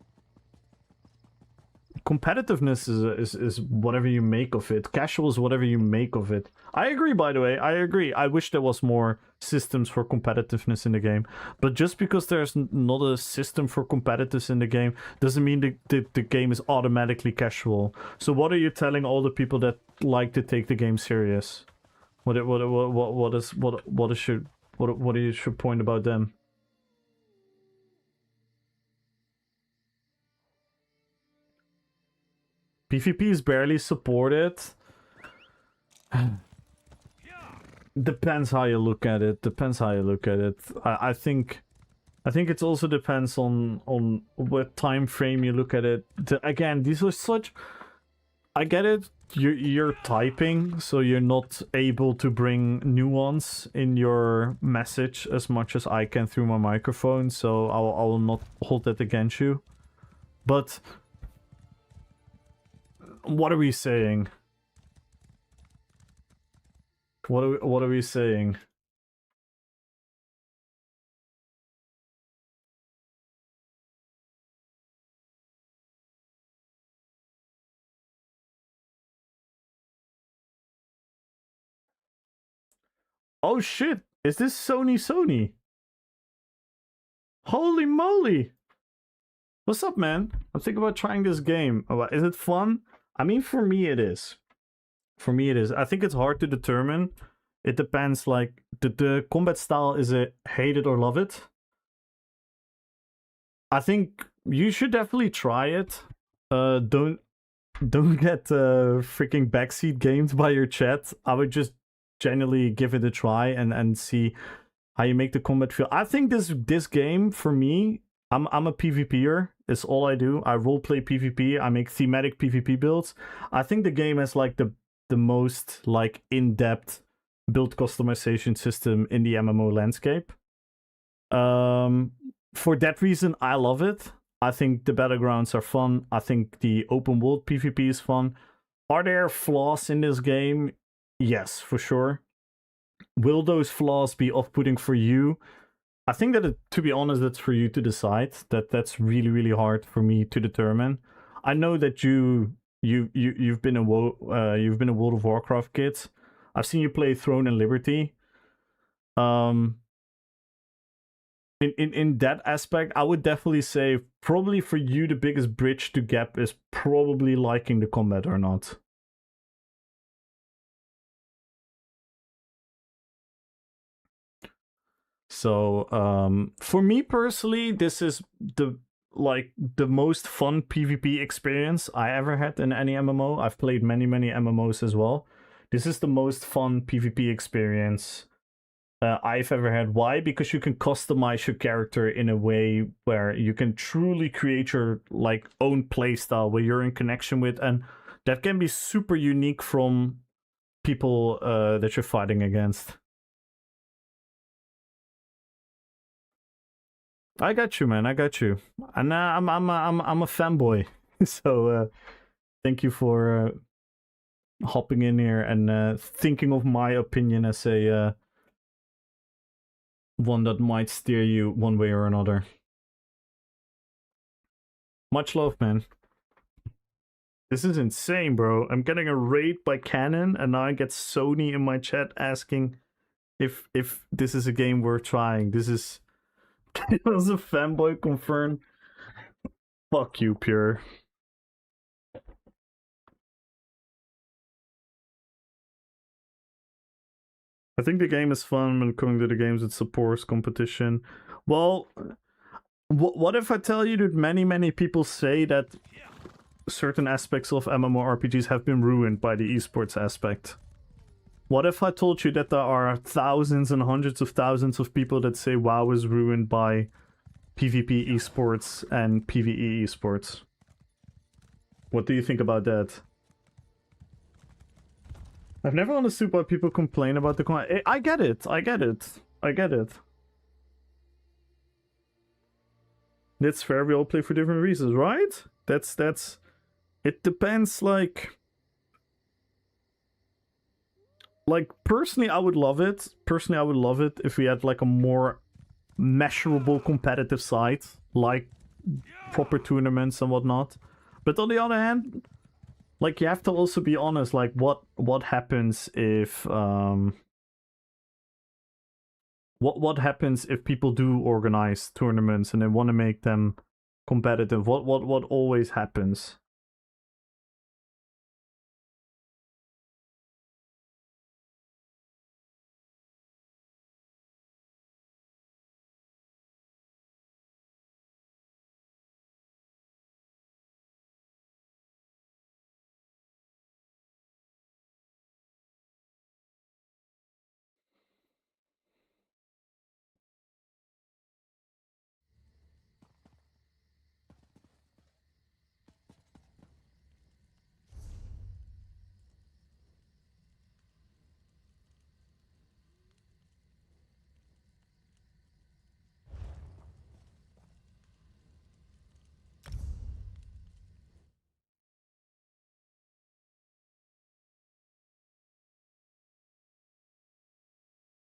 Competitiveness is whatever you make of it. Casual is whatever you make of it. I agree, by the way. I agree. I wish there was more systems for competitiveness in the game. But just because there's not a system for competitiveness in the game doesn't mean the game is automatically casual. So what are you telling all the people that like to take the game serious? What is your point about them? PvP is barely supported. Depends how you look at it. I think it also depends on what time frame you look at it. Again, these are such. I get it. You're typing, so you're not able to bring nuance in your message as much as I can through my microphone. So I will not hold that against you. But what are we saying? What are we saying? Oh shit! Is this Sony? Holy moly! What's up, man? I'm thinking about trying this game. Is it fun? I mean, for me it is. I think it's hard to determine. It depends, like, the combat style, is it hate it or love it? I think you should definitely try it. Don't get freaking backseat gamed by your chat. I would just genuinely give it a try and see how you make the combat feel. I think this game, for me, I'm a PvPer. It's all I do. I roleplay PvP. I make thematic PvP builds. I think the game has like the most like in-depth build customization system in the MMO landscape. For that reason, I love it. I think the battlegrounds are fun. I think the open world PvP is fun. Are there flaws in this game? Yes, for sure. Will those flaws be off-putting for you? I think that, to be honest, that's for you to decide. That's really, really hard for me to determine. I know that you've been a World of Warcraft kid. I've seen you play Throne and Liberty. In that aspect, I would definitely say probably for you the biggest bridge to gap is probably liking the combat or not. So for me personally, this is the most fun PvP experience I ever had in any MMO. I've played many MMOs as well. This is the most fun PvP experience I've ever had. Why? Because you can customize your character in a way where you can truly create your own playstyle where you're in connection with, and that can be super unique from people that you're fighting against. I got you, man. I got you. And I'm a fanboy, so thank you for hopping in here and thinking of my opinion as a one that might steer you one way or another. Much love, man. This is insane, bro. I'm getting a raid by Canon, and now I get Sony in my chat asking if this is a game worth trying. This is was a fanboy confirmed. Fuck you, Pure. I think the game is fun when coming to the games it supports competition. Well, what if I tell you that many people say that certain aspects of MMORPGs have been ruined by the esports aspect? What if I told you that there are thousands and hundreds of thousands of people that say WoW is ruined by PvP esports and PvE esports? What do you think about that? I've never understood why people complain about the I get it. I get it. I get it. That's fair. We all play for different reasons, right? That's it depends, like personally I would love it. Personally I would love it if we had like a more measurable competitive side, like proper tournaments and whatnot. But on the other hand, like you have to also be honest, like what happens if what happens if people do organize tournaments and they want to make them competitive? What always happens?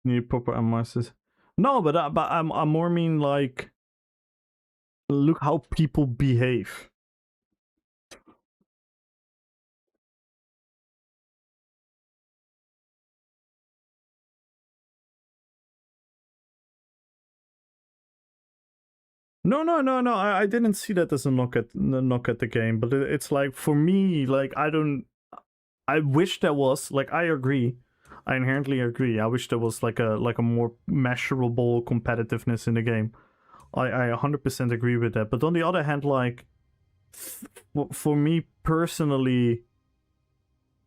Need proper MMOs. No, but I'm more mean like look how people behave. No. I didn't see that as a knock at the game, but it's like for me, like I wish there was, like, I agree. I inherently agree. I wish there was like a more measurable competitiveness in the game. I 100% agree with that. But on the other hand, like for me personally,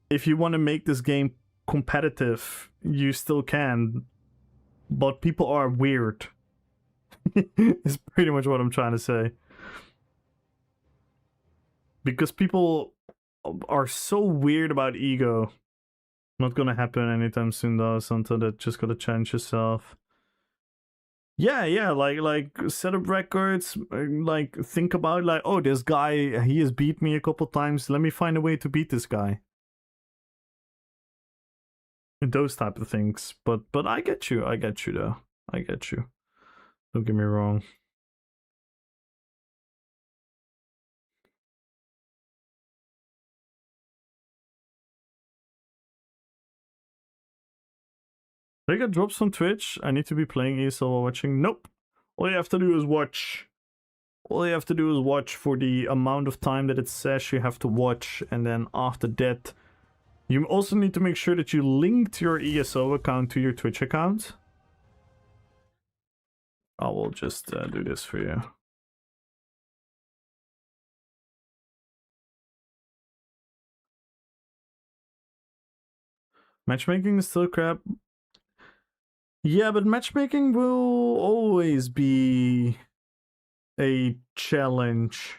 if you want to make this game competitive, you still can. But people are weird. Is pretty much what I'm trying to say. Because people are so weird about ego. Not gonna happen anytime soon though, something that just gotta change yourself. Yeah, like set up records, like think about like, oh, this guy, he has beat me a couple times, let me find a way to beat this guy. Those type of things. But I get you though. I get you. Don't get me wrong. I got drops on Twitch. I need to be playing ESL while watching. Nope. All you have to do is watch. All you have to do is watch for the amount of time that it says you have to watch, and then after that, you also need to make sure that you linked your ESO account to your Twitch account. I will just do this for you. Matchmaking is still crap. Yeah, but matchmaking will always be a challenge.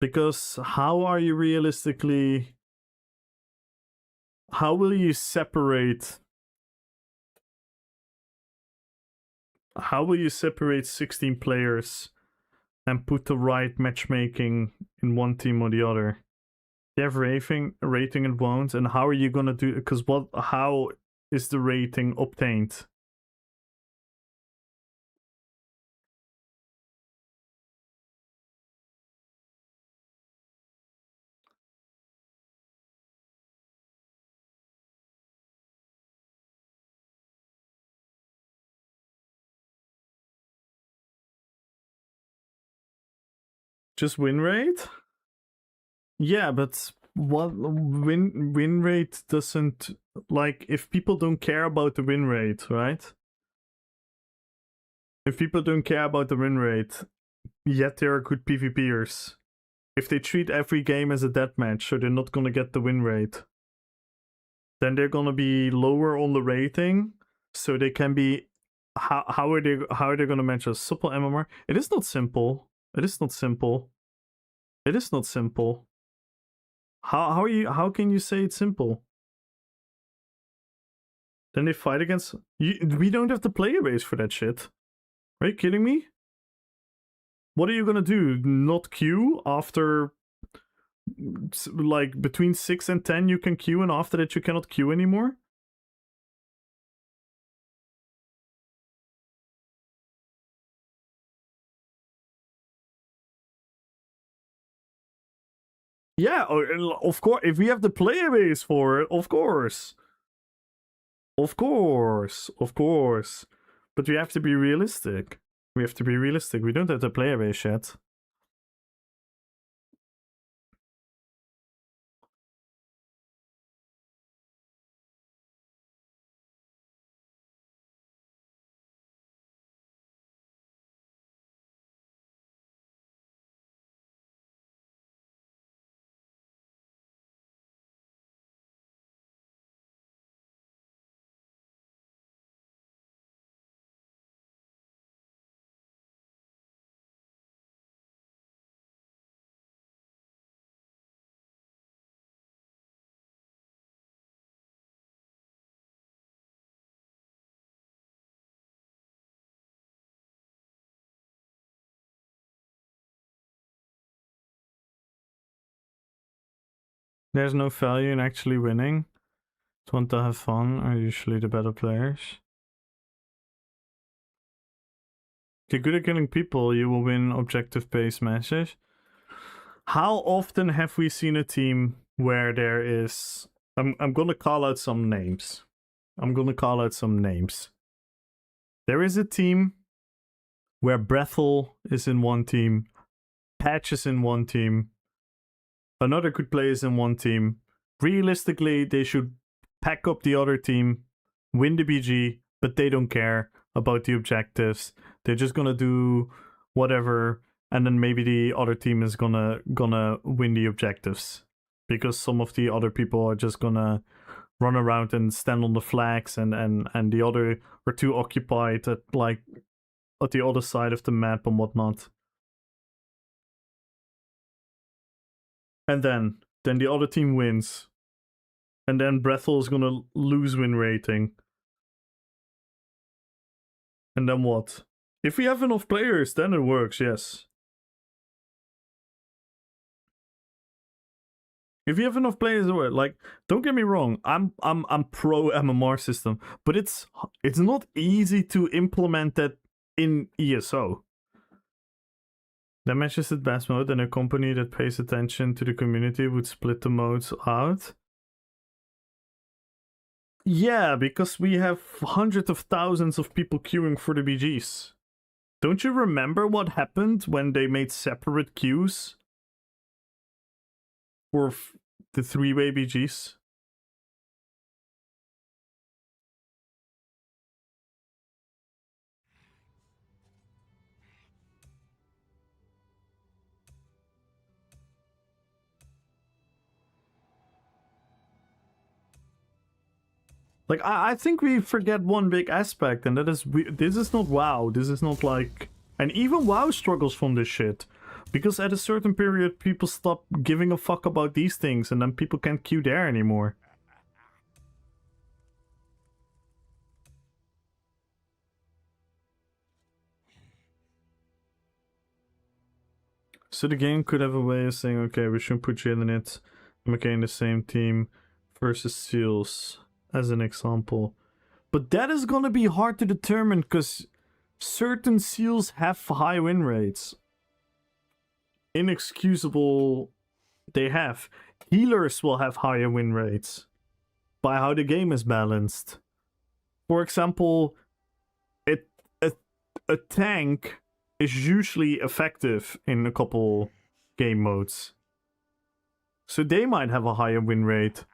Because how are you realistically... How will you separate... How will you separate 16 players and put the right matchmaking in one team or the other? You have rating it won't, and how are you gonna do? Because how is the rating obtained? Just win rate? Yeah, but what win rate doesn't, like, if people don't care about the win rate, right? If people don't care about the win rate, yet they are good PvPers. If they treat every game as a deathmatch, so they're not gonna get the win rate, then they're gonna be lower on the rating, so they can be. How are they gonna match a supple MMR? It is not simple. It is not simple. It is not simple. How can you say it's simple? Then they fight against you. We don't have the player base for that shit. Are you kidding me? What are you gonna do? Not queue after, like, between 6 and 10 you can queue, and after that you cannot queue anymore? Yeah, of course. If we have the player base for it, of course. Of course. Of course. But we have to be realistic. We have to be realistic. We don't have the player base yet. There's no value in actually winning. Just want to have fun are usually the better players. If you're good at killing people, you will win objective-based matches. How often have we seen a team where there is... I'm gonna call out some names. There is a team where Brethel is in one team, Patch is in one team, another good player is in one team. Realistically, they should pack up the other team, win the BG, but they don't care about the objectives. They're just gonna do whatever, and then maybe the other team is gonna win the objectives. Because some of the other people are just gonna run around and stand on the flags, and the other are too occupied at, like, at the other side of the map and whatnot. And then the other team wins. And then Brethel is gonna lose win rating. And then what? If we have enough players, then it works, yes. If you have enough players, like, don't get me wrong, I'm pro MMR system, but it's not easy to implement that in ESO. That matches at best mode, and a company that pays attention to the community would split the modes out. Yeah, because we have hundreds of thousands of people queuing for the BGs. Don't you remember what happened when they made separate queues for the three-way BGs? Like, I think we forget one big aspect, and that is this is not WoW. This is not like... And even WoW struggles from this shit. Because at a certain period, people stop giving a fuck about these things, and then people can't queue there anymore. So the game could have a way of saying, okay, we shouldn't put Jin in it. McKay in the same team versus Seals, as an example. But that is gonna be hard to determine, because certain Seals have high win rates. Inexcusable, they have. Healers will have higher win rates by how the game is balanced. For example, a tank is usually effective in a couple game modes. So they might have a higher win rate.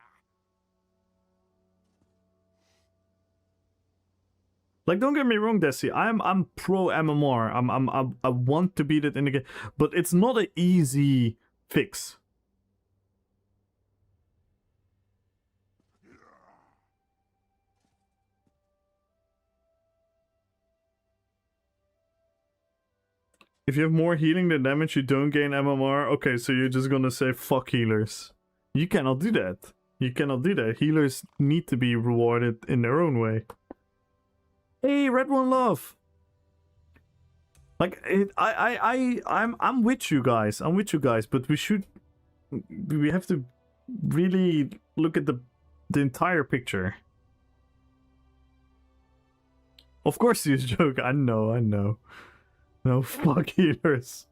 Like, don't get me wrong, Desi. I'm pro MMR. I want to beat it in the game, but it's not an easy fix. If you have more healing than damage, you don't gain MMR. Okay, so you're just gonna say fuck healers. You cannot do that. You cannot do that. Healers need to be rewarded in their own way. Hey, Red One Love. Like, I'm with you guys. I'm with you guys, but we have to really look at the entire picture. Of course, you joke. I know. No, fuck healers.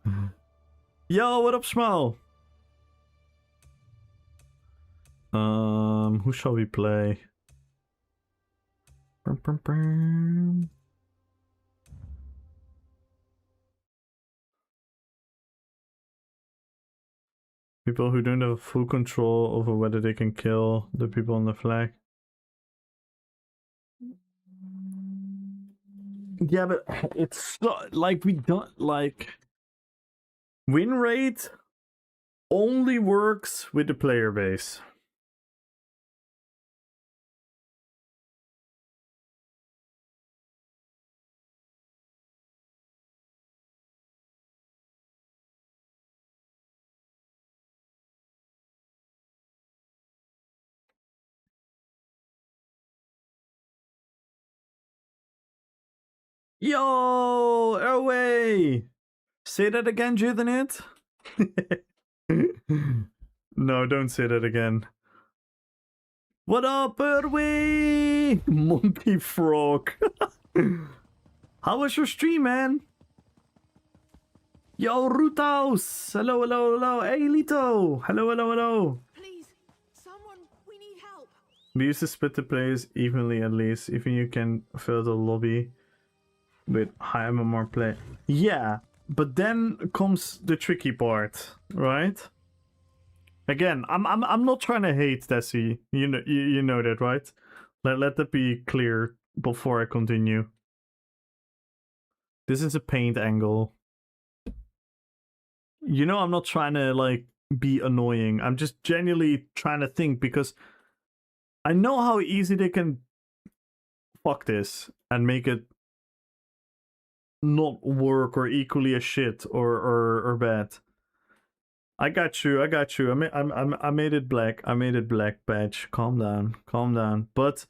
Yo, what up, Smile? Who shall we play? People who don't have full control over whether they can kill the people on the flag. Yeah, but it's not, like, we don't, like... Win rate only works with the player base. Yo, away! Say that again, Jithanit? No, don't say that again. What up, Erway? Monkey Frog. How was your stream, man? Yo, Roothouse! Hello. Hey, Lito! Hello. Please, someone, we need help. We used to split the players evenly at least. Even you can fill the lobby with high MMR play. Yeah, but then comes the tricky part, right? Again, I'm not trying to hate Desi. You know that, right? Let that be clear before I continue. This is a paint angle. You know, I'm not trying to, like, be annoying. I'm just genuinely trying to think, because I know how easy they can fuck this and make it not work or equally as shit or bad. I got you. I made it black. I made it black, badge. Calm down. But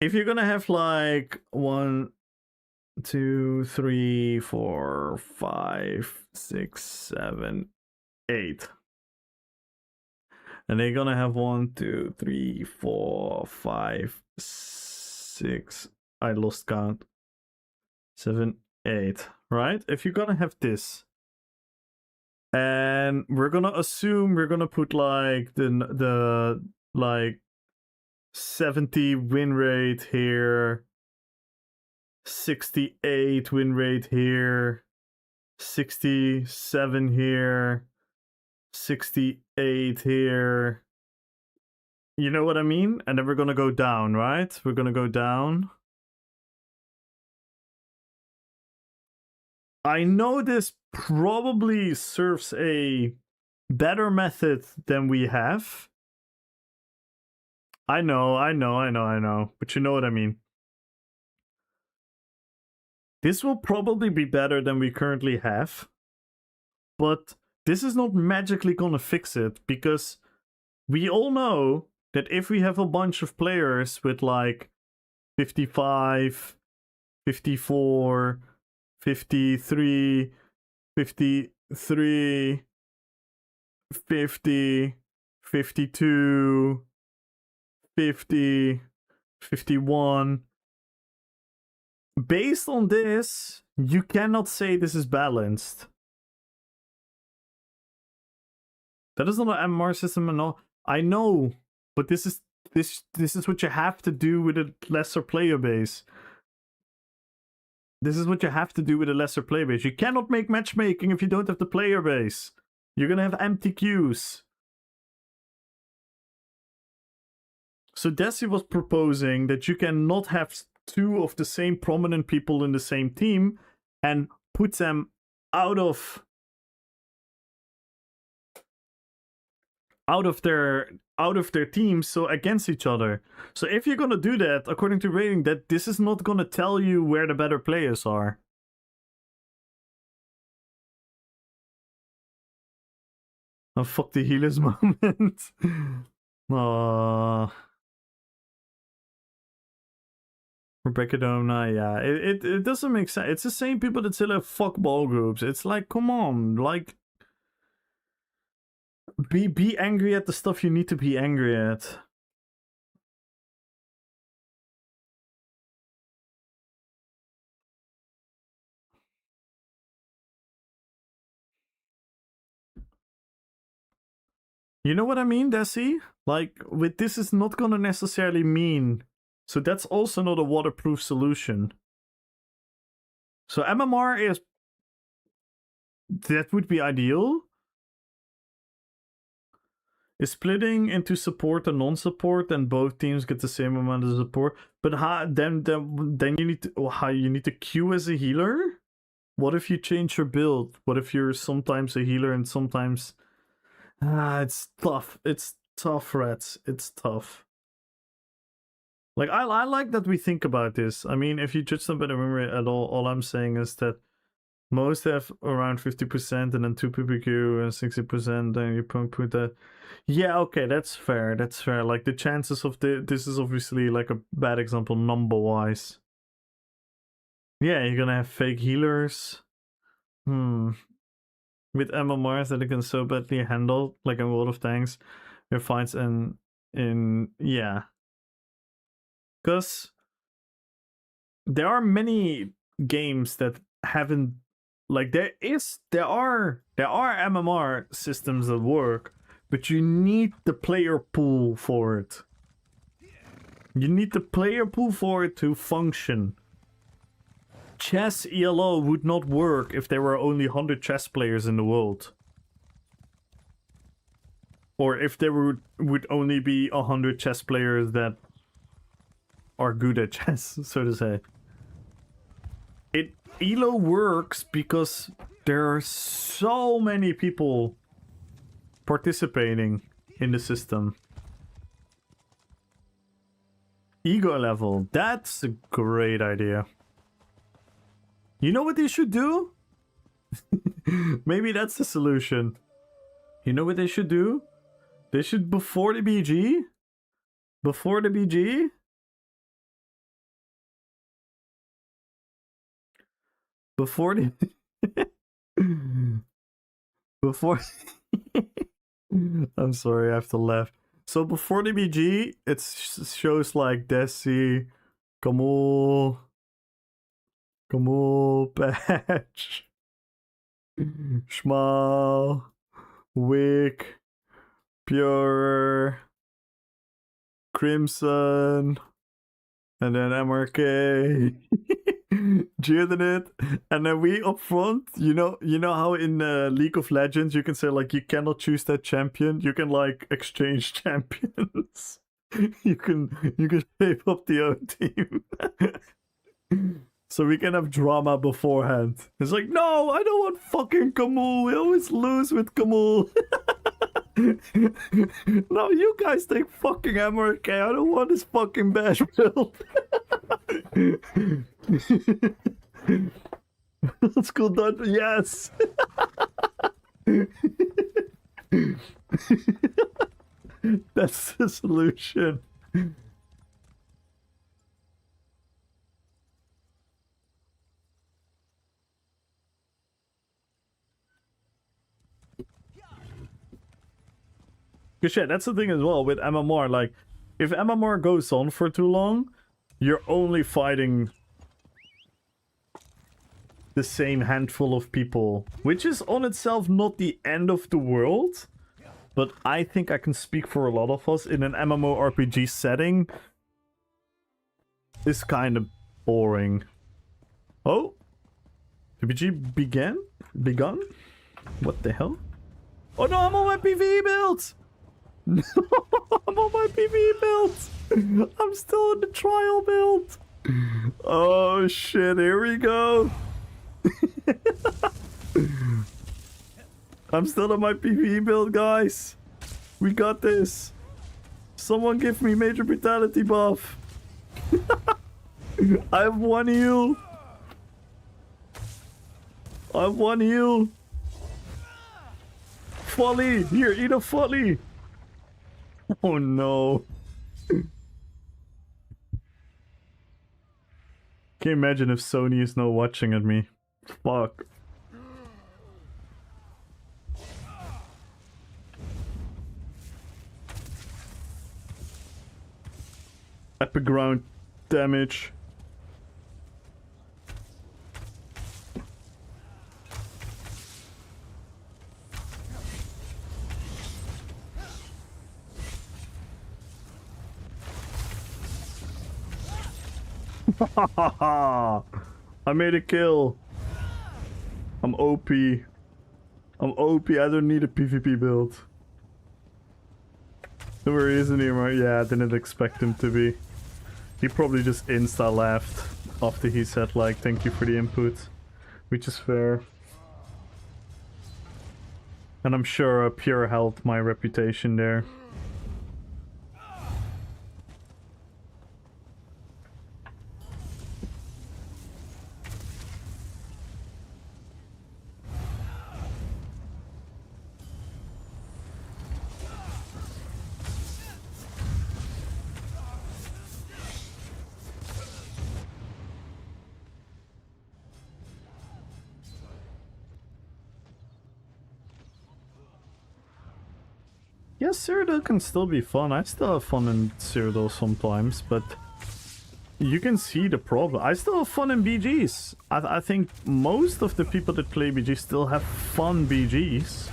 if you're gonna have like 1, 2, 3, 4, 5, 6, 7, 8. And they're gonna have 1, 2, 3, 4, 5, 6. I lost count. 7, 8. Right? If you're gonna have this, and we're gonna assume we're gonna put like the like 70 win rate here, 68 win rate here, 67 here, 68 here. You know what I mean? And then we're gonna go down, right? We're gonna go down. I know this probably serves a better method than we have. I know. But you know what I mean. This will probably be better than we currently have. But this is not magically gonna fix it, because we all know that if we have a bunch of players with like 55, 54, 53, 53, 50, 52, 50, 51. Based on this, you cannot say this is balanced. That is not an MMR system and all. I know, but this is what you have to do with a lesser player base. This is what you have to do with a lesser player base. You cannot make matchmaking if you don't have the player base. You're gonna have empty queues. So Desi was proposing that you cannot have two of the same prominent people in the same team and put them out of their teams, so against each other. So if you're gonna do that, according to rating, that this is not gonna tell you where the better players are. Oh, fuck the healers moment. Rebecca Domna, yeah. It doesn't make sense. It's the same people that still have fuck ball groups. It's like, come on, like, be angry at the stuff you need to be angry at. You know what I mean, Desi? Like, with this is not gonna necessarily mean. So that's also not a waterproof solution. So MMR is... that would be ideal. Is splitting into support and non-support, and both teams get the same amount of support. But then you need to... how you need to queue as a healer? What if you change your build? What if you're sometimes a healer and sometimes... it's tough. It's tough, Rats. It's tough. Like, I like that we think about this. I mean, if you judge them by the win rate at all I'm saying is that most have around 50% and then 2 PPQ and 60%, then you put that. Yeah, okay, that's fair. That's fair. Like, the chances of this is obviously like a bad example number-wise. Yeah, you're gonna have fake healers. With MMRs that it can so badly handle, like in World of Tanks, your fights in yeah. Because there are many games that haven't, like, there are MMR systems that work, but you need the player pool for it. You need the player pool for it to function. Chess ELO would not work if there were only 100 chess players in the world. Or if there would only be 100 chess players that are good at chess, so to say. ELO works because there are so many people participating in the system. Ego level, that's a great idea. You know what they should do? Maybe that's the solution. You know what they should do? They should, before the BG, before I'm sorry, I have to laugh. So before the BG, it shows like Desi, Kamul, Patch, Schmal, Wick, Pure, Crimson, and then MRK, Judinit, and then we up front. You know how in League of Legends you can say like you cannot choose that champion. You can like exchange champions. you can shape up the own team. So we can have drama beforehand. It's like, no, I don't want fucking Kamul. We always lose with Kamul. No, you guys take fucking MRK. I don't want this fucking bash build. Let's go dungeon. Yes. That's the solution. Because yeah, that's the thing as well with MMR. Like, if MMR goes on for too long, you're only fighting the same handful of people, which is on itself not the end of the world. But I think I can speak for a lot of us in an MMORPG setting. It's kind of boring. Oh, PPG begun? What the hell? Oh no, I'm on my PvE build! No, I'm on my PvE build! I'm still in the trial build! Oh shit, here we go! I'm still on my PvE build, guys! We got this! Someone give me major brutality buff! I have one heal! I have one heal! Folly! Here, eat a folly! Oh no. Can you imagine if Sony is now watching at me? Fuck. Epic ground damage. I made a kill. I'm OP. I'm OP. I don't need a PvP build. Where isn't he, right? Yeah, I didn't expect him to be. He probably just insta-laughed after he said, like, thank you for the input. Which is fair. And I'm sure Pure helped my reputation there. Yes, Cyrodiil can still be fun. I still have fun in Cyrodiil sometimes, but you can see the problem. I still have fun in BGs. I think most of the people that play BGs still have fun BGs.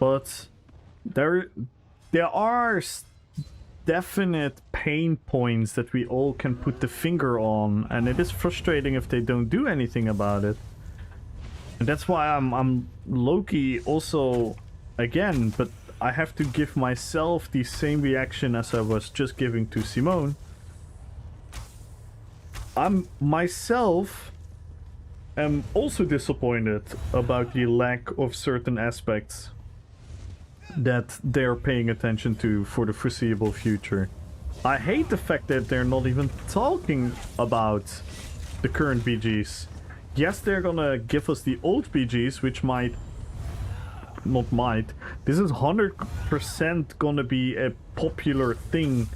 But there are definite pain points that we all can put the finger on, and it is frustrating if they don't do anything about it. And that's why I'm low-key also, again, but I have to give myself the same reaction as I was just giving to Simone. I'm myself am also disappointed about the lack of certain aspects that they're paying attention to for the foreseeable future. I hate the fact that they're not even talking about the current BGs. Yes, they're gonna give us the old BGs, which this is 100% gonna be a popular thing,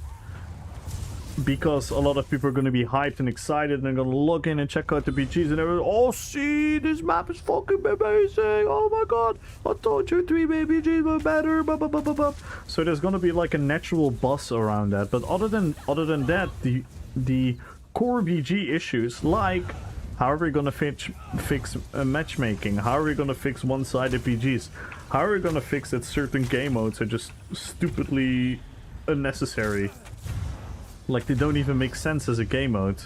because a lot of people are gonna be hyped and excited and they're gonna log in and check out the BGs and they're oh, see, this map is fucking amazing, oh my god, I told you 3 BGs were better, blah, blah, blah, blah, blah. So there's gonna be like a natural buzz around that. But other than that, the core BG issues, like how are we gonna fix matchmaking, how are we gonna fix one-sided BGs, how are we gonna fix that certain game modes are just stupidly unnecessary? Like, they don't even make sense as a game mode.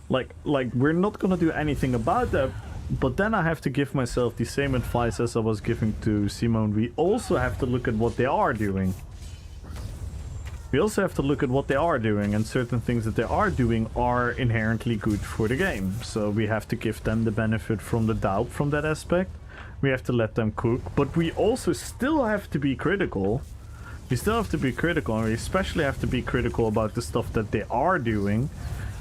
Like we're not gonna do anything about that, but then I have to give myself the same advice as I was giving to Simone. We also have to look at what they are doing. We also have to look at what they are doing, and certain things that they are doing are inherently good for the game. So we have to give them the benefit from the doubt from that aspect. We have to let them cook, but we also still have to be critical. We still have to be critical, and we especially have to be critical about the stuff that they are doing.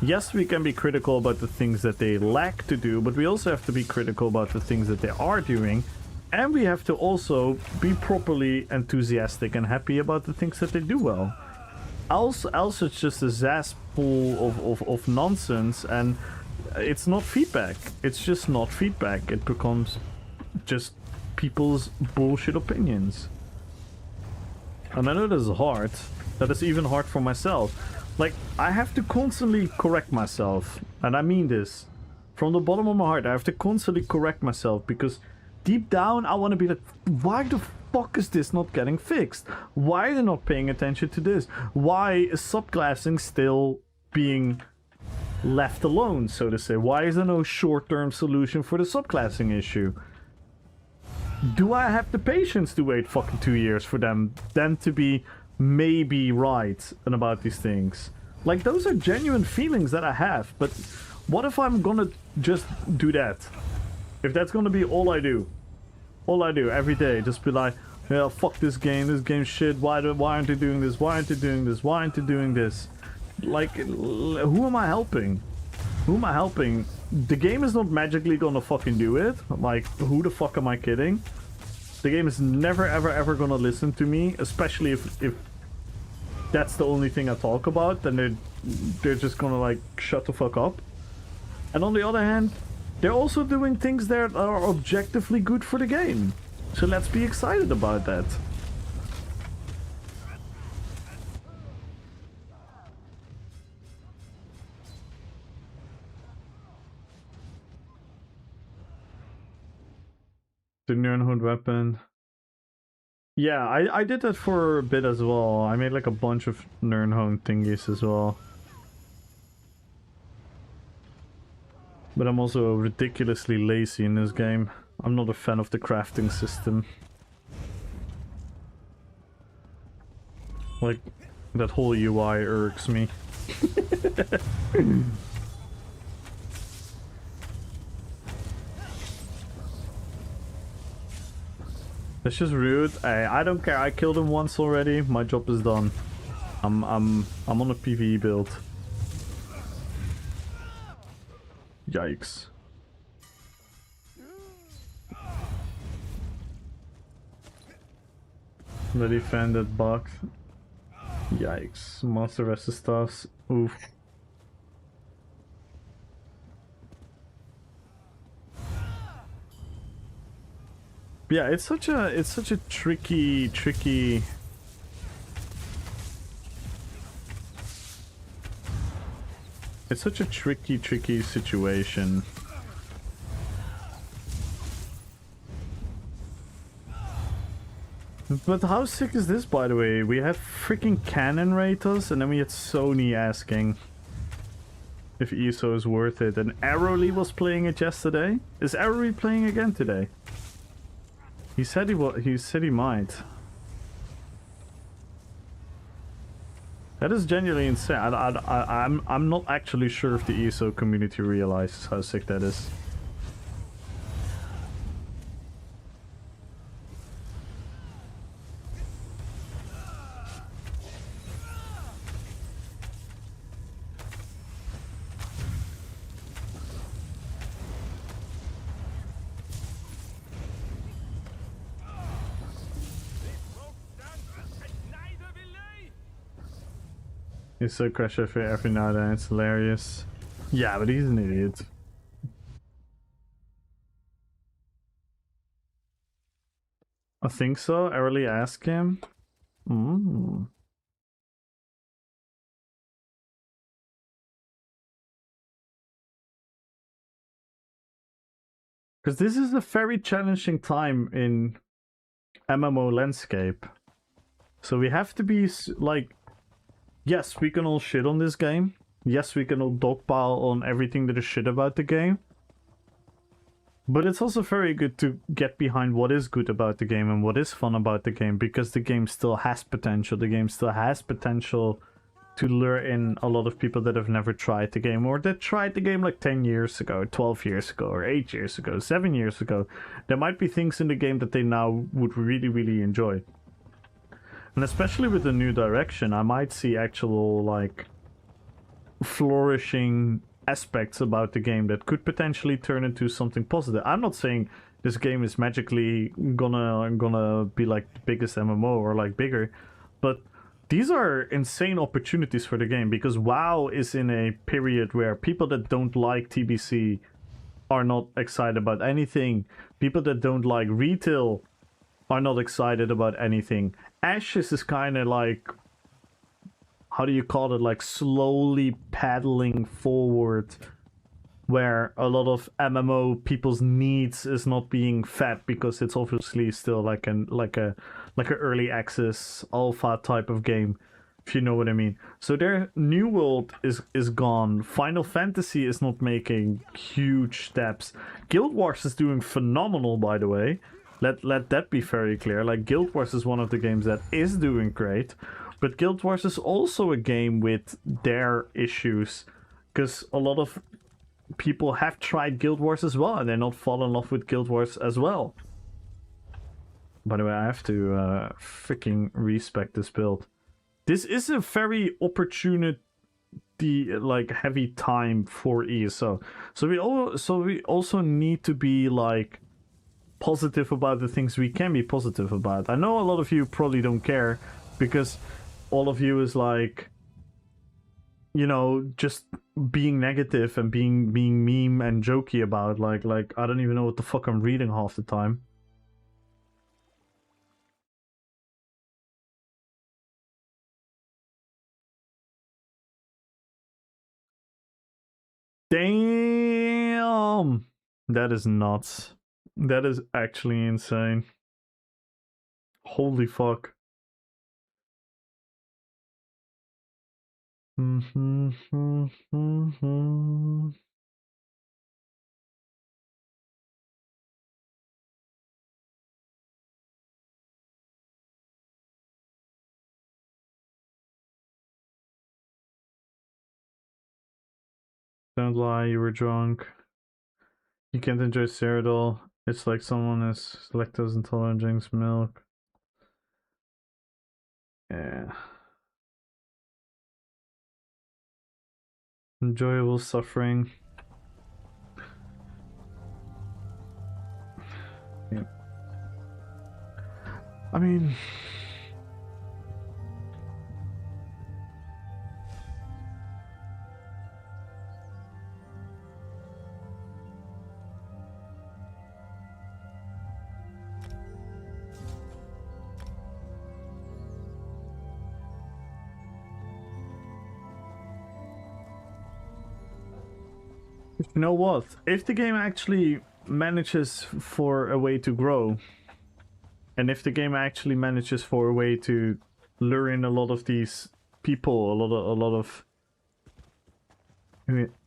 Yes, we can be critical about the things that they lack to do, but we also have to be critical about the things that they are doing. And we have to also be properly enthusiastic and happy about the things that they do well. Else it's just a cesspool of nonsense, and it's not feedback. It's just not feedback. It becomes just people's bullshit opinions. And I know this is hard. That is even hard for myself. Like, I have to constantly correct myself. And I mean this. From the bottom of my heart, I have to constantly correct myself, because deep down, I want to be like, why the fuck is this not getting fixed? Why are they not paying attention to this? Why is subclassing still being left alone, so to say? Why is there no short-term solution for the subclassing issue? Do I have the patience to wait fucking 2 years for them then to be maybe right and about these things? Like, those are genuine feelings that I have, but what if I'm gonna just do that? If that's gonna be all I do every day, just be like, yeah, fuck this game's shit, why aren't they doing this, why aren't they doing this, why aren't they doing this? Like, who am I helping? Who am I helping? The game is not magically gonna fucking do it. Like, who the fuck am I kidding? The game is never ever gonna listen to me, especially if that's the only thing I talk about, then they're just gonna like shut the fuck up. And on the other hand, they're also doing things that are objectively good for the game. So let's be excited about that. The Nernhood weapon. Yeah, I did that for a bit as well. I made like a bunch of Nernhound thingies as well. But I'm also ridiculously lazy in this game. I'm not a fan of the crafting system. Like, that whole UI irks me. That's just rude. Hey, I don't care. I killed him once already. My job is done. I'm on a PvE build. Yikes. The defended box. Yikes. Monster resistance. Oof. Yeah, it's such a tricky it's such a tricky situation. But how sick is this, by the way? We had freaking Canon rate us, and then we had Sony asking if ESO is worth it. And Arrowly was playing it yesterday. Is Arrowly playing again today? He said he might. That is genuinely insane. I'm not actually sure if the ESO community realizes how sick that is. He's so crash every now and then, it's hilarious. Yeah, but he's an idiot. I think so. I really ask him. Because this is a very challenging time in MMO landscape. So we have to be like, yes, we can all shit on this game. Yes, we can all dogpile on everything that is shit about the game. But it's also very good to get behind what is good about the game and what is fun about the game, because the game still has potential. The game still has potential to lure in a lot of people that have never tried the game, or that tried the game like 10 years ago, 12 years ago, or 8 years ago, 7 years ago. There might be things in the game that they now would really, really enjoy. And especially with the new direction, I might see actual, like, flourishing aspects about the game that could potentially turn into something positive. I'm not saying this game is magically gonna be like the biggest MMO or like bigger, but these are insane opportunities for the game, because WoW is in a period where people that don't like TBC are not excited about anything. People that don't like retail are not excited about anything. Ashes is kind of like, how do you call it, like slowly paddling forward, where a lot of MMO people's needs is not being fed, because it's obviously still like a early access alpha type of game, if you know what I mean. So their New World is gone. Final Fantasy is not making huge steps. Guild Wars is doing phenomenal, by the way. Let that be very clear. Like, Guild Wars is one of the games that is doing great, but Guild Wars is also a game with their issues, because a lot of people have tried Guild Wars as well, and they're not fallen in love with Guild Wars as well. By the way, I have to freaking respec this build. This is a very opportunity, like, heavy time for ESO. So we also need to be like positive about the things we can be positive about. I know a lot of you probably don't care, because all of you is like, you know, just being negative and being meme and jokey about like I don't even know what the fuck I'm reading half the time. Damn, that is nuts. That is actually insane. Holy fuck. Don't lie, you were drunk. You can't enjoy Cyrodiil. It's like someone is lactose intolerant, drinks milk. Yeah. Enjoyable suffering. Yeah. I mean, you know what? If the game actually manages for a way to grow, and if the game actually manages for a way to lure in a lot of these people, a lot of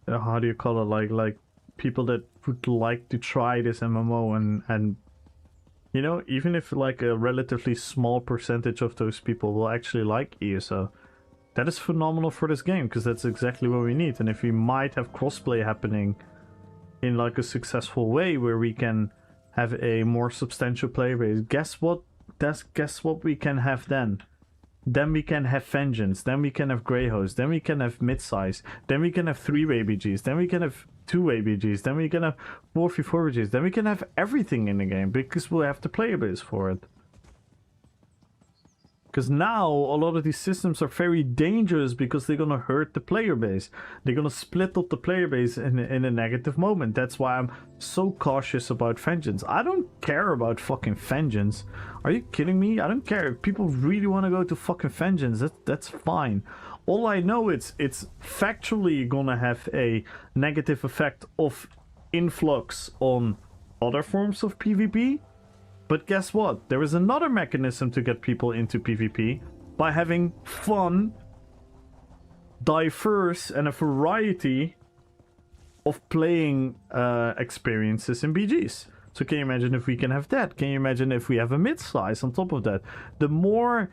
how do you call it, like people that would like to try this MMO, and you know, even if like a relatively small percentage of those people will actually like ESO, that is phenomenal for this game, because that's exactly what we need. And if we might have crossplay happening in like a successful way, where we can have a more substantial player base, guess what we can have then? Then we can have Vengeance, then we can have Grey Host, then we can have Midsize, then we can have 3 ABGs, then we can have 2 ABGs, then we can have 4v4 ABGs, then we can have everything in the game, because we'll have the player base for it. Because now a lot of these systems are very dangerous, because they're gonna hurt the player base. They're gonna split up the player base in a negative moment. That's why I'm so cautious about Vengeance. I don't care about fucking Vengeance. Are you kidding me? I don't care. If people really want to go to fucking Vengeance, that's fine. All I know it's factually gonna have a negative effect of influx on other forms of PvP. But guess what? There is another mechanism to get people into PvP, by having fun, diverse, and a variety of playing experiences in BGs. So can you imagine if we can have that? Can you imagine if we have a mid-slice on top of that? The more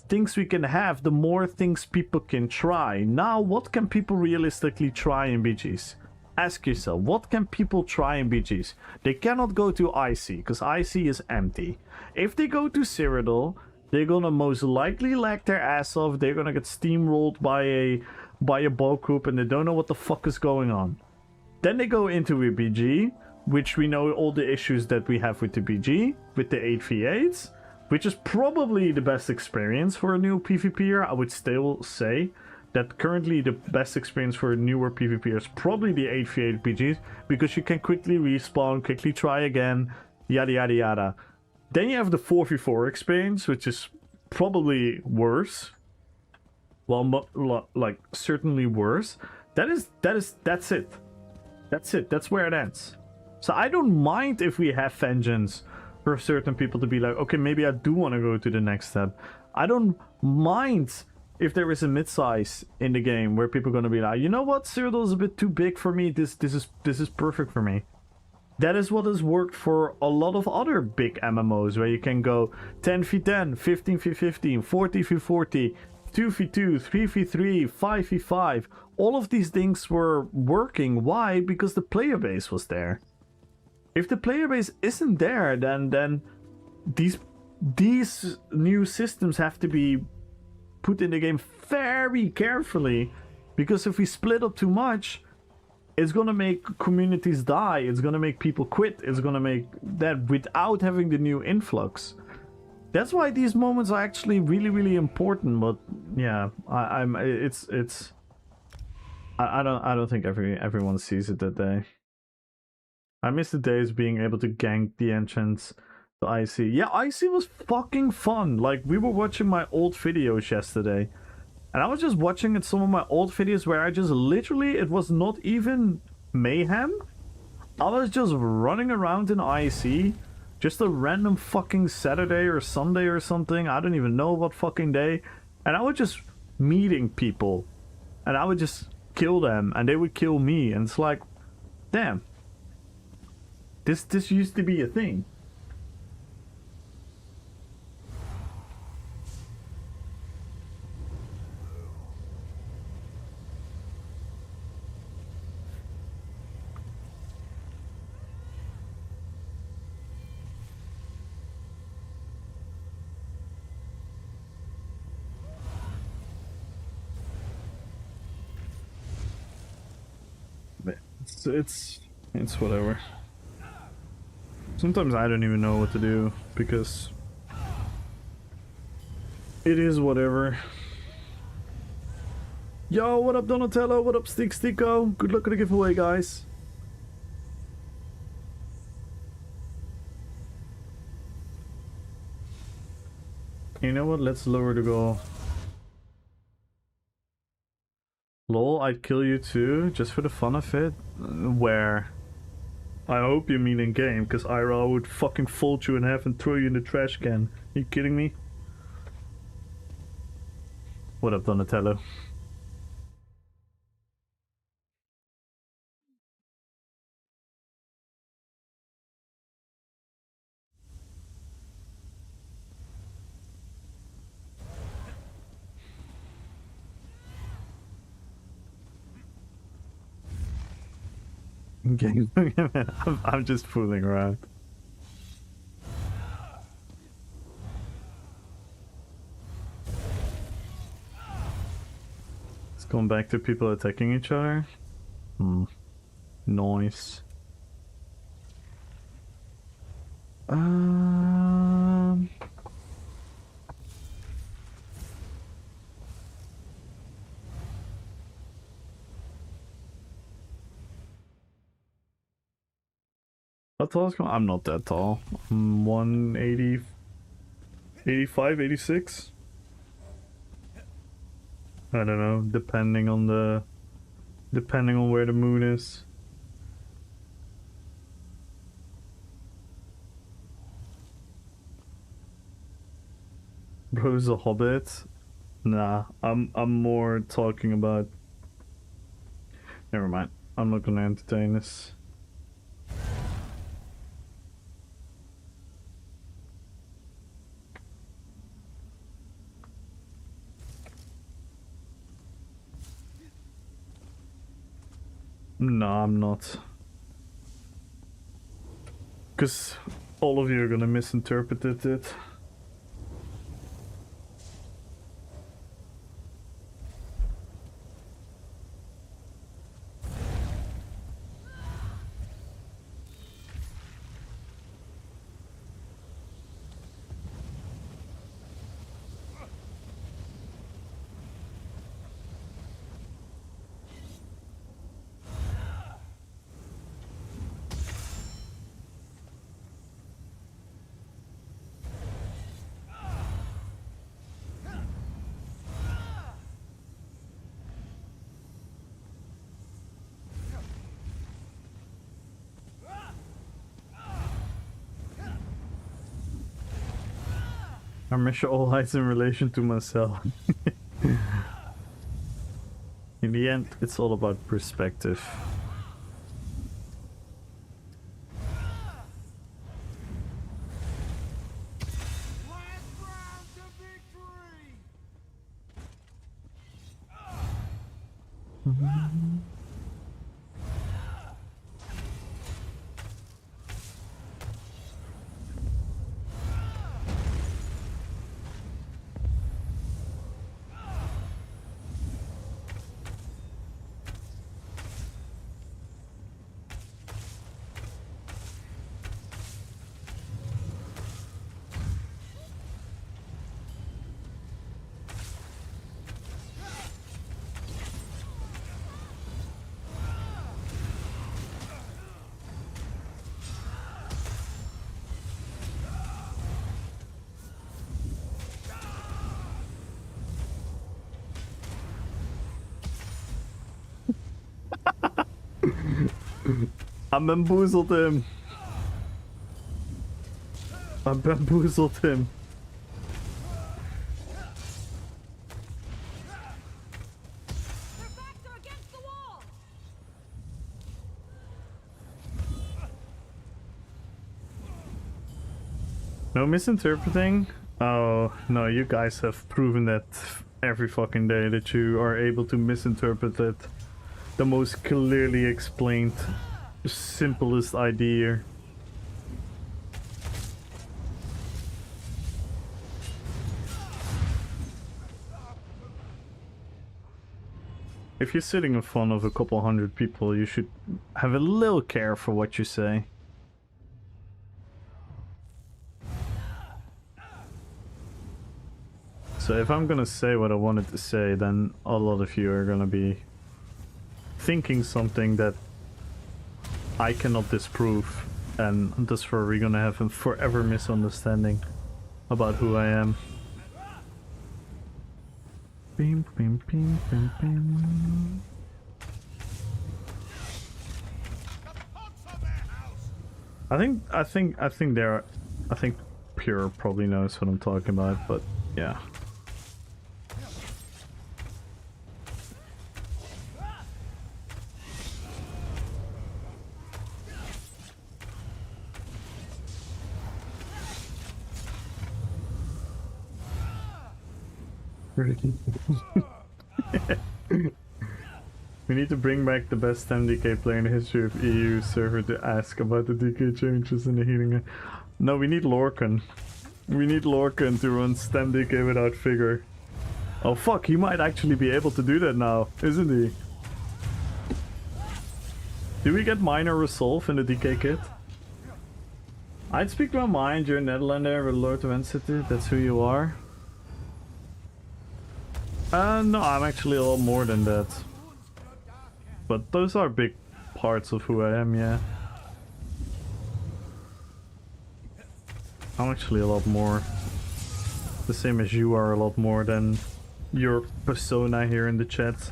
things we can have, the more things people can try. Now, what can people realistically try in BGs? Ask yourself, what can people try in BGs? They cannot go to IC, because IC is empty. If they go to Cyrodiil, they're gonna most likely lag their ass off. They're gonna get steamrolled by a bulk group, and they don't know what the fuck is going on. Then they go into a BG, which we know all the issues that we have with the BG, with the 8v8s, which is probably the best experience for a new PvPer. I would still say that currently the best experience for a newer PvPer is probably the 8v8 BGs, because you can quickly respawn, quickly try again, yada yada yada. Then you have the 4v4 experience, which is probably worse. Well, like certainly worse. That's it. That's it. That's where it ends. So I don't mind if we have vengeance for certain people to be like, okay, maybe I do want to go to the next step. I don't mind if there is a mid-size in the game where people are going to be like, you know what, Cyrodiil is a bit too big for me. This is perfect for me. That is what has worked for a lot of other big MMOs, where you can go 10v10, 15v15, 40v40, 2v2, 3v3, 5v5. All of these things were working. Why? Because the player base was there. If the player base isn't there, then these new systems have to be put in the game very carefully, because if we split up too much, it's gonna make communities die, it's gonna make people quit, it's gonna make that without having the new influx. That's why these moments are actually really, really important. But yeah, I don't think everyone sees it that day. I miss the days being able to gank the entrance to IC. Yeah, IC was fucking fun. Like, we were watching my old videos yesterday, and I was just watching at some of my old videos where I just literally, it was not even mayhem. I was just running around in IC, just a random fucking Saturday or Sunday or something. I don't even know what fucking day. And I was just meeting people, and I would just kill them, and they would kill me. And it's like, damn. This used to be a thing. It's whatever. Sometimes I don't even know what to do, because it is whatever. Yo, what up Donatello? What up Sticko? Good luck at the giveaway, guys. You know what? Let's lower the goal. Lol, I'd kill you too, just for the fun of it. Where? I hope you mean in game, because IRL would fucking fold you in half and throw you in the trash can. Are you kidding me? What up, Donatello? Game. I'm just fooling around. It's going back to people attacking each other. Nice. How tall is I'm not that tall. I'm 180, 85, 86. I don't know, depending on where the moon is. Bro's a hobbit? Nah, I'm more talking about. Never mind. I'm not gonna entertain this. No, I'm not. Because all of you are gonna misinterpret it. I measure all heights in relation to myself. In the end, it's all about perspective. I bamboozled him. I bamboozled him. Their backs are against the wall. No misinterpreting? Oh, no, you guys have proven that every fucking day that you are able to misinterpret it. The most clearly explained, simplest idea. If you're sitting in front of a couple hundred people, you should have a little care for what you say. So if I'm gonna say what I wanted to say, then a lot of you are gonna be thinking something that I cannot disprove, and that's where we're gonna have a forever misunderstanding about who I am. Beam, beam, beam, beam, beam. I think Pure probably knows what I'm talking about, but yeah. We need to bring back the best MDK player in the history of EU server to ask about the DK changes in the healing. No, we need Lorcan. We need Lorcan to run stem DK without figure. Oh fuck, he might actually be able to do that now, isn't he? Do we get minor resolve in the DK kit? I'd speak my mind, you're a Netherlander with Lord of Entity, that's who you are. No, I'm actually a lot more than that. But those are big parts of who I am, yeah. I'm actually a lot more. The same as you are a lot more than your persona here in the chat.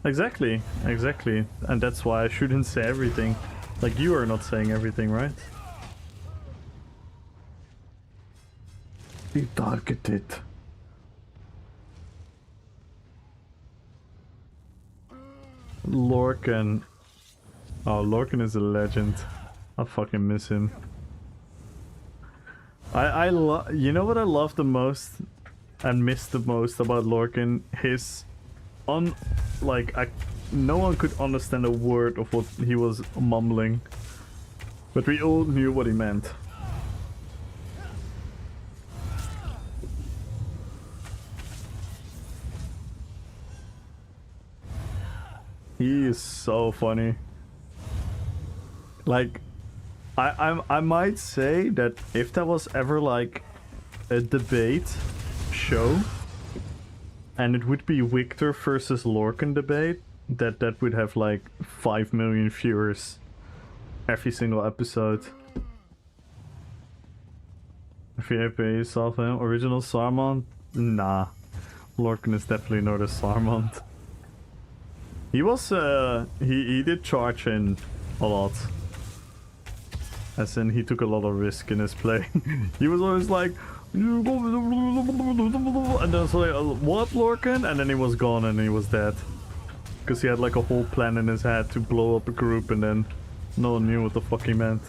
Exactly, exactly. And that's why I shouldn't say everything. Like, you are not saying everything, right? Be targeted. Lorcan. Oh, Lorcan is a legend. I fucking miss him. You know what I love the most and miss the most about Lorcan? His no one could understand a word of what he was mumbling, but we all knew what he meant. He is so funny. Like, I might say that if there was ever like a debate show, and it would be Victor versus Lorcan debate, that would have like 5 million viewers every single episode. Rppvp, Salvan, original Sarmont? Nah. Lorcan is definitely not a Sarmont. He was he did charge in a lot. As in he took a lot of risk in his play. He was always like and then it's like, what, Lorcan? And then he was gone and he was dead. Because he had like a whole plan in his head to blow up a group and then no one knew what the fuck he meant.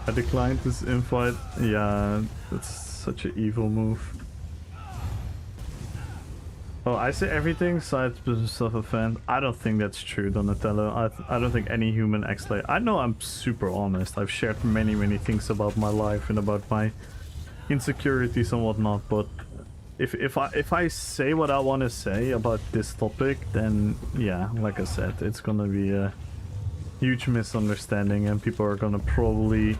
I declined this invite. Yeah, that's such an evil move. Oh, I say everything besides self-offense. I don't think that's true, Donatello. I don't think any human acts like... I know I'm super honest. I've shared many things about my life and about my insecurities and whatnot, but if I say what I want to say about this topic, then yeah, like I said, it's gonna be a huge misunderstanding and people are gonna probably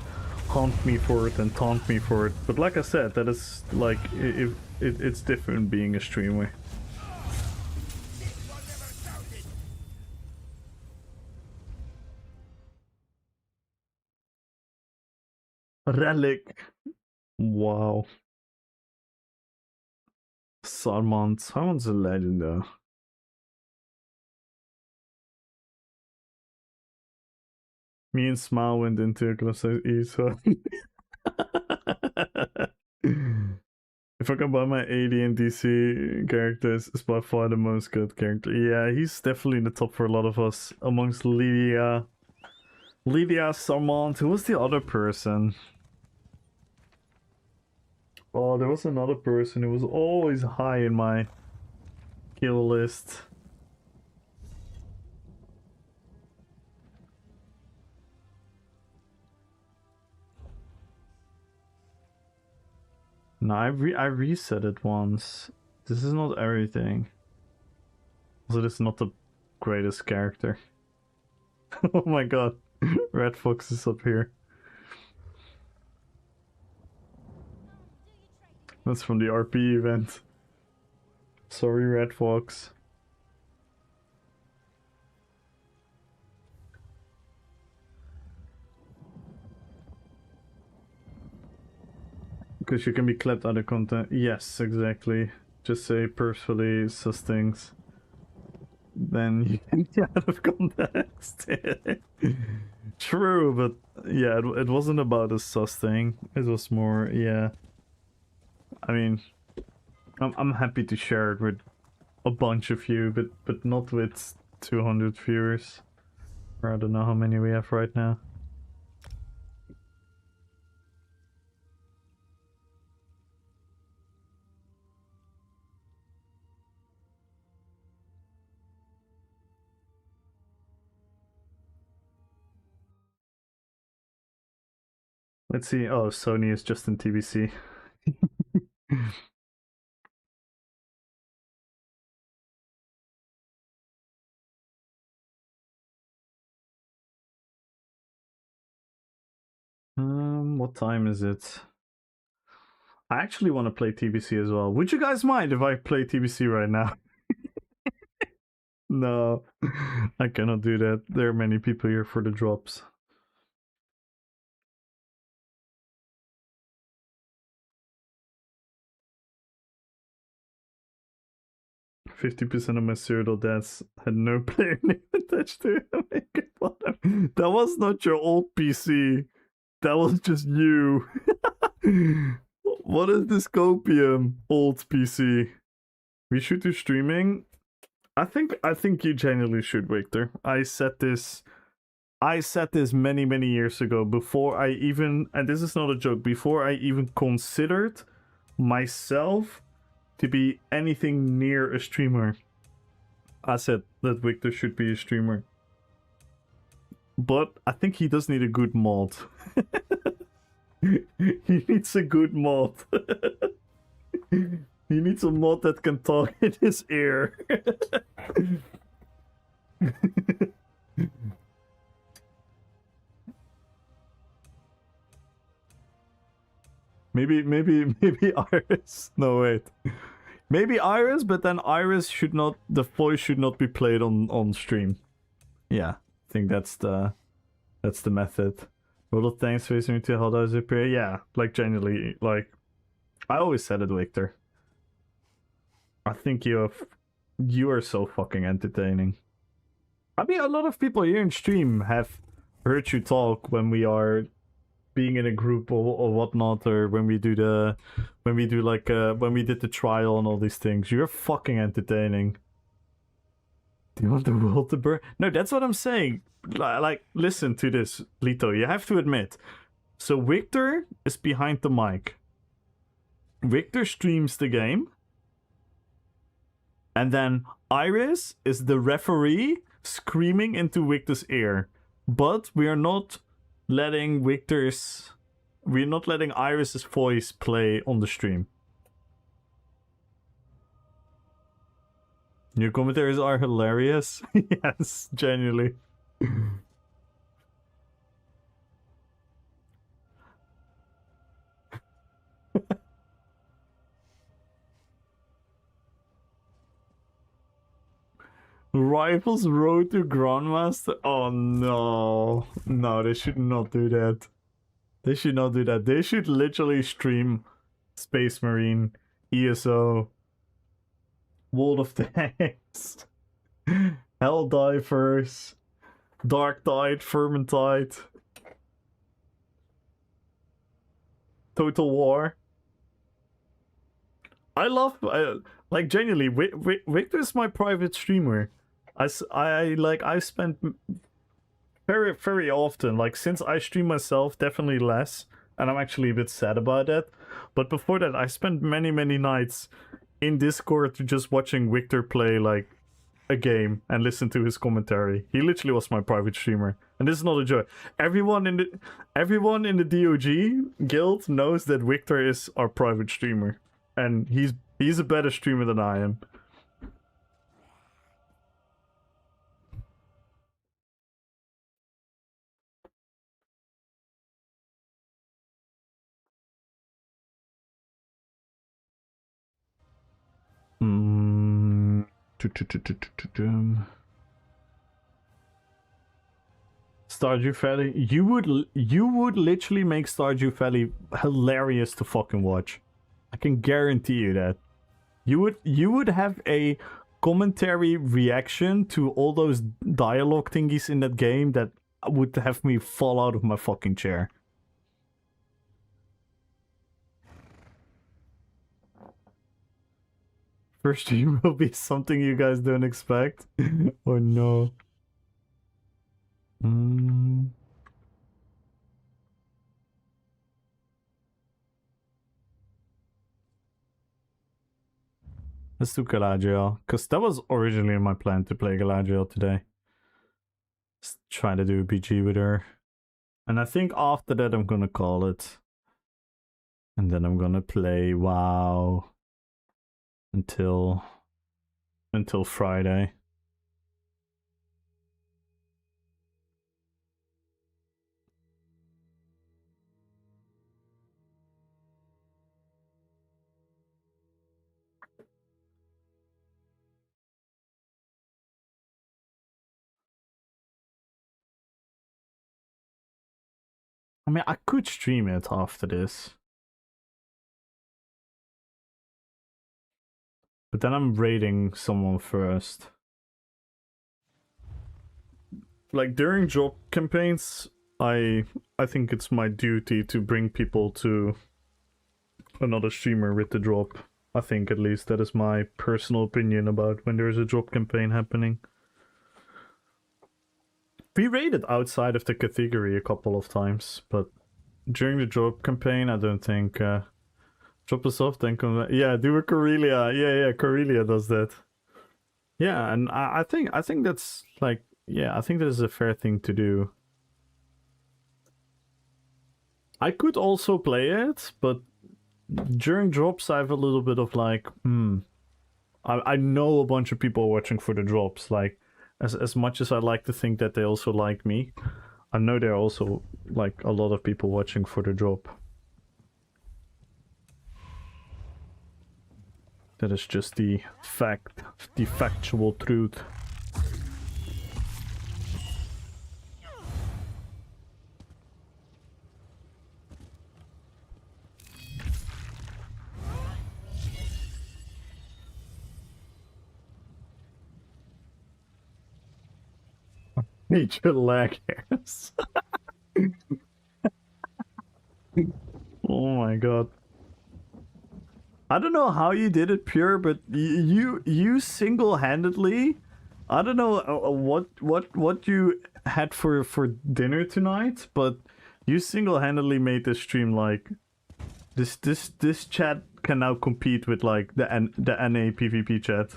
haunt me for it and taunt me for it. But like I said, that is like, it's different being a streamer. Relic. Wow. Sarmon's a legend though. Me and Smile went into a class E, so if I can buy my AD and DC characters, is by far the most good character. Yeah, he's definitely in the top for a lot of us. Amongst Lydia, Sarmont. Who was the other person? Oh, there was another person who was always high in my kill list. No, I reset it once. This is not everything. Also, this is not the greatest character. Oh my god. Red Fox is up here. That's from the RP event. Sorry, Red Fox. Because you can be clapped out of content. Yes, exactly. Just say purposefully sus things. Then you can get out of context. True, but yeah, it wasn't about a sus thing. It was more, yeah. I mean, I'm happy to share it with a bunch of you, but not with 200 viewers. Or I don't know how many we have right now. Let's see. Oh, Sony is just in TBC. What time is it? I actually want to play TBC as well. Would you guys mind if I play TBC right now? No, I cannot do that. There are many people here for the drops. %of my serial deaths had no player name attached to it. That was not your old PC. That was just you. What is this copium, old PC? We should do streaming. I think you genuinely should, Victor. I said this many years ago, before I even, and this is not a joke, before I even considered myself to be anything near a streamer. I said that Victor should be a streamer. But I think he does need a good mod. He needs a good mod. He needs a mod that can talk in his ear. Maybe Iris. No, wait. Maybe Iris, but then Iris should not. The voice should not be played on stream. Yeah, I think that's the method. Well, thanks for listening to how does it appear. Yeah, like genuinely, like I always said it, Victor. I think you are so fucking entertaining. I mean, a lot of people here in stream have heard you talk when we are being in a group or whatnot, or when we did the trial and all these things. You're fucking entertaining. Do you want the world to burn? No, that's what I'm saying. Like, listen to this, Lito. You have to admit. So Victor is behind the mic. Victor streams the game. And then Iris is the referee screaming into Victor's ear. But we are not letting Iris's voice play on the stream. Your commentaries are hilarious. Yes, genuinely. Rivals Road to Grandmaster? Oh no. No, they should not do that. They should not do that. They should literally stream Space Marine, ESO, World of Tanks, Helldivers, Dark Tide, Vermintide, Total War. I love, like, genuinely, Victor's my private streamer. I spent very often, like, since I stream myself, definitely less, and I'm actually a bit sad about that. But before that, I spent many nights in Discord just watching Victor play, like, a game and listen to his commentary. He literally was my private streamer, and this is not a joke. Everyone in the DOG guild knows that Victor is our private streamer, and he's a better streamer than I am. Stardew Valley, you would literally make Stardew Valley hilarious to fucking watch. I can guarantee you that. You would have a commentary reaction to all those dialogue thingies in that game that would have me fall out of my fucking chair. First stream will be something you guys don't expect. Oh no. Let's do Galadriel, because that was originally my plan to play Galadriel today. Just try to do a PG with her. And I think after that I'm gonna call it. And then I'm gonna play WoW until Friday. I mean, I could stream it after this. But then I'm raiding someone first. Like, during job campaigns, I think it's my duty to bring people to another streamer with the drop. I think at least that is my personal opinion about when there's a drop campaign happening. We raided outside of the category a couple of times, but during the drop campaign, I don't think. Drop us off, then come back. Yeah, do a Corellia. Yeah, Corellia does that. Yeah, and I think that's like, yeah, I think that is a fair thing to do. I could also play it, but during drops I have a little bit of like, I know a bunch of people watching for the drops. Like, as much as I like to think that they also like me, I know there are also like a lot of people watching for the drop. That is just the factual truth. Major lag hairs. Oh my god. I don't know how you did it, Pure, but you single-handedly, I don't know what you had for dinner tonight, but you single-handedly made this stream like this chat can now compete with like the NA PvP chat.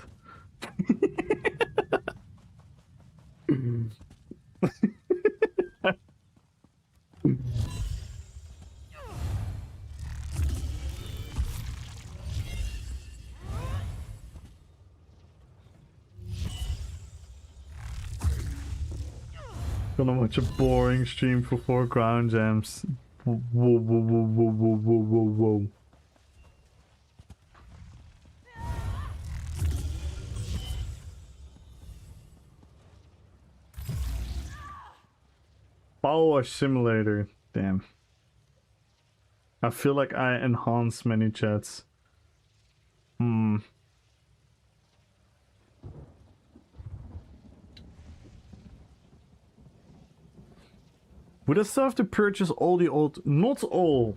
Gonna watch a boring stream for 4 crown gems. Whoa, whoa, whoa, whoa, whoa, whoa, whoa, whoa. Power Wash Simulator. Damn. I feel like I enhance many chats. Would I still have to purchase all the old... Not all.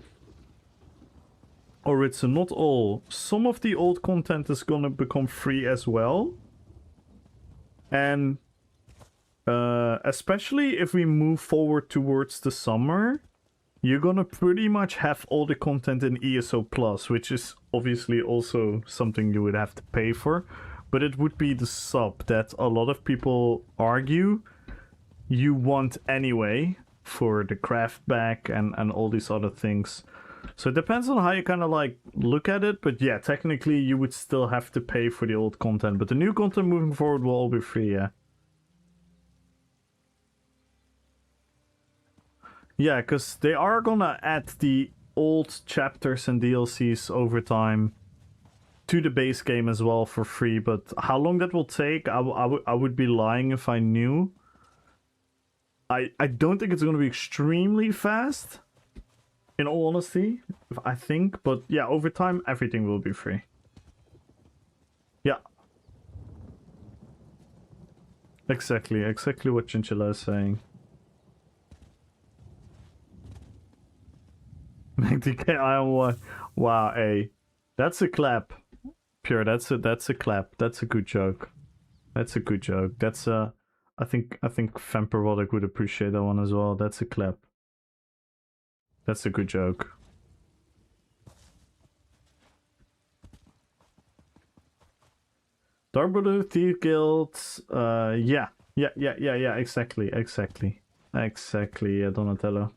Or it's not all. Some of the old content is gonna become free as well. And... especially if we move forward towards the summer, you're gonna pretty much have all the content in ESO Plus, which is obviously also something you would have to pay for. But it would be the sub that a lot of people argue you want anyway, for the craft back and all these other things. So it depends on how you kind of like look at it, but yeah, technically you would still have to pay for the old content, but the new content moving forward will all be free, yeah. Yeah, because they are gonna add the old chapters and DLCs over time to the base game as well for free, but how long that will take, I would be lying if I knew. I don't think it's going to be extremely fast, in all honesty, I think. But yeah, over time, everything will be free. Yeah. Exactly what Chinchilla is saying. 90k Iron 1. Wow, hey. That's a clap. Pure, that's a clap. That's a good joke. That's a good joke. That's a... I think Vampirodic would appreciate that one as well. That's a clap. That's a good joke. Dark Brother, Thief Guilds, yeah, exactly, yeah, Donatello.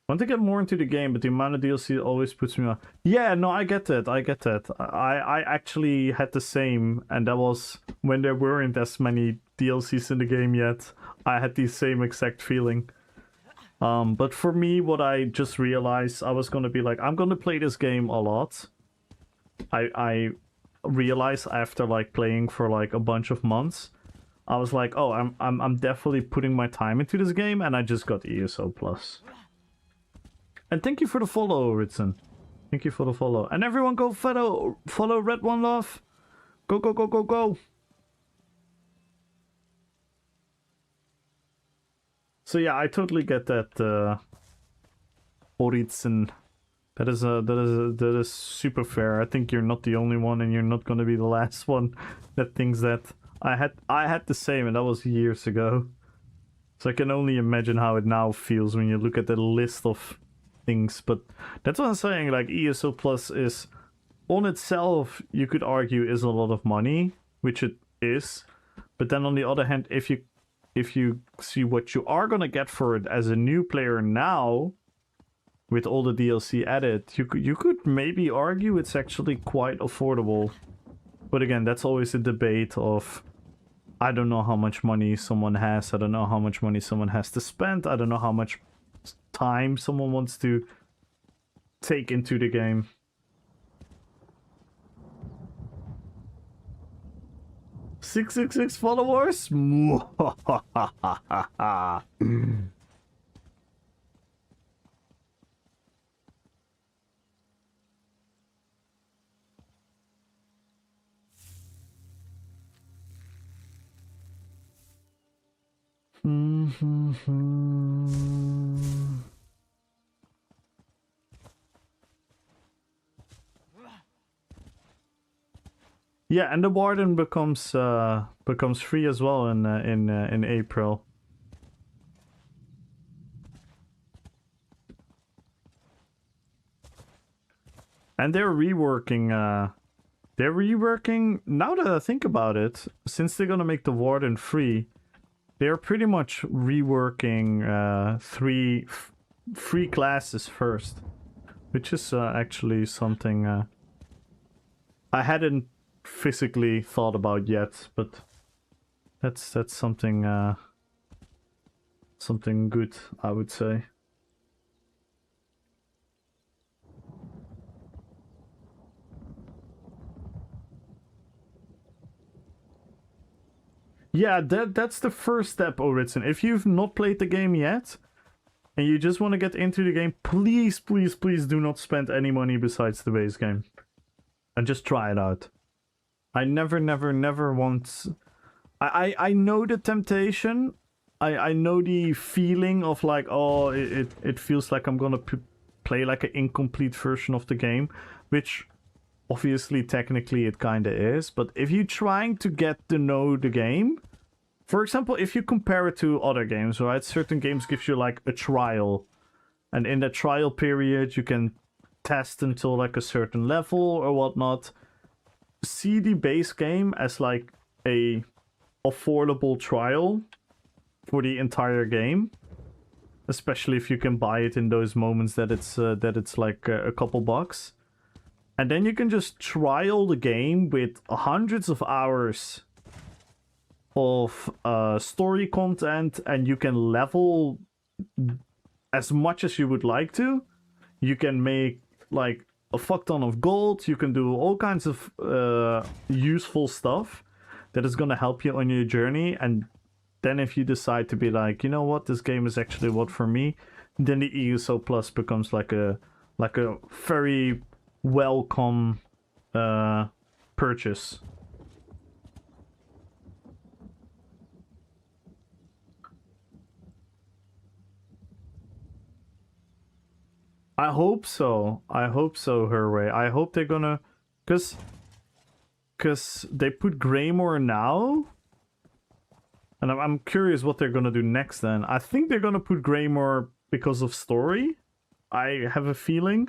Want to get more into the game, but the amount of DLC always puts me off. Yeah, no, I get that. I actually had the same, and that was when there weren't as many DLCs in the game yet. I had the same exact feeling. But for me, what I just realized, I was gonna be like, I'm gonna play this game a lot. I realized after like playing for like a bunch of months, I was like, oh, I'm definitely putting my time into this game, and I just got ESO Plus. And thank you for the follow, Ritson. Thank you for the follow. And everyone go follow Red One Love. Go, go, go, go, go. So yeah, I totally get that, Oritsen, That is super fair. I think you're not the only one, and you're not gonna be the last one that thinks that. I had the same, and that was years ago. So I can only imagine how it now feels when you look at the list of things. But that's what I'm saying. Like ESO Plus is, on itself, you could argue is a lot of money, which it is. But then on the other hand, if you see what you are gonna get for it as a new player now, with all the DLC added, you could maybe argue it's actually quite affordable. But again, that's always a debate of, I don't know how much money someone has, I don't know how much money someone has to spend, I don't know how much time someone wants to take into the game. $666 followers? Yeah, and the warden becomes free as well in April. And they're reworking now that I think about it, since they're gonna make the warden free, they're pretty much reworking three free classes first, which is actually something I hadn't physically thought about yet, but that's something something good, I would say. Yeah, that's the first step, Oritson. If you've not played the game yet, and you just want to get into the game, please, please, please do not spend any money besides the base game. And just try it out. I never want... I know the temptation. I know the feeling of like, oh, it feels like I'm gonna play like an incomplete version of the game, which... obviously, technically, it kinda is, but if you're trying to get to know the game, for example, if you compare it to other games, right? Certain games give you like a trial, and in that trial period, you can test until like a certain level or whatnot. See the base game as like a affordable trial for the entire game, especially if you can buy it in those moments that it's like a couple bucks. And then you can just trial the game with hundreds of hours of story content, and you can level as much as you would like to. You can make like a fuck ton of gold. You can do all kinds of useful stuff that is gonna help you on your journey. And then if you decide to be like, you know what, this game is actually what for me, then the ESO Plus becomes like a very welcome purchase. I hope so. Herway. I hope they're gonna, cause they put Greymore now, and I'm curious what they're gonna do next. Then I think they're gonna put Greymore because of story. I have a feeling.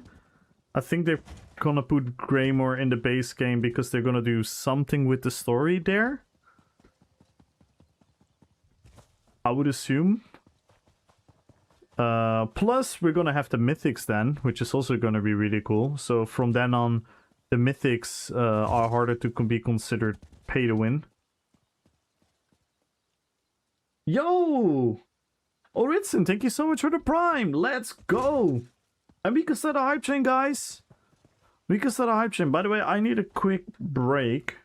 I think they're gonna put Greymore in the base game because they're gonna do something with the story there. I would assume. Plus, we're gonna have the mythics then, which is also gonna be really cool. So from then on, the mythics are harder to be considered pay to win. Yo! Oritson, thank you so much for the prime! Let's go! And we can start a hype chain, guys! We can start a hype chain. By the way, I need a quick break.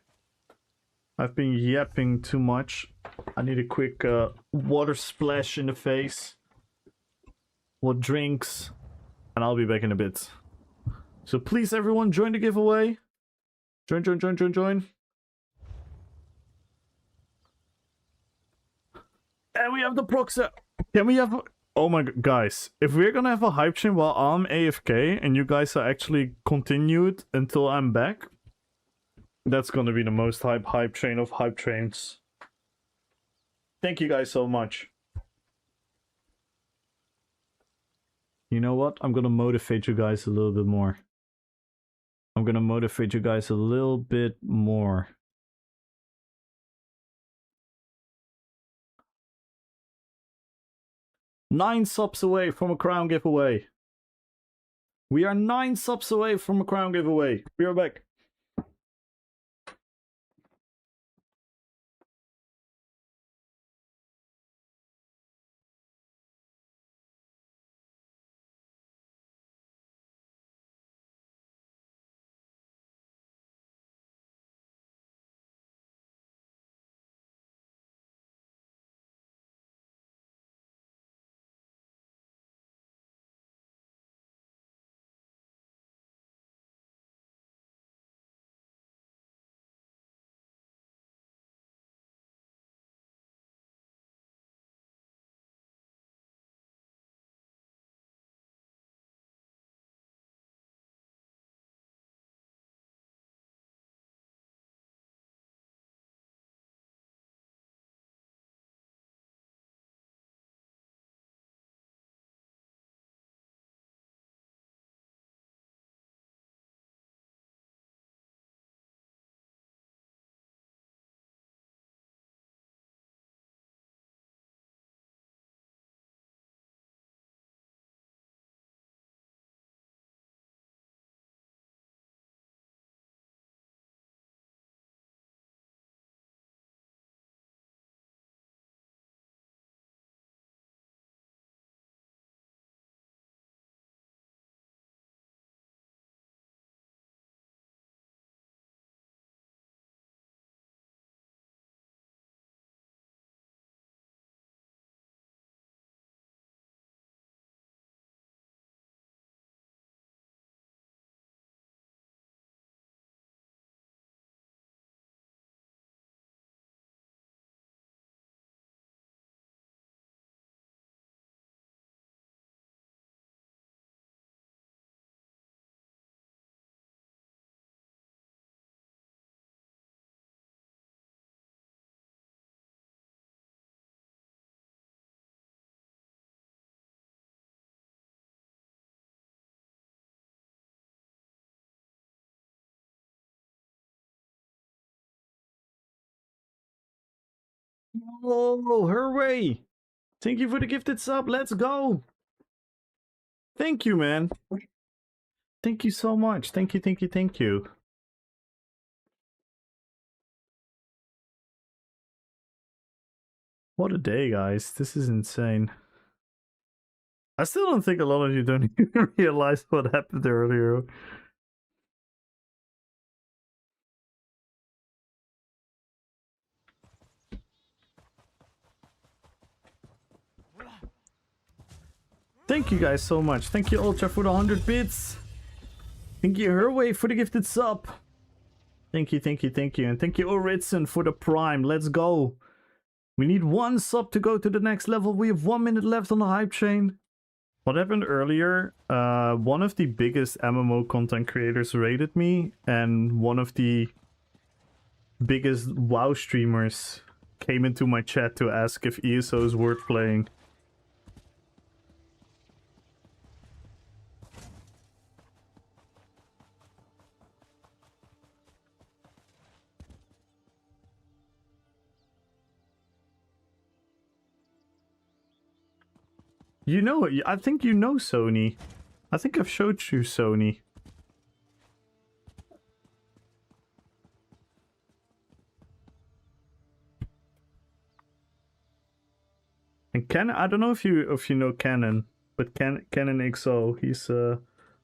I've been yapping too much. I need a quick water splash in the face. What drinks? And I'll be back in a bit. So please, everyone, join the giveaway. Join. And we have the proxy. Can we have Oh my guys, if we're gonna have a hype train while I'm AFK and you guys are actually continued until I'm back, that's gonna be the most hype train of hype trains. Thank you guys so much. You know what? I'm gonna motivate you guys a little bit more. I'm gonna motivate you guys a little bit more. Nine subs away from a crown giveaway. We are 9 subs away from a crown giveaway. We are back. Oh, her way. Thank you for the gifted sub. Let's go. Thank you, man. Thank you so much. Thank you, thank you, thank you. What a day, guys. This is insane. I still don't think a lot of you don't even realize what happened earlier. Thank you guys so much. Thank you, Ultra, for the 100 bits. Thank you, Herway, for the gifted sub. Thank you, thank you, thank you. And thank you, Oritson, for the prime. Let's go. We need 1 sub to go to the next level. We have 1 minute left on the hype chain. What happened earlier, one of the biggest MMO content creators raided me, and one of the biggest WoW streamers came into my chat to ask if ESO is worth playing. You know it. I think you know Sony. I think I've showed you Sony. And Canon, I don't know if you know Canon, but Canon XO,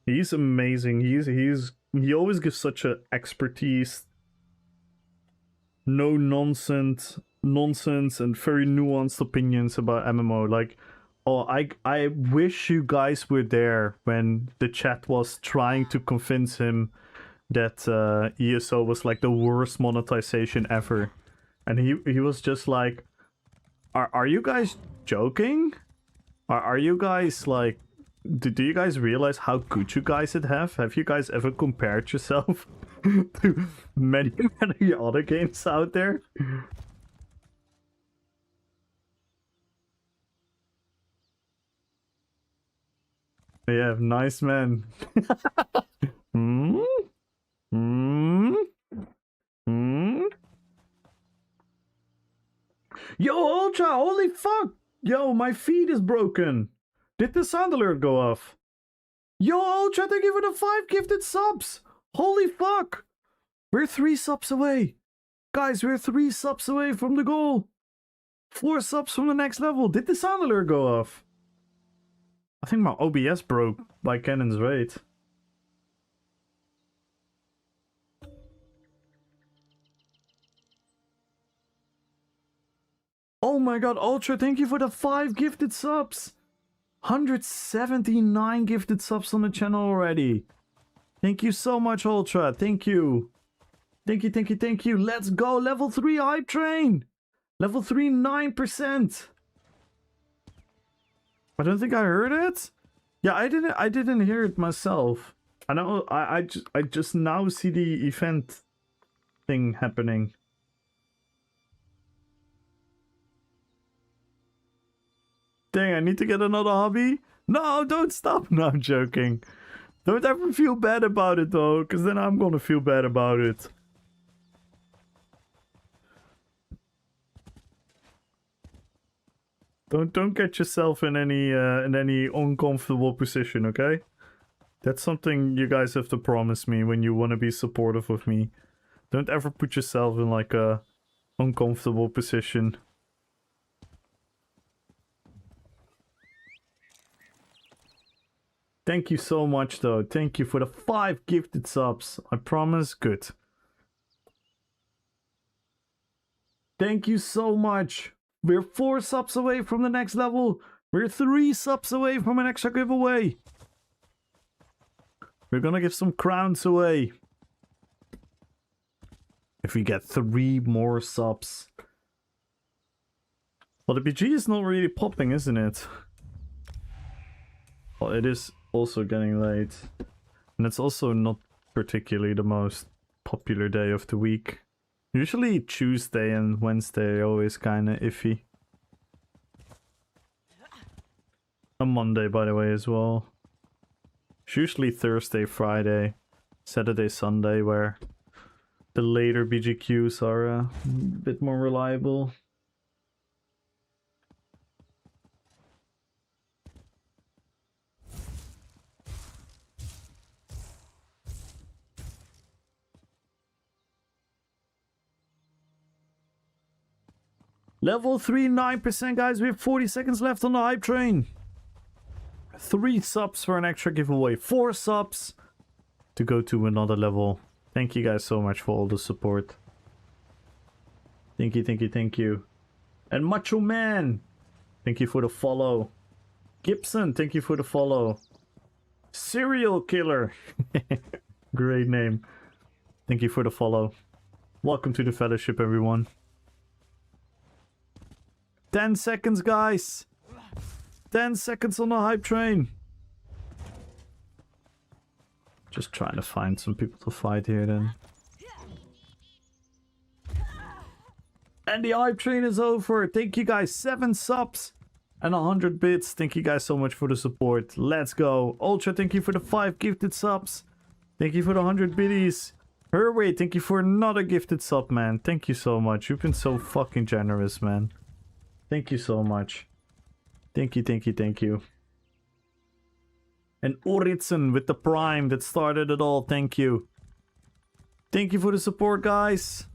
he's amazing. He always gives such a expertise, no nonsense and very nuanced opinions about MMO. Like, oh, I wish you guys were there when the chat was trying to convince him that ESO was like the worst monetization ever, and he was just like, Are you guys joking? Are you guys like? Do you guys realize how good you guys have? Have you guys ever compared yourself to many other games out there? Yeah, nice man. Hmm? Hmm? Hmm? Yo, Ultra, holy fuck! Yo, my feed is broken. Did the sound alert go off? Yo, Ultra, thank you for the 5 gifted subs! Holy fuck! We're 3 subs away. Guys, we're 3 subs away from the goal. 4 subs from the next level. Did the sound alert go off? I think my OBS broke by Cannon's rate. Oh my god, Ultra, thank you for the 5 gifted subs! 179 gifted subs on the channel already. Thank you so much, Ultra. Thank you. Thank you, thank you, thank you. Let's go. Level 3 hype train. Level 3, 9%. I don't think I heard it. Yeah, I didn't hear it myself. I know I just now see the event thing happening. Dang, I need to get another hobby? No, don't stop. No, I'm joking. Don't ever feel bad about it though, because then I'm gonna feel bad about it. Don't get yourself in any uncomfortable position, okay? That's something you guys have to promise me when you want to be supportive of me. Don't ever put yourself in like a uncomfortable position. Thank you so much though. Thank you for the 5 gifted subs. I promise. Good. Thank you so much. We're 4 subs away from the next level. We're 3 subs away from an extra giveaway. We're gonna give some crowns away. If we get 3 more subs. Well, the BG is not really popping, isn't it? Well, it is also getting late. And it's also not particularly the most popular day of the week. Usually Tuesday and Wednesday are always kinda iffy. And Monday, by the way, as well. It's usually Thursday, Friday, Saturday, Sunday, where the later BGQs are a bit more reliable. Level 3, 9%, guys. We have 40 seconds left on the hype train. 3 subs for an extra giveaway. 4 subs to go to another level. Thank you guys so much for all the support. Thank you, thank you, thank you. And Macho Man, thank you for the follow. Gibson, thank you for the follow. Serial Killer. Great name. Thank you for the follow. Welcome to the fellowship, everyone. 10 seconds, guys. 10 seconds on the hype train. Just trying to find some people to fight here then. And the hype train is over. Thank you guys. 7 subs and 100 bits. Thank you guys so much for the support. Let's go. Ultra, thank you for the 5 gifted subs. Thank you for the 100 biddies. Herway, thank you for another gifted sub, man. Thank you so much. You've been so fucking generous, man. Thank you so much. Thank you, thank you, thank you. And Oritsen with the prime that started it all. Thank you. Thank you for the support, guys.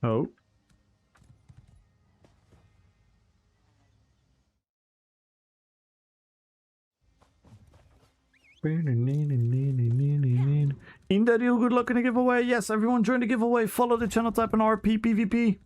Oh. In that deal, good luck in the giveaway. Yes, everyone join the giveaway. Follow the channel, type in Rppvp.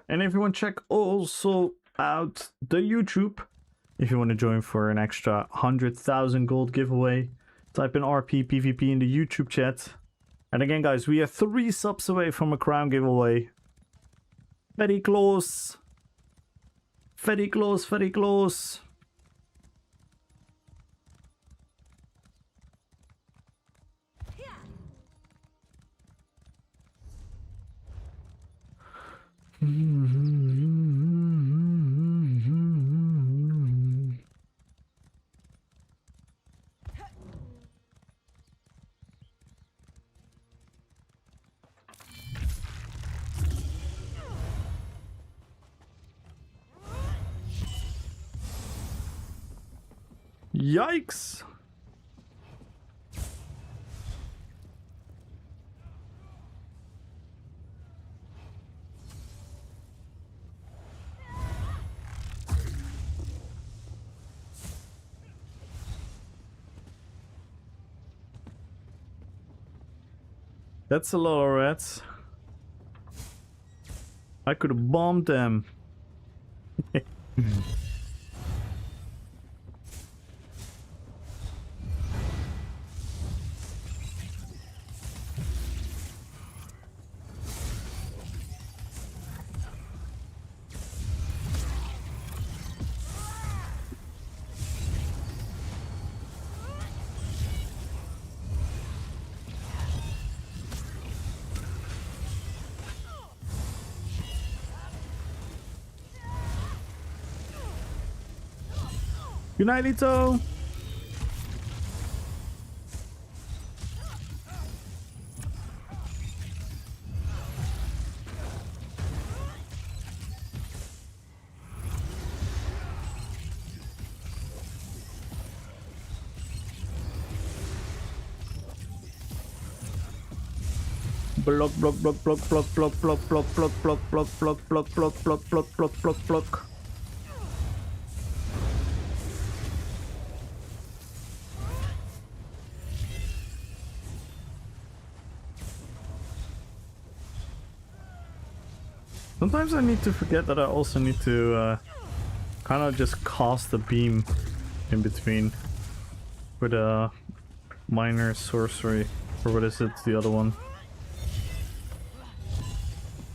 And everyone check also out the YouTube. If you want to join for an extra 100,000 gold giveaway, type in Rppvp in the YouTube chat. And again, guys, we are 3 subs away from a crown giveaway. Very close. Very close, very close. Yikes! That's a lot of rats. I could have bombed them. Good night, Lito. Block, block, block, block, block, block, block, block, block, block, block, block, block, block, block, block, block, block, block. Sometimes I need to forget that I also need to kind of just cast a beam in between with a minor sorcery. Or what is it, the other one?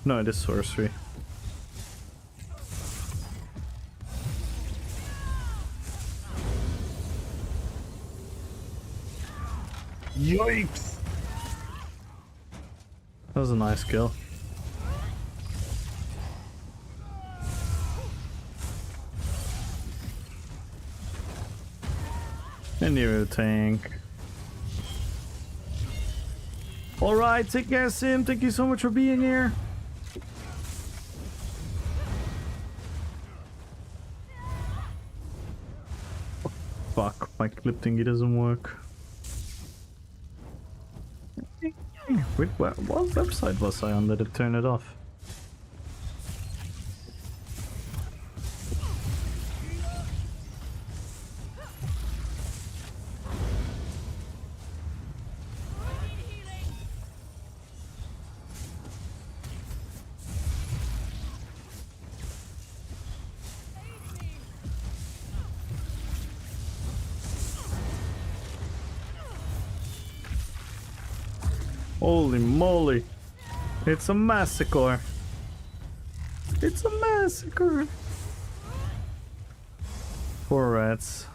No, it is sorcery. Yikes! That was a nice kill. And you're a tank. Alright, take care, Sim. Thank you so much for being here. Fuck, my clip thingy doesn't work. Wait, what website was I on that it turned it off? Holy moly. It's a massacre. It's a massacre. Poor rats.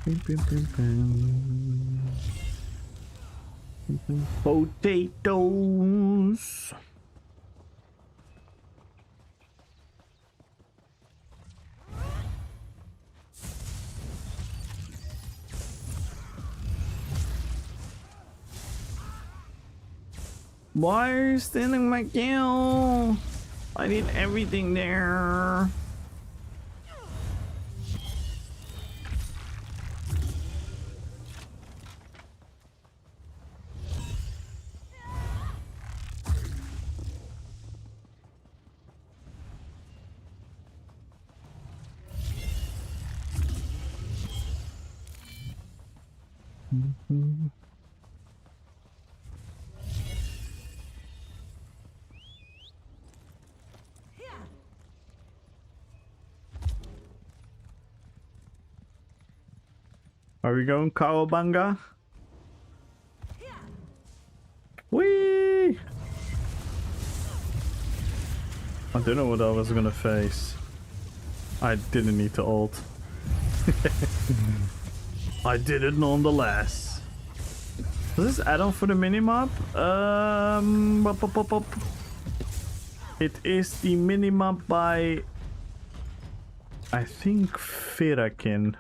Bim, bim, bim, bim. Potatoes. Why are you stealing my kill? I did everything there. Are we going Cowabunga? Whee! I don't know what I was gonna face. I didn't need to ult. I did it nonetheless. Is this add-on for the minimap? It is the minimap by, I think, Firakin.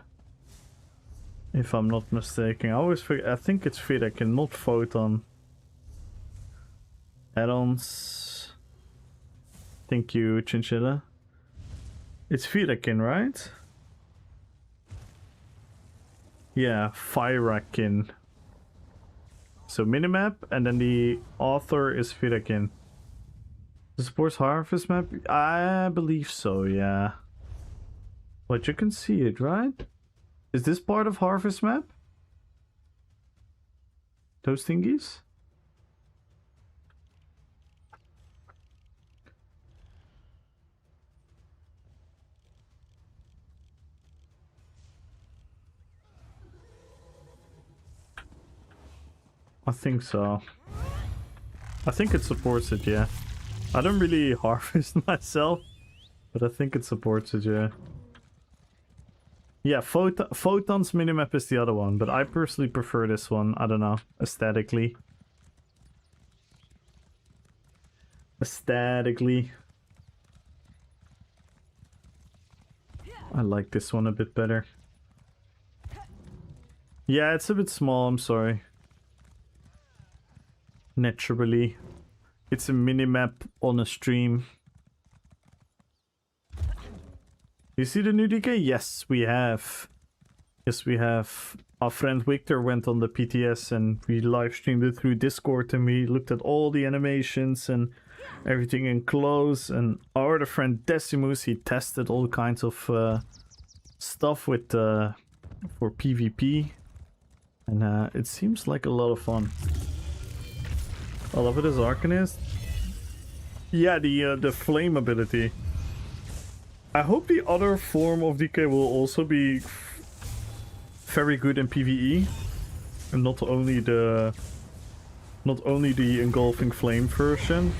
If I'm not mistaken. I always forget, I think it's Firakin, not Photon. Add-ons. Thank you, Chinchilla. It's Firakin, right? Yeah, Firakin. So minimap, and then the author is Firakin. The sports harvest map? I believe so, yeah. But you can see it, right? Is this part of harvest map? Those thingies? I think so. I think it supports it, yeah. I don't really harvest myself, but I think it supports it, yeah. Yeah, Photon's minimap is the other one, but I personally prefer this one. I don't know, aesthetically. Aesthetically. I like this one a bit better. Yeah, it's a bit small, I'm sorry. Naturally. It's a minimap on a stream. You see the new DK? Yes, we have. Yes, we have. Our friend Victor went on the PTS and we live streamed it through Discord and we looked at all the animations and everything in close. And our other friend Decimus, he tested all kinds of stuff with for PvP. And it seems like a lot of fun. I love it as Arcanist. Yeah, the flame ability. I hope the other form of DK will also be very good in PvE, and not only the engulfing flame version.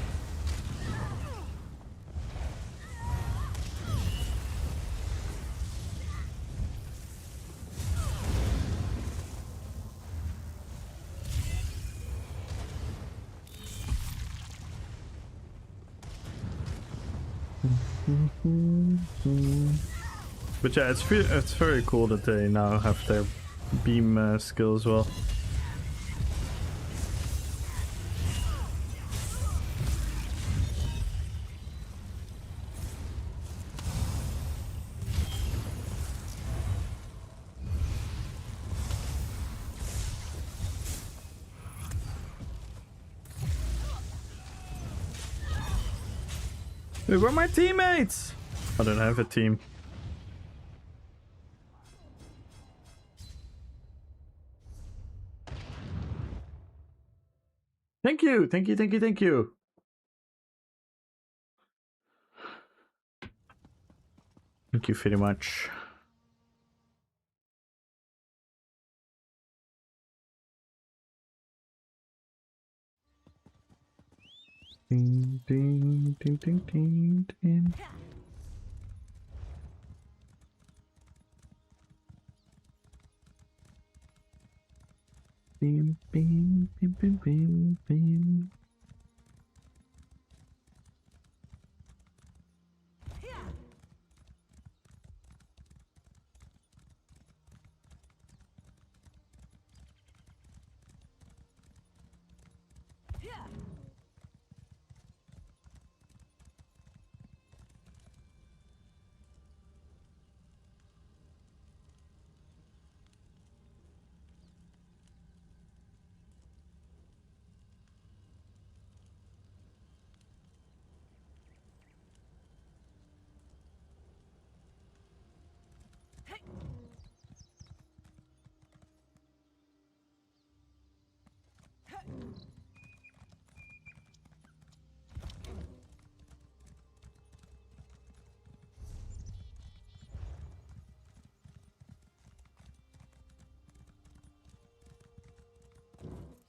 But yeah, it's very cool that they now have their beam skill as well. Wait, where are my teammates? I don't have a team. Thank you, thank you, thank you, thank you. Thank you very much. Ding, ding, ding, ding, ding, ding. Bing, bing, bing, bing, bing, bing.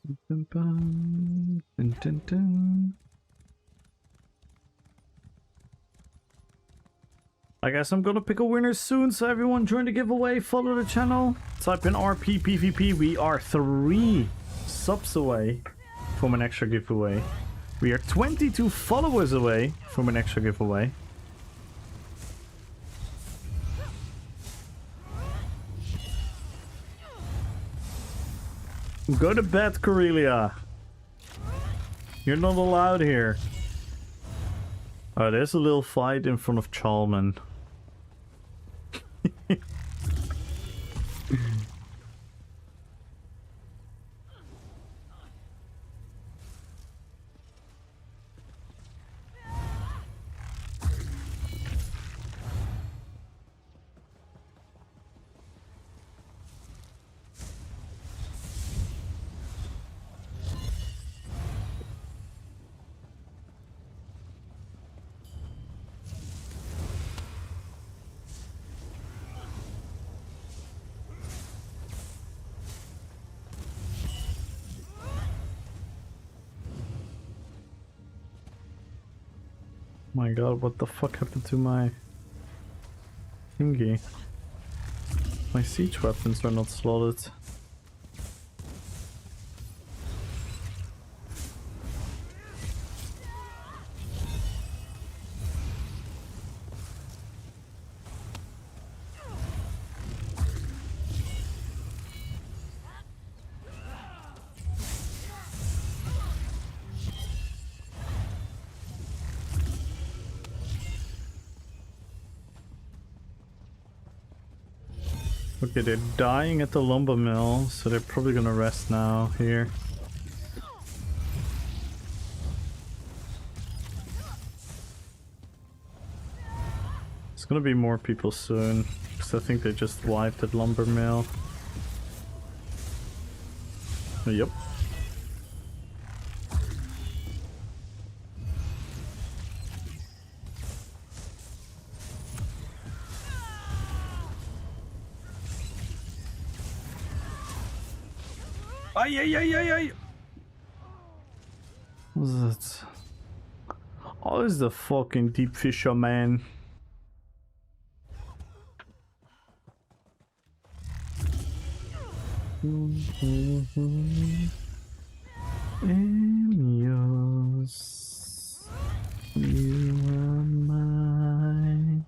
Dun, dun, dun, dun, dun. I guess I'm gonna pick a winner soon, so everyone join the giveaway, follow the channel, type in Rppvp. We are 3 subs away from an extra giveaway. We are 22 followers away from an extra giveaway. Go to bed, Corellia. You're not allowed here. Oh, there's a little fight in front of Chalman. My god, what the fuck happened to my thingy? My siege weapons are not slotted. Okay, they're dying at the lumber mill, so they're probably gonna rest now here. There's gonna be more people soon, because I think they just wiped that lumber mill. Yep. Ay, ay, ay, ay, ay. What's that? Oh, it's the fucking deep fisherman. I'm yours. You are mine.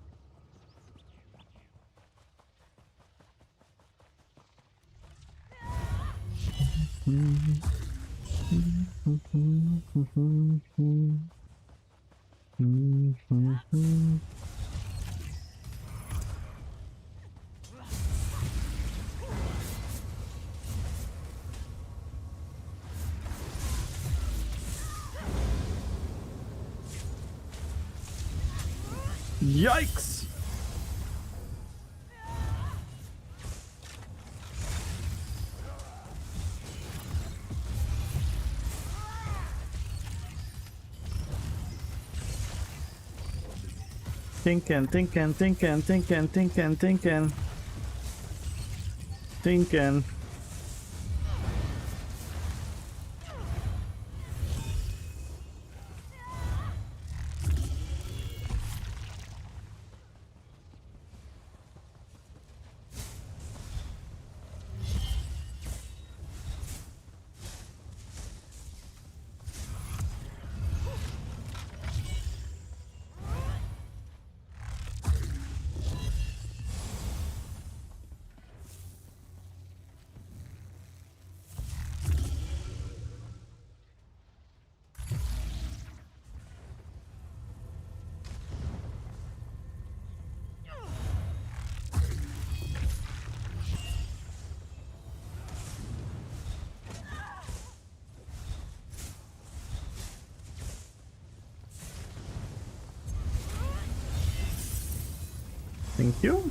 Yikes! Thinking. Thank you.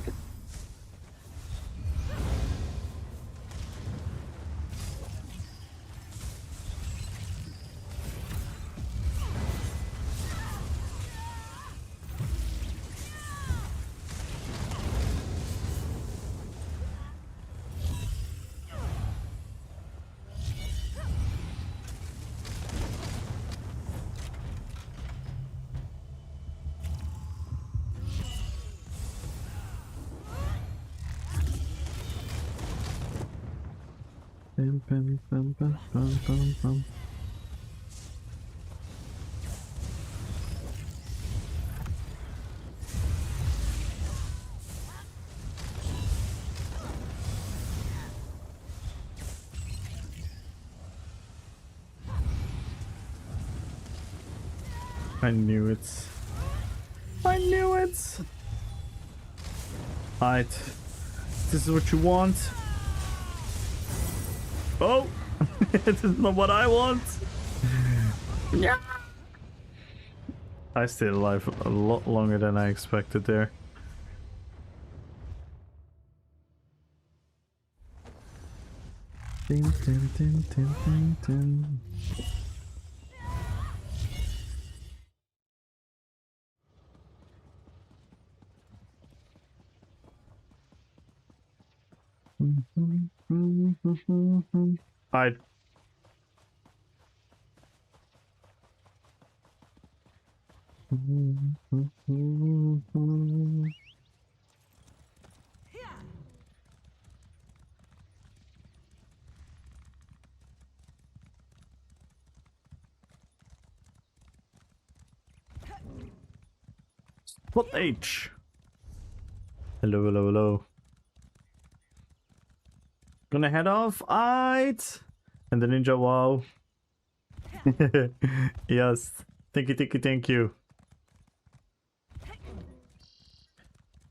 Bum, bum, bum, bum, bum, bum, bum. I knew it. I knew it! Alright. This is what you want. Oh! This is not what I want! Yeah! I stayed alive a lot longer than I expected there. Ding, ding, ding, ding, ding, ding. I What H? Hello, hello, hello. Gonna head off. Aight. And the ninja wow. Yes. Thank you, thank you, thank you.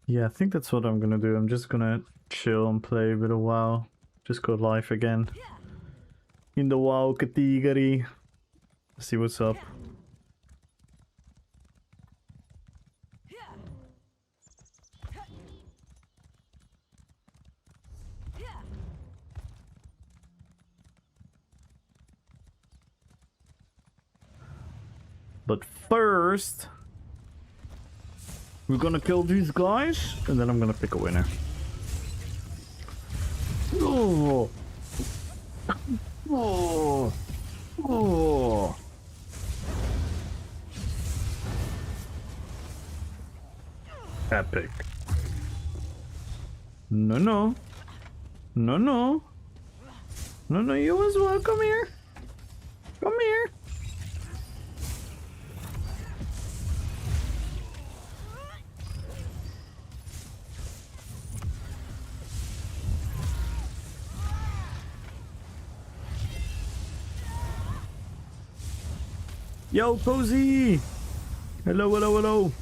Yeah, I think that's what I'm gonna do. I'm just gonna chill and play a bit of WoW. Just go live again. In the WoW category. See what's up. But first, we're gonna kill these guys, and then I'm gonna pick a winner. Oh, oh, oh. Epic. No, no. No, no. No, no, you as well. Come here. Come here. Yo, Cozy! Hello, hello, hello.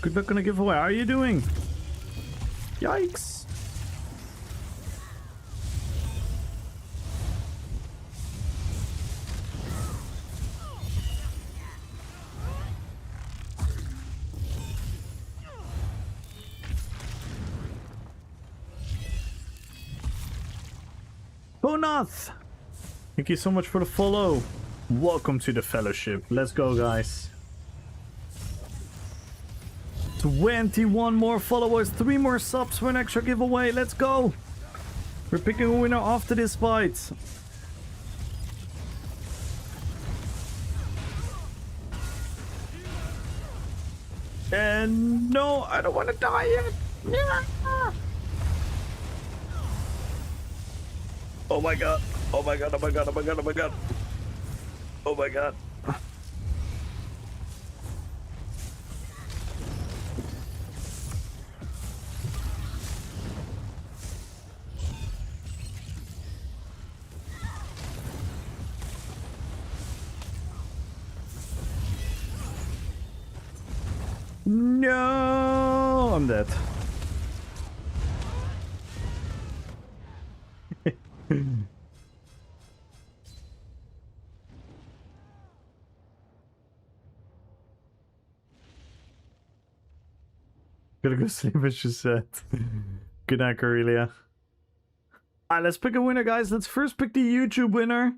Good luck on a giveaway. How are you doing? Yikes! Bonath! Thank you so much for the follow. Welcome to the fellowship. Let's go, guys. 21 more followers, 3 more subs for an extra giveaway. Let's go. We're picking a winner after this fight. And no, I don't want to die yet. Yeah. Oh my god. Oh my god. Oh my god. Oh my god. Oh my god. Oh my god. No, I'm dead. Gotta go sleep, as she said. Good night, Corelia. Alright, let's pick a winner, guys. Let's first pick the YouTube winner.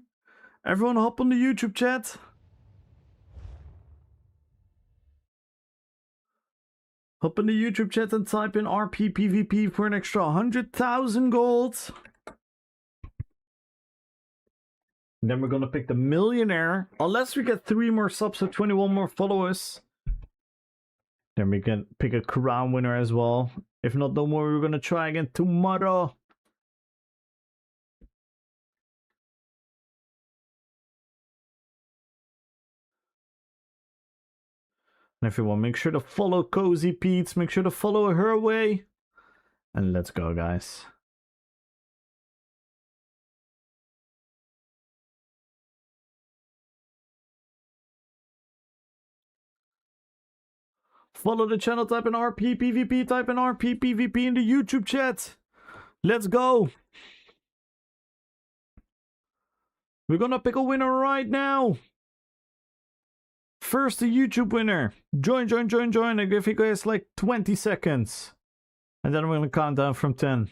Everyone hop on the YouTube chat. Hop in the YouTube chat and type in Rppvp for an extra 100,000 gold. And then we're gonna pick the millionaire. Unless we get 3 more subs or 21 more followers. Then we can pick a crown winner as well. If not, don't worry, we're gonna try again tomorrow. And everyone, make sure to follow Cozy Pete's. Make sure to follow her way. And let's go, guys. Follow the channel, type in Rppvp, type in Rppvp in the YouTube chat. Let's go. We're gonna pick a winner right now. First, the YouTube winner. Join. I give you guys like 20 seconds. And then I'm gonna count down from 10.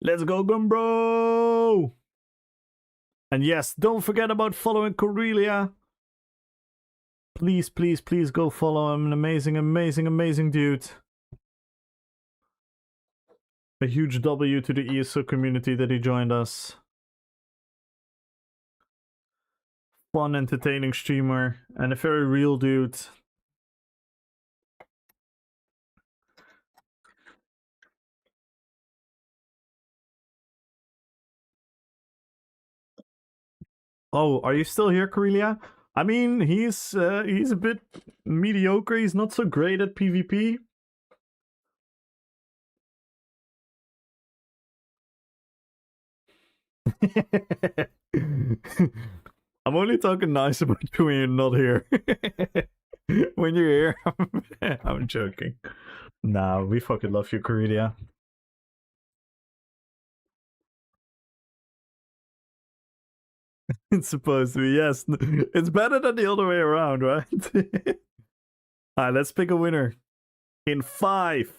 Let's go, Gumbro! And yes, don't forget about following Corellia. Please go follow him. An amazing dude. A huge W to the ESO community that he joined us. Fun, entertaining streamer, and a very real dude. Oh, are you still here, Corellia? I mean, he's a bit mediocre. He's not so great at PvP. I'm only talking nice about you when you're not here. When you're here, I'm joking. Nah, we fucking love you, Corellia. It's supposed to be, yes. It's better than the other way around, right? Alright, let's pick a winner. In 5,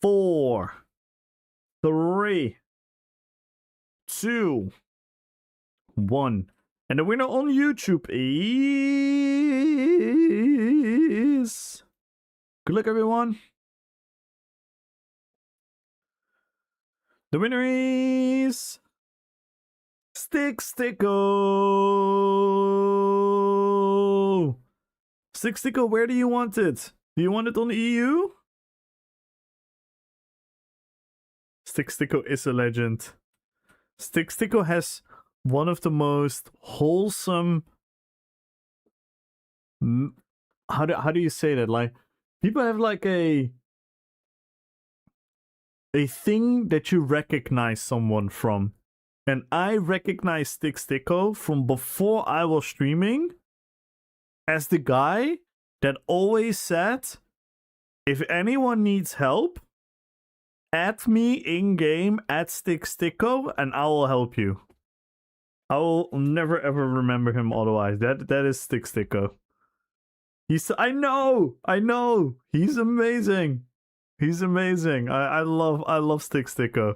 4, 3, 2, 1. And the winner on YouTube is... Good luck, everyone. The winner is... Sticko! Sticko, where do you want it? Do you want it on EU? Sticko is a legend. Sticko has one of the most wholesome... How do you say that? Like, people have like a thing that you recognize someone from. And I recognize Sticko from before I was streaming as the guy that always said, if anyone needs help, add me in-game at Sticko and I will help you. I will never ever remember him otherwise. That is Sticko. I know. He's amazing. I love Sticko.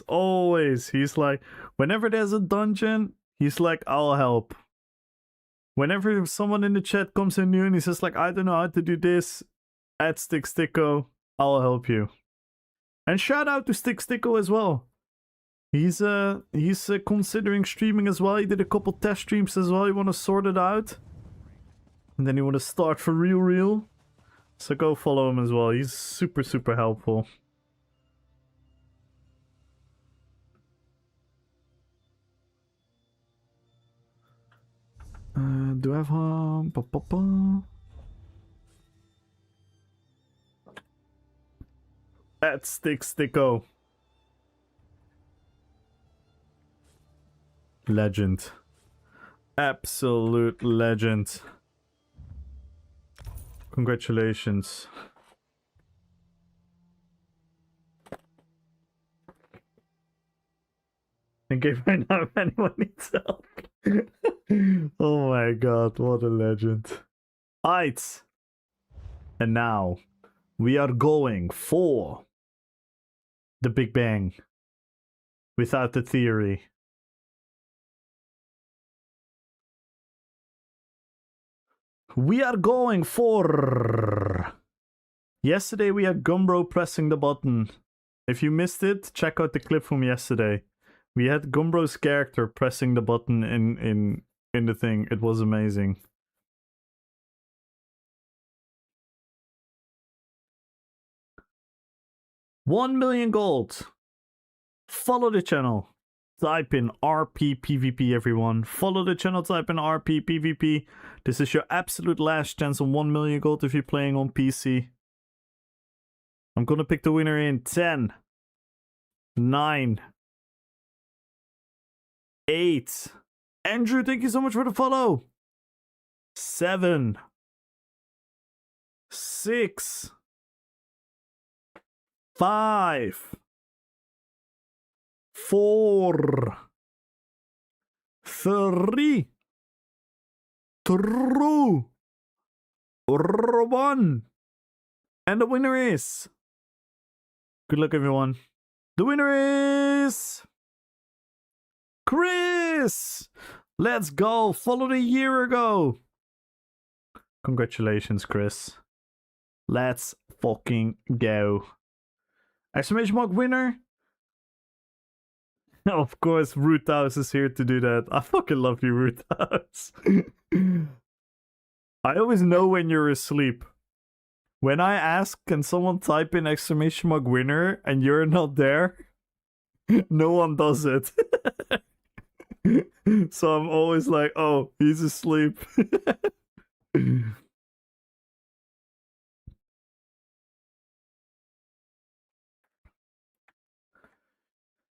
Always. He's like, whenever there's a dungeon, he's like, I'll help. Whenever someone in the chat comes in new and he says like, I don't know how to do this, add Sticko, I'll help you. And shout out to Sticko as well. He's considering streaming as well. He did a couple test streams as well. You want to sort it out, and then you want to start for real. So go follow him as well. He's super helpful. Do I have at Sticko. Legend. Absolute legend. Congratulations. In case I know if anyone needs help. Oh my god, what a legend. Alright. And now, we are going for the Big Bang. Without the theory. We are going for... Yesterday we had Gumbro pressing the button. If you missed it, check out the clip from yesterday. We had Gumbro's character pressing the button in the thing. It was amazing. $1 million gold. Follow the channel. type in Rppvp, everyone. Follow the channel, type in Rppvp. This is your absolute last chance on 1 million gold if you're playing on PC. I'm gonna pick the winner in 10, 9, 8. Andrew, thank you so much for the follow. 7, 6, 5, 4, 3, 2, 1. And the winner is... Good luck, everyone. The winner is... Chris! Let's go! Followed a year ago! Congratulations, Chris. Let's fucking go. Exclamation mark winner? Of course, Root House is here to do that. I fucking love you, Root House. I always know when you're asleep. When I ask, can someone type in exclamation mark winner and you're not there? No one does it. So I'm always like, oh, he's asleep.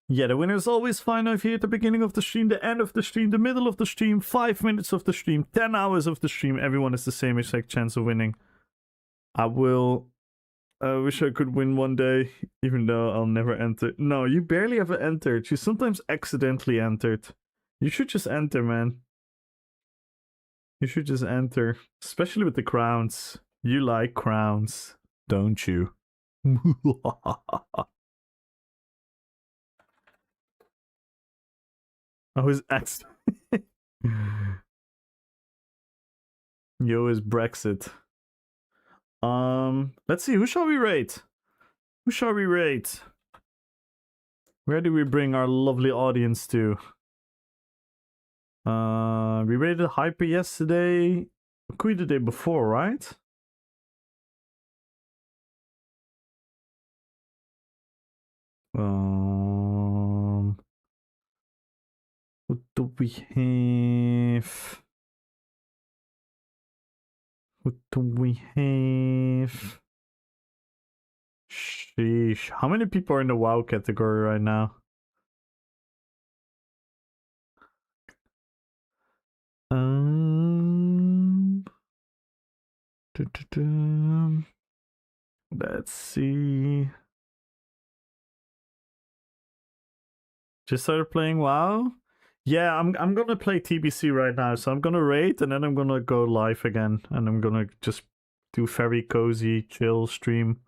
Yeah, the winner is always fine over here at the beginning of the stream, the end of the stream, the middle of the stream, 5 minutes of the stream, 10 hours of the stream. Everyone has the same exact chance of winning. I wish I could win one day, even though I'll never enter. No, you barely ever entered. You sometimes accidentally entered. You should just enter, man. You should just enter. Especially with the crowns. You like crowns, don't you? Oh, his ex. Yo, is Brexit. Let's see. Who shall we rate? Who shall we rate? Where do we bring our lovely audience to? We rated Hyper yesterday. Kui the day before, right? What do we have? What do we have? Sheesh. How many people are in the WoW category right now? Let's see. Just started playing WoW? Yeah, I'm gonna play TBC right now, so I'm gonna raid and then I'm gonna go live again and I'm gonna just do very cozy, chill stream.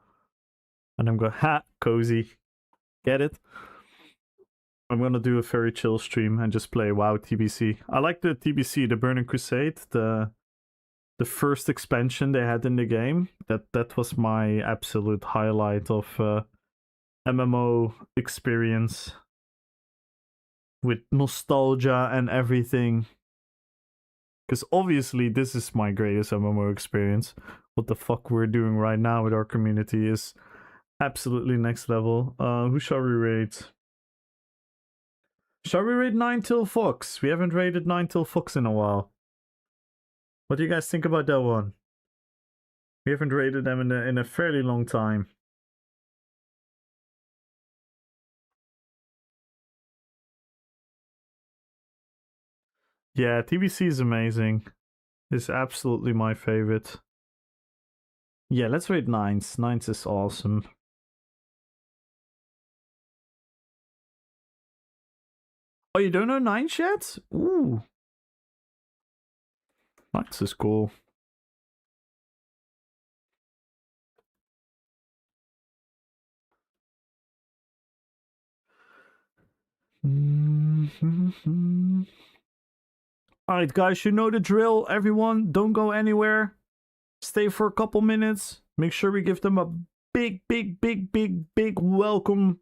And I'm going, cozy. Get it? I'm gonna do a very chill stream and just play WoW TBC. I like the TBC, the Burning Crusade, the first expansion they had in the game. That was my absolute highlight of MMO experience. With nostalgia and everything. Because obviously this is my greatest MMO experience. What the fuck we're doing right now with our community is absolutely next level. Who shall we rate? Shall we rate 9till Fox? We haven't rated 9till Fox in a while. What do you guys think about that one? We haven't rated them in a fairly long time. Yeah, TBC is amazing. It's absolutely my favorite. Yeah, let's rate 9s. 9s is awesome. Oh, you don't know 9s yet? Ooh. 9s is cool. Alright guys, you know the drill. Everyone, don't go anywhere. Stay for a couple minutes. Make sure we give them a big welcome.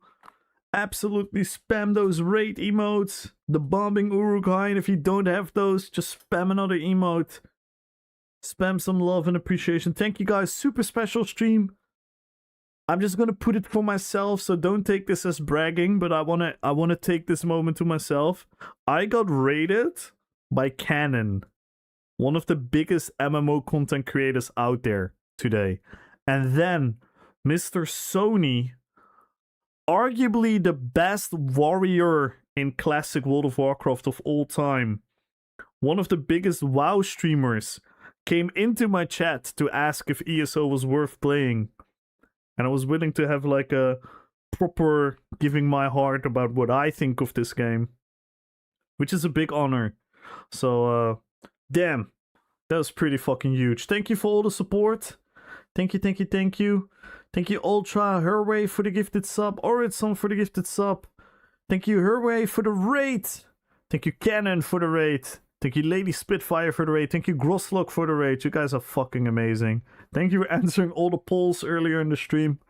Absolutely spam those raid emotes. The bombing Uruguay, and if you don't have those, just spam another emote. Spam some love and appreciation. Thank you guys. Super special stream. I'm just gonna put it for myself, so don't take this as bragging, but I wanna take this moment to myself. I got rated by Canon, one of the biggest MMO content creators out there today. And then Mr. Sony, arguably the best warrior in classic World of Warcraft of all time, one of the biggest WoW streamers, came into my chat to ask if ESO was worth playing. And I was willing to have like a proper giving my heart about what I think of this game, which is a big honor. So, damn, that was pretty fucking huge. Thank you for all the support. Thank you, thank you, thank you. Thank you, Ultra Herway, for the gifted sub. Oritson for the gifted sub. Thank you, Herway, for the raid. Thank you, Cannon, for the raid. Thank you, Lady Spitfire, for the raid. Thank you, Grosslock, for the raid. You guys are fucking amazing. Thank you for answering all the polls earlier in the stream.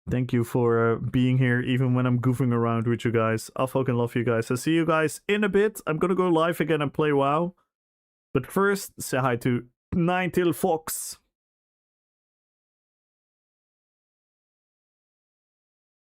Thank you for being here, even when I'm goofing around with you guys. I fucking love you guys. I'll see you guys in a bit. I'm gonna go live again and play WoW. But first, say hi to Ninetail Fox.